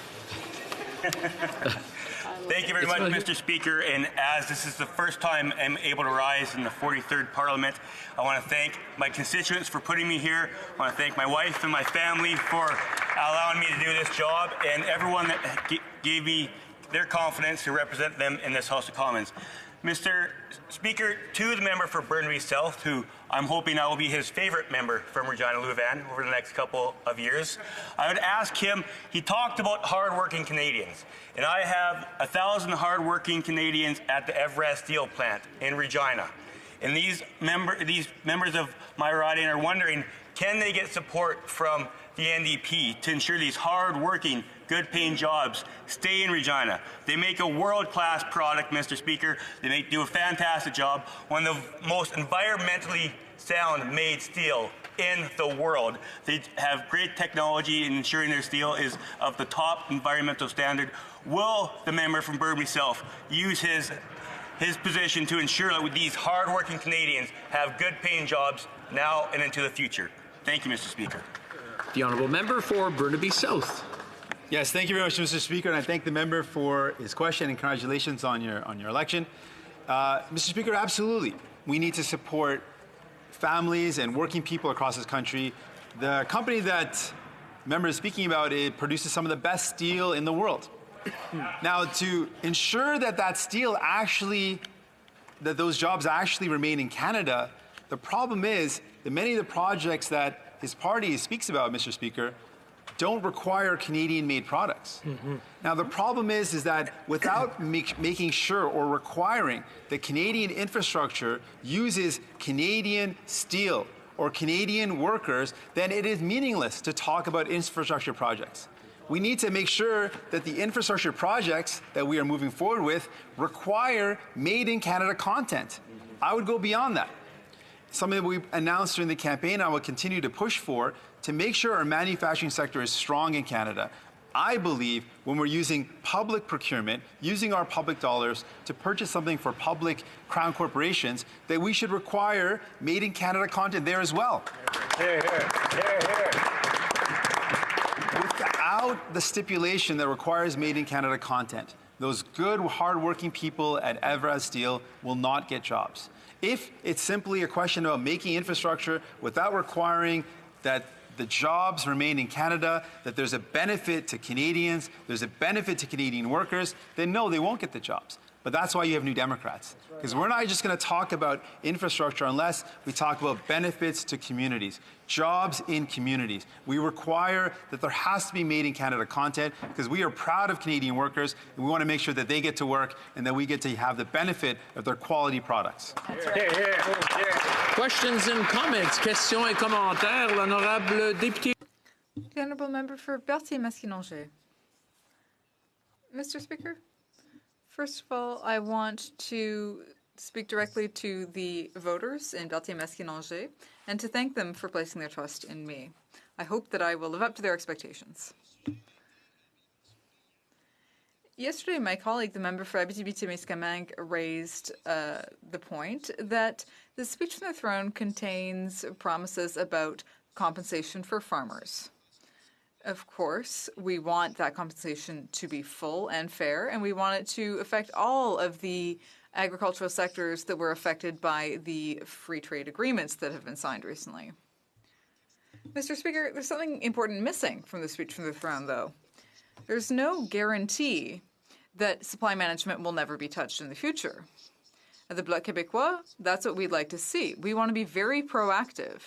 [SPEAKER 23] Thank you very much, Mr. Speaker. And as this is the first time I'm able to rise in the 43rd Parliament, I want to thank my constituents for putting me here. I want to thank my wife and my family for allowing me to do this job, and everyone that gave me their confidence to represent them in this House of Commons. Mr. Speaker, to the member for Burnaby South, who I'm hoping I will be his favorite member from Regina Louvan over the next couple of years, I would ask him, he talked about hard-working Canadians, and I have 1,000 hard-working Canadians at the Everest Steel Plant in Regina. And these members of my riding are wondering, can they get support from the NDP to ensure these hard-working, good-paying jobs stay in Regina? They make a world-class product, Mr. Speaker. They do a fantastic job. One of the most environmentally sound made steel in the world. They have great technology in ensuring their steel is of the top environmental standard. Will the member from Burnaby South use his position to ensure that these hard-working Canadians have good-paying jobs now and into the future? Thank you, Mr. Speaker.
[SPEAKER 3] The Honourable Member for Burnaby South.
[SPEAKER 15] Yes, thank you very much, Mr. Speaker, and I thank the member for his question and congratulations on your election. Mr. Speaker, absolutely. we need to support families and working people across this country. The company that member is speaking about, it produces some of the best steel in the world. Now, to ensure that that those jobs actually remain in Canada, the problem is that many of the projects that his party speaks about, Mr. Speaker, don't require Canadian-made products. Now, the problem is that without making sure or requiring that Canadian infrastructure uses Canadian steel or Canadian workers, then it is meaningless to talk about infrastructure projects. We need to make sure that the infrastructure projects that we are moving forward with require made-in-Canada content. I would go beyond that. Something that we announced during the campaign, I will continue to push for, to make sure our manufacturing sector is strong in Canada. I believe when we're using public procurement, using our public dollars to purchase something for public crown corporations, that we should require made-in-Canada content there as well.
[SPEAKER 22] Hear, hear. Hear, hear.
[SPEAKER 15] Without the stipulation that requires made-in-Canada content, those good, hard-working people at Evraz Steel will not get jobs. If it's simply a question of making infrastructure without requiring that the jobs remain in Canada, that there's a benefit to Canadians, there's a benefit to Canadian workers, then no, they won't get the jobs. But that's why you have New Democrats. Because we're not just going to talk about infrastructure unless we talk about benefits to communities, jobs in communities. We require that there has to be made in Canada content because we are proud of Canadian workers and we want to make sure that they get to work and that we get to have the benefit of their quality products.
[SPEAKER 3] Questions and comments. Questions et commentaires. L'honorable député.
[SPEAKER 11] The Honourable Member for Berthier-Masquinongé. Mr. Speaker, first of all, I want to speak directly to the voters in Berthier-Masquinongé and to thank them for placing their trust in me. I hope that I will live up to their expectations. Yesterday, my colleague, the member for Abitibi-Témiscamingue, raised the point that the speech from the throne contains promises about compensation for farmers. Of course, we want that compensation to be full and fair, and we want it to affect all of the agricultural sectors that were affected by the free trade agreements that have been signed recently. Mr. Speaker, there's something important missing from the speech from the throne, though. There's no guarantee that supply management will never be touched in the future. At the Bloc Québécois, that's what we'd like to see. We want to be very proactive.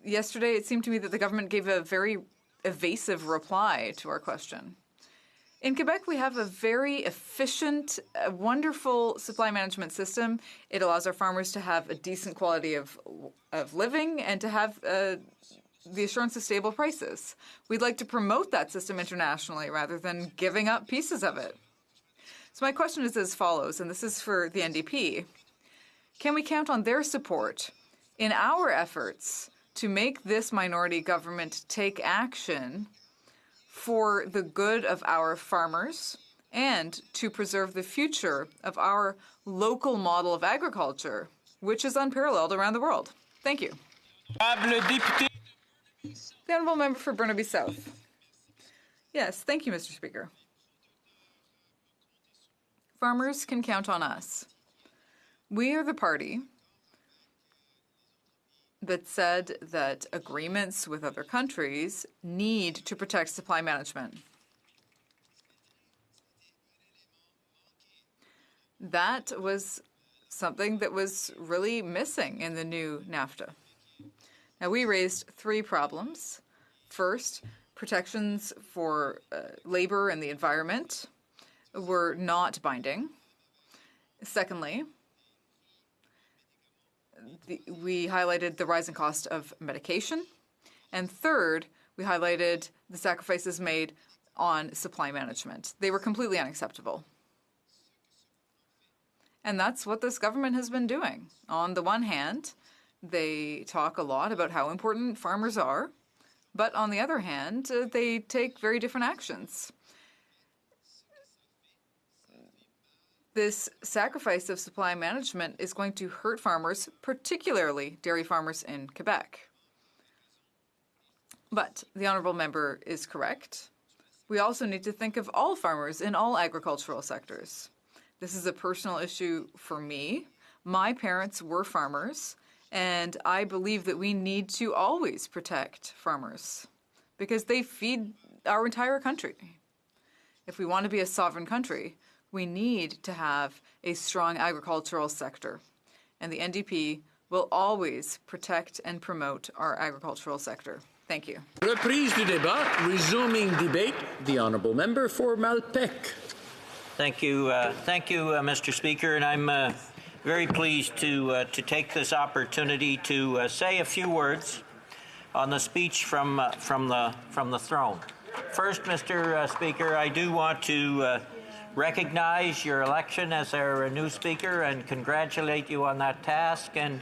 [SPEAKER 11] Yesterday, it seemed to me that the government gave a very evasive reply to our question. In Quebec, we have a very efficient, wonderful supply management system. It allows our farmers to have a decent quality of living and to have the assurance of stable prices. We'd like to promote that system internationally rather than giving up pieces of it. So my question is as follows, and this is for the NDP. Can we count on their support in our efforts to make this minority government take action for the good of our farmers and to preserve the future of our local model of agriculture, which is unparalleled around the world? Thank you. The Honourable Member for Burnaby South. Yes, thank you, Mr. Speaker. Farmers can count on us. We are the party that said that agreements with other countries need to protect supply management. That was something that was really missing in the new NAFTA. Now, we raised three problems. First, protections for labor and the environment were not binding. Secondly, we highlighted the rising cost of medication. And third, we highlighted the sacrifices made on supply management. They were completely unacceptable. And that's what this government has been doing. On the one hand, they talk a lot about how important farmers are, but on the other hand, they take very different actions. This sacrifice of supply management is going to hurt farmers, particularly dairy farmers in Quebec. But the Honourable Member is correct. We also need to think of all farmers in all agricultural sectors. This is a personal issue for me. My parents were farmers, and I believe that we need to always protect farmers because they feed our entire country. If we want to be a sovereign country, we need to have a strong agricultural sector, and the NDP will always protect and promote our agricultural sector. Thank you.
[SPEAKER 3] Reprise du débat. Resuming debate. The honourable member for Malpec.
[SPEAKER 16] Thank you, Mr. Speaker, and I'm very pleased to take this opportunity to say a few words on the speech from the throne. First, Mr. Speaker, I do want to recognize your election as our new Speaker and congratulate you on that task and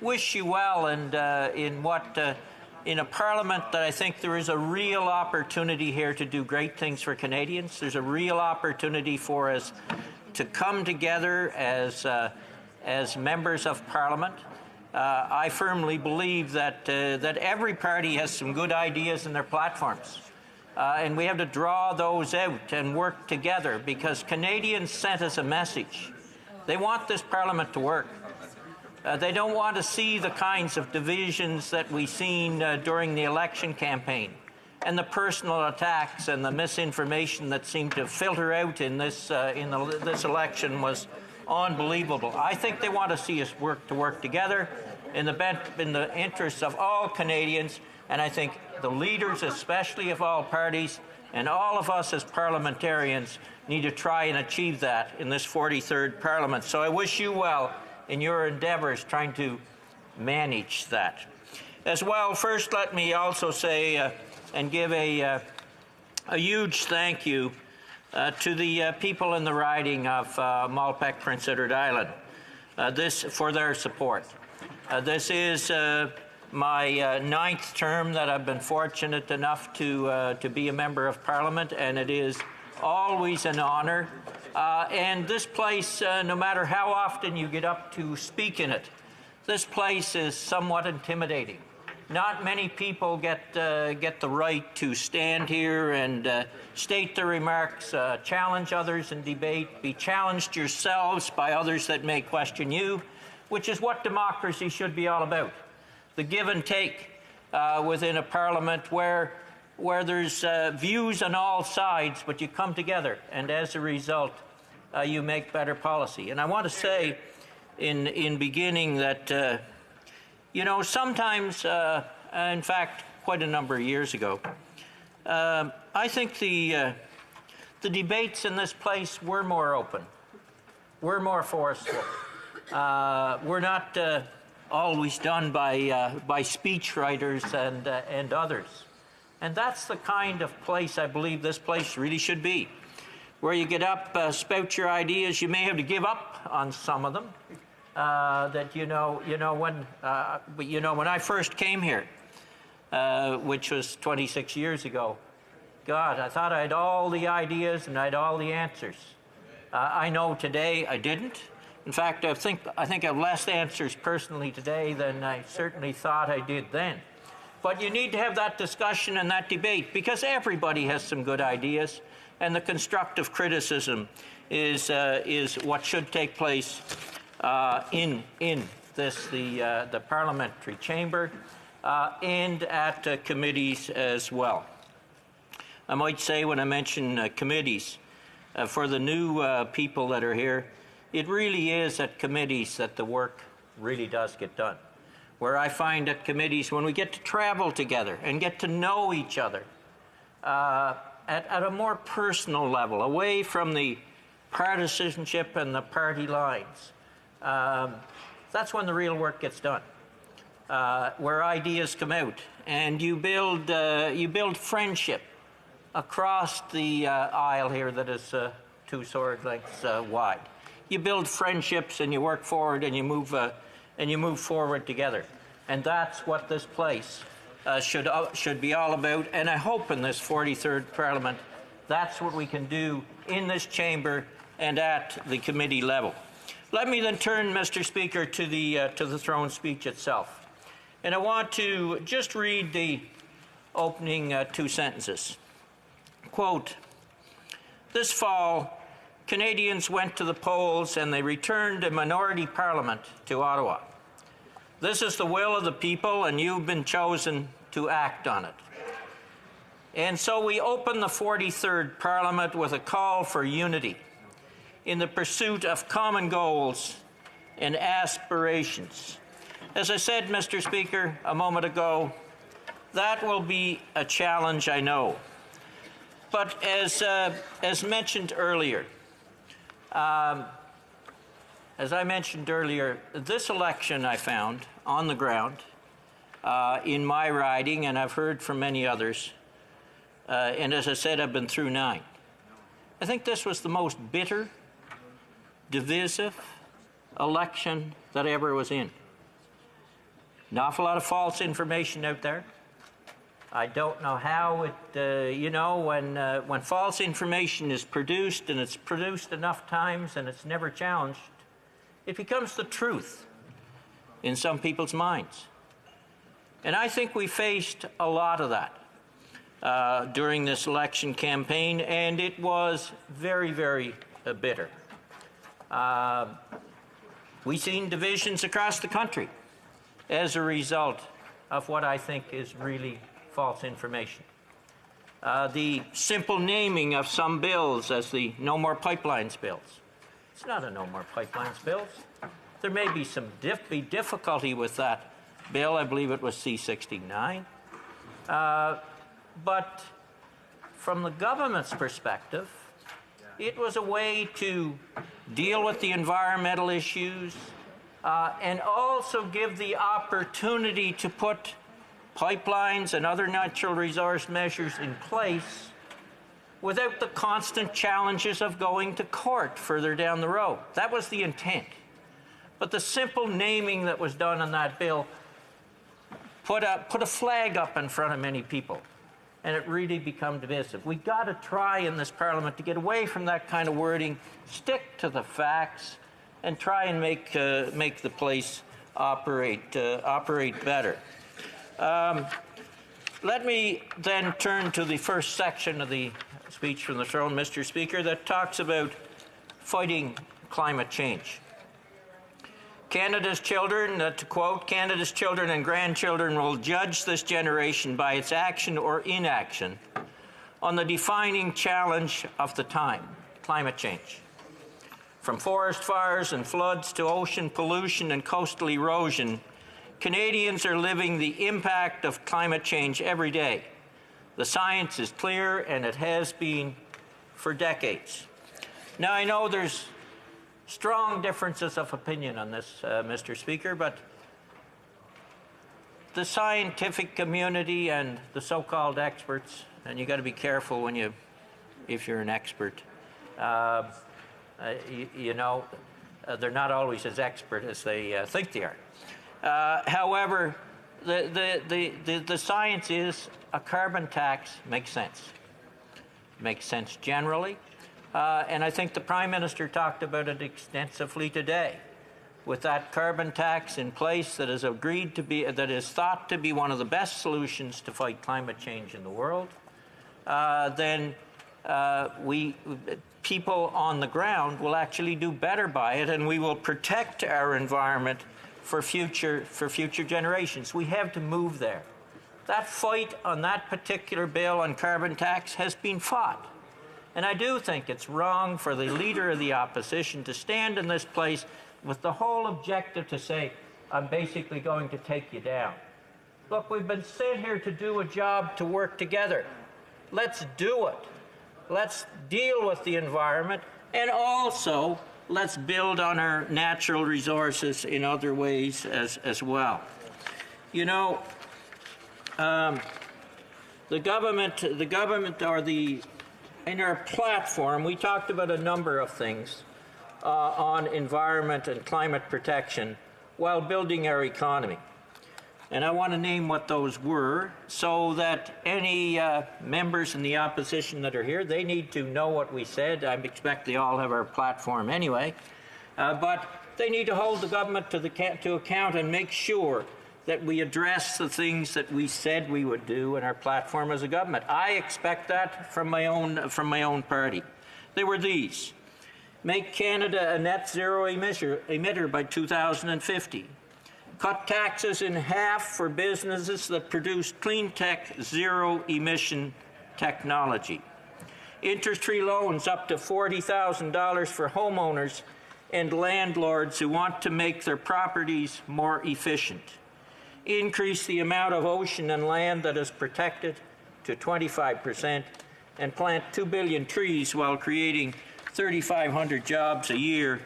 [SPEAKER 16] wish you well and in a Parliament that I think there is a real opportunity here to do great things for Canadians. There's a real opportunity for us to come together as members of Parliament. I firmly believe that every party has some good ideas in their platforms. And we have to draw those out and work together because Canadians sent us a message. They want this Parliament to work. They don't want to see the kinds of divisions that we've seen during the election campaign and the personal attacks and the misinformation that seemed to filter out in this election was unbelievable. I think they want to see us work together in the interests of all Canadians, and I think the leaders, especially of all parties, and all of us as parliamentarians need to try and achieve that in this 43rd Parliament. So I wish you well in your endeavours trying to manage that. As well, first let me also say and give a huge thank you to the people in the riding of Malpec Prince Edward Island for their support. This is my 9th term that I've been fortunate enough to be a member of Parliament, and it is always an honour. And this place, no matter how often you get up to speak in it, this place is somewhat intimidating. Not many people get the right to stand here and state their remarks, challenge others in debate, be challenged yourselves by others that may question you, which is what democracy should be all about. The give and take within a parliament where there's views on all sides, but you come together, and as a result, you make better policy. And I want to say in beginning that, you know, sometimes, in fact, quite a number of years ago, I think the debates in this place were more open, were more forceful. We're not always done by speech writers and others. And that's the kind of place I believe this place really should be, where you get up, spout your ideas. You may have to give up on some of them. When I first came here, which was 26 years ago, God, I thought I had all the ideas and I had all the answers. I know today I didn't. In fact, I think I have less answers personally today than I certainly thought I did then. But you need to have that discussion and that debate because everybody has some good ideas, and the constructive criticism is what should take place in the parliamentary chamber and at committees as well. I might say when I mention committees, for the new people that are here, it really is at committees that the work really does get done. Where I find at committees, when we get to travel together and get to know each other at a more personal level, away from the partisanship and the party lines, that's when the real work gets done. Where ideas come out and you build friendship across the aisle here that is 2 sword lengths wide. You build friendships and you work forward and you move forward together, and that's what this place should be all about. And I hope in this 43rd Parliament, that's what we can do in this chamber and at the committee level. Let me then turn, Mr. Speaker, to the throne speech itself, and I want to just read the opening 2 sentences. Quote, "This fall, Canadians went to the polls and they returned a minority parliament to Ottawa. This is the will of the people, and you've been chosen to act on it. And so we open the 43rd Parliament with a call for unity in the pursuit of common goals and aspirations. As I said, Mr. Speaker, a moment ago, that will be a challenge, I know. But as mentioned earlier, this election I found on the ground in my riding, and I've heard from many others, and as I said, I've been through 9. I think this was the most bitter, divisive election that I ever was in. An awful lot of false information out there. I don't know how it, when false information is produced, and it's produced enough times and it's never challenged, it becomes the truth in some people's minds. And I think we faced a lot of that during this election campaign, and it was very, very bitter. We've seen divisions across the country as a result of what I think is really false information. The simple naming of some bills as the No More Pipelines bills. It's not a No More Pipelines bills. There may be some difficulty with that bill. I believe it was C-69. But from the government's perspective, it was a way to deal with the environmental issues and also give the opportunity to put pipelines and other natural resource measures in place without the constant challenges of going to court further down the road. That was the intent. But the simple naming that was done on that bill put a flag up in front of many people, and it really became divisive. We've got to try in this Parliament to get away from that kind of wording, stick to the facts, and try and make the place operate better. Let me then turn to the first section of the speech from the throne, Mr. Speaker, that talks about fighting climate change. Canada's children, to quote, Canada's children and grandchildren will judge this generation by its action or inaction on the defining challenge of the time, climate change. From forest fires and floods to ocean pollution and coastal erosion, Canadians are living the impact of climate change every day. The science is clear, and it has been for decades. Now, I know there's strong differences of opinion on this, Mr. Speaker, but the scientific community and the so-called experts, and you've got to be careful when if you're an expert, they're not always as expert as they think they are. However, the science is a carbon tax makes sense. Makes sense generally. And I think the Prime Minister talked about it extensively today. With that carbon tax in place that is that is thought to be one of the best solutions to fight climate change in the world, then people on the ground will actually do better by it, and we will protect our environment for future generations. We have to move there. That fight on that particular bill on carbon tax has been fought. And I do think it's wrong for the Leader of the Opposition to stand in this place with the whole objective to say, I'm basically going to take you down. Look, we've been sent here to do a job, to work together. Let's do it. Let's deal with the environment, and also let's build on our natural resources in other ways as well. You know, the government in our platform, we talked about a number of things on environment and climate protection while building our economy. And I want to name what those were so that any members in the opposition that are here, they need to know what we said. I expect they all have our platform anyway. But they need to hold the government to account and make sure that we address the things that we said we would do in our platform as a government. I expect that from my own party. They were these: Make Canada a net zero emitter by 2050. Cut taxes in half for businesses that produce clean tech, zero emission technology. Interest-free loans up to $40,000 for homeowners and landlords who want to make their properties more efficient. Increase the amount of ocean and land that is protected to 25% and plant 2 billion trees while creating 3,500 jobs a year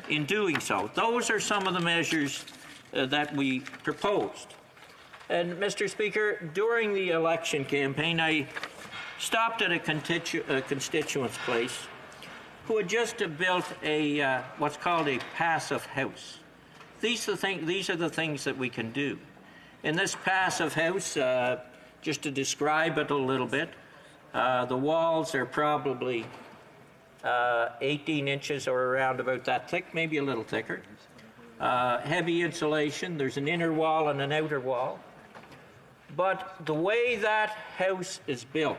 [SPEAKER 16] in doing so. Those are some of the measures that we proposed. And Mr. Speaker, during the election campaign, I stopped at a constituent's place who had just built a what's called a passive house. These are the things that we can do. In this passive house, just to describe it a little bit, the walls are probably 18 inches or around about that thick, maybe a little thicker. Heavy insulation. There's an inner wall and an outer wall. But the way that house is built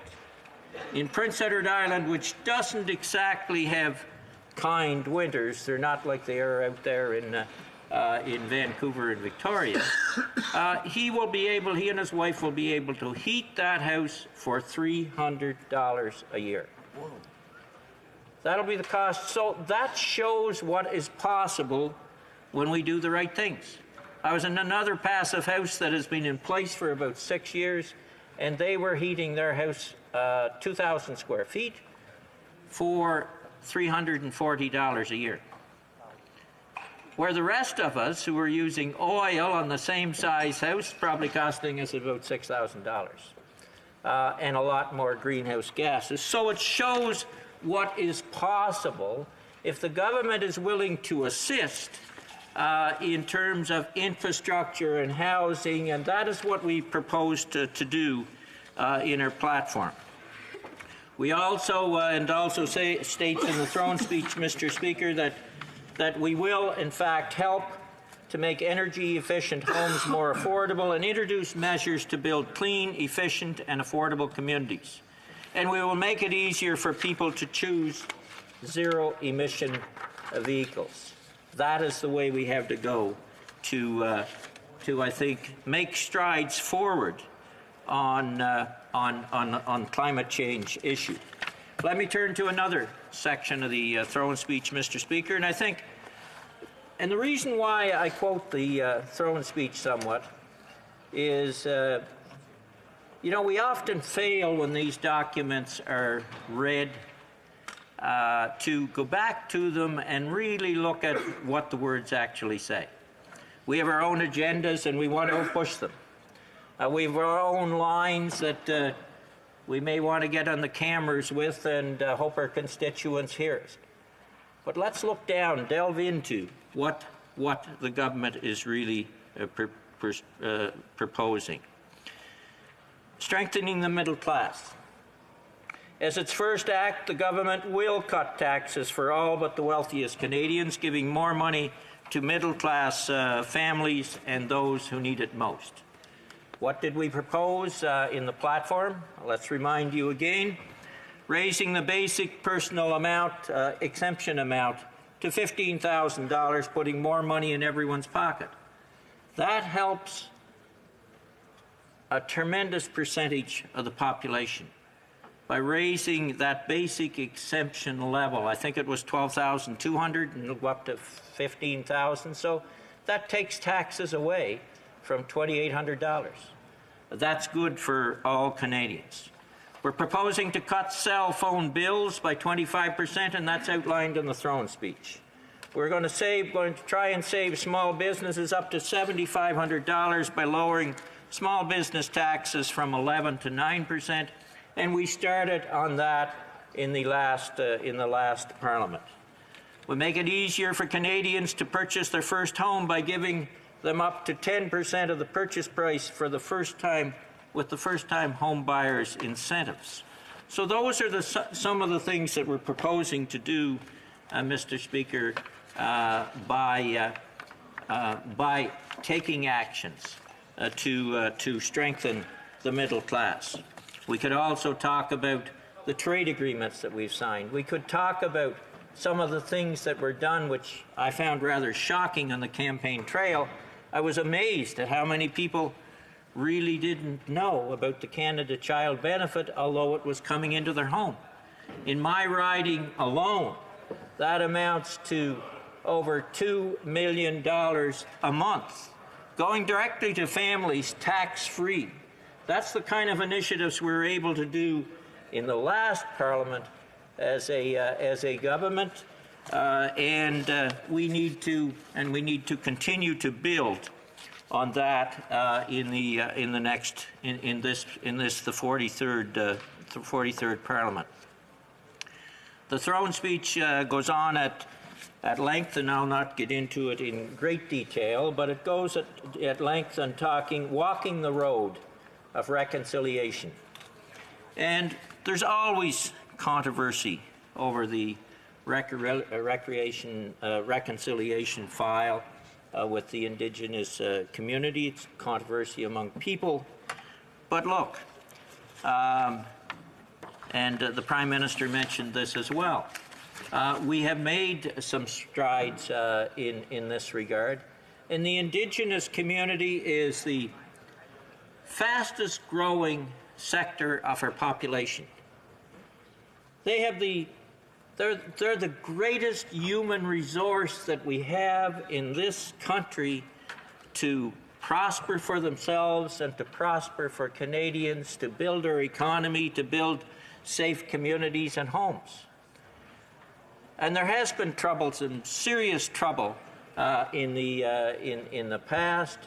[SPEAKER 16] in Prince Edward Island, which doesn't exactly have kind winters, they're not like they are out there in Vancouver and Victoria, he and his wife will be able to heat that house for $300 a year. Whoa. That'll be the cost. So that shows what is possible when we do the right things. I was in another passive house that has been in place for about 6 years, and they were heating their house 2,000 square feet for $340 a year. Where the rest of us who were using oil on the same size house, probably costing us about $6,000, and a lot more greenhouse gases. So it shows what is possible if the government is willing to assist in terms of infrastructure and housing, and that is what we propose to do in our platform. We also, states in the throne speech, Mr. Speaker, that we will, in fact, help to make energy-efficient homes more affordable and introduce measures to build clean, efficient, and affordable communities. And we will make it easier for people to choose zero-emission vehicles. That is the way we have to go to I think, make strides forward on climate change issue. Let me turn to another section of the throne speech, Mr. Speaker, and I think, and the reason why I quote the throne speech somewhat is, you know, we often fail when these documents are read to go back to them and really look at what the words actually say. We have our own agendas and we want to push them. We have our own lines that we may want to get on the cameras with and hope our constituents hear us. But let's look down, delve into what the government is really proposing. Strengthening the middle class. As its first act, the government will cut taxes for all but the wealthiest Canadians, giving more money to middle-class families and those who need it most. What did we propose in the platform? Let's remind you again. Raising the basic personal amount, exemption amount, to $15,000, putting more money in everyone's pocket. That helps a tremendous percentage of the population by raising that basic exemption level. I think it was $12,200 and it'll go up to $15,000. So that takes taxes away from $2,800. That's good for all Canadians. We're proposing to cut cell phone bills by 25%, and that's outlined in the throne speech. We're going to try and save small businesses up to $7,500 by lowering small business taxes from 11% to 9%, and we started on that in the last Parliament. We make it easier for Canadians to purchase their first home by giving them up to 10% of the purchase price for the first time, with the first-time home buyers' incentives. So those are some of the things that we're proposing to do, Mr. Speaker, by taking actions to strengthen the middle class. We could also talk about the trade agreements that we've signed. We could talk about some of the things that were done, which I found rather shocking on the campaign trail, I was amazed at how many people really didn't know about the Canada Child Benefit, although it was coming into their home. In my riding alone, that amounts to over $2 million a month, going directly to families tax-free. That's the kind of initiatives we were able to do in the last Parliament as a government, and we need to continue to build on that in the 43rd Parliament. The throne speech goes on at length, and I'll not get into it in great detail, but it goes at length on walking the road of reconciliation. And there's always controversy over the reconciliation file with the Indigenous community. It's controversy among people. But look, and the Prime Minister mentioned this as well, we have made some strides in this regard. And the Indigenous community is the fastest growing sector of our population. They're the greatest human resource that we have in this country to prosper for themselves and to prosper for Canadians, to build our economy, to build safe communities and homes. And there has been trouble, some serious trouble in the past,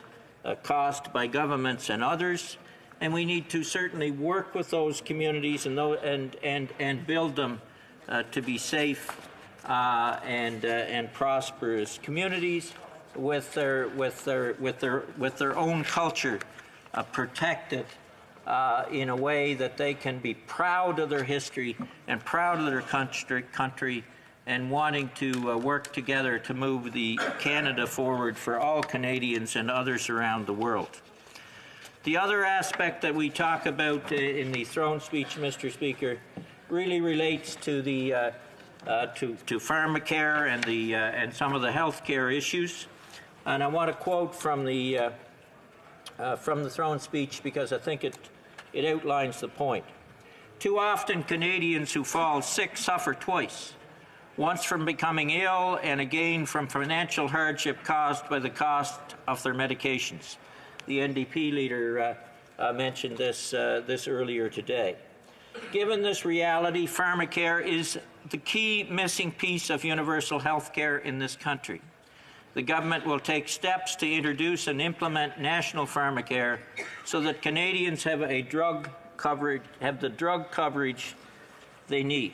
[SPEAKER 16] caused by governments and others, and we need to certainly work with those communities and build them to be safe and prosperous communities with their own culture protected in a way that they can be proud of their history and proud of their country and wanting to work together to move the Canada forward for all Canadians and others around the world. The other aspect that we talk about in the throne speech, Mr. Speaker, really relates to the to pharmacare and some of the healthcare issues. And I want to quote from the throne speech because I think it outlines the point. Too often Canadians who fall sick suffer twice, once from becoming ill and again from financial hardship caused by the cost of their medications. The NDP leader mentioned this earlier today. Given this reality, pharmacare is the key missing piece of universal health care in this country. The government will take steps to introduce and implement national pharmacare so that Canadians have the drug coverage they need.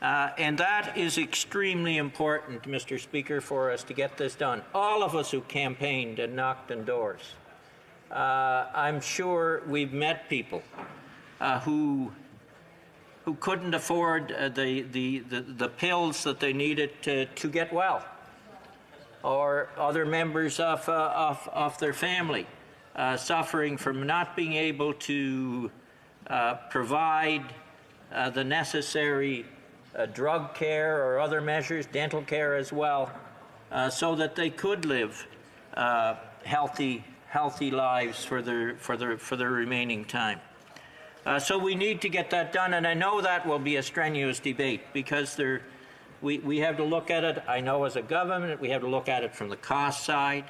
[SPEAKER 16] And that is extremely important, Mr. Speaker, for us to get this done. All of us who campaigned and knocked on doors, I'm sure we've met people who couldn't afford the pills that they needed to get well, or other members of their family suffering from not being able to provide the necessary drug care or other measures, dental care as well, so that they could live healthy lives for their remaining time. So we need to get that done, and I know that will be a strenuous debate because we have to look at it, I know as a government, we have to look at it from the cost side,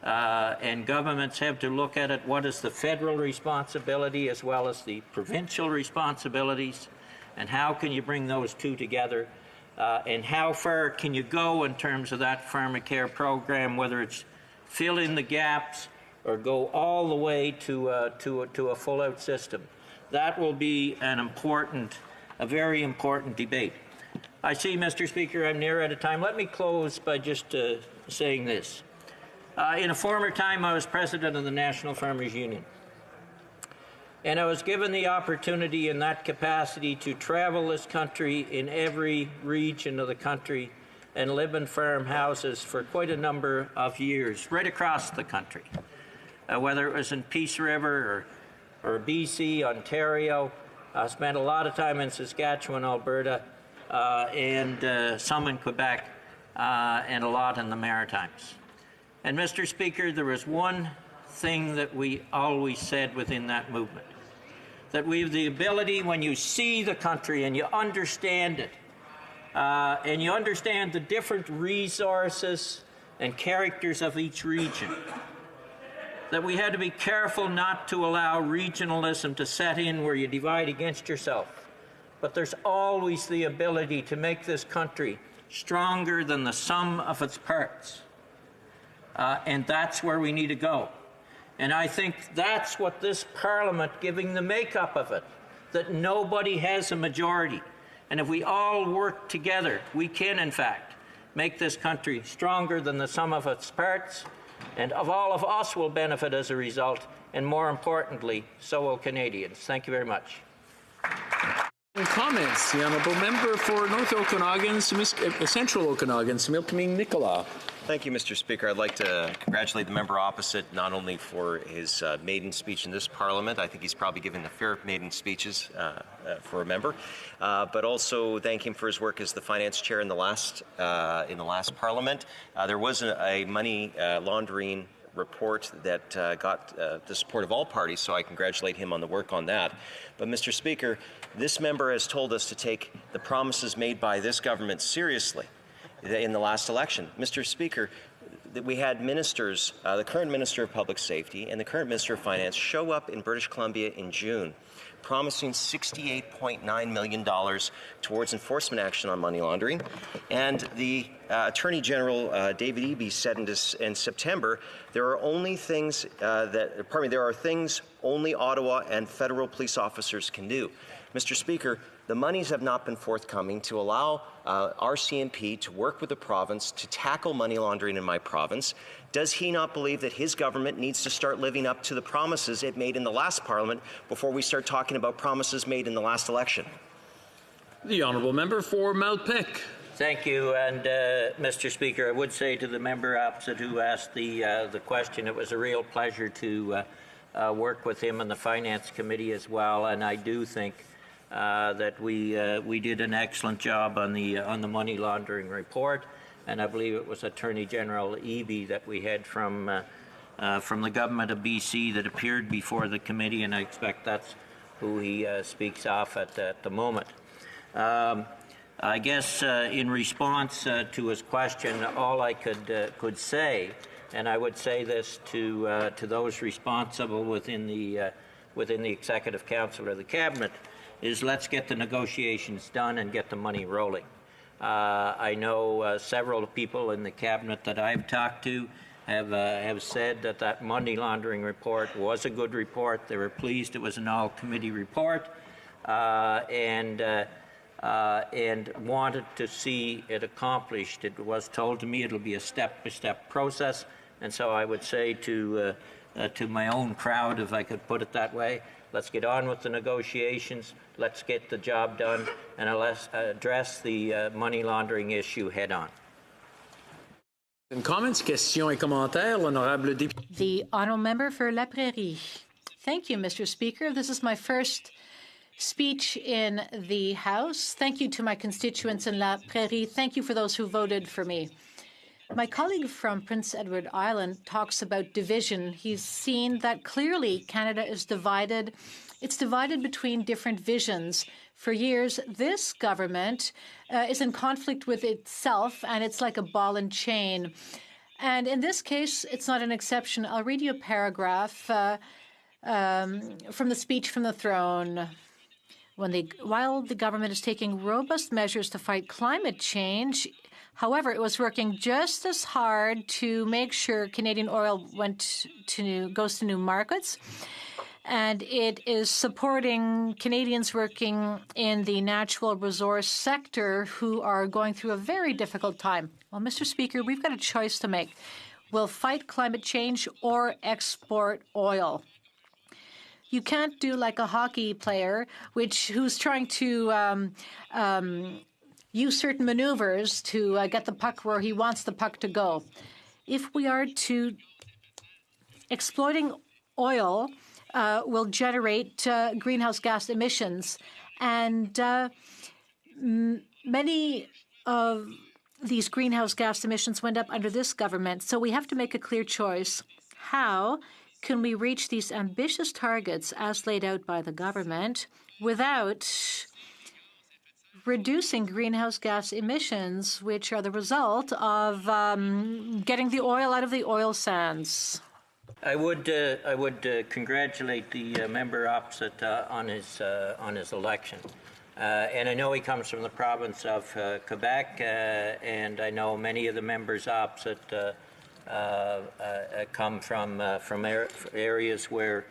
[SPEAKER 16] and governments have to look at it, what is the federal responsibility as well as the provincial responsibilities, and how can you bring those two together, and how far can you go in terms of that pharmacare program, whether it's fill in the gaps or go all the way to a full-out system. That will be a very important debate. I see, Mr. Speaker, I'm near out of time. Let me close by just saying this. In a former time, I was president of the National Farmers Union. And I was given the opportunity in that capacity to travel this country in every region of the country and live in farmhouses for quite a number of years, right across the country. Whether it was in Peace River or BC, Ontario. I spent a lot of time in Saskatchewan, Alberta, and some in Quebec, and a lot in the Maritimes. And Mr. Speaker, there was one thing that we always said within that movement, that we have the ability, when you see the country and you understand it, and you understand the different resources and characters of each region, that we had to be careful not to allow regionalism to set in where you divide against yourself. But there's always the ability to make this country stronger than the sum of its parts. And that's where we need to go. And I think that's what this Parliament, giving the makeup of it, that nobody has a majority. And if we all work together, we can, in fact, make this country stronger than the sum of its parts. And all of us will benefit as a result. And more importantly, so will Canadians. Thank you very much.
[SPEAKER 3] Comments. The Honourable Member for North Okanagan, Central Okanagan, Similkameen Nicola.
[SPEAKER 17] Thank you, Mr. Speaker. I'd like to congratulate the member opposite, not only for his maiden speech in this Parliament. I think he's probably given the fair maiden speeches for a member, but also thank him for his work as the Finance Chair in the last Parliament. There was a money laundering report that got the support of all parties, so I congratulate him on the work on that. But, Mr. Speaker, this member has told us to take the promises made by this government seriously in the last election. Mr. Speaker, we had ministers, the current Minister of Public Safety and the current Minister of Finance, show up in British Columbia in June, promising $68.9 million towards enforcement action on money laundering. And the Attorney General, David Eby, said in September, there are things only Ottawa and federal police officers can do. Mr. Speaker, the monies have not been forthcoming to allow our CNP to work with the province to tackle money laundering in my province. Does he not believe that his government needs to start living up to the promises it made in the last Parliament before we start talking about promises made in the last election?
[SPEAKER 3] The Honourable Member for Mount Peck.
[SPEAKER 16] Thank you, and Mr. Speaker, I would say to the member opposite who asked the question, it was a real pleasure to work with him in the Finance Committee as well, and I do think that we did an excellent job on the money laundering report, and I believe it was Attorney General Eby that we had from the government of BC that appeared before the committee, and I expect that's who he speaks off at the moment. I guess in response to his question, all I could say, and I would say this to those responsible within the Executive Council or the Cabinet, is let's get the negotiations done and get the money rolling. I know several people in the Cabinet that I've talked to have said that money laundering report was a good report. They were pleased it was an all-committee report and wanted to see it accomplished. It was told to me it'll be a step-by-step process, and so I would say to my own crowd, if I could put it that way, let's get on with the negotiations, let's get the job done, and let's address the money laundering issue head-on.
[SPEAKER 3] Comments, questions et commentaires, l'honorable député.
[SPEAKER 20] The Honourable Member for La Prairie. Thank you, Mr. Speaker. This is my first speech in the House. Thank you to my constituents in La Prairie. Thank you for those who voted for me. My colleague from Prince Edward Island talks about division. He's seen that clearly Canada is divided. It's divided between different visions. For years, this government is in conflict with itself, and it's like a ball and chain. And in this case, it's not an exception. I'll read you a paragraph from the speech from the throne. While the government is taking robust measures to fight climate change, however, it was working just as hard to make sure Canadian oil goes to new markets, and it is supporting Canadians working in the natural resource sector who are going through a very difficult time. Well, Mr. Speaker, we've got a choice to make. We'll fight climate change or export oil. You can't do like a hockey player who's trying to use certain maneuvers to get the puck where he wants the puck to go. If we are to exploiting oil will generate greenhouse gas emissions, and Many of these greenhouse gas emissions went up under this government, so we have to make a clear choice. How can we reach these ambitious targets as laid out by the government without reducing greenhouse gas emissions, which are the result of getting the oil out of the oil sands?
[SPEAKER 16] I would congratulate the member opposite on his election. And I know he comes from the province of Quebec, and I know many of the members opposite come from areas where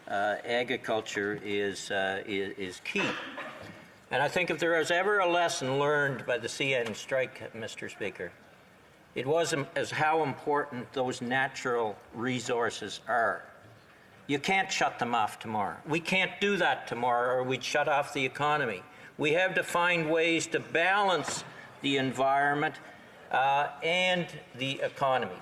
[SPEAKER 16] agriculture is key. And I think if there was ever a lesson learned by the CN strike, Mr. Speaker, it was as how important those natural resources are. You can't shut them off tomorrow. We can't do that tomorrow, or we'd shut off the economy. We have to find ways to balance the environment and the economy.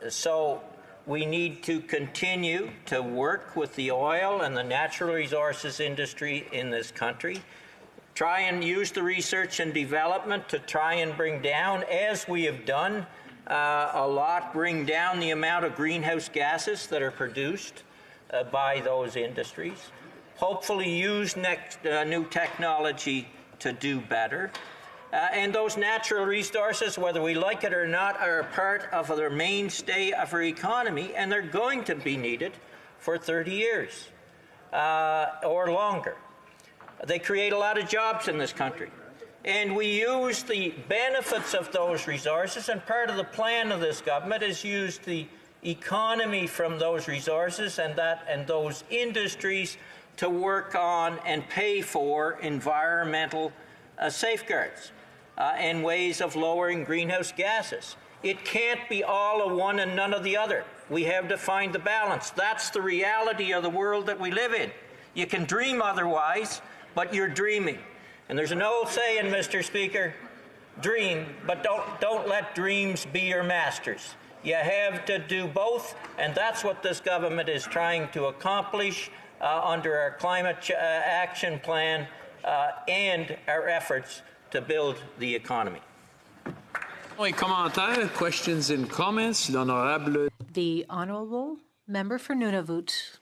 [SPEAKER 16] So we need to continue to work with the oil and the natural resources industry in this country. Try and use the research and development to try and bring down, as we have done a lot, bring down the amount of greenhouse gases that are produced by those industries. Hopefully use new technology to do better. And those natural resources, whether we like it or not, are a part of the mainstay of our economy, and they're going to be needed for 30 years or longer. They create a lot of jobs in this country. And we use the benefits of those resources, and part of the plan of this government is use the economy from those resources and those industries to work on and pay for environmental safeguards and ways of lowering greenhouse gases. It can't be all of one and none of the other. We have to find the balance. That's the reality of the world that we live in. You can dream otherwise, but you're dreaming. And there's an old saying, Mr. Speaker, dream, but don't let dreams be your masters. You have to do both, and that's what this government is trying to accomplish under our climate action plan and our efforts to build the economy.
[SPEAKER 3] Questions and comments.
[SPEAKER 20] The Honourable Member for Nunavut.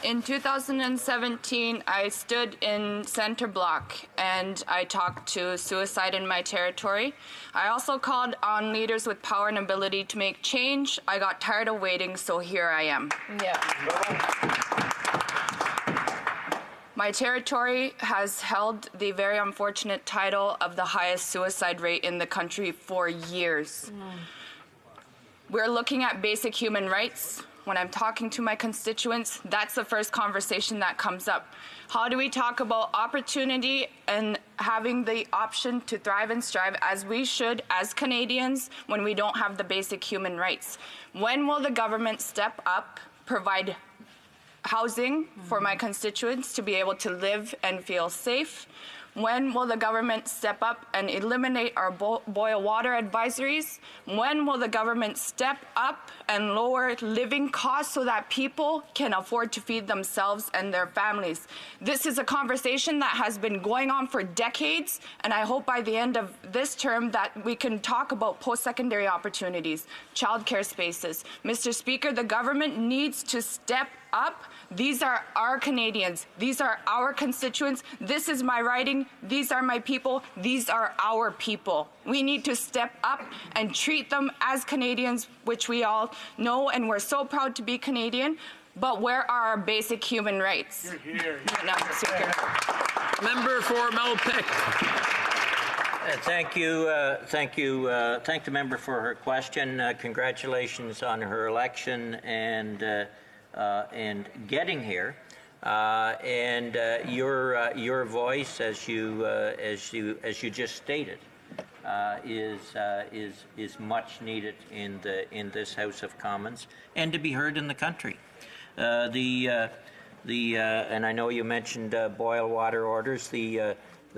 [SPEAKER 18] In 2017, I stood in Center Block and I talked to suicide in my territory. I also called on leaders with power and ability to make change. I got tired of waiting, so here I am. My territory has held the very unfortunate title of the highest suicide rate in the country for years. We're looking at basic human rights. When I'm talking to my constituents, that's the first conversation that comes up. How do we talk about opportunity and having the option to thrive and strive as we should as Canadians when we don't have the basic human rights? When will the government step up, provide housing for my constituents to be able to live and feel safe? When will the government step up and eliminate our boil water advisories? When will the government step up and lower living costs so that people can afford to feed themselves and their families? This is a conversation that has been going on for decades, and I hope by the end of this term that we can talk about post-secondary opportunities, childcare spaces. Mr. Speaker, the government needs to step up. These are our Canadians. These are our constituents. This is my riding. These are my people. These are our people. We need to step up and treat them as Canadians, which we all know, and we're so proud to be Canadian. But where are our basic human rights? You're here.
[SPEAKER 12] Member for Malpeque.
[SPEAKER 16] Thank the member for her question. Congratulations on her election and getting here, and your voice, as you just stated, is much needed in this House of Commons and to be heard in the country. And I know you mentioned boil water orders. The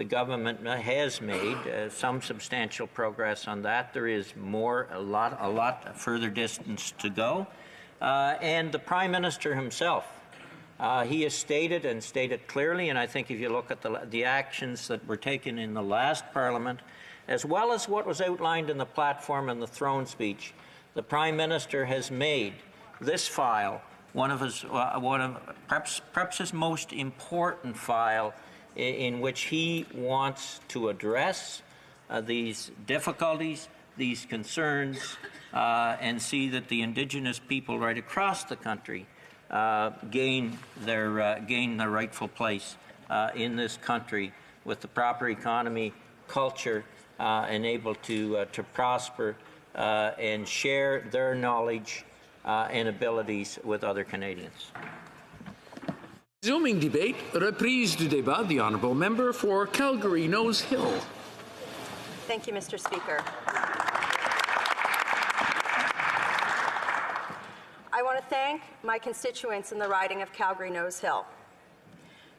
[SPEAKER 16] government has made some substantial progress on that. There is a lot further distance to go. And the Prime Minister himself He has stated and stated clearly, and I think if you look at the actions that were taken in the last Parliament, as well as what was outlined in the platform and the throne speech, the Prime Minister has made this file one of perhaps his most important file in which he wants to address these difficulties, these concerns, and see that the Indigenous people right across the country gain their rightful place in this country with the proper economy, culture, and able to prosper and share their knowledge and abilities with other Canadians.
[SPEAKER 3] Resuming debate, reprise du débat, the honourable member for Calgary Nose Hill.
[SPEAKER 1] Thank you, Mr. Speaker. I want to thank my constituents in the riding of Calgary Nose Hill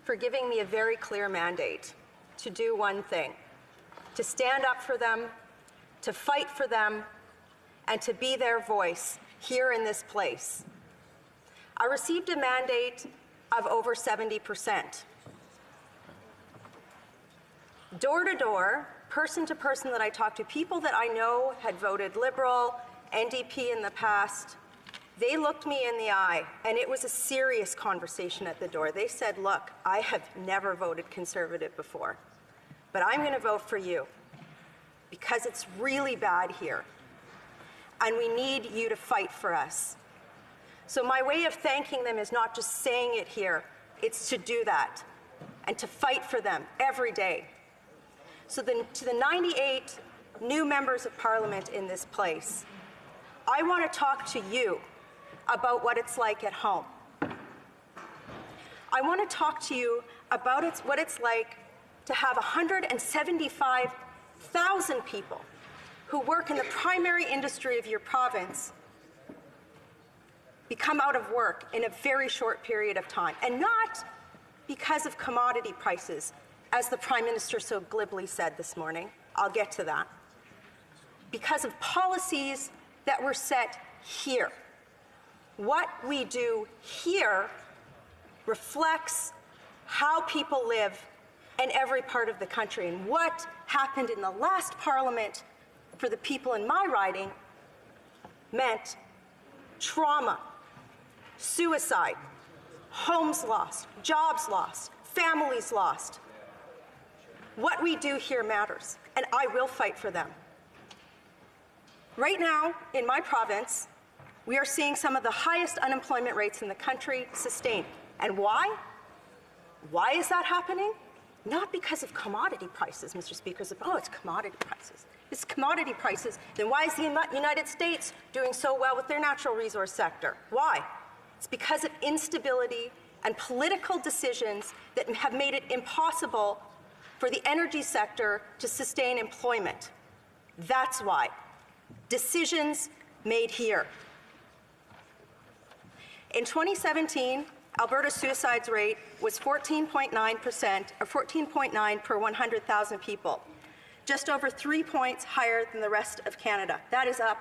[SPEAKER 1] for giving me a very clear mandate to do one thing: to stand up for them, to fight for them, and to be their voice here in this place. I received a mandate of over 70%. Door to door, person to person that I talked to, people that I know had voted Liberal, NDP in the past, they looked me in the eye, and it was a serious conversation at the door. They said, look, I have never voted Conservative before, but I'm going to vote for you because it's really bad here, and we need you to fight for us. So my way of thanking them is not just saying it here, it's to do that and to fight for them every day. So to the 98 new members of Parliament in this place, I want to talk to you about what it's like at home. I want to talk to you about what it's like to have 175,000 people who work in the primary industry of your province become out of work in a very short period of time, and not because of commodity prices, as the Prime Minister so glibly said this morning. I'll get to that. Because of policies that were set here. What we do here reflects how people live in every part of the country, and what happened in the last Parliament for the people in my riding meant trauma, suicide, homes lost, jobs lost, families lost. What we do here matters, and I will fight for them. Right now, in my province, we are seeing some of the highest unemployment rates in the country sustained. And why? Why is that happening? Not because of commodity prices, Mr. Speaker. Oh, it's commodity prices. It's commodity prices. Then why is the United States doing so well with their natural resource sector? Why? It's because of instability and political decisions that have made it impossible for the energy sector to sustain employment. That's why. Decisions made here. In 2017, Alberta's suicide rate was 14.9%, or 14.9 per 100,000 people, just over 3 points higher than the rest of Canada. That is up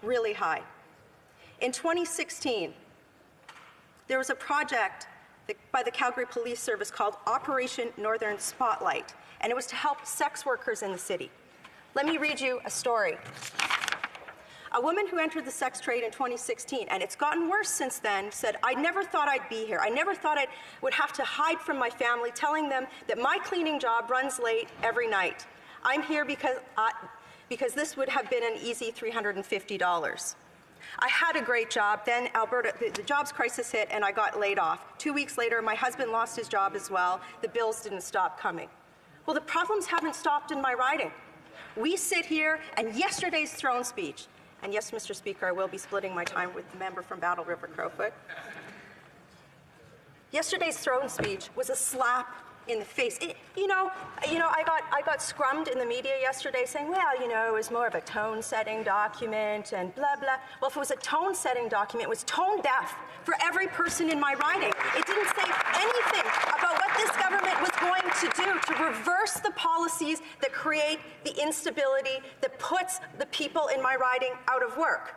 [SPEAKER 1] really high. In 2016, there was a project by the Calgary Police Service called Operation Northern Spotlight, and it was to help sex workers in the city. Let me read you a story. A woman who entered the sex trade in 2016, and it's gotten worse since then, said, I never thought I'd be here. I never thought I would have to hide from my family, telling them that my cleaning job runs late every night. I'm here because this would have been an easy $350. I had a great job. Then the jobs crisis hit, and I got laid off. 2 weeks later, my husband lost his job as well. The bills didn't stop coming. Well, the problems haven't stopped in my riding. We sit here, and yesterday's throne speech, and yes, Mr. Speaker, I will be splitting my time with the member from Battle River Crowfoot. Yesterday's throne speech was a slap in the face. I got scrummed in the media yesterday saying, well, it was more of a tone-setting document and blah, blah. Well, if it was a tone-setting document, it was tone-deaf for every person in my riding. It didn't say anything about what this government was going to do to reverse the policies that create the instability that puts the people in my riding out of work.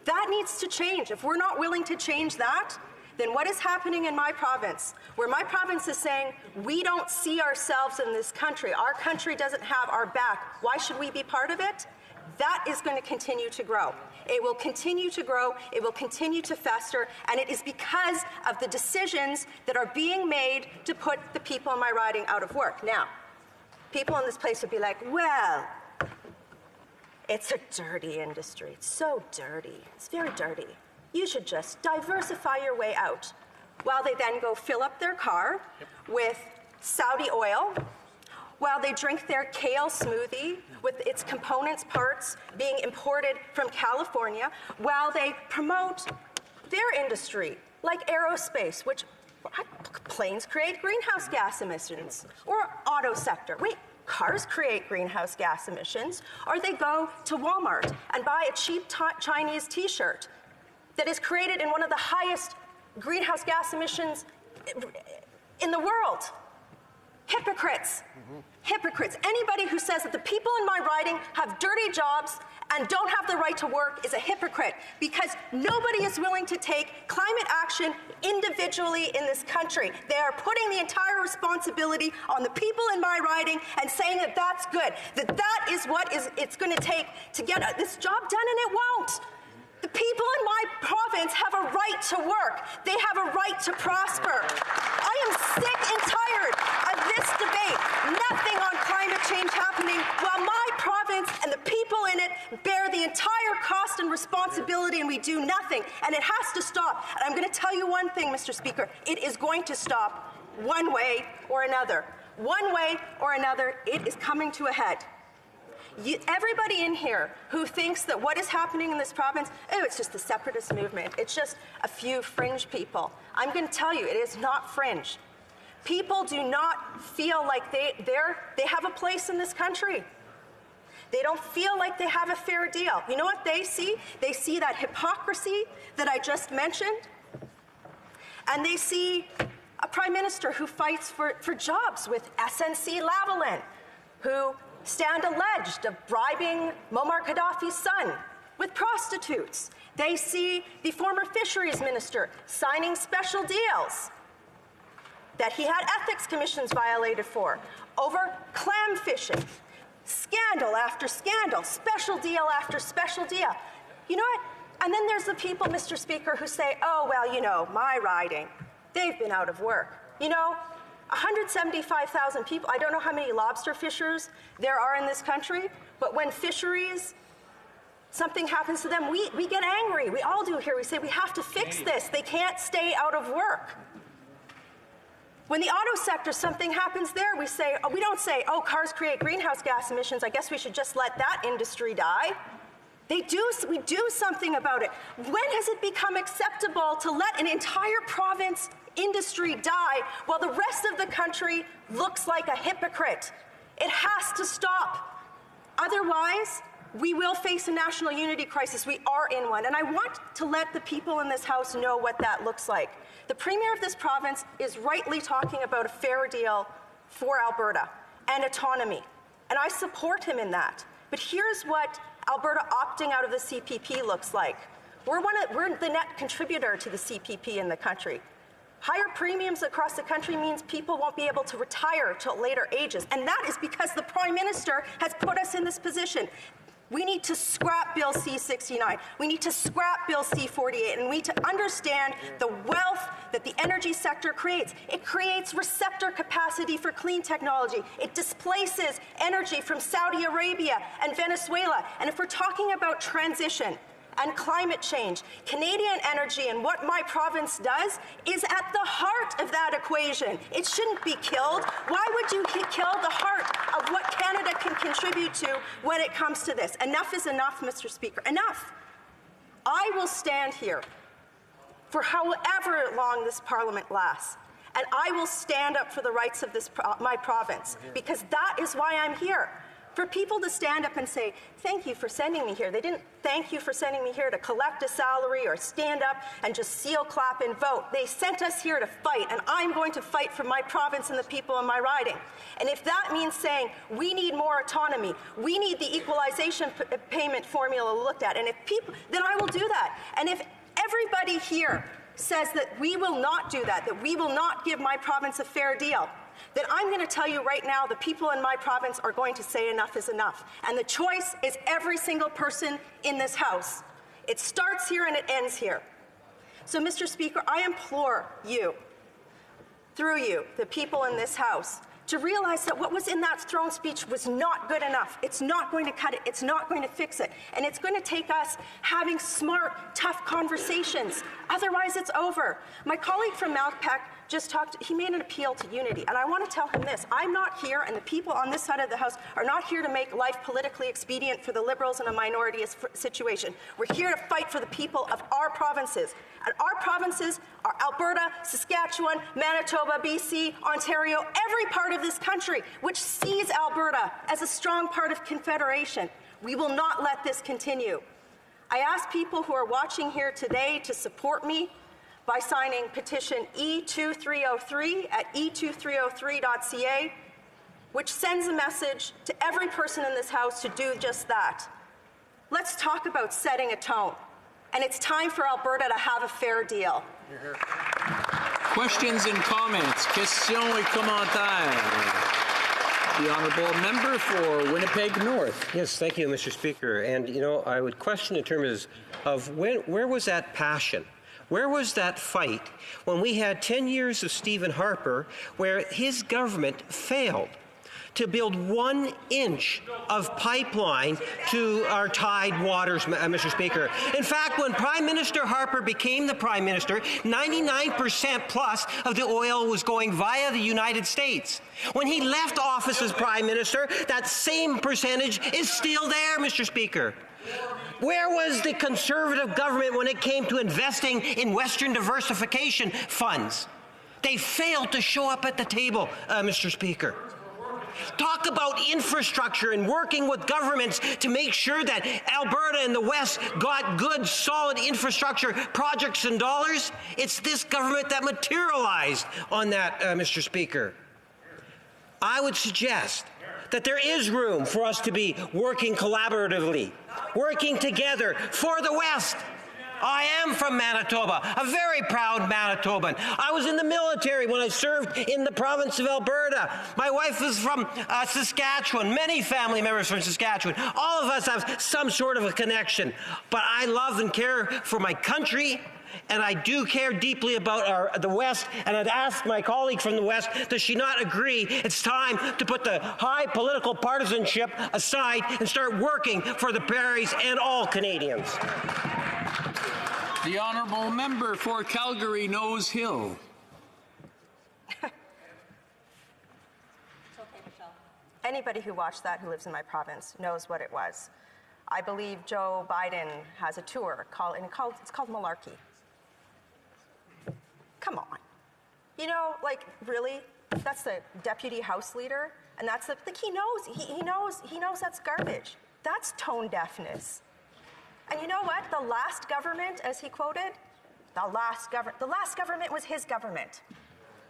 [SPEAKER 1] That needs to change. If we're not willing to change that, than what is happening in my province, where my province is saying, we don't see ourselves in this country. Our country doesn't have our back. Why should we be part of it? That is going to continue to grow. It will continue to grow, it will continue to fester, and it is because of the decisions that are being made to put the people in my riding out of work. Now, people in this place would be like, well, it's a dirty industry. It's so dirty. It's very dirty. You should just diversify your way out. While they then go fill up their car with Saudi oil, while they drink their kale smoothie with its components parts being imported from California, while they promote their industry, like aerospace, which planes create greenhouse gas emissions, or auto sector. Wait, cars create greenhouse gas emissions, or they go to Walmart and buy a cheap Chinese t-shirt that is created in one of the highest greenhouse gas emissions in the world. Hypocrites. Hypocrites. Anybody who says that the people in my riding have dirty jobs and don't have the right to work is a hypocrite, because nobody is willing to take climate action individually in this country. They are putting the entire responsibility on the people in my riding and saying that that's good, that is what it's going to take to get this job done, and it won't. The people in my province have a right to work. They have a right to prosper. I am sick and tired of this debate. Nothing on climate change happening while my province and the people in it bear the entire cost and responsibility, and we do nothing. And it has to stop. And I'm going to tell you one thing, Mr. Speaker. It is going to stop one way or another. One way or another, it is coming to a head. Everybody in here who thinks that what is happening in this province, it's just the separatist movement, it's just a few fringe people. I'm going to tell you, it is not fringe. People do not feel like they have a place in this country. They don't feel like they have a fair deal. You know what they see? They see that hypocrisy that I just mentioned, and they see a prime minister who fights for jobs with SNC-Lavalin, who stand alleged of bribing Muammar Gaddafi's son with prostitutes. They see the former fisheries minister signing special deals that he had ethics commissions violated for over clam fishing. Scandal after scandal, special deal after special deal. You know what? And then there's the people, Mr. Speaker, who say, oh, well, you know, my riding, they've been out of work. You know, 175,000 people, I don't know how many lobster fishers there are in this country, but when fisheries, something happens to them, we get angry. We all do here. We say, we have to fix this. They can't stay out of work. When the auto sector, something happens there, we say, we don't say, oh, cars create greenhouse gas emissions, I guess we should just let that industry die. We do something about it. When has it become acceptable to let an entire province industry die while the rest of the country looks like a hypocrite? It has to stop. Otherwise, we will face a national unity crisis. We are in one. And I want to let the people in this House know what that looks like. The Premier of this province is rightly talking about a fair deal for Alberta and autonomy. And I support him in that. But here's what Alberta opting out of the CPP looks like. We're the net contributor to the CPP in the country. Higher premiums across the country means people won't be able to retire till later ages. And that is because the Prime Minister has put us in this position. We need to scrap Bill C-69. We need to scrap Bill C-48. And we need to understand the wealth that the energy sector creates. It creates receptor capacity for clean technology. It displaces energy from Saudi Arabia and Venezuela. And if we're talking about transition and climate change, Canadian energy and what my province does is at the heart of that equation. It shouldn't be killed. Why would you kill the heart of what Canada can contribute to when it comes to this? Enough is enough, Mr. Speaker. Enough. I will stand here for however long this Parliament lasts, and I will stand up for the rights of my province, because that is why I'm here. For people to stand up and say, thank you for sending me here. They didn't thank you for sending me here to collect a salary or stand up and just seal, clap, and vote. They sent us here to fight, and I'm going to fight for my province and the people in my riding. And if that means saying we need more autonomy, we need the equalization payment formula looked at, and if people, then I will do that. And if everybody here says that we will not do that we will not give my province a fair deal, then I'm going to tell you right now the people in my province are going to say enough is enough. And the choice is every single person in this House. It starts here and it ends here. So, Mr. Speaker, I implore you, through you, the people in this House, to realize that what was in that throne speech was not good enough. It's not going to cut it. It's not going to fix it. And it's going to take us having smart, tough conversations. Otherwise, it's over. My colleague from Malpeque just talked, he made an appeal to unity. And I want to tell him this. I'm not here, and the people on this side of the House are not here to make life politically expedient for the Liberals in a minority situation. We're here to fight for the people of our provinces. And our provinces are Alberta, Saskatchewan, Manitoba, BC, Ontario, every part of this country, which sees Alberta as a strong part of Confederation. We will not let this continue. I ask people who are watching here today to support me by signing petition E2303 at e2303.ca, which sends a message to every person in this House to do just that. Let's talk about setting a tone. And it's time for Alberta to have a fair deal.
[SPEAKER 3] Questions and comments. Questions et commentaires. The honourable member for Winnipeg North.
[SPEAKER 9] Yes, thank you, Mr. Speaker. And, you know, I would question in terms of where was that passion? Where was that fight when we had 10 years of Stephen Harper where his government failed to build 1 inch of pipeline to our tide waters, Mr. Speaker? In fact, when Prime Minister Harper became the Prime Minister, 99% plus of the oil was going via the United States. When he left office as Prime Minister, that same percentage is still there, Mr. Speaker. Where was the Conservative government when it came to investing in Western diversification funds? They failed to show up at the table, Mr. Speaker. Talk about infrastructure and working with governments to make sure that Alberta and the West got good, solid infrastructure projects and dollars. It's this government that materialized on that, Mr. Speaker. I would suggest that there is room for us to be working collaboratively, working together for the West. I am from Manitoba, a very proud Manitoban. I was in the military when I served in the province of Alberta. My wife is from Saskatchewan, many family members from Saskatchewan. All of us have some sort of a connection. But I love and care for my country, and I do care deeply about the West, and I'd ask my colleague from the West, does she not agree it's time to put the high political partisanship aside and start working for the prairies and all Canadians?
[SPEAKER 3] The honourable member for Calgary Nose Hill.
[SPEAKER 1] Anybody who watched that who lives in my province knows what it was. I believe Joe Biden has a tour it's called Malarkey. Come on. You know, like, really? That's the deputy House leader, and that's the, like, he knows that's garbage. That's tone deafness. And you know what? The last government, as he quoted, the last government was his government.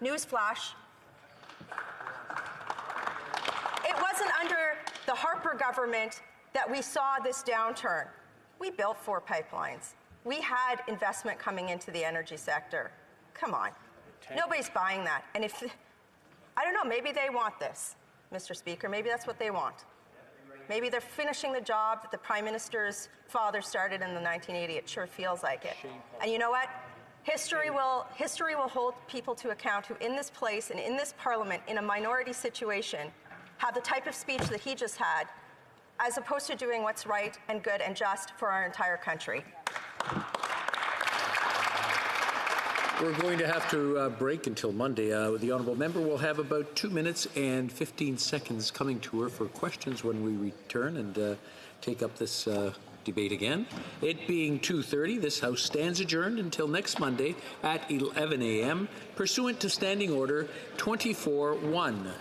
[SPEAKER 1] Newsflash. It wasn't under the Harper government that we saw this downturn. We built 4 pipelines. We had investment coming into the energy sector. Come on. Nobody's buying that. And if, I don't know, maybe they want this, Mr. Speaker. Maybe that's what they want. Maybe they're finishing the job that the Prime Minister's father started in the 1980s. It sure feels like it. And you know what? History will hold people to account who in this place and in this Parliament, in a minority situation, have the type of speech that he just had, as opposed to doing what's right and good and just for our entire country.
[SPEAKER 3] We're going to have to break until Monday. The honourable member will have about 2 minutes and 15 seconds coming to her for questions when we return and take up this debate again. It being 2:30, this House stands adjourned until next Monday at 11 a.m. pursuant to Standing Order 24-1.